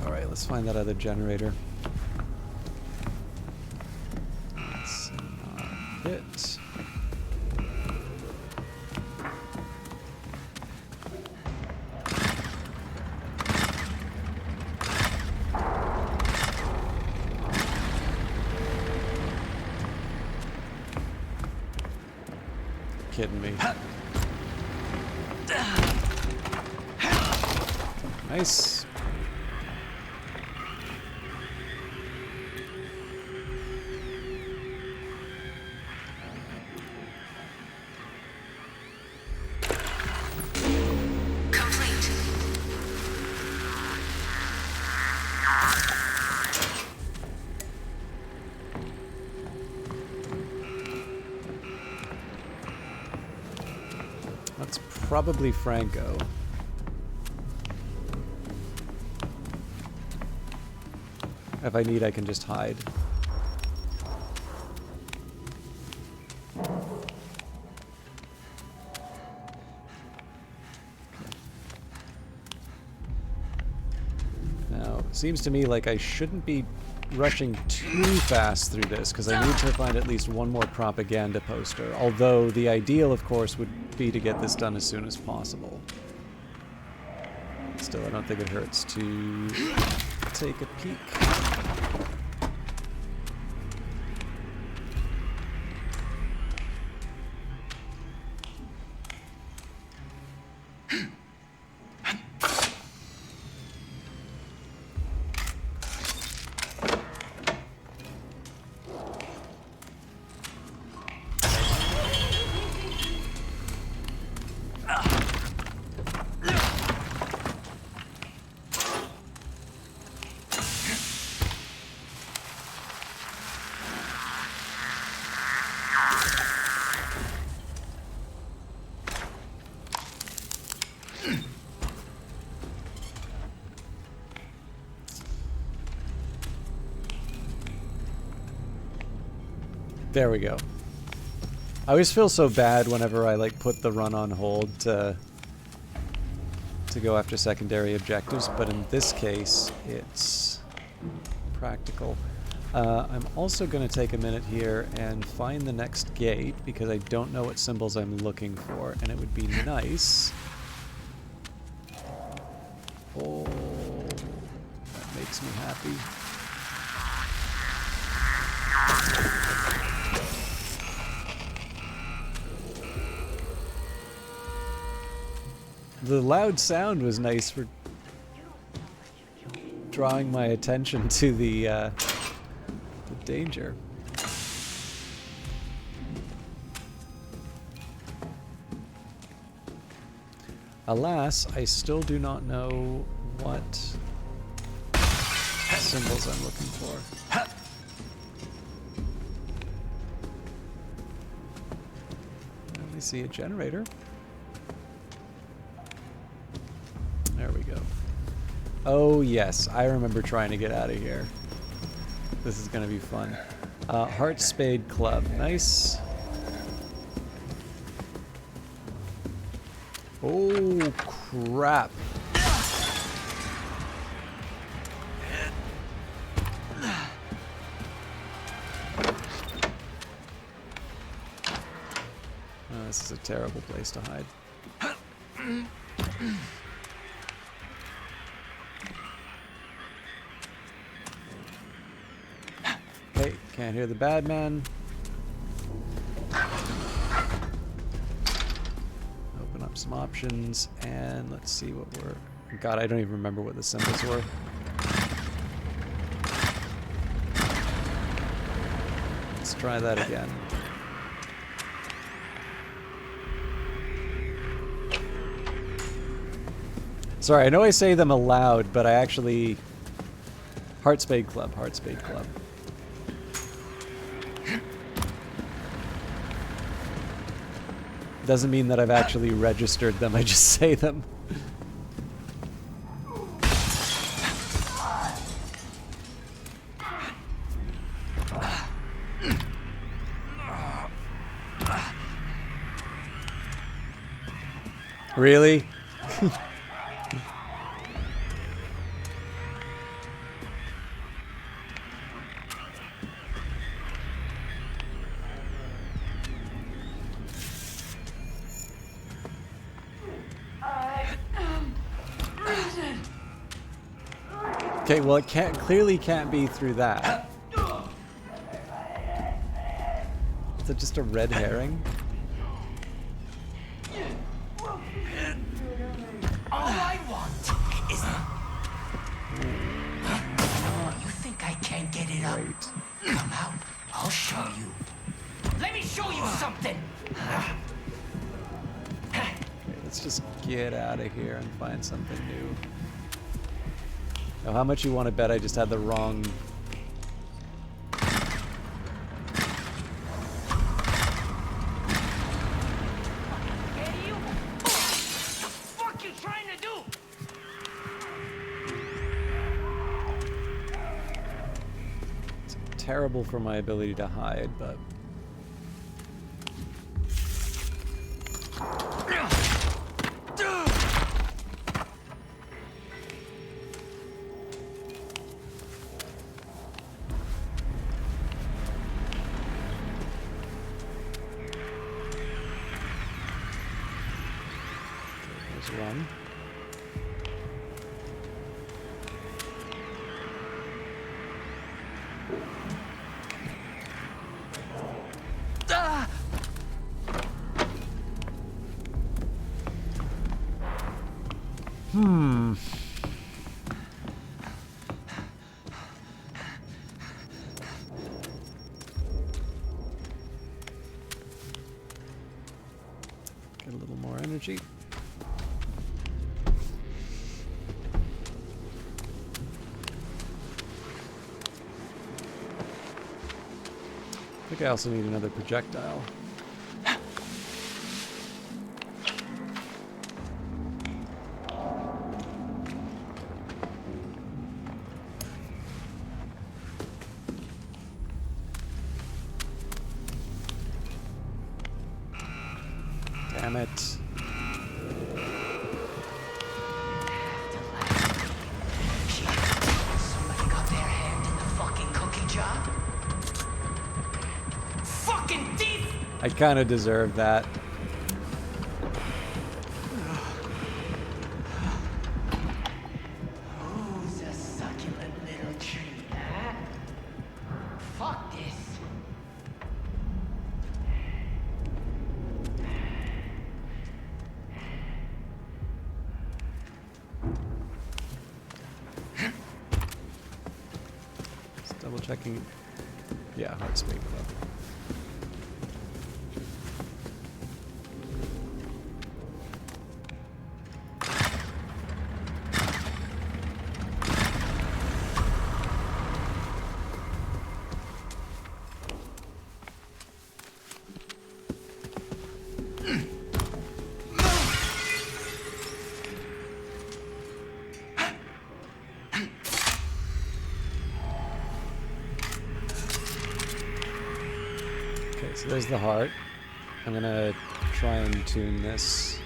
Alright, let's find that other generator. That's not it. Kidding me. Nice. Complete. That's probably Franco. If I need, I can just hide. Now, it seems to me like I shouldn't be rushing too fast through this, because I need to find at least one more propaganda poster. Although the ideal, of course, would be to get this done as soon as possible. Still, I don't think it hurts to take a peek. There we go. I always feel so bad whenever I like put the run on hold to go after secondary objectives, but in this case, it's practical. I'm also going to take a minute here and find the next gate, because I don't know what symbols I'm looking for, and it would be nice... Oh, that makes me happy. The loud sound was nice for drawing my attention to the danger. Alas, I still do not know what symbols I'm looking for. I only see a generator. There we go. Oh yes, I remember trying to get out of here. This is gonna be fun. Heart Spade Club, nice. Oh crap. Oh, this is a terrible place to hide. Okay, can't hear the bad man. Open up some options, and let's see what we're... God, I don't even remember what the symbols were. Let's try that again. Sorry, I know I say them aloud, but I actually... Heart Spade Club, Heart Spade Club. Doesn't mean that I've actually registered them, I just say them. Really? Okay, well it clearly can't be through that. Is it just a red herring? All I want is... You think I can't get it up? Right. Come out, I'll show you. Let me show you something! Okay, let's just get out of here and find something new. Oh, how much you want to bet I just had the wrong... Hey, you! What the fuck you trying to do? It's terrible for my ability to hide, but... There's one. Get a little more energy. I think I also need another projectile. Damn it. Somebody got their hand in the fucking cookie jar? Fucking thief! I kind of deserve that. Who's a succulent little tree, huh? Fuck this. Just double checking. Yeah, heart speed club. Okay, so there's the heart. I'm gonna try and tune this.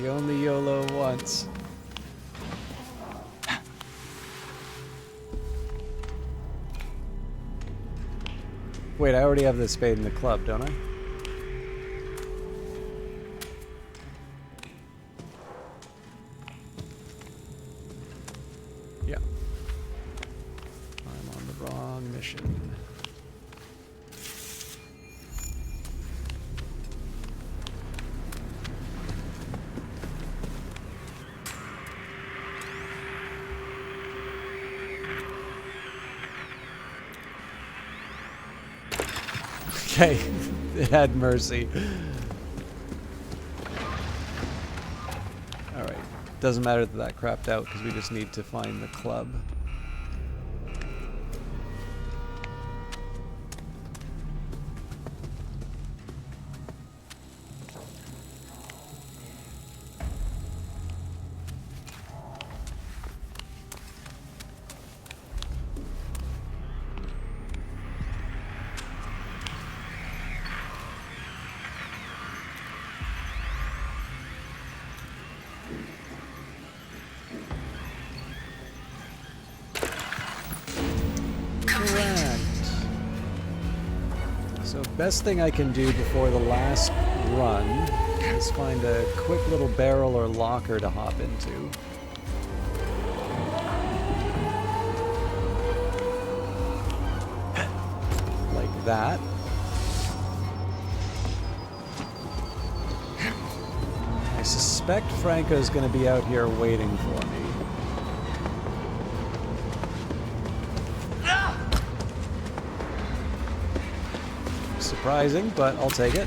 You only YOLO once. Wait, I already have the spade in the club, don't I? Yeah. I'm on the wrong mission. Okay, it had mercy. Alright, doesn't matter that that crapped out because we just need to find the club. So best thing I can do before the last run is find a quick little barrel or locker to hop into. Like that. I suspect Franco's going to be out here waiting for me. Surprising, but I'll take it.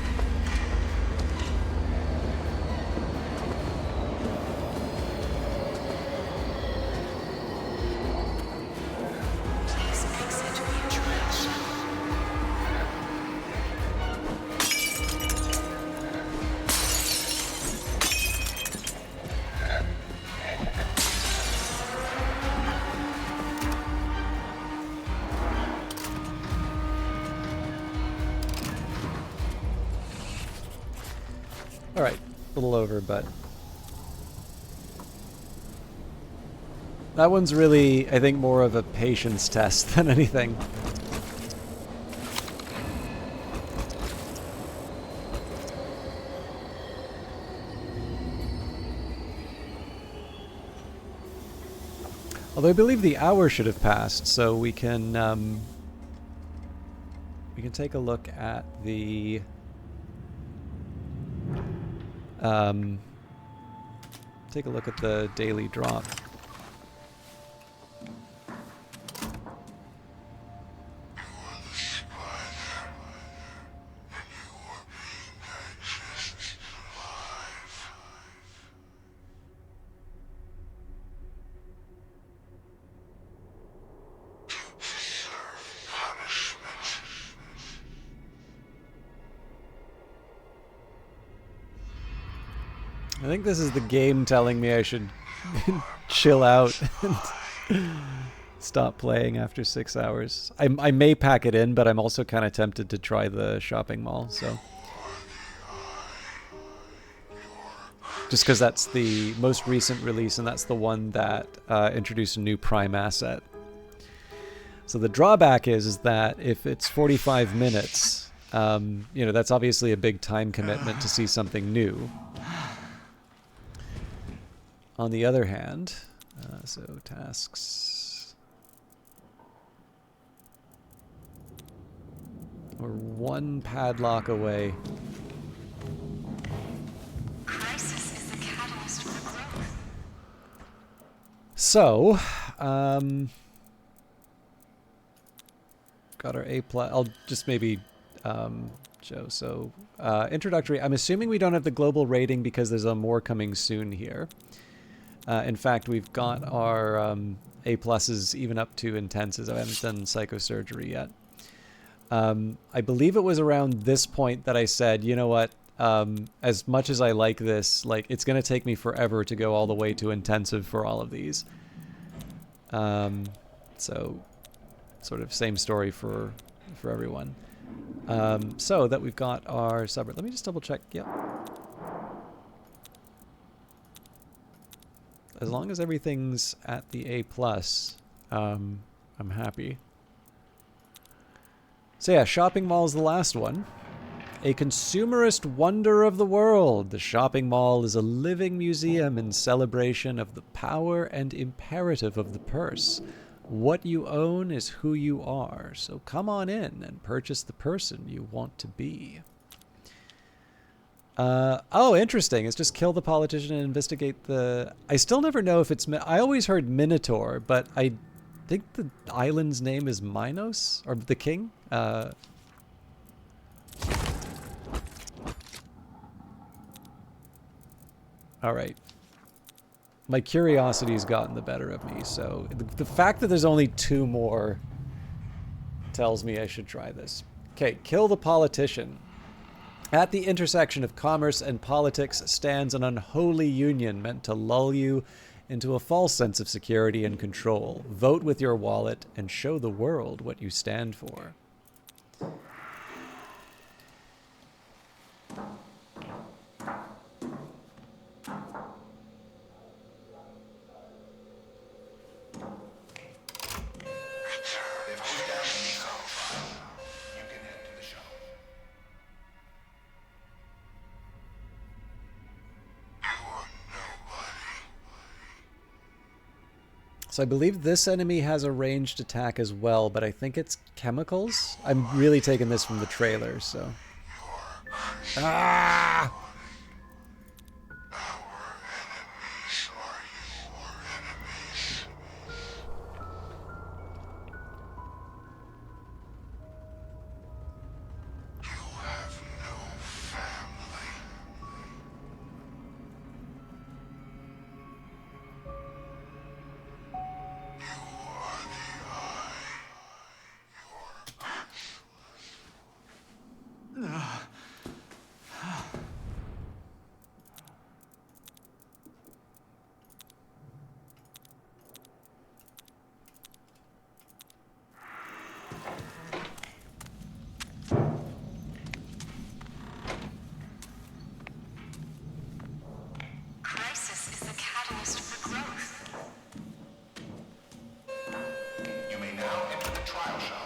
Please exit retraction. Alright, a little over, but... that one's really, I think, more of a patience test than anything. Although I believe the hour should have passed, so we can take a look at the... take a look at the daily drop. I think this is the game telling me I should chill out and stop playing after 6 hours. I may pack it in, but I'm also kind of tempted to try the shopping mall, so. Just because that's the most recent release, and that's the one that introduced a new Prime asset. So the drawback is that if it's 45 minutes, you know, that's obviously a big time commitment to see something new. On the other hand, so tasks, we're one padlock away. Crisis is the catalyst for growth. So, got our A+. I'll just maybe Joe. So, introductory. I'm assuming we don't have the global rating because there's a more coming soon here. In fact, we've got our A+s even up to intensives. I haven't done psychosurgery yet. I believe it was around this point that I said, you know what, as much as I like this, like, it's going to take me forever to go all the way to intensive for all of these. So, sort of same story for everyone. So that we've got our subreddit. Let me just double check. Yep. As long as everything's at the A+, I'm happy. So yeah, shopping mall is the last one. A consumerist wonder of the world. The shopping mall is a living museum in celebration of the power and imperative of the purse. What you own is who you are. So come on in and purchase the person you want to be. Oh, interesting. It's just kill the politician and investigate the... I still never know if it's... I always heard Minotaur, but I think the island's name is Minos? Or the king? All right. My curiosity's gotten the better of me, so the fact that there's only 2 more tells me I should try this. Okay, kill the politician. At the intersection of commerce and politics stands an unholy union meant to lull you into a false sense of security and control. Vote with your wallet and show the world what you stand for. So I believe this enemy has a ranged attack as well, but I think it's chemicals. I'm really taking this from the trailer, so. Ah! Crisis is the catalyst for growth. You may now enter the trial shell.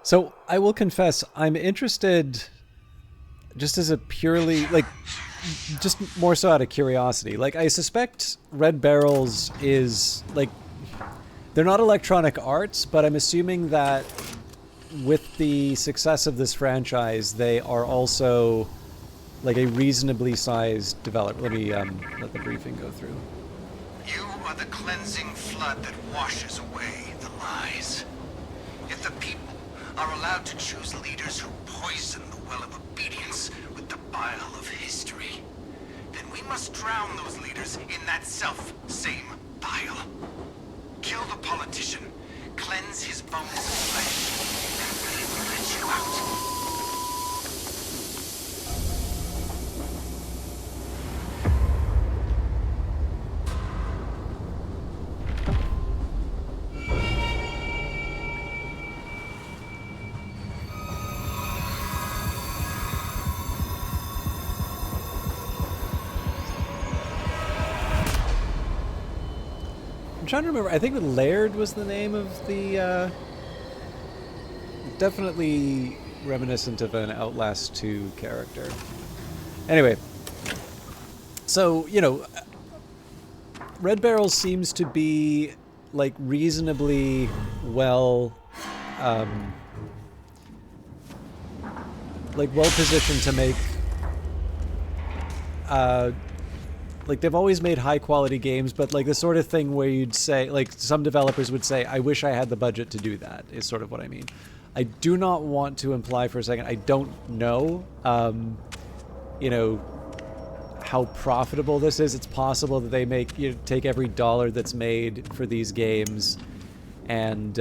So I will confess, I'm interested just as a purely, like, just more so out of curiosity. Like, I suspect Red Barrels is, like, they're not Electronic Arts, but I'm assuming that with the success of this franchise, they are also, like, a reasonably sized developer. Let me let the briefing go through. You are the cleansing flood that washes away the lies. If the people are allowed to choose leaders who poison the well of obedience with the bile of history, then we must drown those leaders in that self-same bile. Kill the politician, cleanse his bones and flesh, and we will let you out. I'm trying to remember. I think Laird was the name of the. Definitely reminiscent of an Outlast 2 character. Anyway, so, you know, Red Barrel seems to be, like, reasonably well, well positioned to make, like, they've always made high quality games, but, like, the sort of thing where you'd say, like, some developers would say, I wish I had the budget to do that, is sort of what I mean. I do not want to imply for a second, I don't know, you know, how profitable this is. It's possible that they make, you know, take every dollar that's made for these games and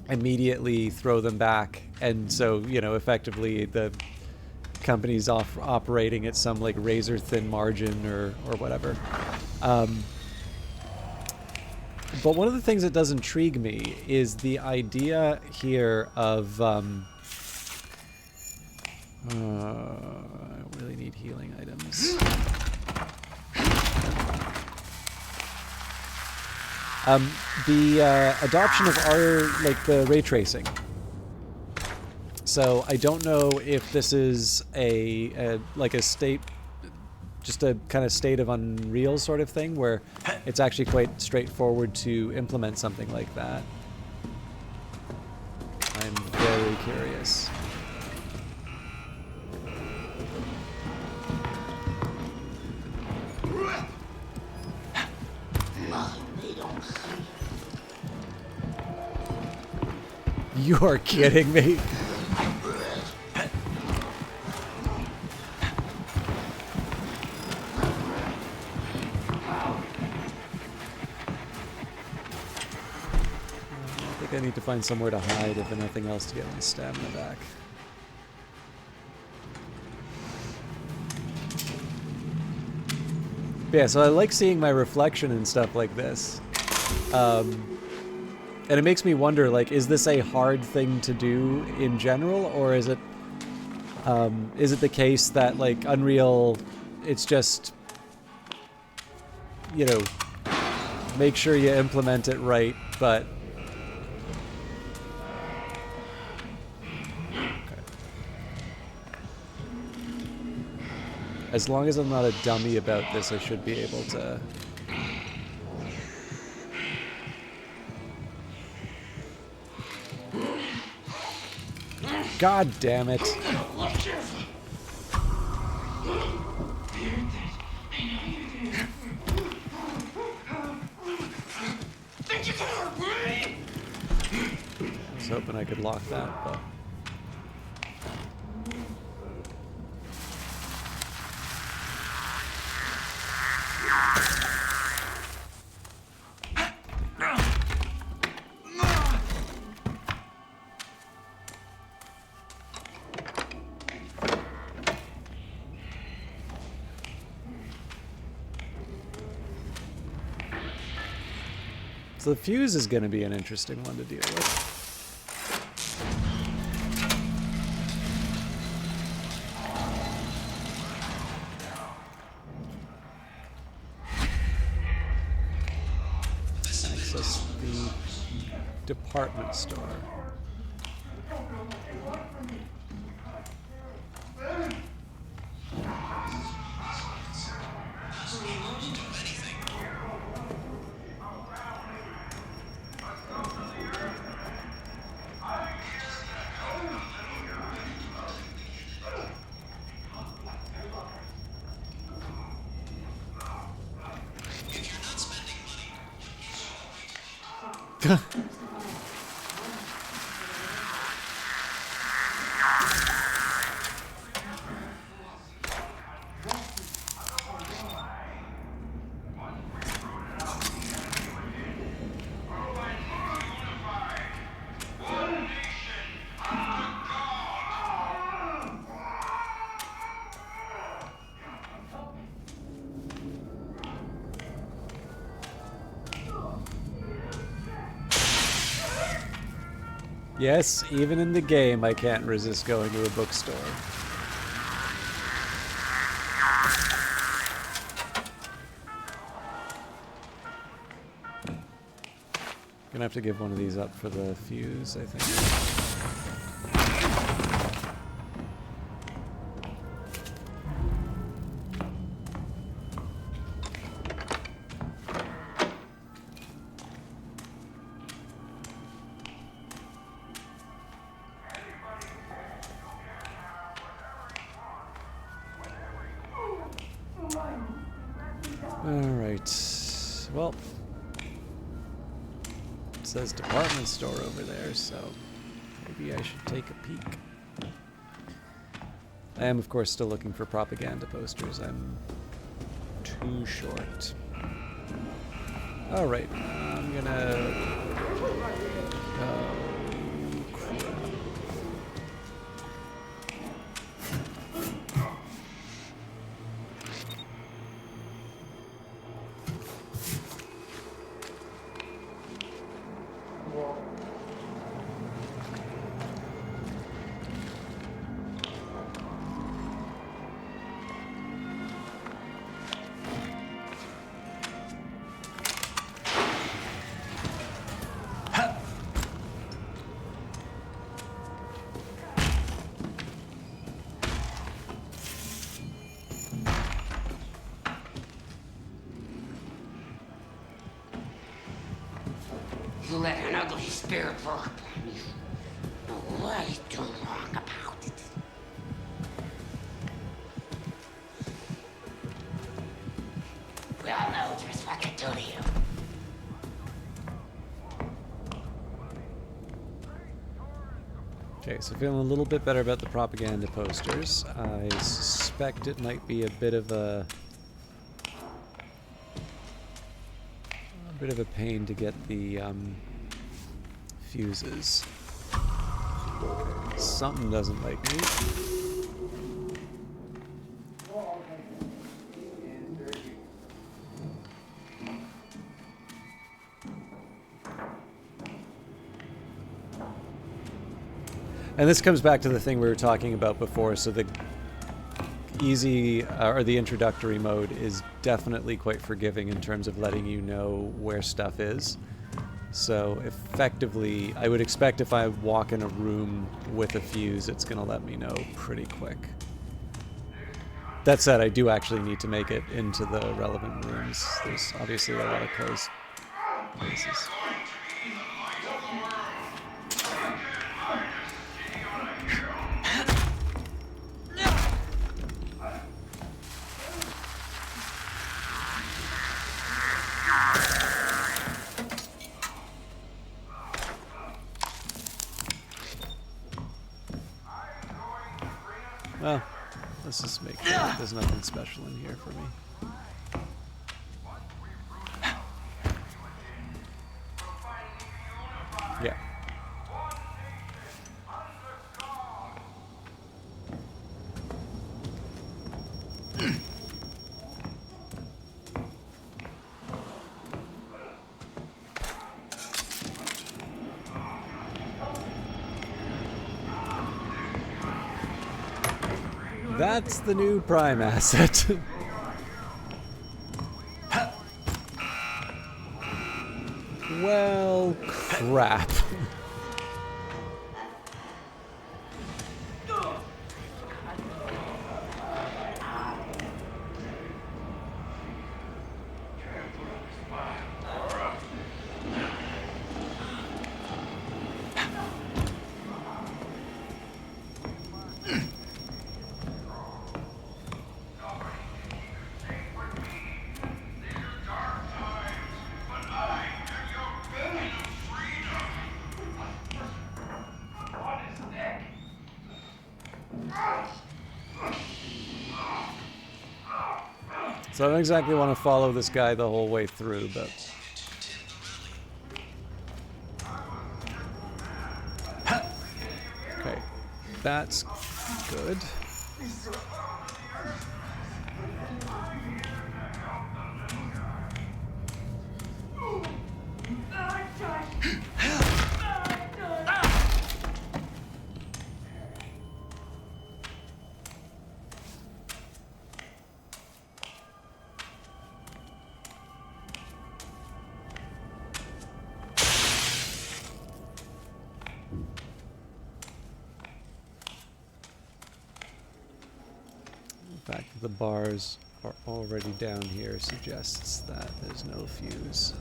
immediately throw them back. And so, you know, effectively the company's operating at some, like, razor thin margin or whatever. But one of the things that does intrigue me is the idea here of I really need healing items. The adoption of the ray tracing. So I don't know if this is a state, just a kind of state of Unreal sort of thing where it's actually quite straightforward to implement something like that. I'm very curious. You are kidding me. I need to find somewhere to hide, if nothing else, to get my stamina back. But yeah, so I like seeing my reflection and stuff like this. And it makes me wonder, like, is this a hard thing to do in general, or is it the case that, like, Unreal, it's just, you know, make sure you implement it right, but... Okay. As long as I'm not a dummy about this, I should be able to... God damn it. Think you can hurt me? I was hoping I could lock that, but... So the fuse is going to be an interesting one to deal with. Access the department store. Yes, even in the game, I can't resist going to a bookstore. Gonna have to give one of these up for the fuse, I think. Alright, well, it says department store over there, so maybe I should take a peek. I am, of course, still looking for propaganda posters. I'm too short. Alright, I'm gonna... Oh, crap. You let an ugly spirit work on you. What is too wrong about it? We all know just what to do to you. Okay, so feeling a little bit better about the propaganda posters. I suspect it might be a bit of a pain to get the fuses. Something doesn't like me. And this comes back to the thing we were talking about before. So the easy or the introductory mode is definitely quite forgiving in terms of letting you know where stuff is. So effectively, I would expect if I walk in a room with a fuse, it's going to let me know pretty quick. That said, I do actually need to make it into the relevant rooms. There's obviously a lot of closed places. Well, let's just make sure there's nothing special in here for me. Yeah. That's the new Prime asset. Well, crap. So I don't exactly want to follow this guy the whole way through, but... Okay, that's good. The fact that the bars are already down here suggests that there's no fuse.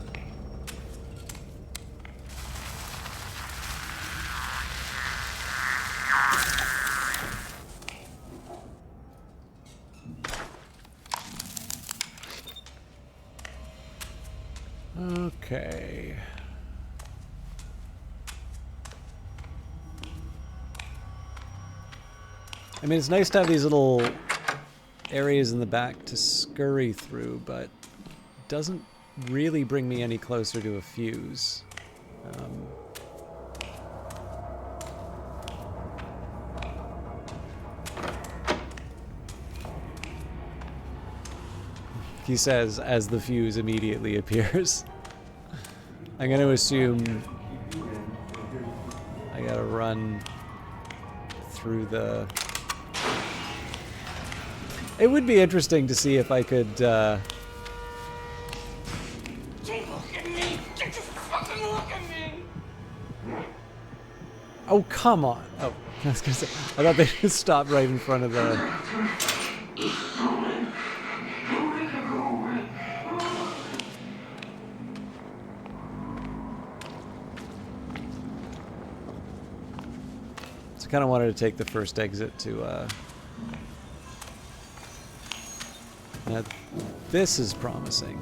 Okay. I mean, it's nice to have these little areas in the back to scurry through, but doesn't really bring me any closer to a fuse. He says as the fuse immediately appears. I'm going to assume I gotta run through the... It would be interesting to see if I could, Don't look at me! Don't you fucking look at me! Oh, come on! Oh, I was gonna say, I thought they just stopped right in front of the... So I kind of wanted to take the first exit to, Now, this is promising.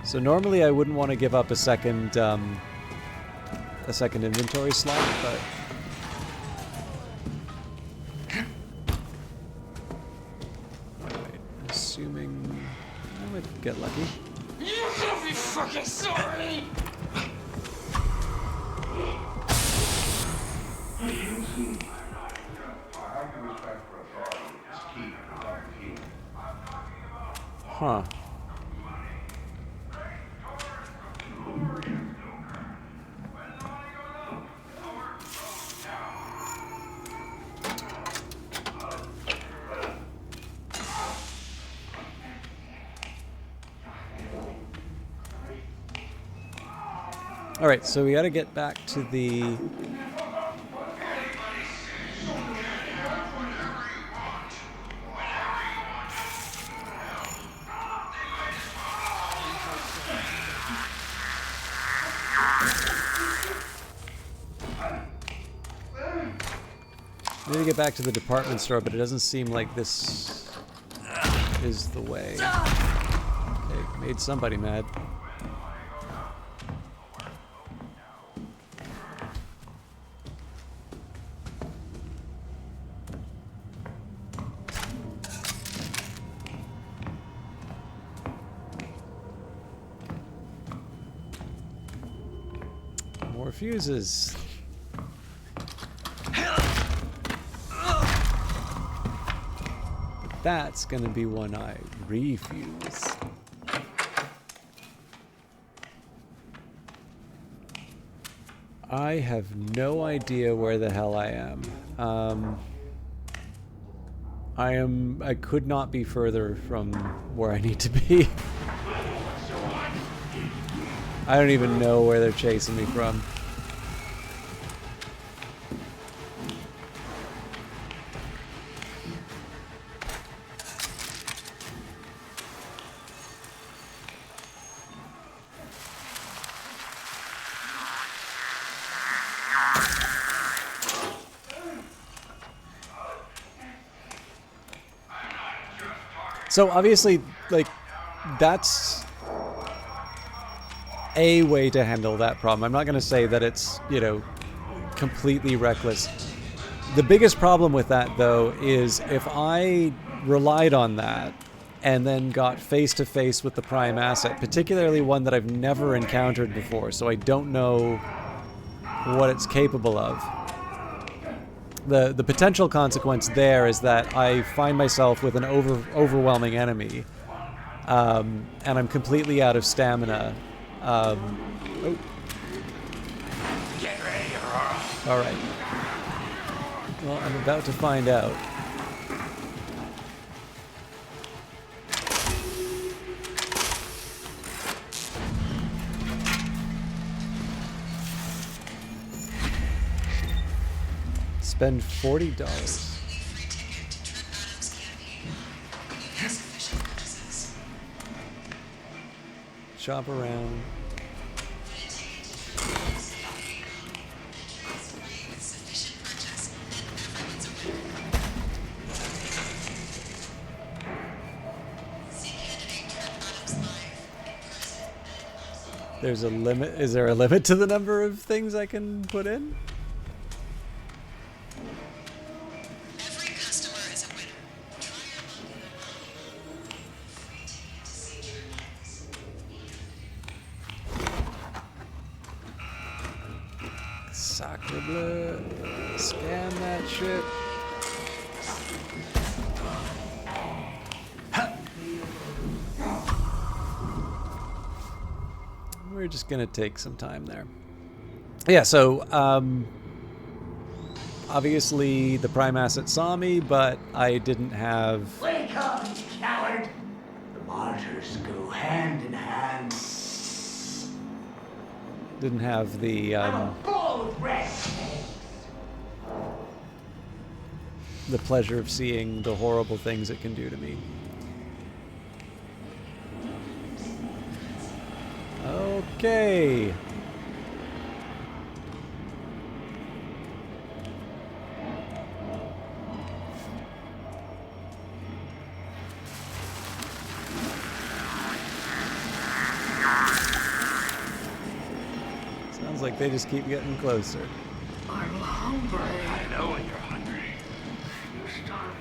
So normally I wouldn't want to give up a second inventory slot, but alright, assuming I might get lucky. You're gonna be fucking sorry! Huh. All right, so we got to get back to the... I need to get back to the department store, but it doesn't seem like this is the way. Okay, made somebody mad. More fuses. That's gonna be one I refuse. I have no idea where the hell I am. I could not be further from where I need to be. I don't even know where they're chasing me from. So obviously, like, that's a way to handle that problem. I'm not going to say that it's, you know, completely reckless. The biggest problem with that, though, is if I relied on that and then got face to face with the prime asset, particularly one that I've never encountered before, so I don't know what it's capable of. The potential consequence there is that I find myself with an overwhelming enemy, and I'm completely out of stamina. Oh. Get ready, Aurora. All right. Well, I'm about to find out. Spend $40. Shop around. There's a limit. Is there a limit to the number of things I can put in? Every customer is a winner. Try your luck. Free ticket to see Journals. Sacre bleu. Scan that shit. We're just gonna take some time there. Yeah, so obviously the prime asset saw me, but I didn't have... Wake up, you coward! The martyrs go hand in hand. Didn't have the I'm a bull with red tails. the pleasure of seeing the horrible things it can do to me. Okay. Sounds like they just keep getting closer. I'm hungry. I know when you're hungry. You starve.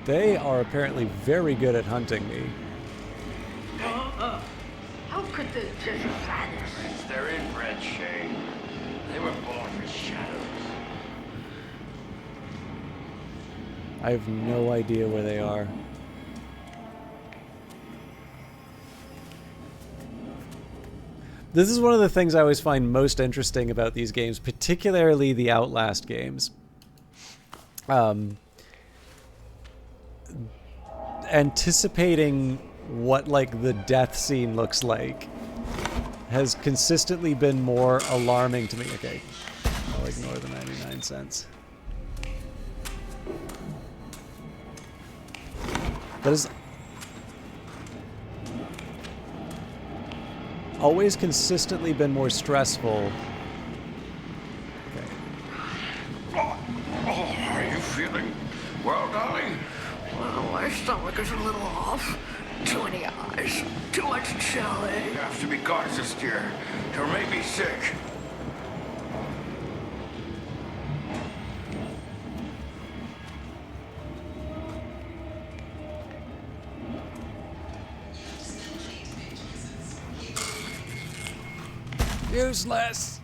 They are apparently very good at hunting me. How Look at the disadvantage. They're inbred, Shay. They were born for shadows. I have no idea where they are. This is one of the things I always find most interesting about these games, particularly the Outlast games. Anticipating what like the death scene looks like has consistently been more alarming to me. Okay, I'll ignore the 99 cents. That is always consistently been more stressful. Okay. Oh, are you feeling well, darling? Well, my stomach is a little off. Too many eyes. Too much jelly. You have to be cautious, dear. You'll make me sick. Useless.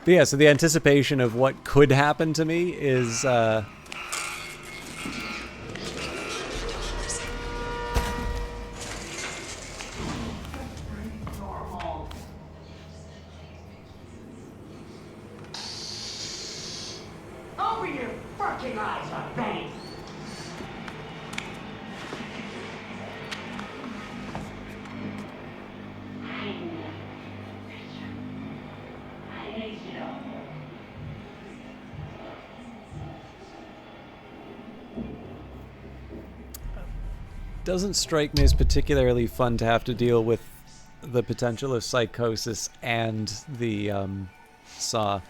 But yeah, so the anticipation of what could happen to me is Open your fucking eyes up, Benny. doesn't strike me as particularly fun to have to deal with the potential of psychosis and the saw.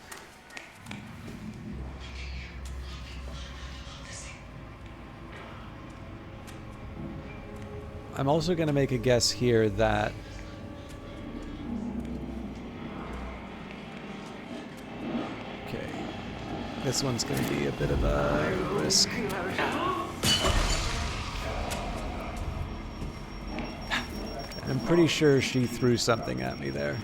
I'm also going to make a guess here that okay, this one's going to be a bit of a risk. I'm pretty sure she threw something at me there.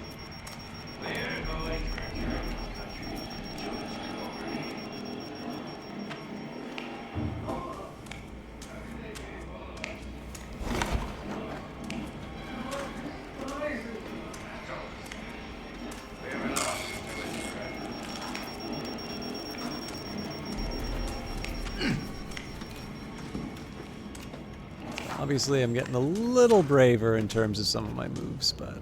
Obviously, I'm getting a little braver in terms of some of my moves, but...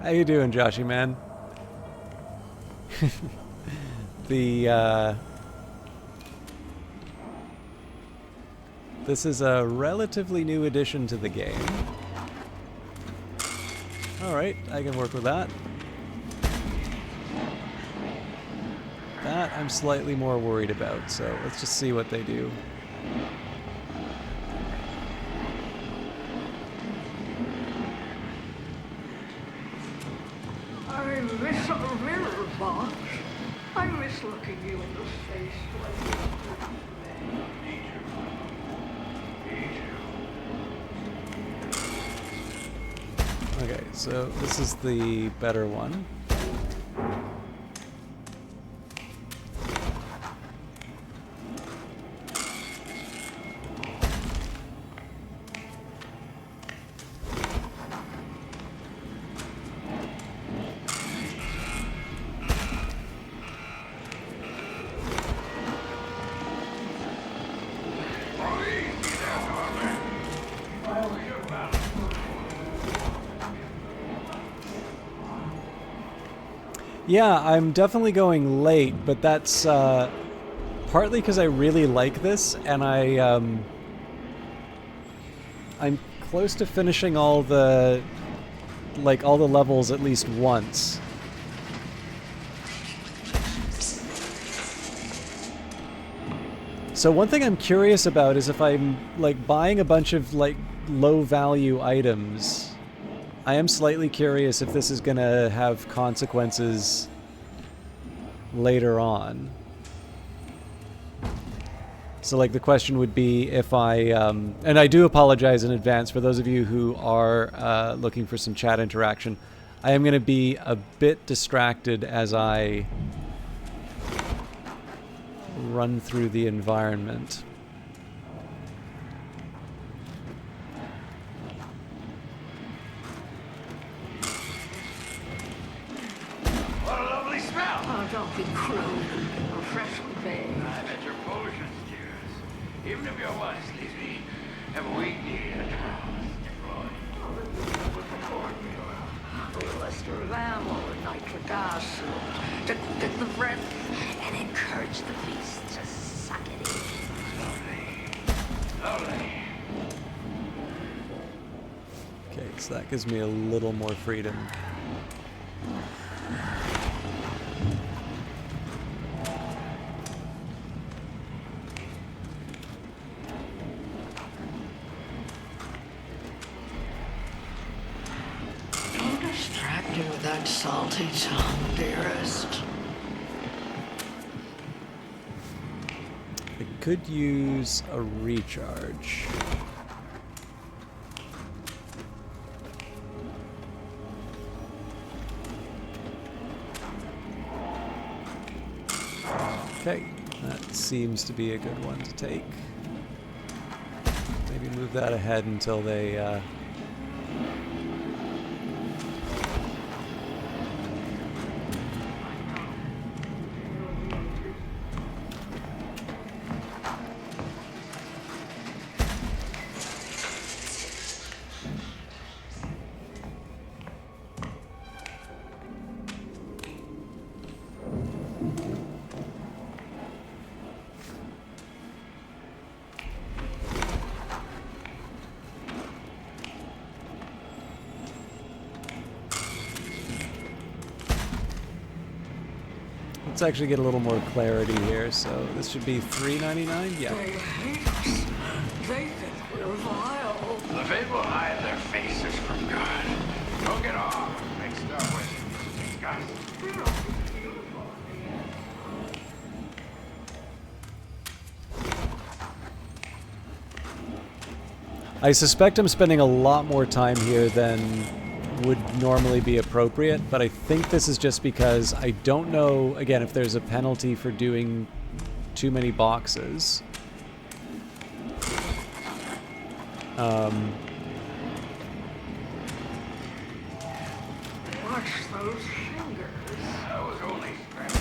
How you doing, Joshy, man? This is a relatively new addition to the game. Alright, I can work with that. That I'm slightly more worried about, so let's just see what they do. I miss a mirror box. I miss looking you in the face like Okay, so this is the better one. Yeah, I'm definitely going late, but that's partly because I really like this, and I'm close to finishing all the levels at least once. So one thing I'm curious about is if I'm like buying a bunch of like low value items, I am slightly curious if this is gonna have consequences later on. So like the question would be if I, and I do apologize in advance for those of you who are looking for some chat interaction. I am gonna be a bit distracted as I run through the environment. What a lovely smell. Oh, don't be crude. I'm freshly bathed. I bet your potions, dearest. Even if your wife leaves me, have a weak knee and Lester lamb or nitric acid to get the breath and encourage the beast to suck it in. lovely. Okay, so that gives me a little more freedom. Don't distract me with that salty tongue, dearest. I could use a recharge. Okay, that seems to be a good one to take. Maybe move that ahead until they let's actually get a little more clarity here. So this should be $3.99. Yeah. They hate us. They think we're vile. The faithful hide their faces from God. Don't get all mixed up with disgust. I suspect I'm spending a lot more time here than would normally be appropriate, but I think this is just because I don't know, again, if there's a penalty for doing too many boxes. Watch those fingers. I was only scratching.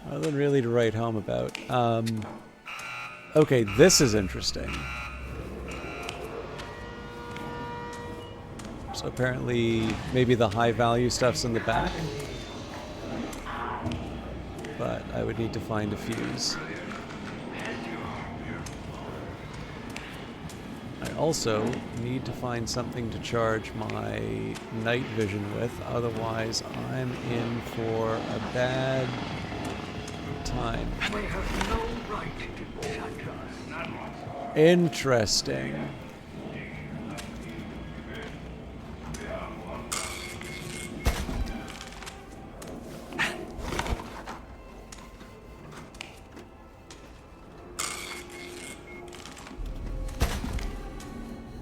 Nothing really to write home about. Okay, this is interesting. So apparently maybe the high value stuff's in the back. But I would need to find a fuse. I also need to find something to charge my night vision with, otherwise I'm in for a bad time. We have no right to judge us. Interesting.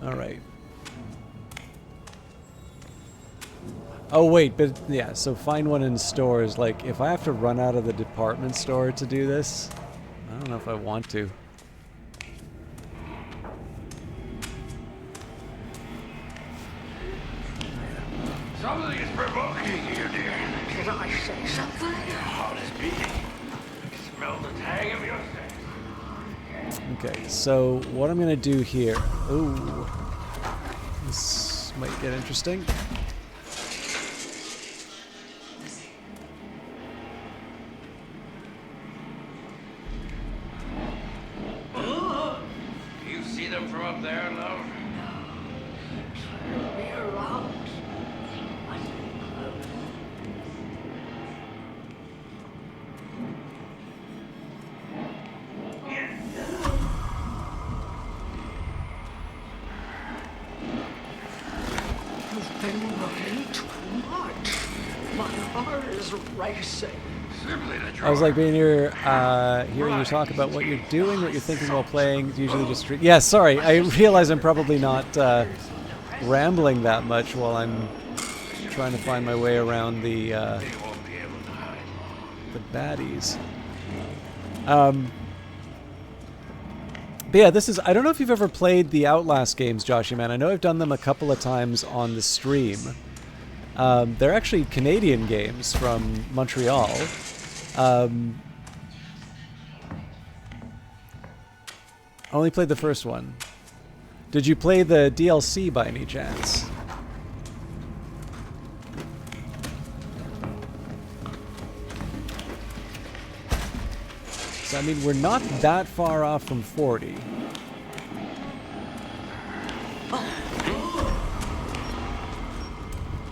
All right. Oh wait, but yeah, so find one in stores. Like, if I have to run out of the department store to do this, I don't know if I want to. Something is provoking you, dear. Did I say something? Your heart is beating. Smell the tang of your sex. Okay, so what I'm gonna do here. Ooh. This might get interesting. You see them from up there, love? Turn me around. I think close. You've been running too much. My heart is racing. Simply the I was like being here, hearing you talk about what you're doing, what you're thinking while playing. Usually just yeah. Sorry, I realize I'm probably not rambling that much while I'm trying to find my way around the baddies. But yeah, this is. I don't know if you've ever played the Outlast games, Joshy man. I know I've done them a couple of times on the stream. They're actually Canadian games from Montreal. I only played the first one. Did you play the DLC by any chance? So, I mean, we're not that far off from 40.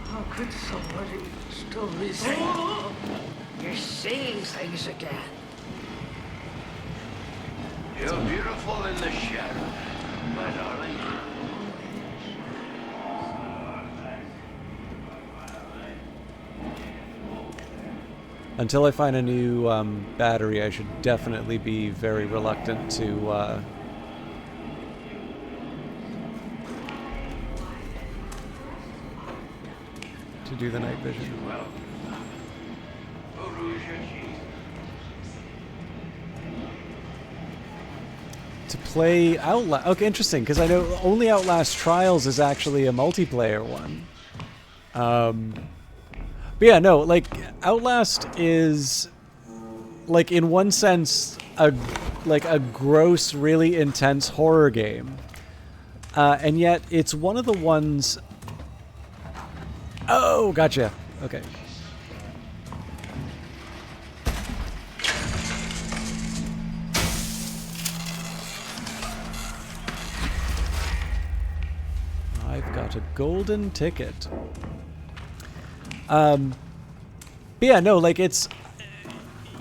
How could somebody still be saying? You're seeing things again. You're beautiful in the shadow, my darling. Until I find a new battery, I should definitely be very reluctant to do the night vision. To play Outlast. Okay, interesting, because I know only Outlast Trials is actually a multiplayer one. But yeah, no, like, Outlast is, like, in one sense, a gross, really intense horror game. And yet, it's one of the ones... Oh, gotcha. Okay. I've got a golden ticket. But yeah, no, like, it's,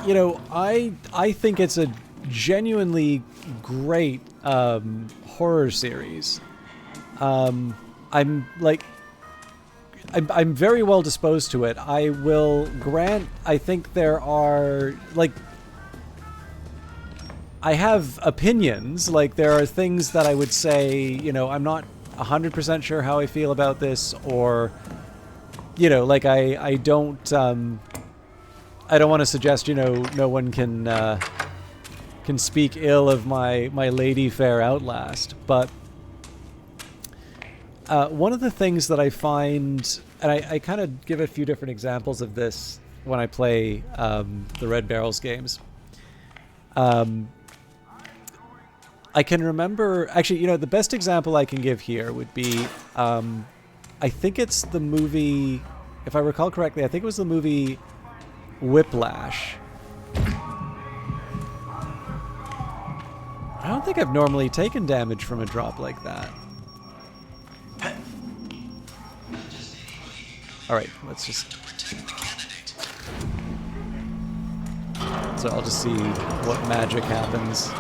you know, I think it's a genuinely great horror series. I'm like, I'm very well disposed to it. I will grant, I think there are, like, I have opinions. Like, there are things that I would say, you know, I'm not 100% sure how I feel about this, or, you know, like, I don't want to suggest, you know, no one can speak ill of my lady fair Outlast, but one of the things that I find, and I kind of give a few different examples of this when I play the Red Barrels games. I can remember, actually, you know, the best example I can give here would be I think it's the movie, if I recall correctly, I think it was the movie Whiplash. I don't think I've normally taken damage from a drop like that. Alright, let's just... So I'll just see what magic happens.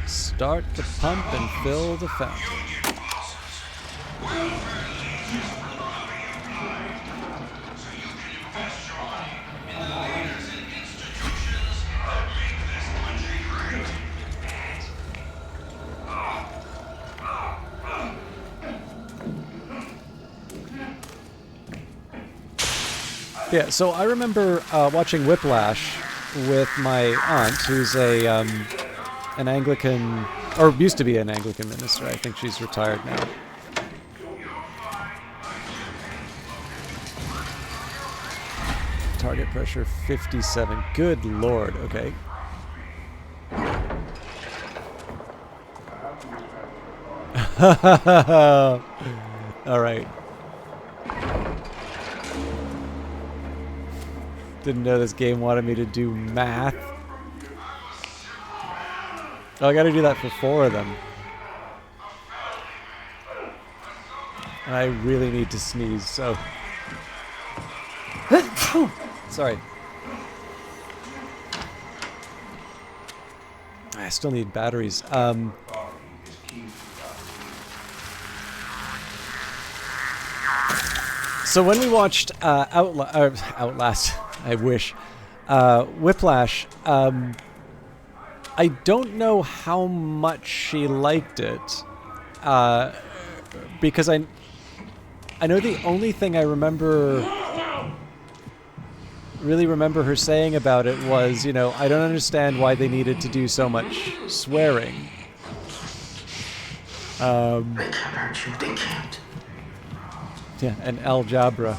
Start the pump and fill the fountain. Yeah, so I remember watching Whiplash with my aunt, who's a an Anglican, or used to be an Anglican minister. I think she's retired now. Target pressure 57. Good lord. Okay. All right. Didn't know this game wanted me to do math. Oh, I gotta do that for 4 of them. And I really need to sneeze, so... Sorry. I still need batteries. So when we watched Outlast, I wish, Whiplash, I don't know how much she liked it, because I know the only thing I really remember her saying about it was, you know, I don't understand why they needed to do so much swearing. They can't hurt you, they can't. Yeah, and Al Jabra.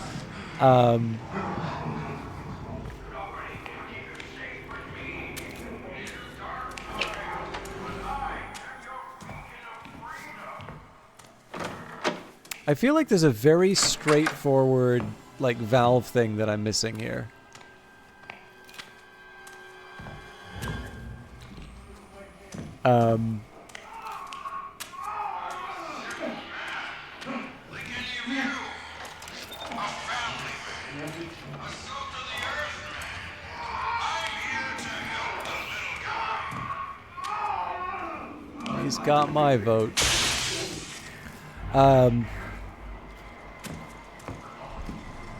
I feel like there's a very straightforward, like, valve thing that I'm missing here. He's got my vote.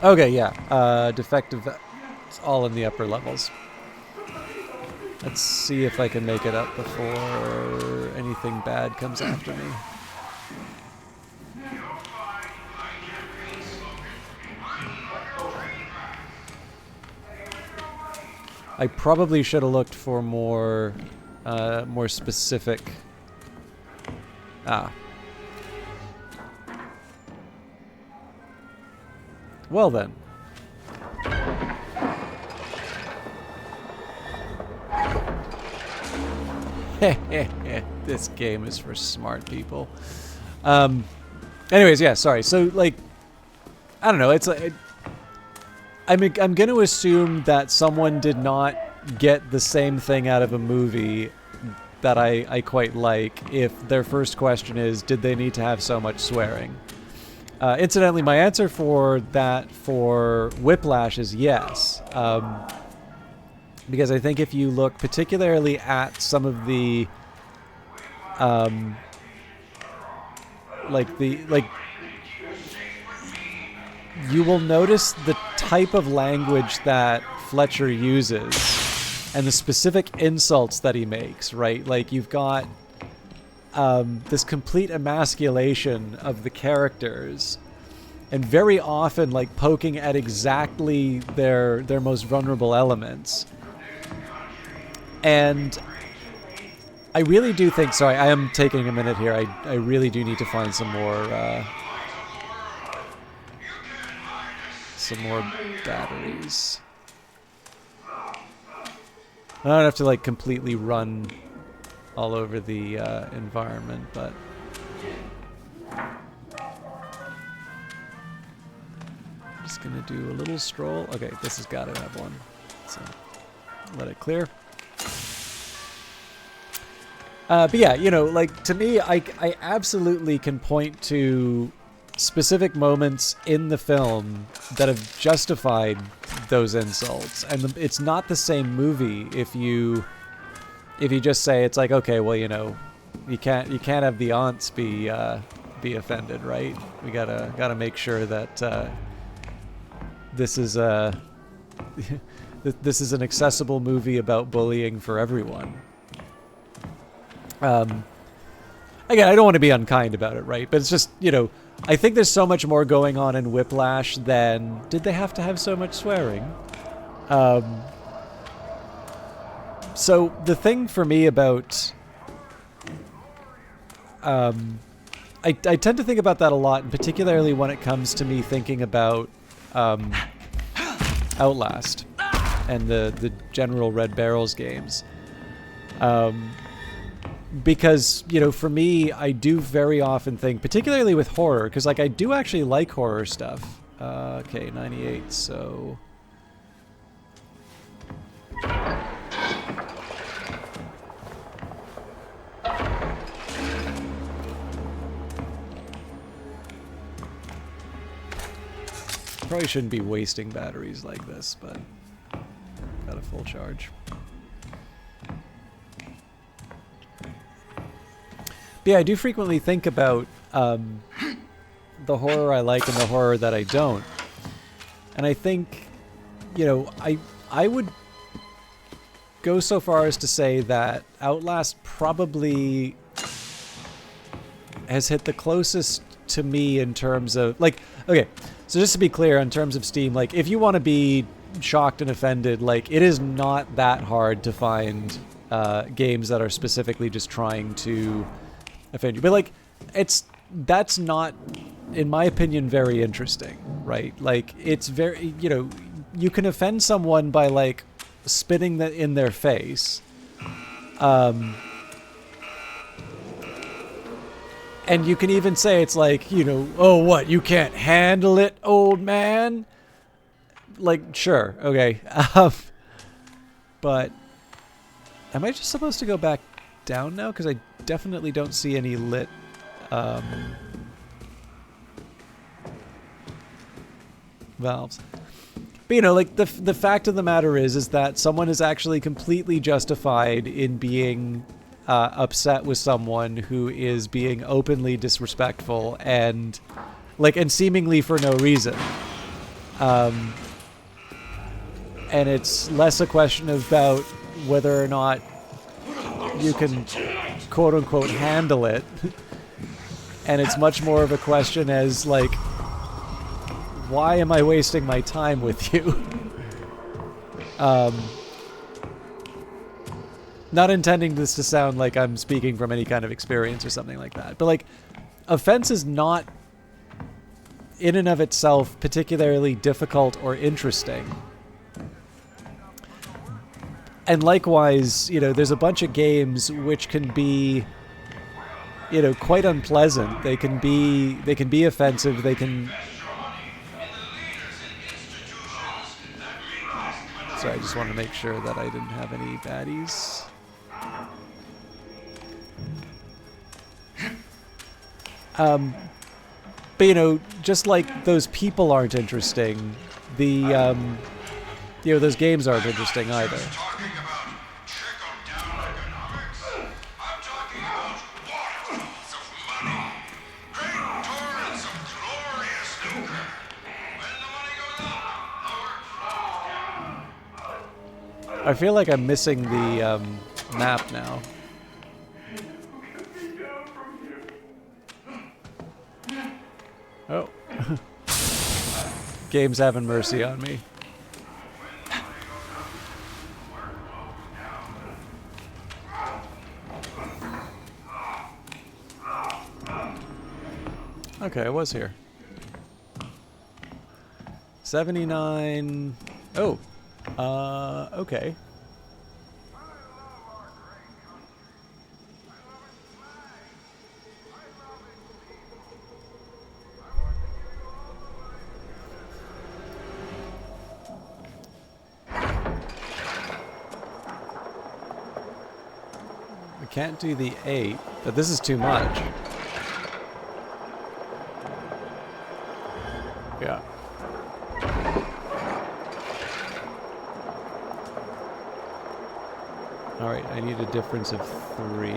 Okay, yeah. Defective. It's all in the upper levels. Let's see if I can make it up before anything bad comes after me. I probably should have looked for more specific... Ah. Well then. This game is for smart people. Anyways, yeah, sorry. So, like, I don't know. It's like... I'm going to assume that someone did not get the same thing out of a movie that I quite like if their first question is, did they need to have so much swearing? Incidentally, my answer for that for Whiplash is yes. Because I think if you look particularly at some of the you will notice the type of language that Fletcher uses and the specific insults that he makes, right? Like, you've got this complete emasculation of the characters, and very often, like, poking at exactly their most vulnerable elements. And I really do think... Sorry, I am taking a minute here. I really do need to find some more batteries. I don't have to, like, completely run all over the environment, but... Just gonna do a little stroll. Okay, this has got to have one. So let it clear. But yeah, you know, like, to me, I absolutely can point to specific moments in the film that have justified those insults, and it's not the same movie if you just say it's like, okay, well, you know, you can't have the aunts be offended, right? We gotta make sure that this is this is an accessible movie about bullying for everyone. Again, I don't want to be unkind about it, right? But it's just, you know, I think there's so much more going on in Whiplash than did they have to have so much swearing? So the thing for me about I tend to think about that a lot, and particularly when it comes to me thinking about Outlast and the general Red Barrels games. Because, you know, for me, I do very often think, particularly with horror, because, like, I do actually like horror stuff. Okay, 98, so... Probably shouldn't be wasting batteries like this, but got a full charge. But yeah, I do frequently think about the horror I like and the horror that I don't. And I think, you know, I would go so far as to say that Outlast probably has hit the closest to me in terms of, like, okay, so just to be clear, in terms of Steam, like, if you want to be shocked and offended, like, it is not that hard to find games that are specifically just trying to offend you. But, like, that's not, in my opinion, very interesting, right? Like, it's very, you know, you can offend someone by, like, spitting that in their face. And you can even say it's like, you know, oh, what, you can't handle it, old man? Like, sure, okay. But am I just supposed to go back down now? Because I definitely don't see any lit... valves. But, you know, like, the fact of the matter is that someone is actually completely justified in being upset with someone who is being openly disrespectful and, like, and seemingly for no reason. And it's less a question about whether or not you can, quote-unquote, handle it. And it's much more of a question as, like, why am I wasting my time with you? Not intending this to sound like I'm speaking from any kind of experience or something like that. But, like, offense is not, in and of itself, particularly difficult or interesting. And likewise, you know, there's a bunch of games which can be, you know, quite unpleasant. They can be offensive. They can... Sorry, I just want to make sure that I didn't have any baddies. But, you know, just like those people aren't interesting, the, you know, those games aren't interesting either. I feel like I'm missing the map now. Oh. Game's having mercy on me. Okay, I was here. 79... Oh. Okay. We can't do the 8, but this is too much. Yeah. Alright, I need a difference of 3.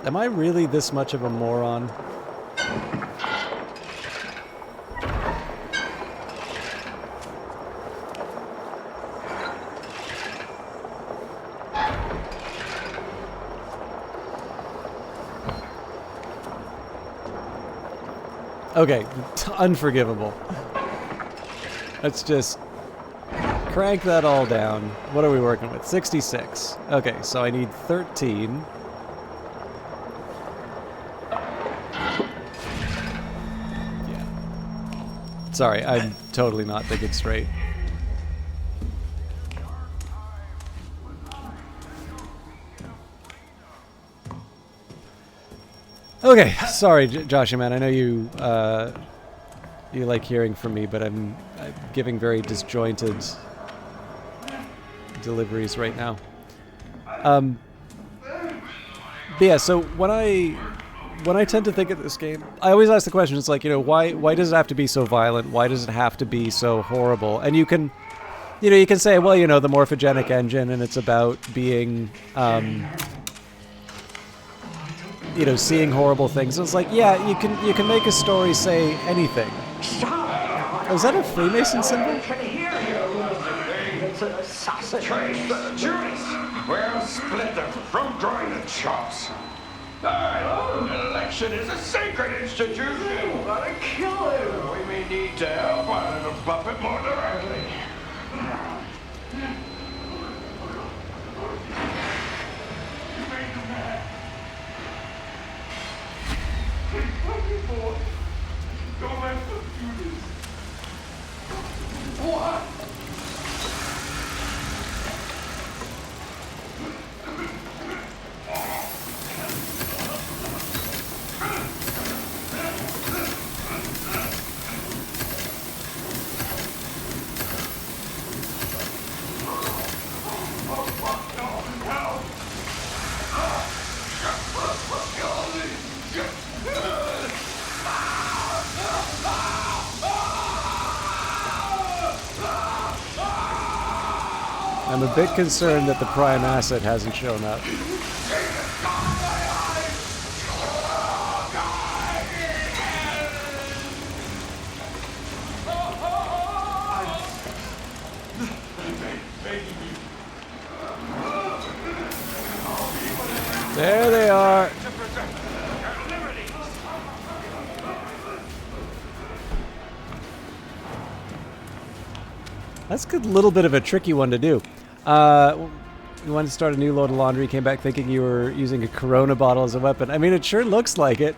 Am I really this much of a moron? Okay, unforgivable. Let's just crank that all down. What are we working with? 66. Okay, so I need 13. Yeah. Sorry, I'm totally not thinking straight. Okay, sorry, Joshy man. I know you you like hearing from me, but I'm giving very disjointed deliveries right now. But yeah, so when I tend to think of this game, I always ask the question. It's like, you know, why does it have to be so violent? Why does it have to be so horrible? And you can say, well, you know, the morphogenic engine, and it's about being you know, seeing horrible things. It's like, yeah, you can make a story say anything. Oh, is that a Freemason symbol? I can hear you. It's a sausage. Judas! Well, split them from drawing the chops. An election is a sacred institution. You gotta kill him. We may need to help out of the puppet more directly. Don't let them do this. What? I'm a bit concerned that the prime asset hasn't shown up. There they are. That's a little bit of a tricky one to do. You wanted to start a new load of laundry, came back thinking you were using a Corona bottle as a weapon. I mean, it sure looks like it.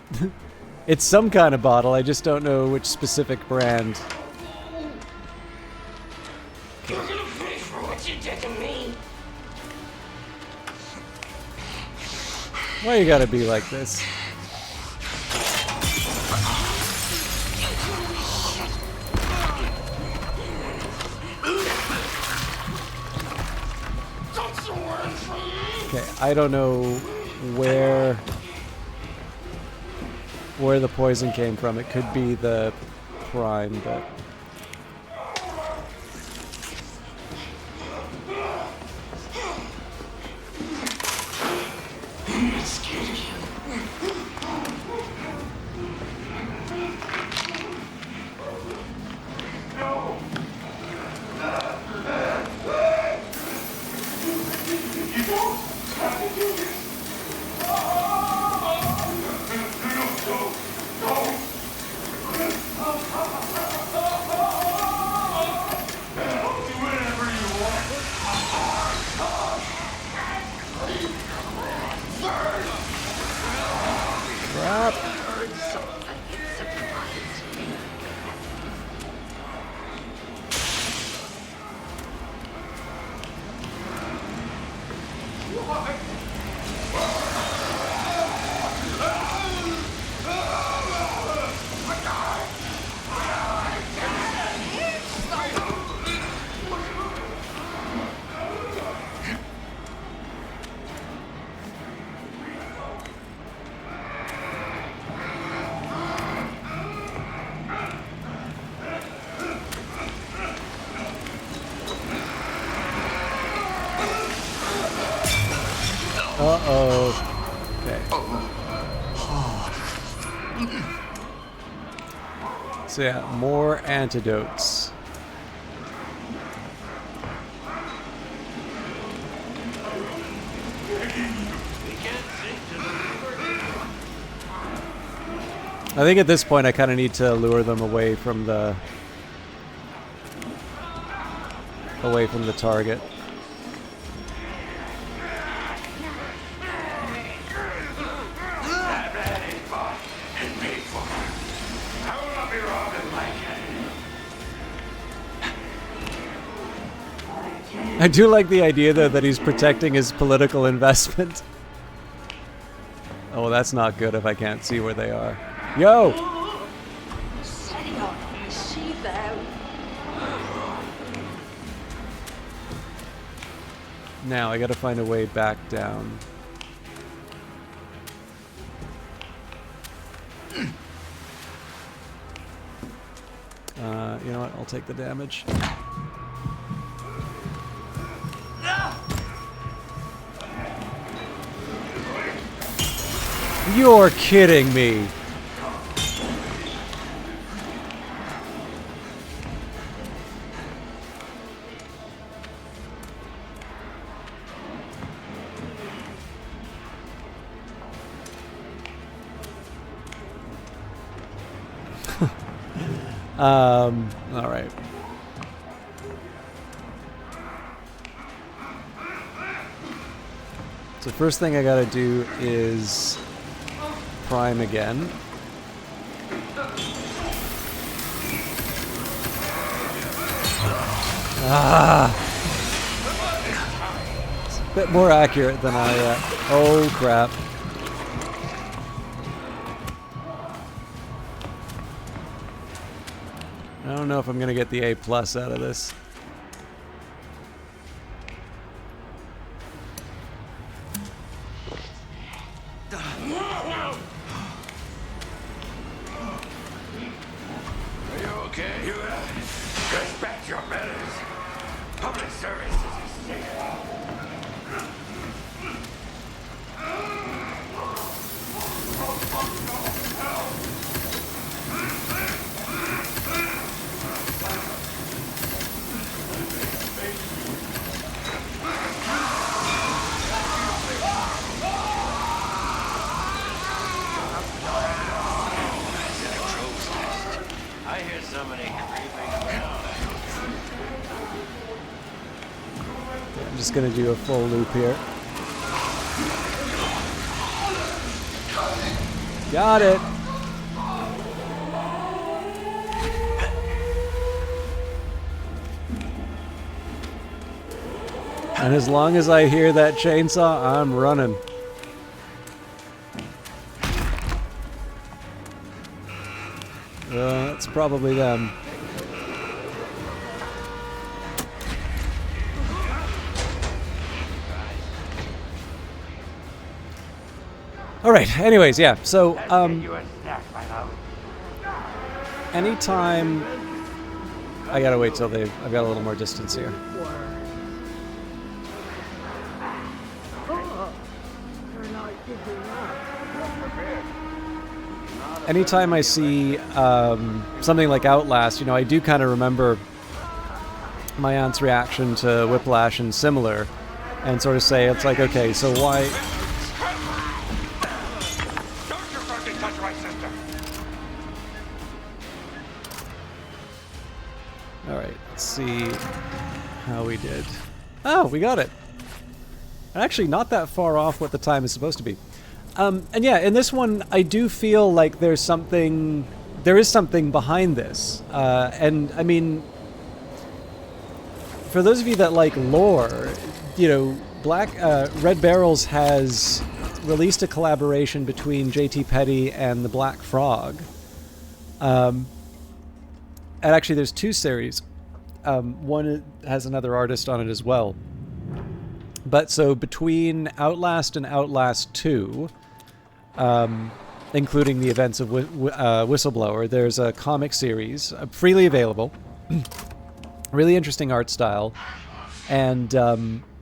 It's some kind of bottle, I just don't know which specific brand. You're gonna pay for what you did to me. Why you gotta be like this? Okay, I don't know where the poison came from. It could be the prime, but I'm scared of you. crap. Uh-oh. Okay. So yeah, more antidotes. I think at this point I kind of need to lure them away from the target. I do like the idea, though, that he's protecting his political investment. Oh, that's not good if I can't see where they are. Yo! Setting up the sheath out. Now I gotta find a way back down. You know what? I'll take the damage. You're kidding me. All right. So first thing I gotta do is prime again. Ah! It's a bit more accurate than I, oh crap. I don't know if I'm gonna get the A+ out of this. Are you okay? You respect your betters. Public service is a state. I hear somebody creeping around. I'm just gonna do a full loop here. Got it. And as long as I hear that chainsaw, I'm running. That's probably them. All right. Anyways, yeah. So, anytime I gotta wait till I've got a little more distance here. Anytime I see something like Outlast, you know, I do kind of remember my aunt's reaction to Whiplash and similar, and sort of say, it's like, okay, so why? Don't you fucking touch my sister! All right, let's see how we did. Oh, we got it. Actually, not that far off what the time is supposed to be. And yeah, in this one, I do feel like there is something behind this. And I mean, for those of you that like lore, you know, Red Barrels has released a collaboration between J.T. Petty and the Black Frog. And actually, there's 2 series. One has another artist on it as well. But so between Outlast and Outlast 2, including the events of Whistleblower, there's a comic series freely available. Really interesting art style. And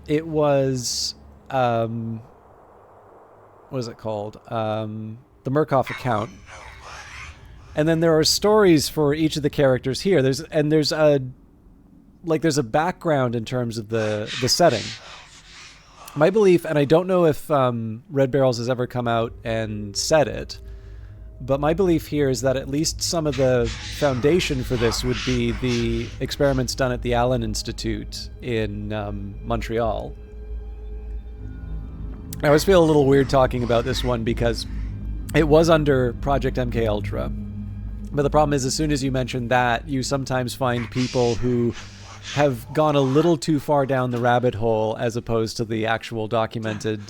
it was... what is it called? The Murkoff Account. And then there are stories for each of the characters here. There's a background in terms of the setting. My belief, and I don't know if Red Barrels has ever come out and said it, but my belief here is that at least some of the foundation for this would be the experiments done at the Allen Institute in Montreal. I always feel a little weird talking about this one because it was under Project MK Ultra. But the problem is, as soon as you mention that, you sometimes find people who have gone a little too far down the rabbit hole as opposed to the actual documented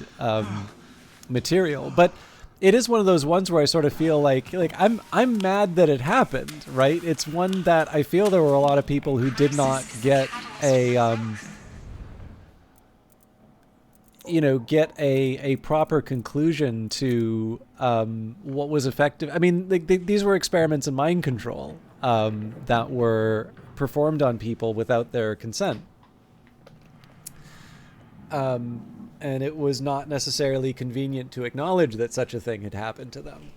material. But it is one of those ones where I sort of feel like I'm mad that it happened, right? It's one that I feel there were a lot of people who did not get a proper conclusion to what was effective. I mean, these were experiments in mind control that were performed on people without their consent. And it was not necessarily convenient to acknowledge that such a thing had happened to them.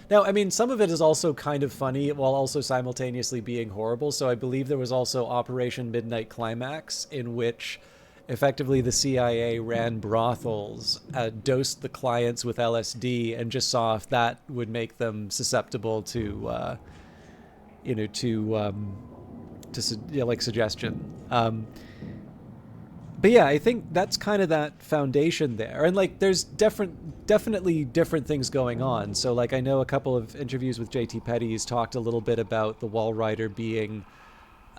Now, I mean, some of it is also kind of funny while also simultaneously being horrible. So I believe there was also Operation Midnight Climax, in which effectively the CIA ran brothels, dosed the clients with LSD, and just saw if that would make them susceptible to suggestion. But yeah, I think that's kind of that foundation there. And there's definitely different things going on. So I know a couple of interviews with J.T. Petty, he's talked a little bit about the Wall Rider being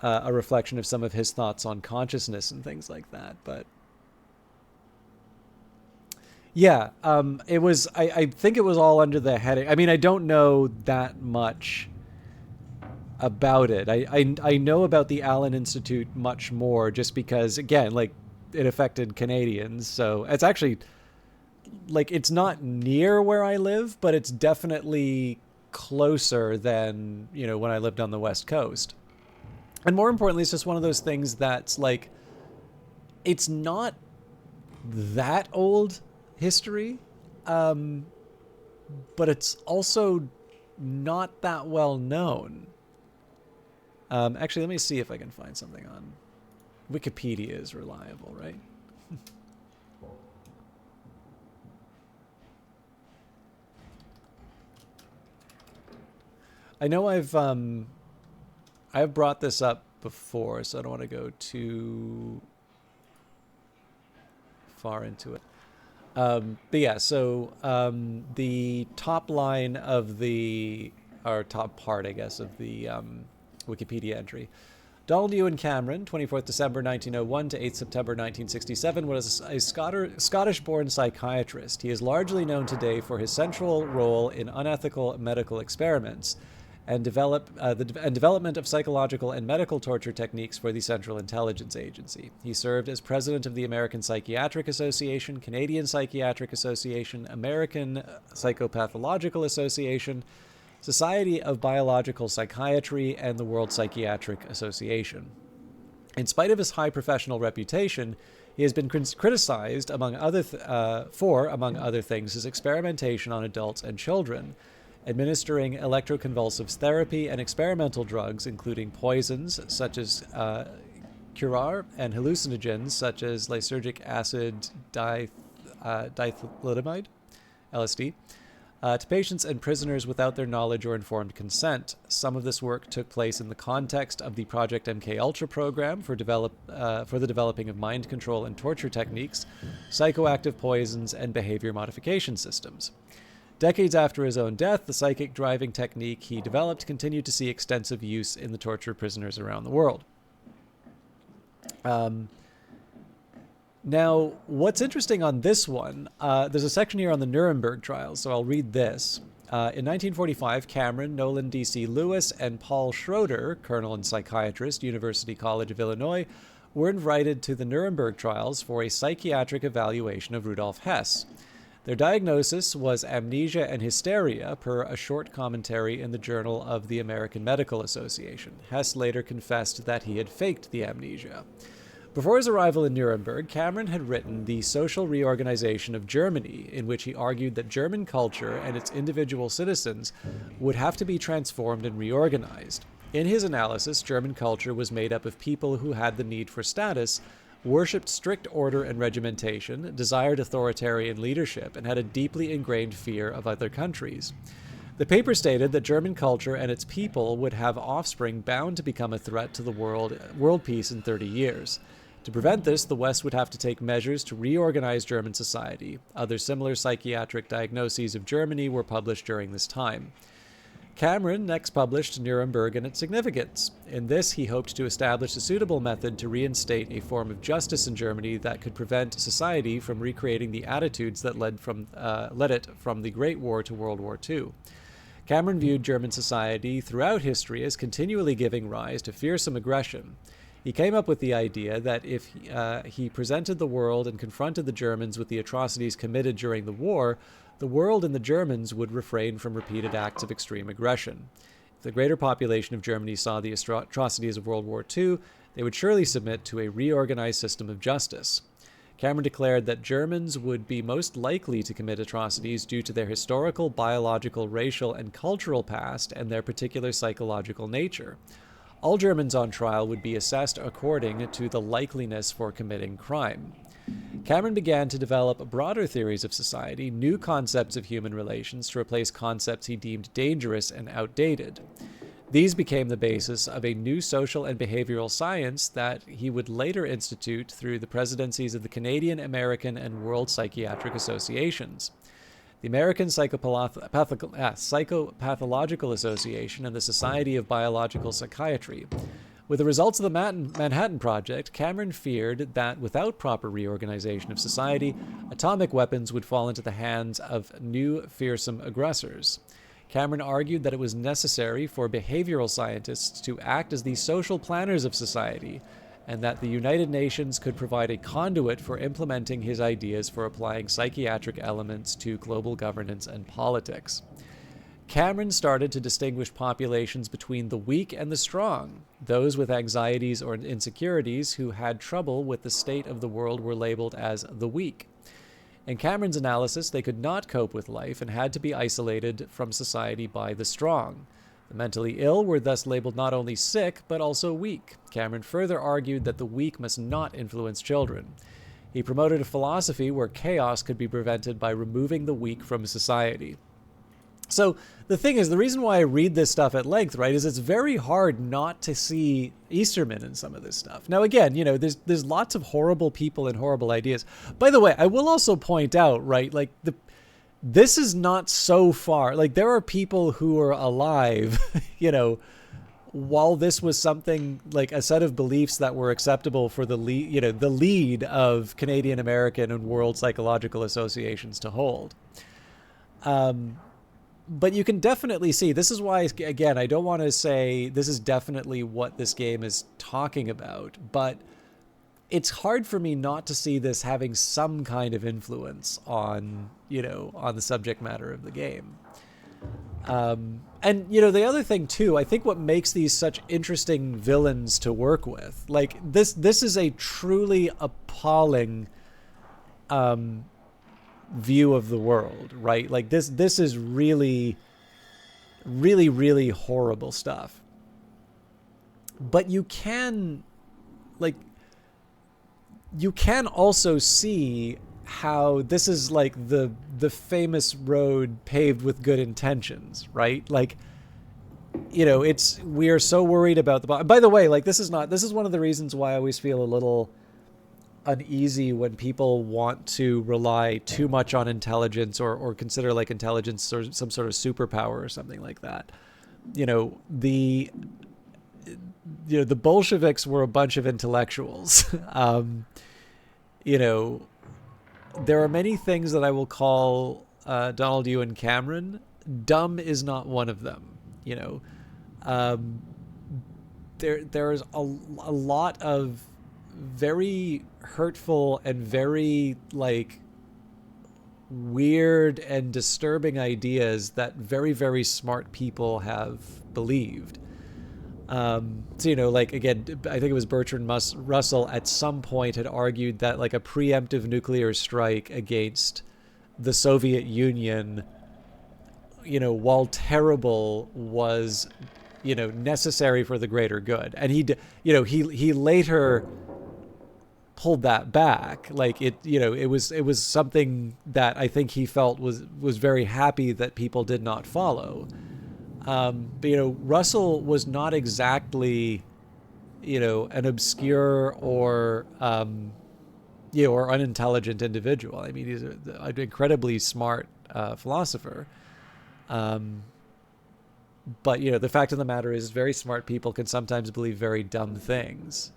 a reflection of some of his thoughts on consciousness and things like that. But yeah, it was, I think it was all under the heading. I mean, I don't know that much about it. I know about the Allen Institute much more just because, again, it affected Canadians. So it's actually it's not near where I live, but it's definitely closer than, when I lived on the West Coast. And more importantly, it's just one of those things that's it's not that old history, but it's also not that well known. Actually, let me see if I can find something on Wikipedia. Is reliable, right? I know I've brought this up before, so I don't want to go too far into it. But yeah, so the top line of or top part, I guess, of the Wikipedia entry. Donald Ewan Cameron, 24th December 1901 to 8th September 1967, was a Scottish-born psychiatrist. He is largely known today for his central role in unethical medical experiments and development of psychological and medical torture techniques for the Central Intelligence Agency. He served as president of the American Psychiatric Association, Canadian Psychiatric Association, American Psychopathological Association, Society of Biological Psychiatry, and the World Psychiatric Association. In spite of his high professional reputation, he has been criticized, among other things, his experimentation on adults and children, administering electroconvulsive therapy and experimental drugs, including poisons such as curare and hallucinogens such as lysergic acid dithalidomide, LSD, to patients and prisoners without their knowledge or informed consent. Some of this work took place in the context of the Project MK Ultra program for the developing of mind control and torture techniques, psychoactive poisons, and behavior modification systems. Decades after his own death, the psychic driving technique he developed continued to see extensive use in the torture of prisoners around the world. Now, what's interesting on this one, there's a section here on the Nuremberg trials, so I'll read this. In 1945, Cameron, Nolan D.C. Lewis, and Paul Schroeder, colonel and psychiatrist, University College of Illinois, were invited to the Nuremberg trials for a psychiatric evaluation of Rudolf Hess. Their diagnosis was amnesia and hysteria, per a short commentary in the Journal of the American Medical Association. Hess later confessed that he had faked the amnesia. Before his arrival in Nuremberg, Cameron had written The Social Reorganization of Germany, in which he argued that German culture and its individual citizens would have to be transformed and reorganized. In his analysis, German culture was made up of people who had the need for status, worshipped strict order and regimentation, desired authoritarian leadership, and had a deeply ingrained fear of other countries. The paper stated that German culture and its people would have offspring bound to become a threat to the world peace in 30 years. To prevent this, the West would have to take measures to reorganize German society. Other similar psychiatric diagnoses of Germany were published during this time. Cameron next published Nuremberg and its Significance. In this, he hoped to establish a suitable method to reinstate a form of justice in Germany that could prevent society from recreating the attitudes that led it from the Great War to World War II. Cameron viewed German society throughout history as continually giving rise to fearsome aggression. He came up with the idea that if he presented the world and confronted the Germans with the atrocities committed during the war, the world and the Germans would refrain from repeated acts of extreme aggression. If the greater population of Germany saw the atrocities of World War II, they would surely submit to a reorganized system of justice. Cameron declared that Germans would be most likely to commit atrocities due to their historical, biological, racial, and cultural past and their particular psychological nature. All Germans on trial would be assessed according to the likeliness for committing crime. Cameron began to develop broader theories of society, new concepts of human relations to replace concepts he deemed dangerous and outdated. These became the basis of a new social and behavioral science that he would later institute through the presidencies of the Canadian, American, and World Psychiatric Associations. The American Psychopathological Association and the Society of Biological Psychiatry. With the results of the Manhattan Project, Cameron feared that without proper reorganization of society, atomic weapons would fall into the hands of new fearsome aggressors. Cameron argued that it was necessary for behavioral scientists to act as the social planners of society, and that the United Nations could provide a conduit for implementing his ideas for applying psychiatric elements to global governance and politics. Cameron started to distinguish populations between the weak and the strong. Those with anxieties or insecurities who had trouble with the state of the world were labeled as the weak. In Cameron's analysis, they could not cope with life and had to be isolated from society by the strong. The mentally ill were thus labeled not only sick, but also weak. Cameron further argued that the weak must not influence children. He promoted a philosophy where chaos could be prevented by removing the weak from society. So the thing is, the reason why I read this stuff at length, right, is it's very hard not to see Easterman in some of this stuff. Now, again, you know, there's lots of horrible people and horrible ideas. By the way, I will also point out, right, like this is not so far. Like there are people who are alive, you know, while this was something like a set of beliefs that were acceptable for the lead of Canadian, American, and World Psychological Associations to hold. But you can definitely see, this is why, again, I don't want to say this is definitely what this game is talking about, but it's hard for me not to see this having some kind of influence on, you know, on the subject matter of the game. And, you know, the other thing, too, I think what makes these such interesting villains to work with, like, this is a truly appalling view of the world, right? Like this is really, really, really horrible stuff. But you can also see how this is like the famous road paved with good intentions, right? Like, you know, we are so worried about by the way, like this is one of the reasons why I always feel a little uneasy when people want to rely too much on intelligence or consider like intelligence or some sort of superpower or something like that. You know, the Bolsheviks were a bunch of intellectuals. you know, there are many things that I will call Donald Ewan Cameron. Dumb is not one of them. You know, there's a lot of very hurtful and very like weird and disturbing ideas that very, very smart people have believed. So, you know, like, again, I think it was Bertrand Russell at some point had argued that like a preemptive nuclear strike against the Soviet Union, you know, while terrible, was, you know, necessary for the greater good. And he later pulled that back. Like, it, you know, it was something that I think he felt was very happy that people did not follow. But, you know, Russell was not exactly, you know, an obscure or, you know, or unintelligent individual. I mean, he's an incredibly smart philosopher. But, you know, the fact of the matter is very smart people can sometimes believe very dumb things.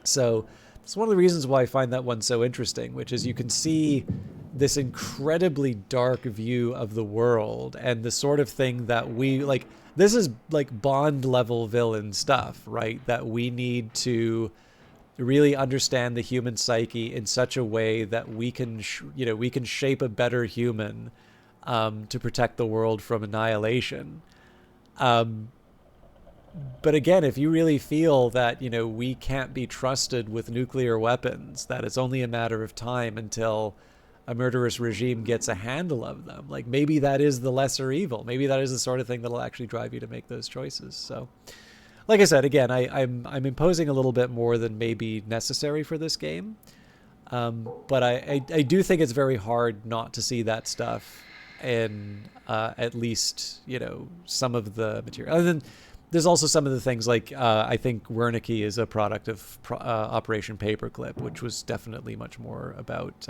So it's one of the reasons why I find that one so interesting, which is you can see this incredibly dark view of the world and the sort of thing that we like. This is like Bond level villain stuff, right? That we need to really understand the human psyche in such a way that we can, you know, we can shape a better human to protect the world from annihilation. But again, if you really feel that, you know, we can't be trusted with nuclear weapons, that it's only a matter of time until a murderous regime gets a handle of them, like maybe that is the lesser evil. Maybe that is the sort of thing that'll actually drive you to make those choices. So, like I said, again, I'm imposing a little bit more than maybe necessary for this game. But I do think it's very hard not to see that stuff in at least, you know, some of the material. And then there's also some of the things like I think Wernicke is a product of Operation Paperclip, which was definitely much more about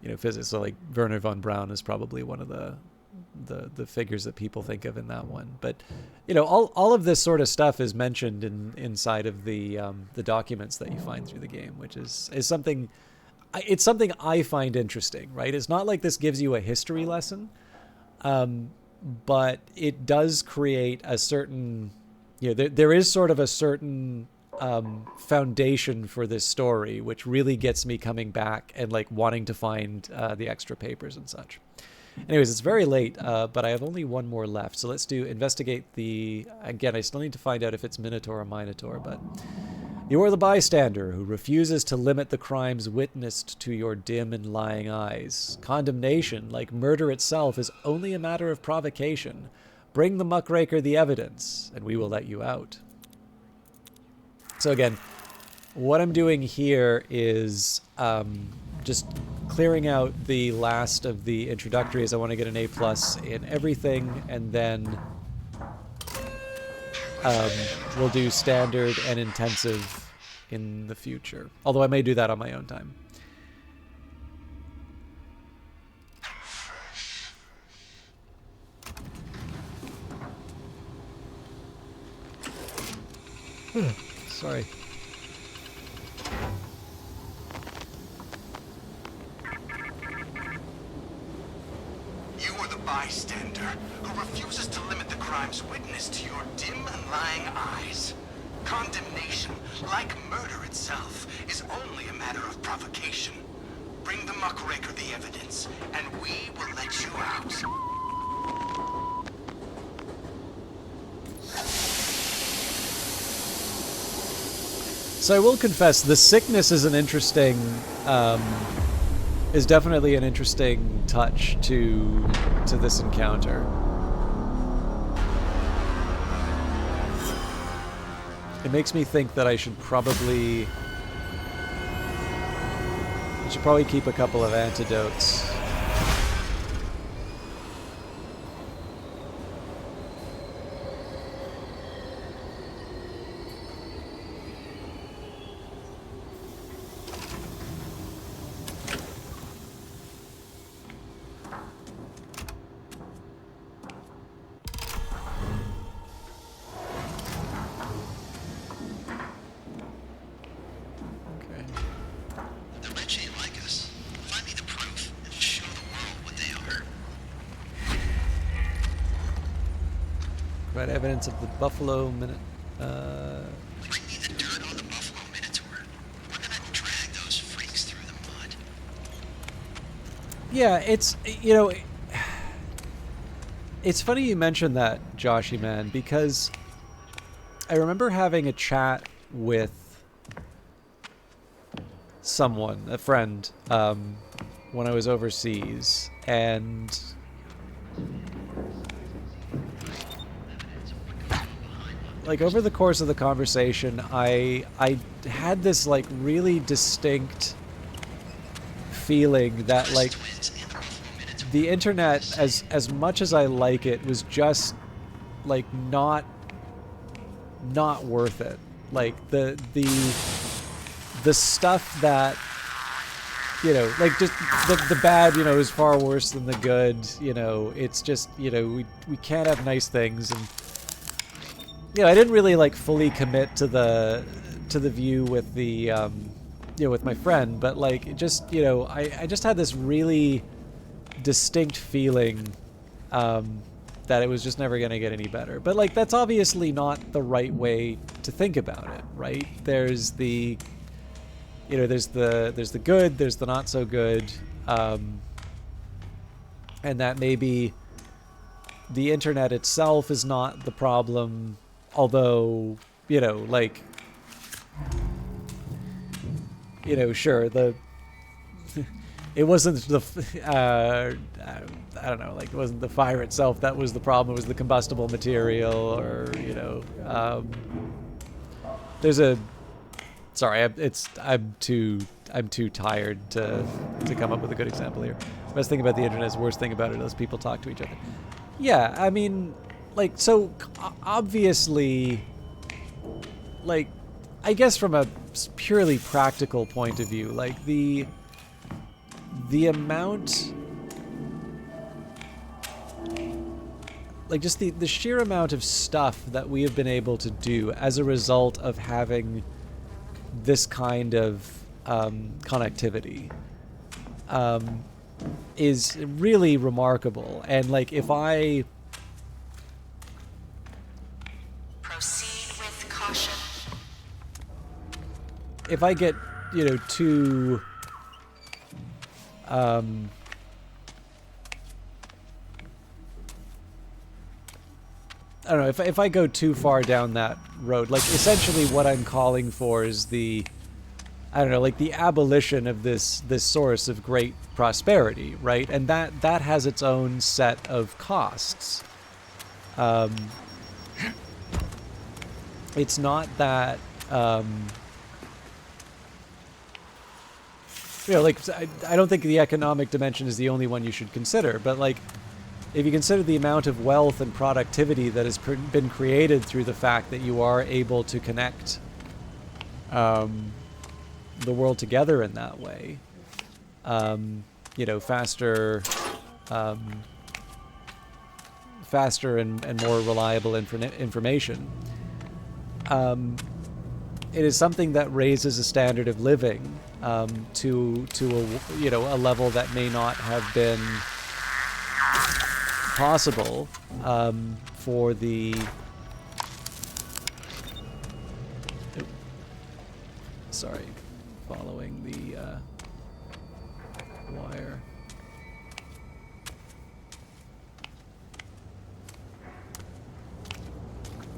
you know, physics. So like Werner von Braun is probably one of the figures that people think of in that one. But, you know, all of this sort of stuff is mentioned inside of the documents that you find through the game, which is something. It's something I find interesting, right? It's not like this gives you a history lesson, but it does create a certain, you know, there is sort of a certain foundation for this story, which really gets me coming back and like wanting to find the extra papers and such. Anyways, it's very late, but I have only one more left. So let's investigate again, I still need to find out if it's Minotaur or Minotaur, but you are the bystander who refuses to limit the crimes witnessed to your dim and lying eyes. Condemnation, like murder itself, is only a matter of provocation. Bring the muckraker the evidence, and we will let you out. So again, what I'm doing here is just clearing out the last of the introductories. I want to get an A+ in everything, and then we'll do standard and intensive in the future. Although I may do that on my own time. Sorry. You are the bystander who refuses to limit the crimes witnessed to your dim and lying eyes. Condemnation, like murder itself, is only a matter of provocation. Bring the muckraker the evidence, and we will let you out. So I will confess, the sickness is an interesting, is definitely an interesting touch to this encounter. It makes me think that I should probably keep a couple of antidotes. Provide evidence of the Buffalo Minute. Bring me the dirt on the Buffalo Minotaur. We're gonna drag those freaks through the mud. Yeah, it's, you know, it's funny you mentioned that, Joshy man, because I remember having a chat with someone, a friend, when I was overseas, and like over the course of the conversation, I had this like really distinct feeling that like the internet, as much as I like it, was just like not worth it. Like the stuff that, you know, like just the bad, you know, is far worse than the good. You know, it's just, you know, we can't have nice things. And you know, I didn't really like fully commit to the view with the you know, with my friend, but like it just, you know, I just had this really distinct feeling that it was just never going to get any better. But like that's obviously not the right way to think about it, right? There's the, you know, there's the good, there's the not so good, and that maybe the internet itself is not the problem, although, you know, like, you know, sure, the it wasn't the I don't know, like it wasn't the fire itself that was the problem, it was the combustible material, or, you know, there's a, sorry, I'm too tired to come up with a good example here. Best thing about the internet is the worst thing about it is people talk to each other. Yeah, I mean, like, so obviously, like, I guess from a purely practical point of view, like the amount, like just the sheer amount of stuff that we have been able to do as a result of having this kind of connectivity is really remarkable. And like if I Proceed with caution. if I get, you know, too I don't know, if I go too far down that road, like essentially what I'm calling for is the, I don't know, like the abolition of this source of great prosperity, right? And that has its own set of costs. It's not that, you know, like I don't think the economic dimension is the only one you should consider, but like if you consider the amount of wealth and productivity that has been created through the fact that you are able to connect the world together in that way, you know, faster and more reliable information, it is something that raises a standard of living to a, you know, a level that may not have been possible for the sorry, following the wire.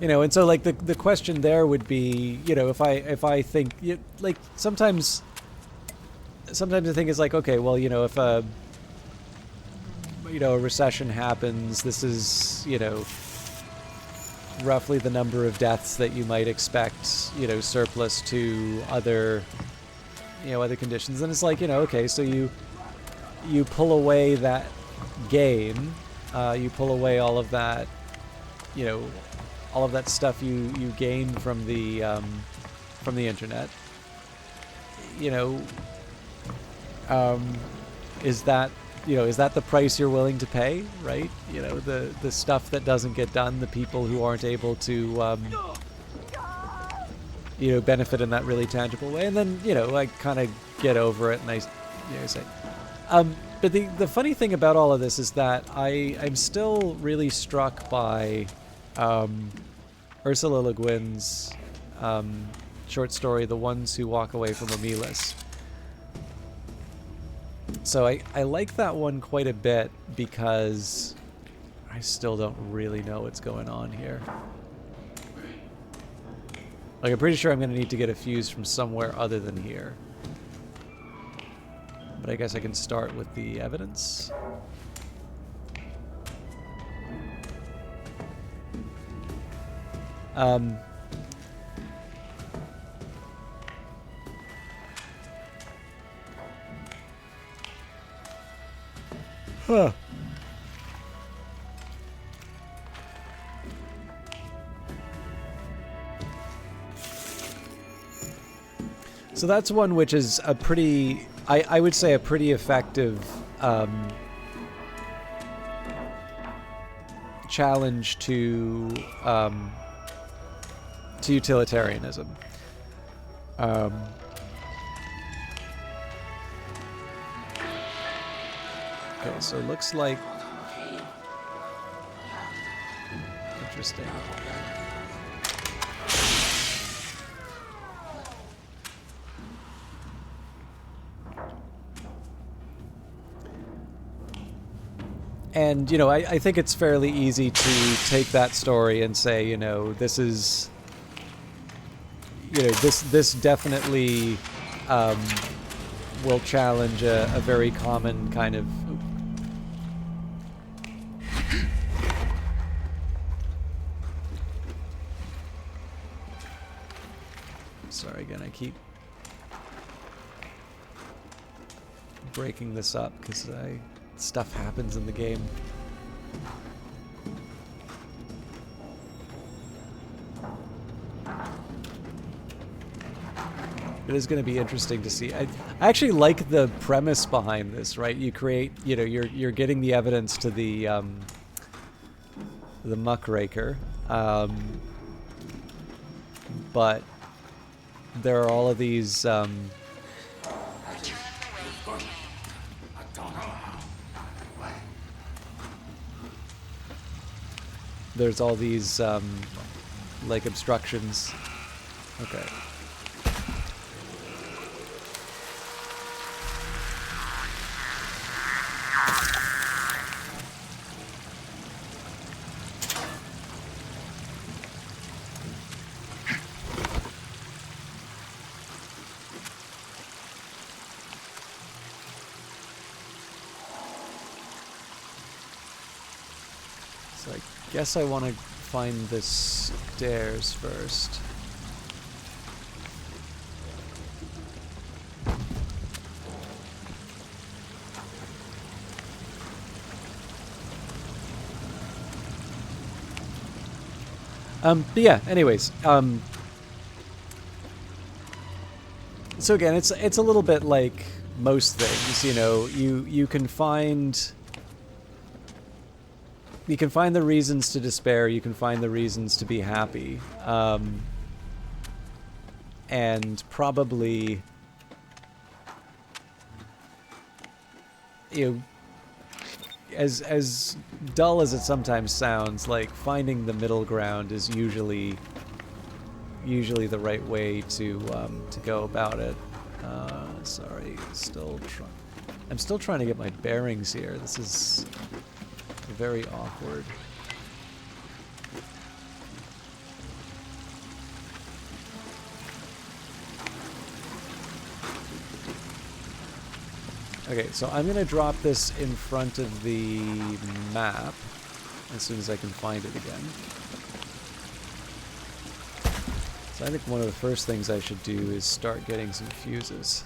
You know, and so like the question there would be, you know, if I think, like sometimes I think it's like, okay, well, you know, if a recession happens, this is, you know, roughly the number of deaths that you might expect, you know, surplus to other, you know, other conditions. And it's like, you know, okay, so you pull away that gain, you pull away all of that, you know, all of that stuff you gain from the internet, you know, is that the price you're willing to pay, right? You know, the stuff that doesn't get done, the people who aren't able to, you know, benefit in that really tangible way. And then, you know, I kind of get over it and I, you know, say, but the funny thing about all of this is that I'm still really struck by Ursula Le Guin's short story, The Ones Who Walk Away from Romulus. So I like that one quite a bit because I still don't really know what's going on here. Like, I'm pretty sure I'm going to need to get a fuse from somewhere other than here. But I guess I can start with the evidence. Huh. So that's one which is a pretty, I would say a pretty effective challenge to utilitarianism. Okay, so it looks like interesting. And, you know, I think it's fairly easy to take that story and say, you know, this is, you know, this definitely will challenge a very common kind of... Sorry, again, I keep breaking this up because stuff happens in the game. It is going to be interesting to see. I actually like the premise behind this, right? You create, you know, you're getting the evidence to the muckraker, but there are all of these there's all these like obstructions. Okay. So I guess I want to find the stairs first. But yeah, anyways, so again, it's a little bit like most things, you know, you can find the reasons to despair, you can find the reasons to be happy, and probably, you know, as dull as it sometimes sounds, like finding the middle ground is usually the right way to go about it. Sorry, I'm still trying to get my bearings here. This is very awkward. Okay, so I'm going to drop this in front of the map as soon as I can find it again. So I think one of the first things I should do is start getting some fuses.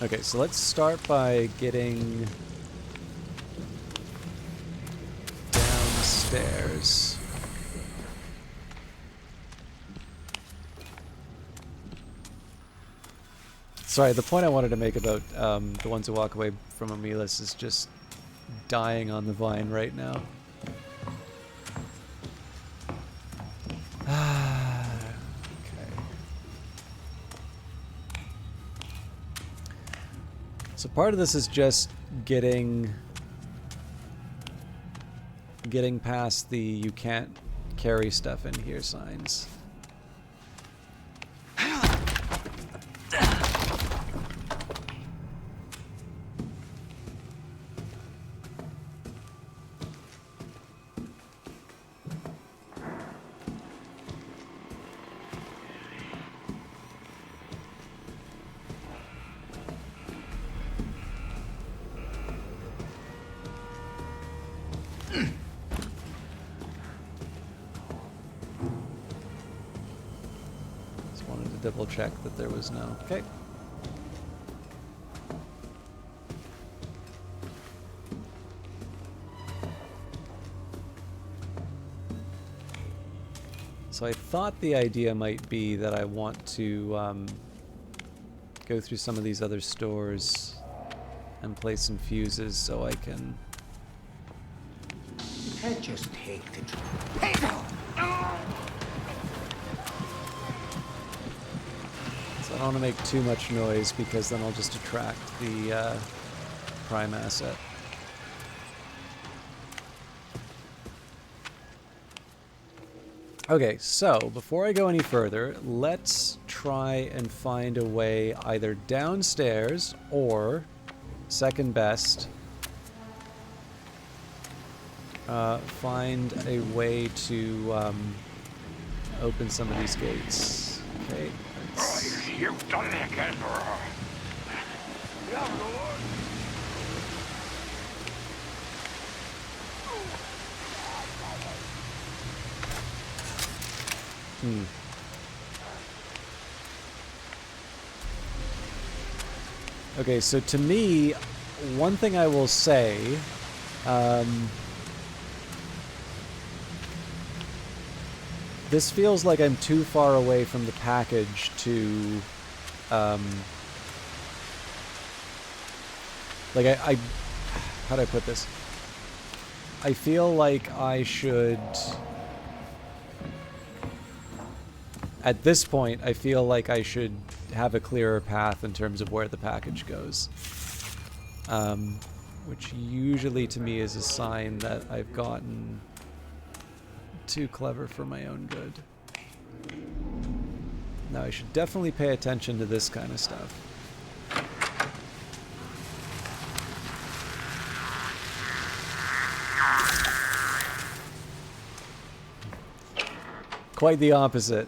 Okay, so let's start by getting downstairs. Sorry, the point I wanted to make about the ones who walk away from Romulus is just dying on the vine right now. Okay. So part of this is just getting past the you can't carry stuff in here signs. Double check that there was no. Okay. So I thought the idea might be that I want to go through some of these other stores and place some fuses so I can. You can't just take the So I don't want to make too much noise because then I'll just attract the prime asset. Okay, so before I go any further, let's try and find a way either downstairs or, second best, find a way to open some of these gates. Okay. You've done it again, bro. Okay, so to me, one thing I will say, this feels like I'm too far away from the package to, like how do I put this? I feel like I should, at this point, I feel like I should have a clearer path in terms of where the package goes. Which usually to me is a sign that I've gotten too clever for my own good. Now I should definitely pay attention to this kind of stuff. Quite the opposite.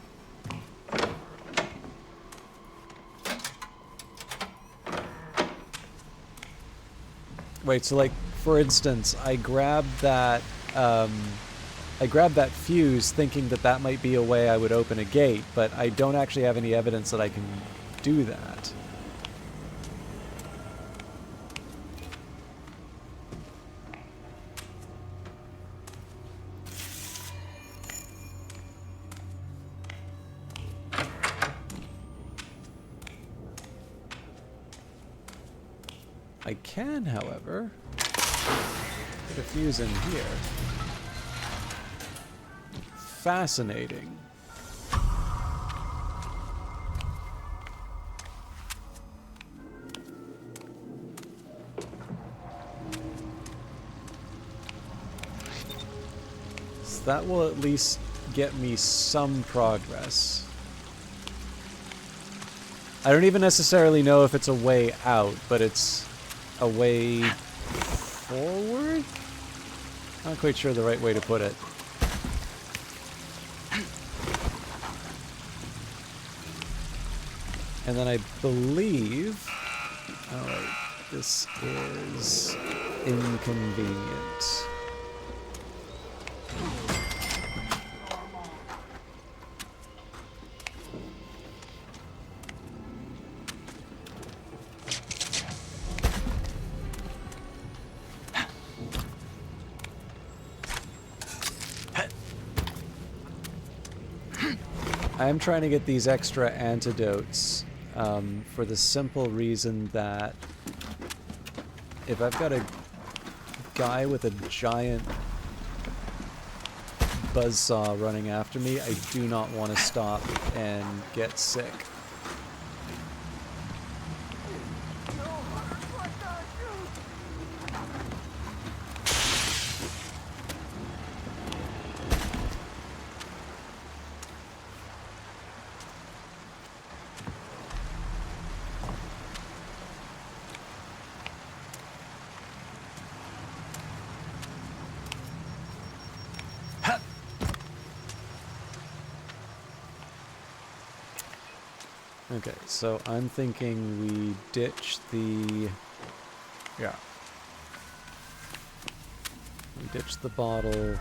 Wait, so like, for instance, I grabbed that fuse thinking that that might be a way I would open a gate, but I don't actually have any evidence that I can do that. I can, however, put a fuse in here. Fascinating. So that will at least get me some progress. I don't even necessarily know if it's a way out, but it's a way forward? Not quite sure the right way to put it. And then I believe... Oh, wait. This is inconvenient. I'm trying to get these extra antidotes for the simple reason that if I've got a guy with a giant buzzsaw running after me, I do not want to stop and get sick. Okay, so I'm thinking we ditch the... Yeah. We ditch the bottle.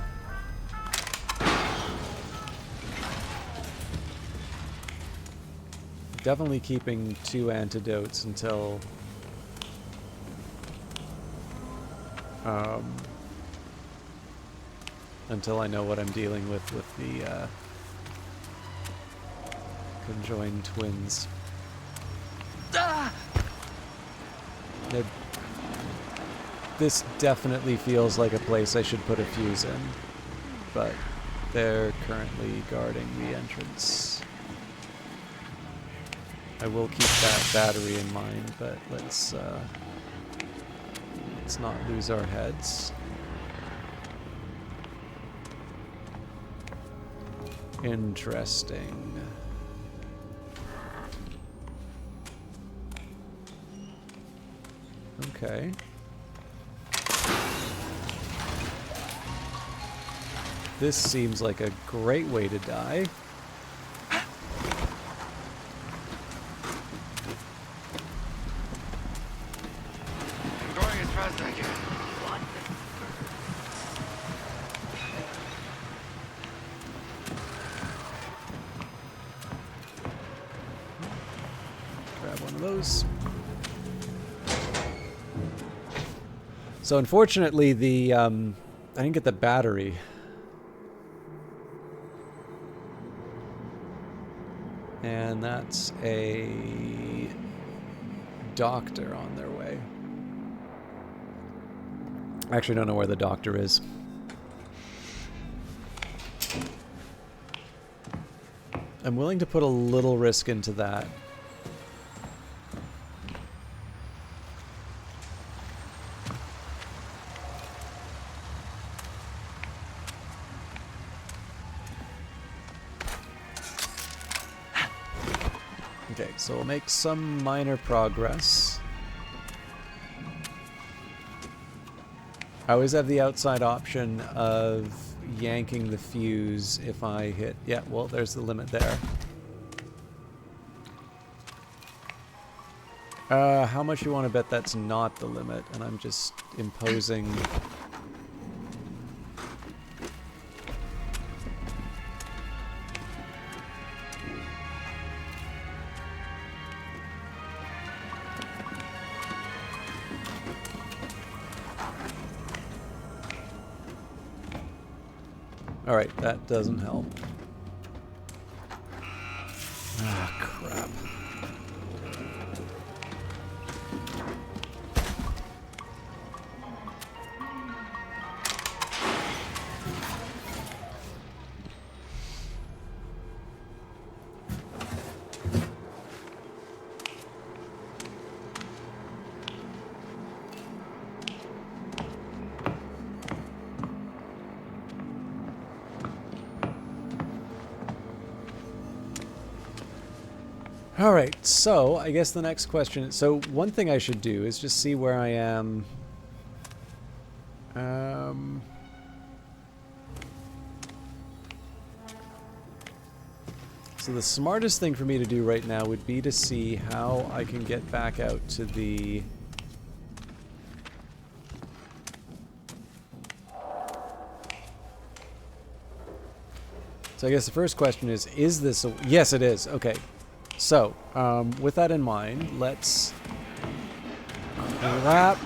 Definitely keeping 2 antidotes until I know what I'm dealing with the conjoined twins. This definitely feels like a place I should put a fuse in, but they're currently guarding the entrance. I will keep that battery in mind, but let's not lose our heads. Interesting. Okay. This seems like a great way to die. I'm going as fast as I can. Grab one of those. So unfortunately, the I didn't get the battery. And that's a doctor on their way. I actually don't know where the doctor is. I'm willing to put a little risk into that. Okay, so we'll make some minor progress. I always have the outside option of yanking the fuse if I hit... Yeah, well, there's the limit there. How much you want to bet that's not the limit, and I'm just imposing... Alright, that doesn't help. Ah, crap. Alright, so I guess the next question... So one thing I should do is just see where I am... So the smartest thing for me to do right now would be to see how I can get back out to the... So I guess the first question is this a... Yes, it is. Okay. So, with that in mind, let's... That.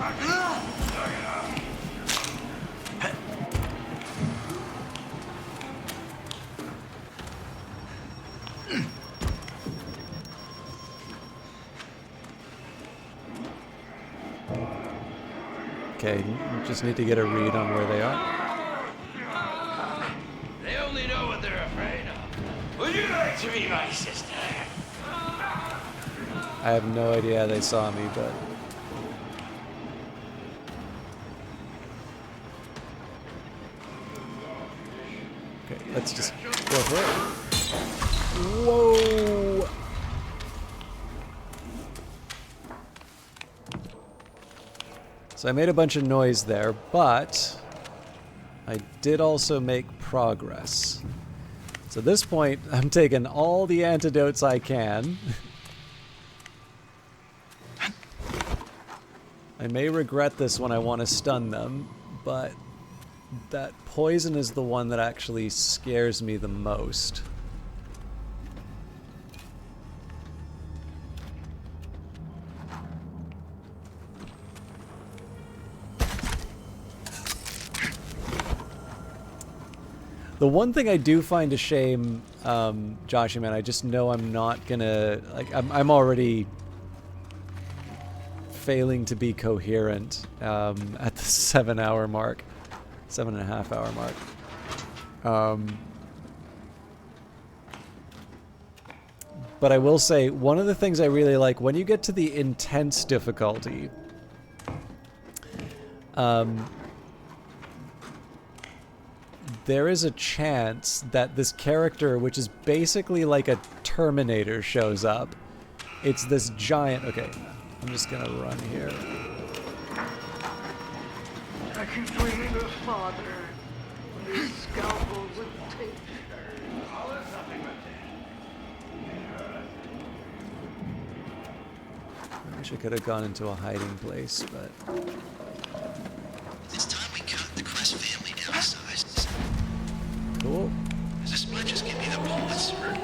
Okay, just need to get a read on where they are. They only know what they're afraid of. Would you like to be my sister? I have no idea how they saw me, but... Okay, let's just go for it. Whoa! So I made a bunch of noise there, but I did also make progress. So at this point, I'm taking all the antidotes I can. I may regret this when I want to stun them, but that poison is the one that actually scares me the most. The one thing I do find a shame, Joshy, man, I just know I'm not gonna, like, I'm already failing to be coherent at the 7-hour mark, 7.5-hour mark. But I will say, one of the things I really like, when you get to the intense difficulty, there is a chance that this character, which is basically like a Terminator, shows up. It's this giant... Okay, I'm just gonna run here. I keep dreaming of father. His scalpel would take. I wish I could have gone into a hiding place, but... It's time we cut the Crest family down to size. Cool. This might just give me the bullets. What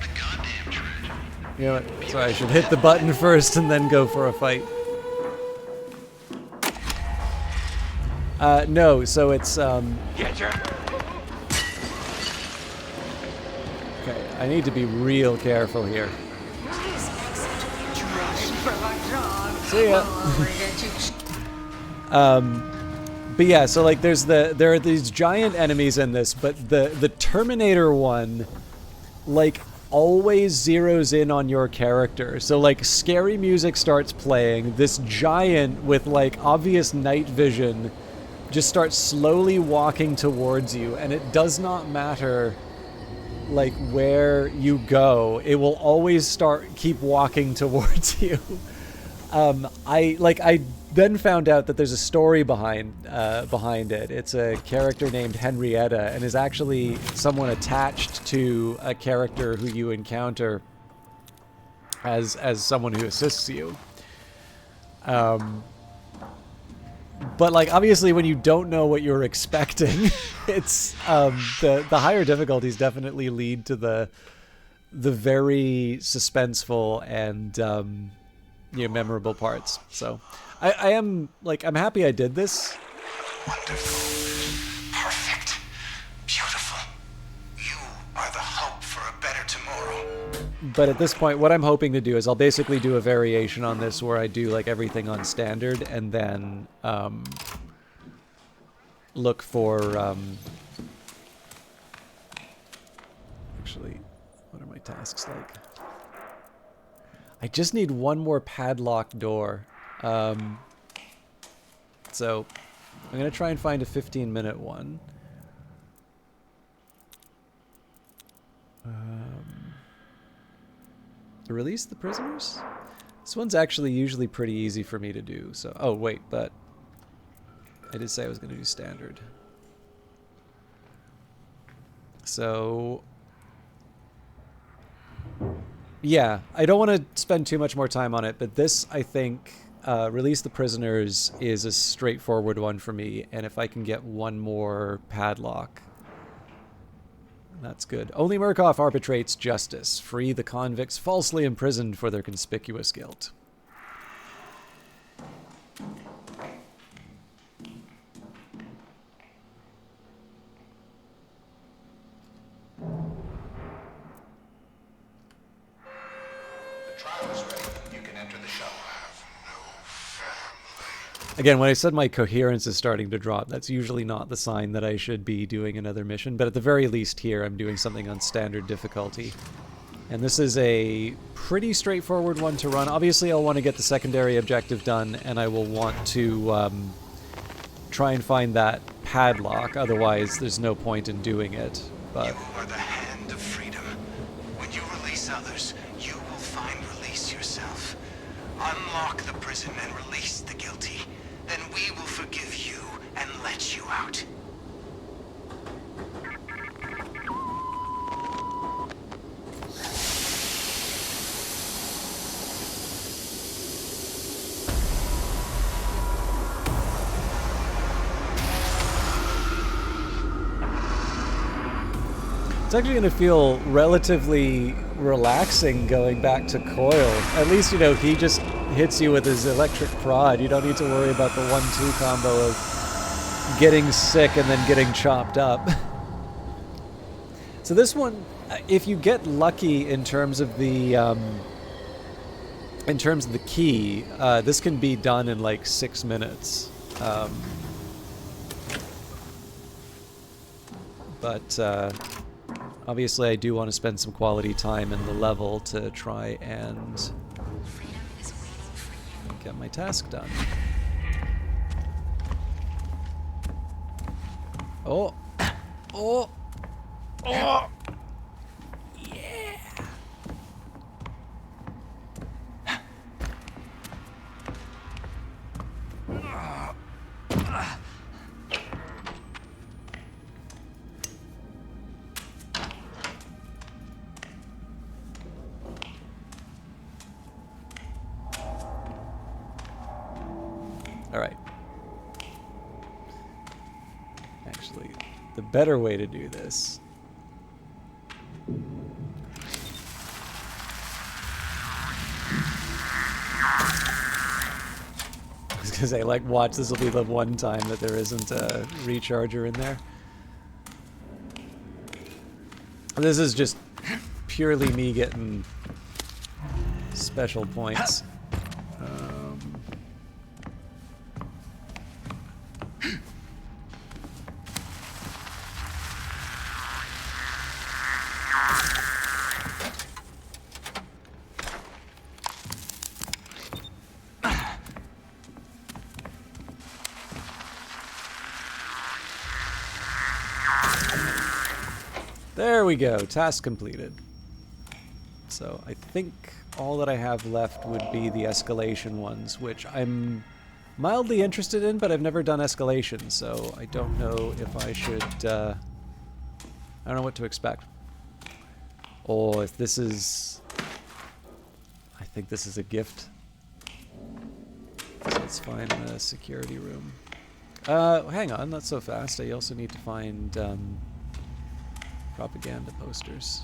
a goddamn tragedy. You know what? So I should hit the button first and then go for a fight. No, so it's, Get your... Okay, I need to be real careful here. See ya. But yeah, so like there are these giant enemies in this, but the Terminator one, like, always zeroes in on your character. So like scary music starts playing, this giant with like obvious night vision just starts slowly walking towards you, and it does not matter like where you go, it will always keep walking towards you. I then found out that there's a story behind it. It's a character named Henrietta, and is actually someone attached to a character who you encounter as someone who assists you. But like obviously when you don't know what you're expecting, it's the higher difficulties definitely lead to the very suspenseful and you know, memorable parts. So I am like, I'm happy I did this. Wonderful. Perfect. Beautiful. You are the hope for a better tomorrow. But at this point, what I'm hoping to do is I'll basically do a variation on this where I do like everything on standard and then look for actually, what are my tasks like? I just need one more padlocked door. So I'm going to try and find a 15-minute one. To release the prisoners? This one's actually usually pretty easy for me to do. So, oh wait, but I did say I was going to do standard. So, yeah, I don't want to spend too much more time on it, but this, I think, release the prisoners is a straightforward one for me, and if I can get one more padlock, that's good. Only Murkoff arbitrates justice. Free the convicts falsely imprisoned for their conspicuous guilt. Again, when I said my coherence is starting to drop, that's usually not the sign that I should be doing another mission, but at the very least here I'm doing something on standard difficulty. And this is a pretty straightforward one to run. Obviously I'll want to get the secondary objective done, and I will want to try and find that padlock, otherwise there's no point in doing it. But you are the hand of freedom. When you release others, you will find release yourself. Unlock the prison and release the guilty. Then we will forgive you and let you out. It's actually going to feel relatively relaxing going back to Coil. At least, you know, he just hits you with his electric prod. You don't need to worry about the 1-2 combo of getting sick and then getting chopped up. So this one, if you get lucky in terms of the key, this can be done in like 6 minutes. But obviously I do want to spend some quality time in the level to try and get my task done. Oh! Oh! Oh! Yeah! Alright. Actually, the better way to do this I was gonna say, like, watch, this will be the one time that there isn't a recharger in there. This is just purely me getting special points. There we go, task completed. So I think all that I have left would be the escalation ones, which I'm mildly interested in, but I've never done escalation, so I don't know if I should, I don't know what to expect. Or if this is, I think this is a gift. So let's find the security room. Hang on, not so fast. I also need to find, propaganda posters.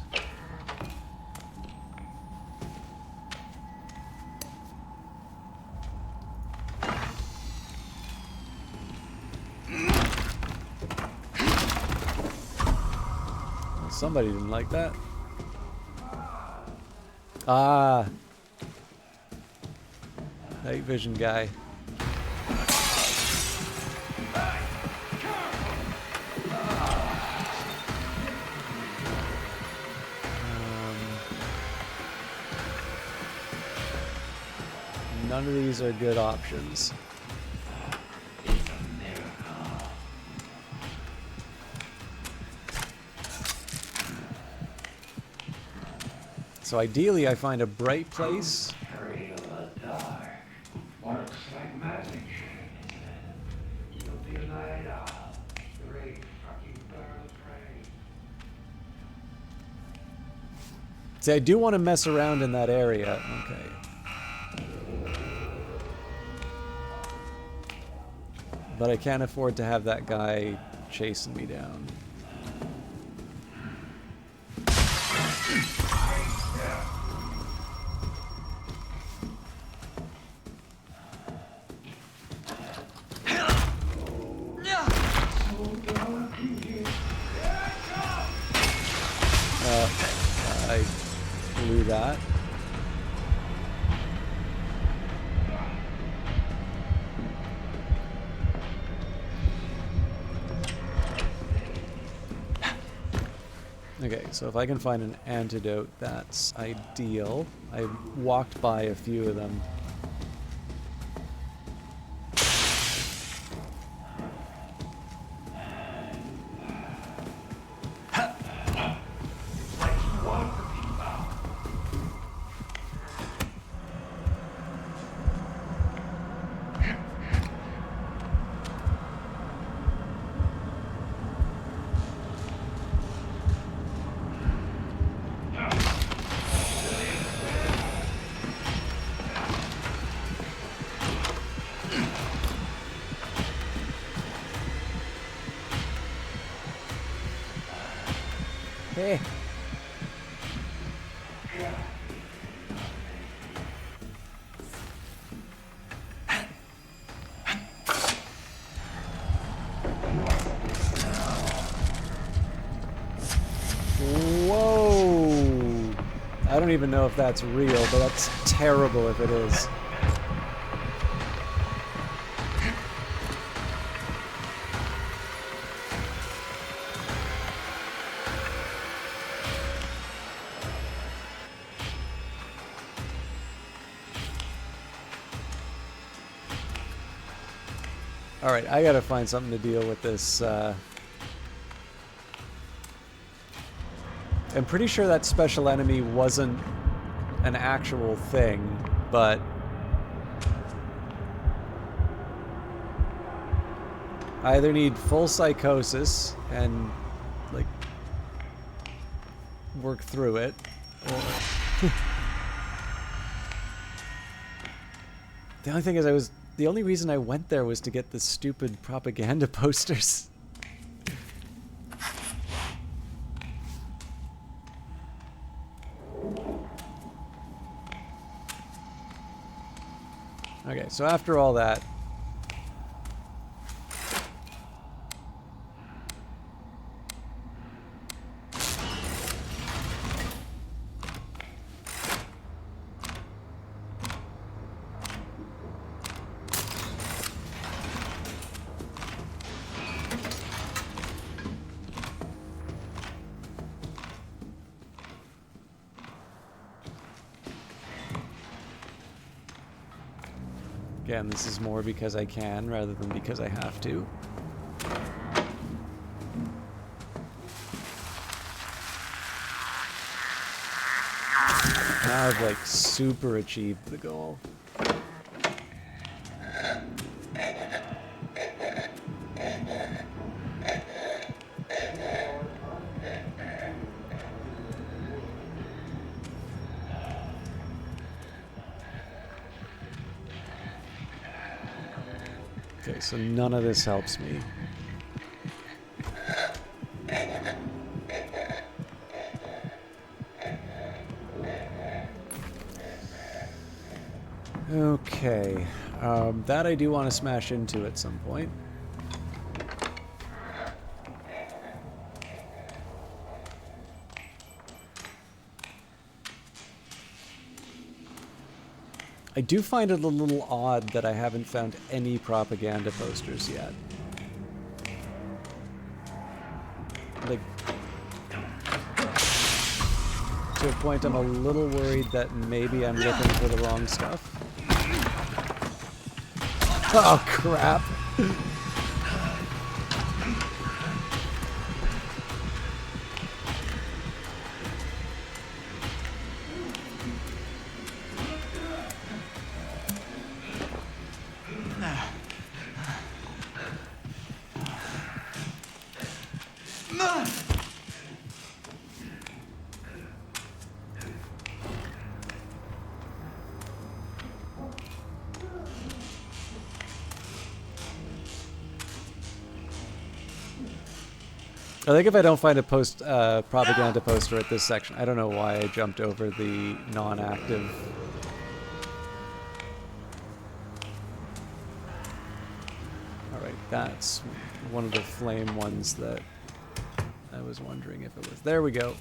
Well, somebody didn't like that. Ah, night vision guy. None of these are good options. So ideally I find a bright place. Carry the dark. Works like magic. You'll be a night owl. Great fucking bird of prey. See, I do want to mess around in that area. Okay. But I can't afford to have that guy chasing me down. I blew that. Okay, so if I can find an antidote, that's ideal. I walked by a few of them. Hey. Whoa! I don't even know if that's real, but that's terrible if it is. Alright, I gotta find something to deal with this. I'm pretty sure that special enemy wasn't an actual thing, but I either need full psychosis and, like, work through it, or... The only thing is the only reason I went there was to get the stupid propaganda posters. Okay, so after all that... Again, this is more because I can rather than because I have to. Now I've like super achieved the goal. Okay, so none of this helps me. Okay, that I do want to smash into at some point. I do find it a little odd that I haven't found any propaganda posters yet. Like, to a point I'm a little worried that maybe I'm looking for the wrong stuff. Oh, crap. I think if I don't find a propaganda poster at this section, I don't know why I jumped over the non-active. Alright, that's one of the flame ones that I was wondering if it was. There we go.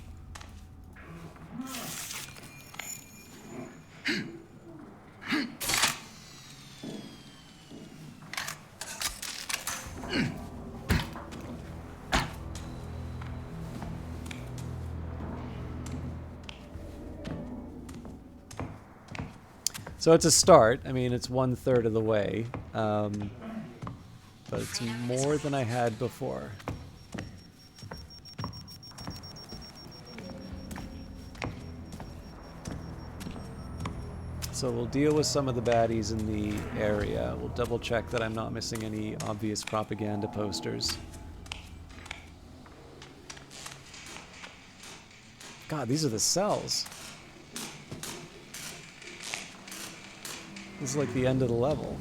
So it's a start. I mean, it's 1/3 of the way, but it's more than I had before. So we'll deal with some of the baddies in the area. We'll double check that I'm not missing any obvious propaganda posters. God, these are the cells. This is like the end of the level.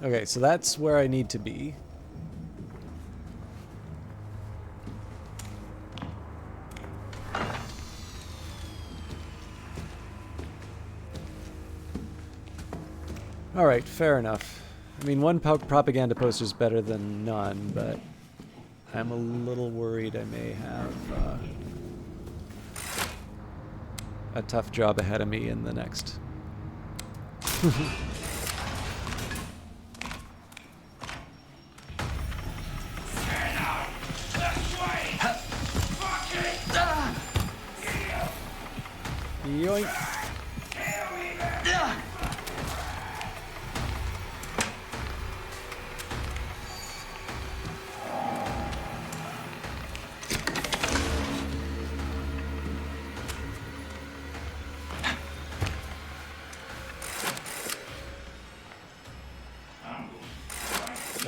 Okay, so that's where I need to be. Alright, fair enough. I mean, one propaganda poster is better than none, but I'm a little worried I may have a tough job ahead of me in the next. Yoink.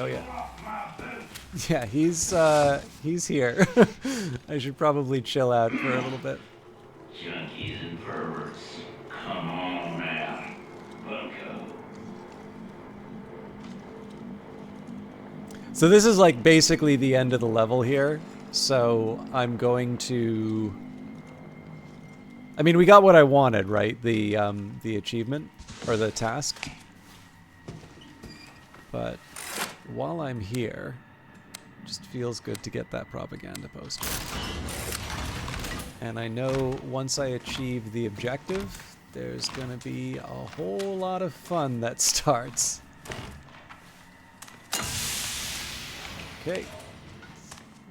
Oh yeah. Yeah, he's here. I should probably chill out for a little bit. Junkies and perverts. Come on now. Bunko. So this is like basically the end of the level here. So I'm going to... I mean, we got what I wanted, right? The achievement or the task. But while I'm here, it just feels good to get that propaganda poster. And I know once I achieve the objective, there's gonna be a whole lot of fun that starts. Okay.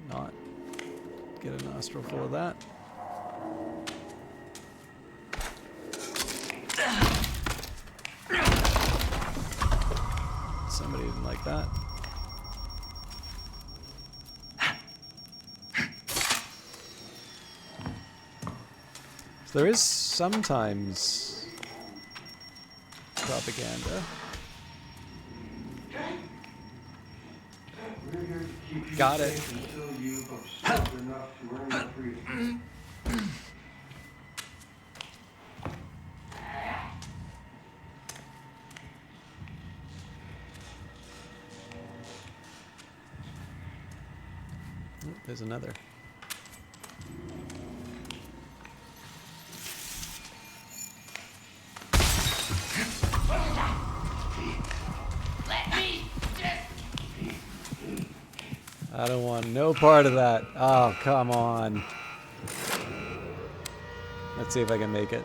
Not get a nostril full of that. Somebody didn't like that. So there is sometimes propaganda. Got it. Oh, there's another. I don't want no part of that. Oh, come on. Let's see if I can make it.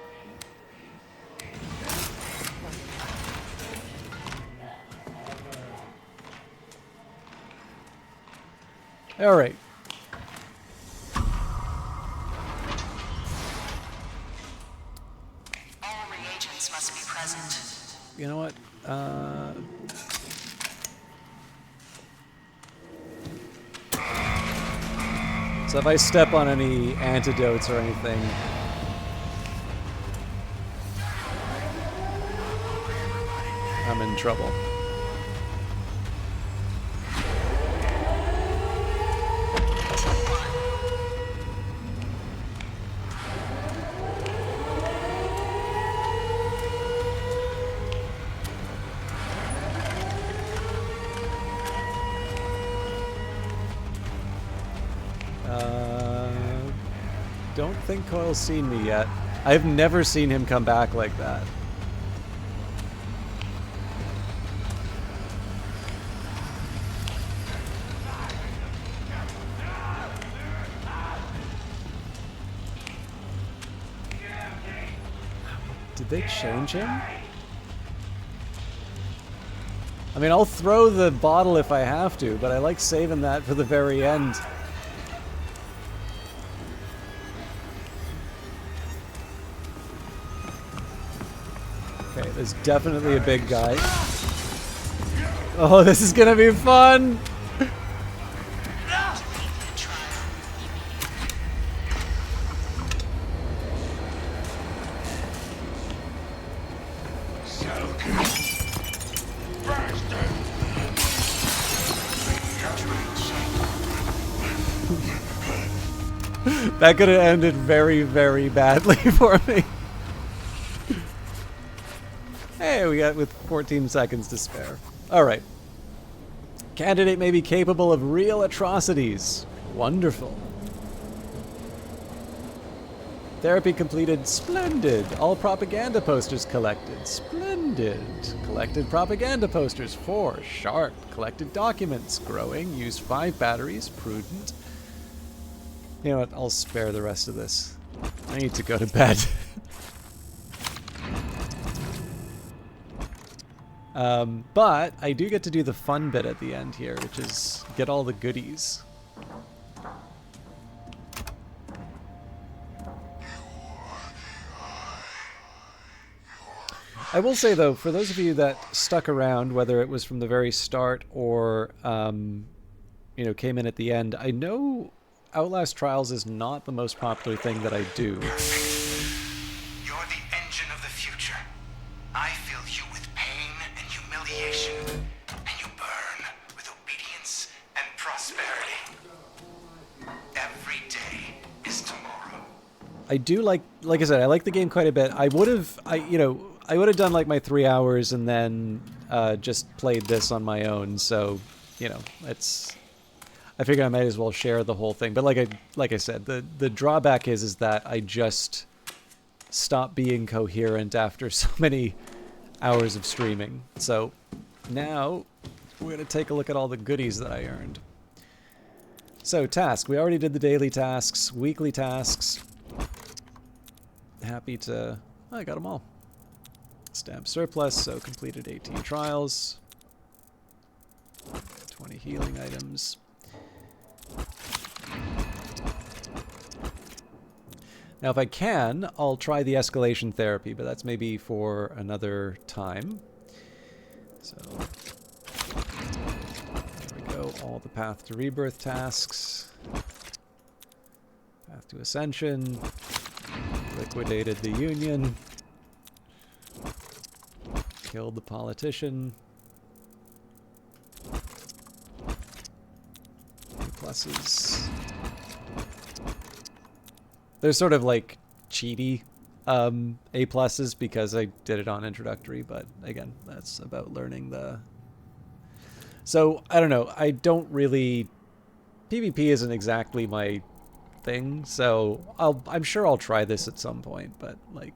All right. All reagents must be present. You know what? So if I step on any antidotes or anything, I'm in trouble. Don't think Coyle's seen me yet. I've never seen him come back like that. Did they change him? I mean, I'll throw the bottle if I have to, but I like saving that for the very end. Okay, there's definitely a big guy. Oh, this is gonna be fun! That could have ended very, very badly for me. Hey, we got with 14 seconds to spare. All right. Candidate may be capable of real atrocities. Wonderful. Therapy completed. Splendid. All propaganda posters collected. Splendid. Collected propaganda posters. 4. Sharp. Collected documents. Growing. Used 5 batteries. Prudent. You know what? I'll spare the rest of this. I need to go to bed. But I do get to do the fun bit at the end here, which is get all the goodies. I will say, though, for those of you that stuck around, whether it was from the very start or, you know, came in at the end, I know Outlast Trials is not the most popular thing that I do. You're the engine of the future. I fill you with pain and humiliation, and you burn with obedience and prosperity. Every day is tomorrow. I do like I said, I like the game quite a bit. I would have, I would have done like my 3 hours and then just played this on my own. So, you know, I figured I might as well share the whole thing. But like I said, the drawback is that I just stopped being coherent after so many hours of streaming. So now we're gonna take a look at all the goodies that I earned. So task, we already did the daily tasks, weekly tasks. Happy to, I got them all. Stamp surplus, so completed 18 trials. 20 healing items. Now if I can, I'll try the escalation therapy, but that's maybe for another time. So, there we go, all the Path to Rebirth tasks. Path to Ascension. Liquidated the Union. Killed the politician. Pluses. They're sort of like cheaty A pluses because I did it on introductory, but again, that's about learning the... So, I don't know, I don't really... PvP isn't exactly my thing, so I'm sure I'll try this at some point, but like,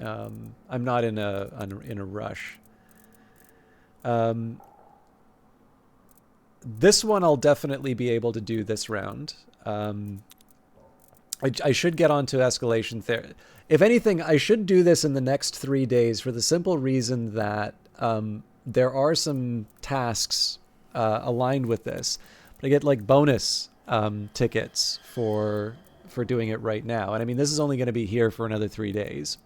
I'm not in a rush. This one I'll definitely be able to do this round. I should get onto escalation therapy. If anything, I should do this in the next 3 days for the simple reason that there are some tasks aligned with this. But I get like bonus tickets for doing it right now. And I mean, this is only going to be here for another 3 days.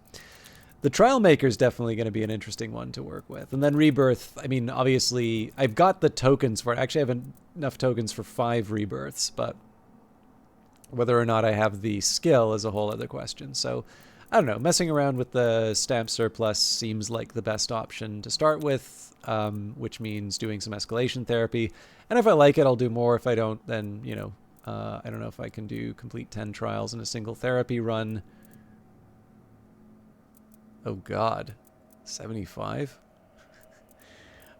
The Trial Maker is definitely going to be an interesting one to work with. And then Rebirth, I mean, obviously, I've got the tokens for it. Actually, I have enough tokens for 5 Rebirths, but whether or not I have the skill is a whole other question. So, I don't know. Messing around with the stamp surplus seems like the best option to start with, which means doing some escalation therapy. And if I like it, I'll do more. If I don't, then, you know, I don't know if I can do complete 10 trials in a single therapy run. Oh God, 75?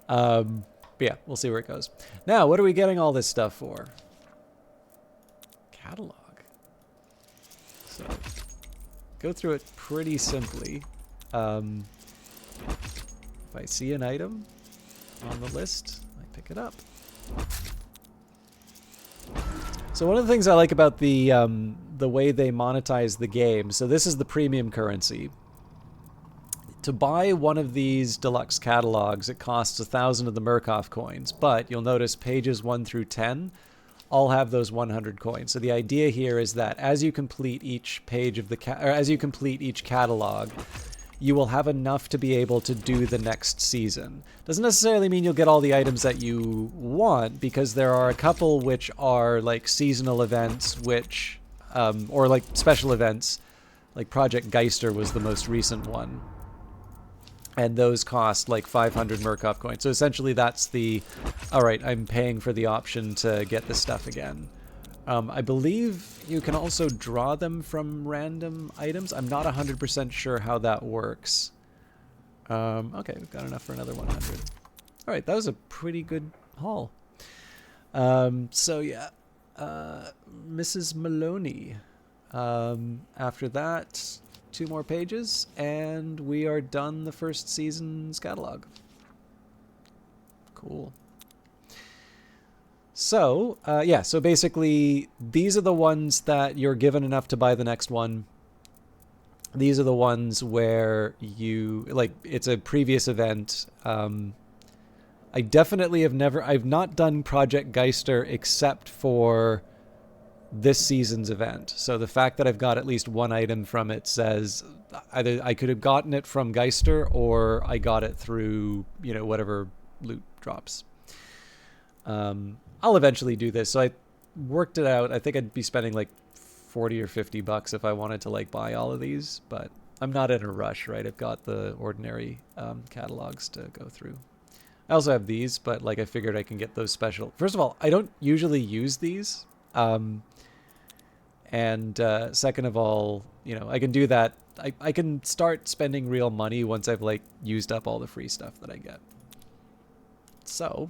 But yeah, we'll see where it goes. Now, what are we getting all this stuff for? Catalog. So, go through it pretty simply. If I see an item on the list, I pick it up. So one of the things I like about the way they monetize the game, so this is the premium currency. To buy one of these deluxe catalogs, it costs 1,000 of the Murkoff coins, but you'll notice pages 1 through 10 all have those 100 coins. So the idea here is that as you complete each page of the as you complete each catalog, you will have enough to be able to do the next season. Doesn't necessarily mean you'll get all the items that you want, because there are a couple which are like seasonal events, which or like special events, like Project Geister was the most recent one. And those cost like 500 Murkoff coins. So essentially that's the, all right, I'm paying for the option to get this stuff again. I believe you can also draw them from random items. I'm not 100% sure how that works. Okay, we've got enough for another 100. All right, that was a pretty good haul. So yeah, Mrs. Maloney. After that, 2 more pages, and we are done the first season's catalog. Cool. So, yeah, so basically, these are the ones that you're given enough to buy the next one. These are the ones where you, like, it's a previous event. I definitely I've not done Project Geister except for this season's event. So the fact that I've got at least one item from it says either I could have gotten it from Geister or I got it through, you know, whatever loot drops. I'll eventually do this. So I worked it out. I think I'd be spending like 40 or 50 bucks if I wanted to like buy all of these, but I'm not in a rush, right? I've got the ordinary catalogs to go through. I also have these, but like I figured I can get those special. First of all, I don't usually use these. And second of all, you know, I can do that. I can start spending real money once I've like used up all the free stuff that I get. So,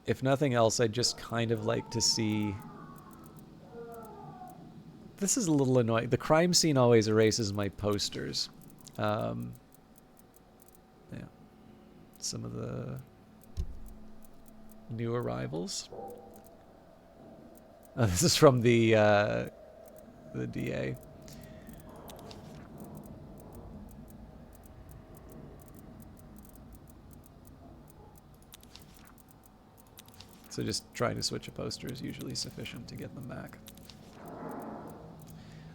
if nothing else, I'd just kind of like to see... This is a little annoying. The crime scene always erases my posters. Yeah. Some of the new arrivals. Oh, this is from the DA. So just trying to switch a poster is usually sufficient to get them back.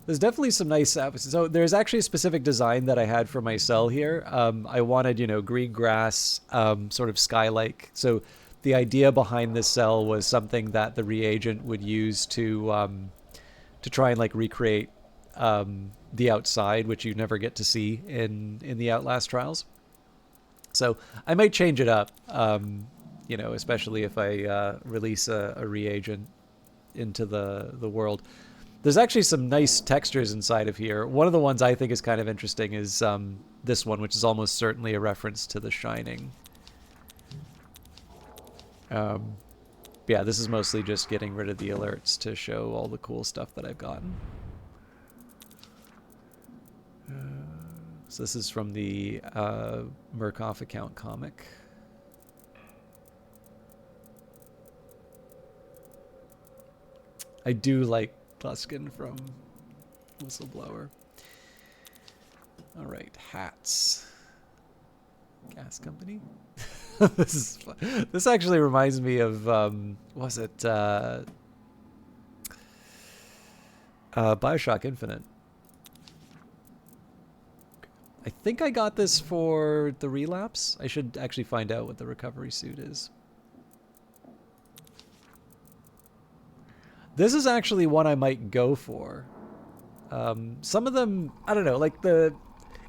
There's definitely some nice... So there's actually a specific design that I had for my cell here. I wanted, you know, green grass, sort of sky-like. So the idea behind this cell was something that the reagent would use to try and like recreate the outside, which you never get to see in the Outlast Trials. So I might change it up, you know, especially if I release a reagent into the world. There's actually some nice textures inside of here. One of the ones I think is kind of interesting is this one, which is almost certainly a reference to The Shining. Yeah, this is mostly just getting rid of the alerts to show all the cool stuff that I've gotten. So this is from the Murkoff account comic. I do like Luskin from Whistleblower. All right, hats. Gas company. This actually reminds me of was it BioShock Infinite? I think I got this for the relapse. I should actually find out what the recovery suit is. This is actually one I might go for. Some of them, I don't know, like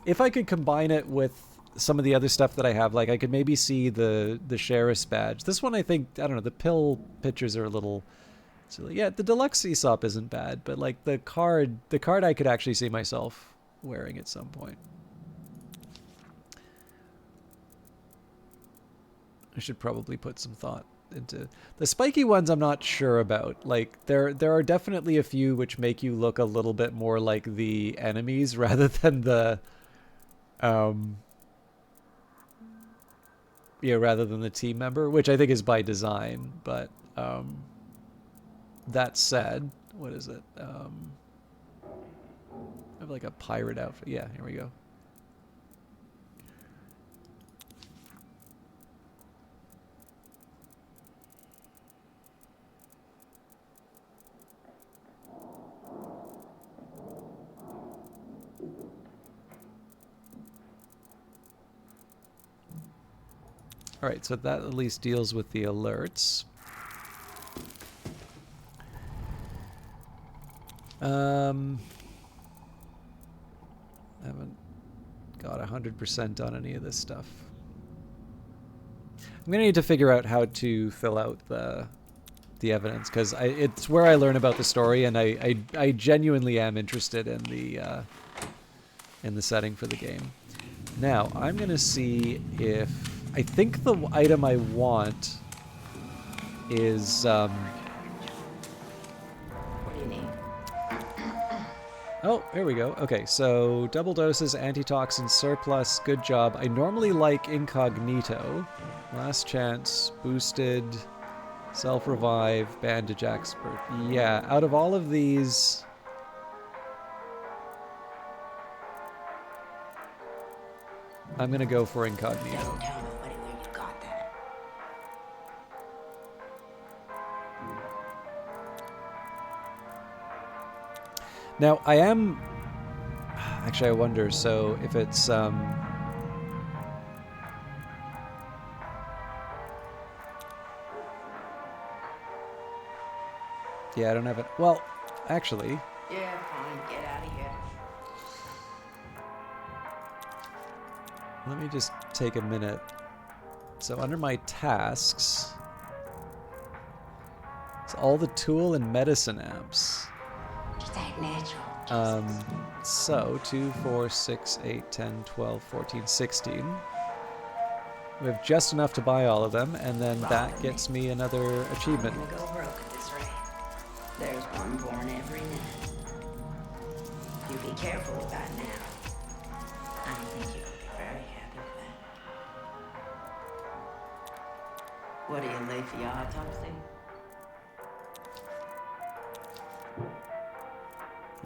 if I could combine it with some of the other stuff that I have, like I could maybe see the sheriff's badge. This one I think, I don't know, the pill pictures are a little silly. Yeah, the deluxe ESOP isn't bad, but like the card I could actually see myself wearing at some point. I should probably put some thought into the spiky ones. I'm not sure about. Like there are definitely a few which make you look a little bit more like the enemies rather than the rather than the team member, which I think is by design. But that said, what is it? I have like a pirate outfit. Yeah, here we go. All right, so that at least deals with the alerts. Haven't got 100% on any of this stuff. I'm gonna need to figure out how to fill out the evidence, because it's where I learn about the story, and I genuinely am interested in the setting for the game. Now I'm gonna see if I think the item I want is... What do you need? Oh, here we go. Okay, so double doses, antitoxin, surplus, good job. I normally like incognito. Last chance, boosted, self-revive, bandage expert. Yeah, out of all of these... I'm gonna go for incognito. Don't tell nobody where you got that. Now, I am... Actually, I wonder, so if it's... Yeah, I don't have it. Well, actually... Yeah, fine. Get out of here. Let me just take a minute. So under my tasks... It's all the tool and medicine apps. Just act natural. So 2, 4, 6, 8, 10, 12, 14, 16. We have just enough to buy all of them, and then that gets me another achievement. I'm gonna go broke at this rate. There's one born every minute. You be careful with that now. I don't think you'll be very happy with that. What are you late for your autopsy?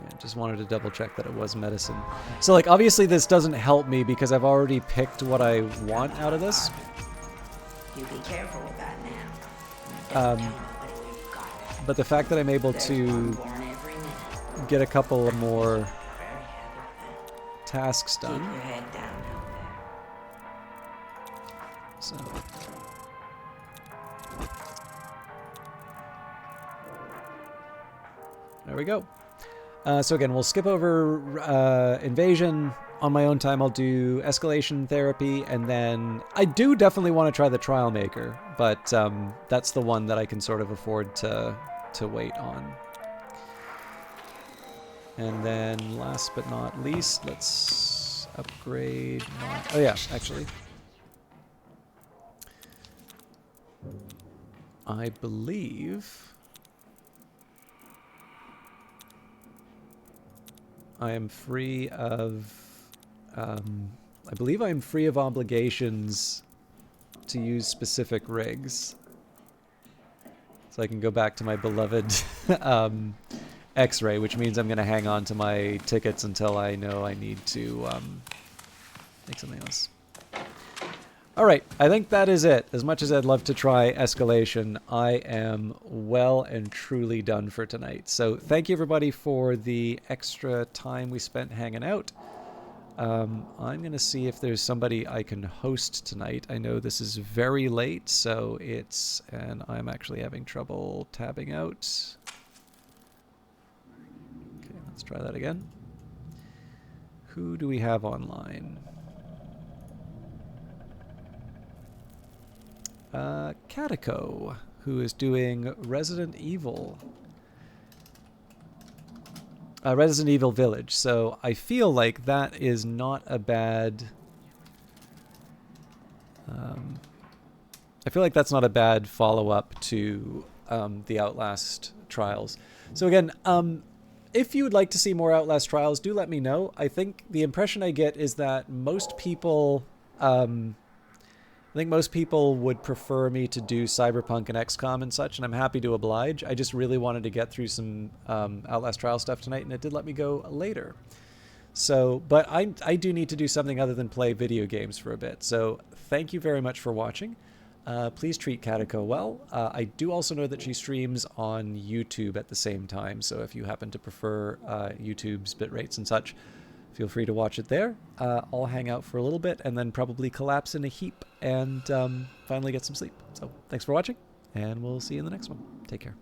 Yeah, just wanted to double check that it was medicine. So, like, obviously this doesn't help me because I've already picked what I want out of this. You be careful with that now. But the fact that I'm able to get a couple of more tasks Keep done. your head down out there. So. There we go. So again, we'll skip over invasion. On my own time, I'll do escalation therapy, and then I do definitely want to try the trial maker, but that's the one that I can sort of afford to wait on. And then last but not least, let's upgrade my... Oh yeah, actually. I believe... I am free of... I believe I am free of obligations to use specific rigs. So I can go back to my beloved X-ray, which means I'm going to hang on to my tickets until I know I need to make something else. Alright, I think that is it. As much as I'd love to try escalation, I am well and truly done for tonight. So thank you everybody for the extra time we spent hanging out. I'm going to see if there's somebody I can host tonight. I know this is very late, so it's... and I'm actually having trouble tabbing out. Okay, let's try that again. Who do we have online? Catiko, who is doing Resident Evil. Resident Evil Village. So I feel like that is not a bad... I feel like that's not a bad follow-up to the Outlast Trials. So again, if you would like to see more Outlast Trials, do let me know. I think the impression I get is that most people... I think most people would prefer me to do Cyberpunk and XCOM and such, and I'm happy to oblige. I just really wanted to get through some Outlast Trial stuff tonight, and it did let me go later. So, but I do need to do something other than play video games for a bit. So thank you very much for watching. Please treat Catiko well. I do also know that she streams on YouTube at the same time, so if you happen to prefer YouTube's bit rates and such, feel free to watch it there. I'll hang out for a little bit and then probably collapse in a heap and finally get some sleep. So thanks for watching, and we'll see you in the next one. Take care.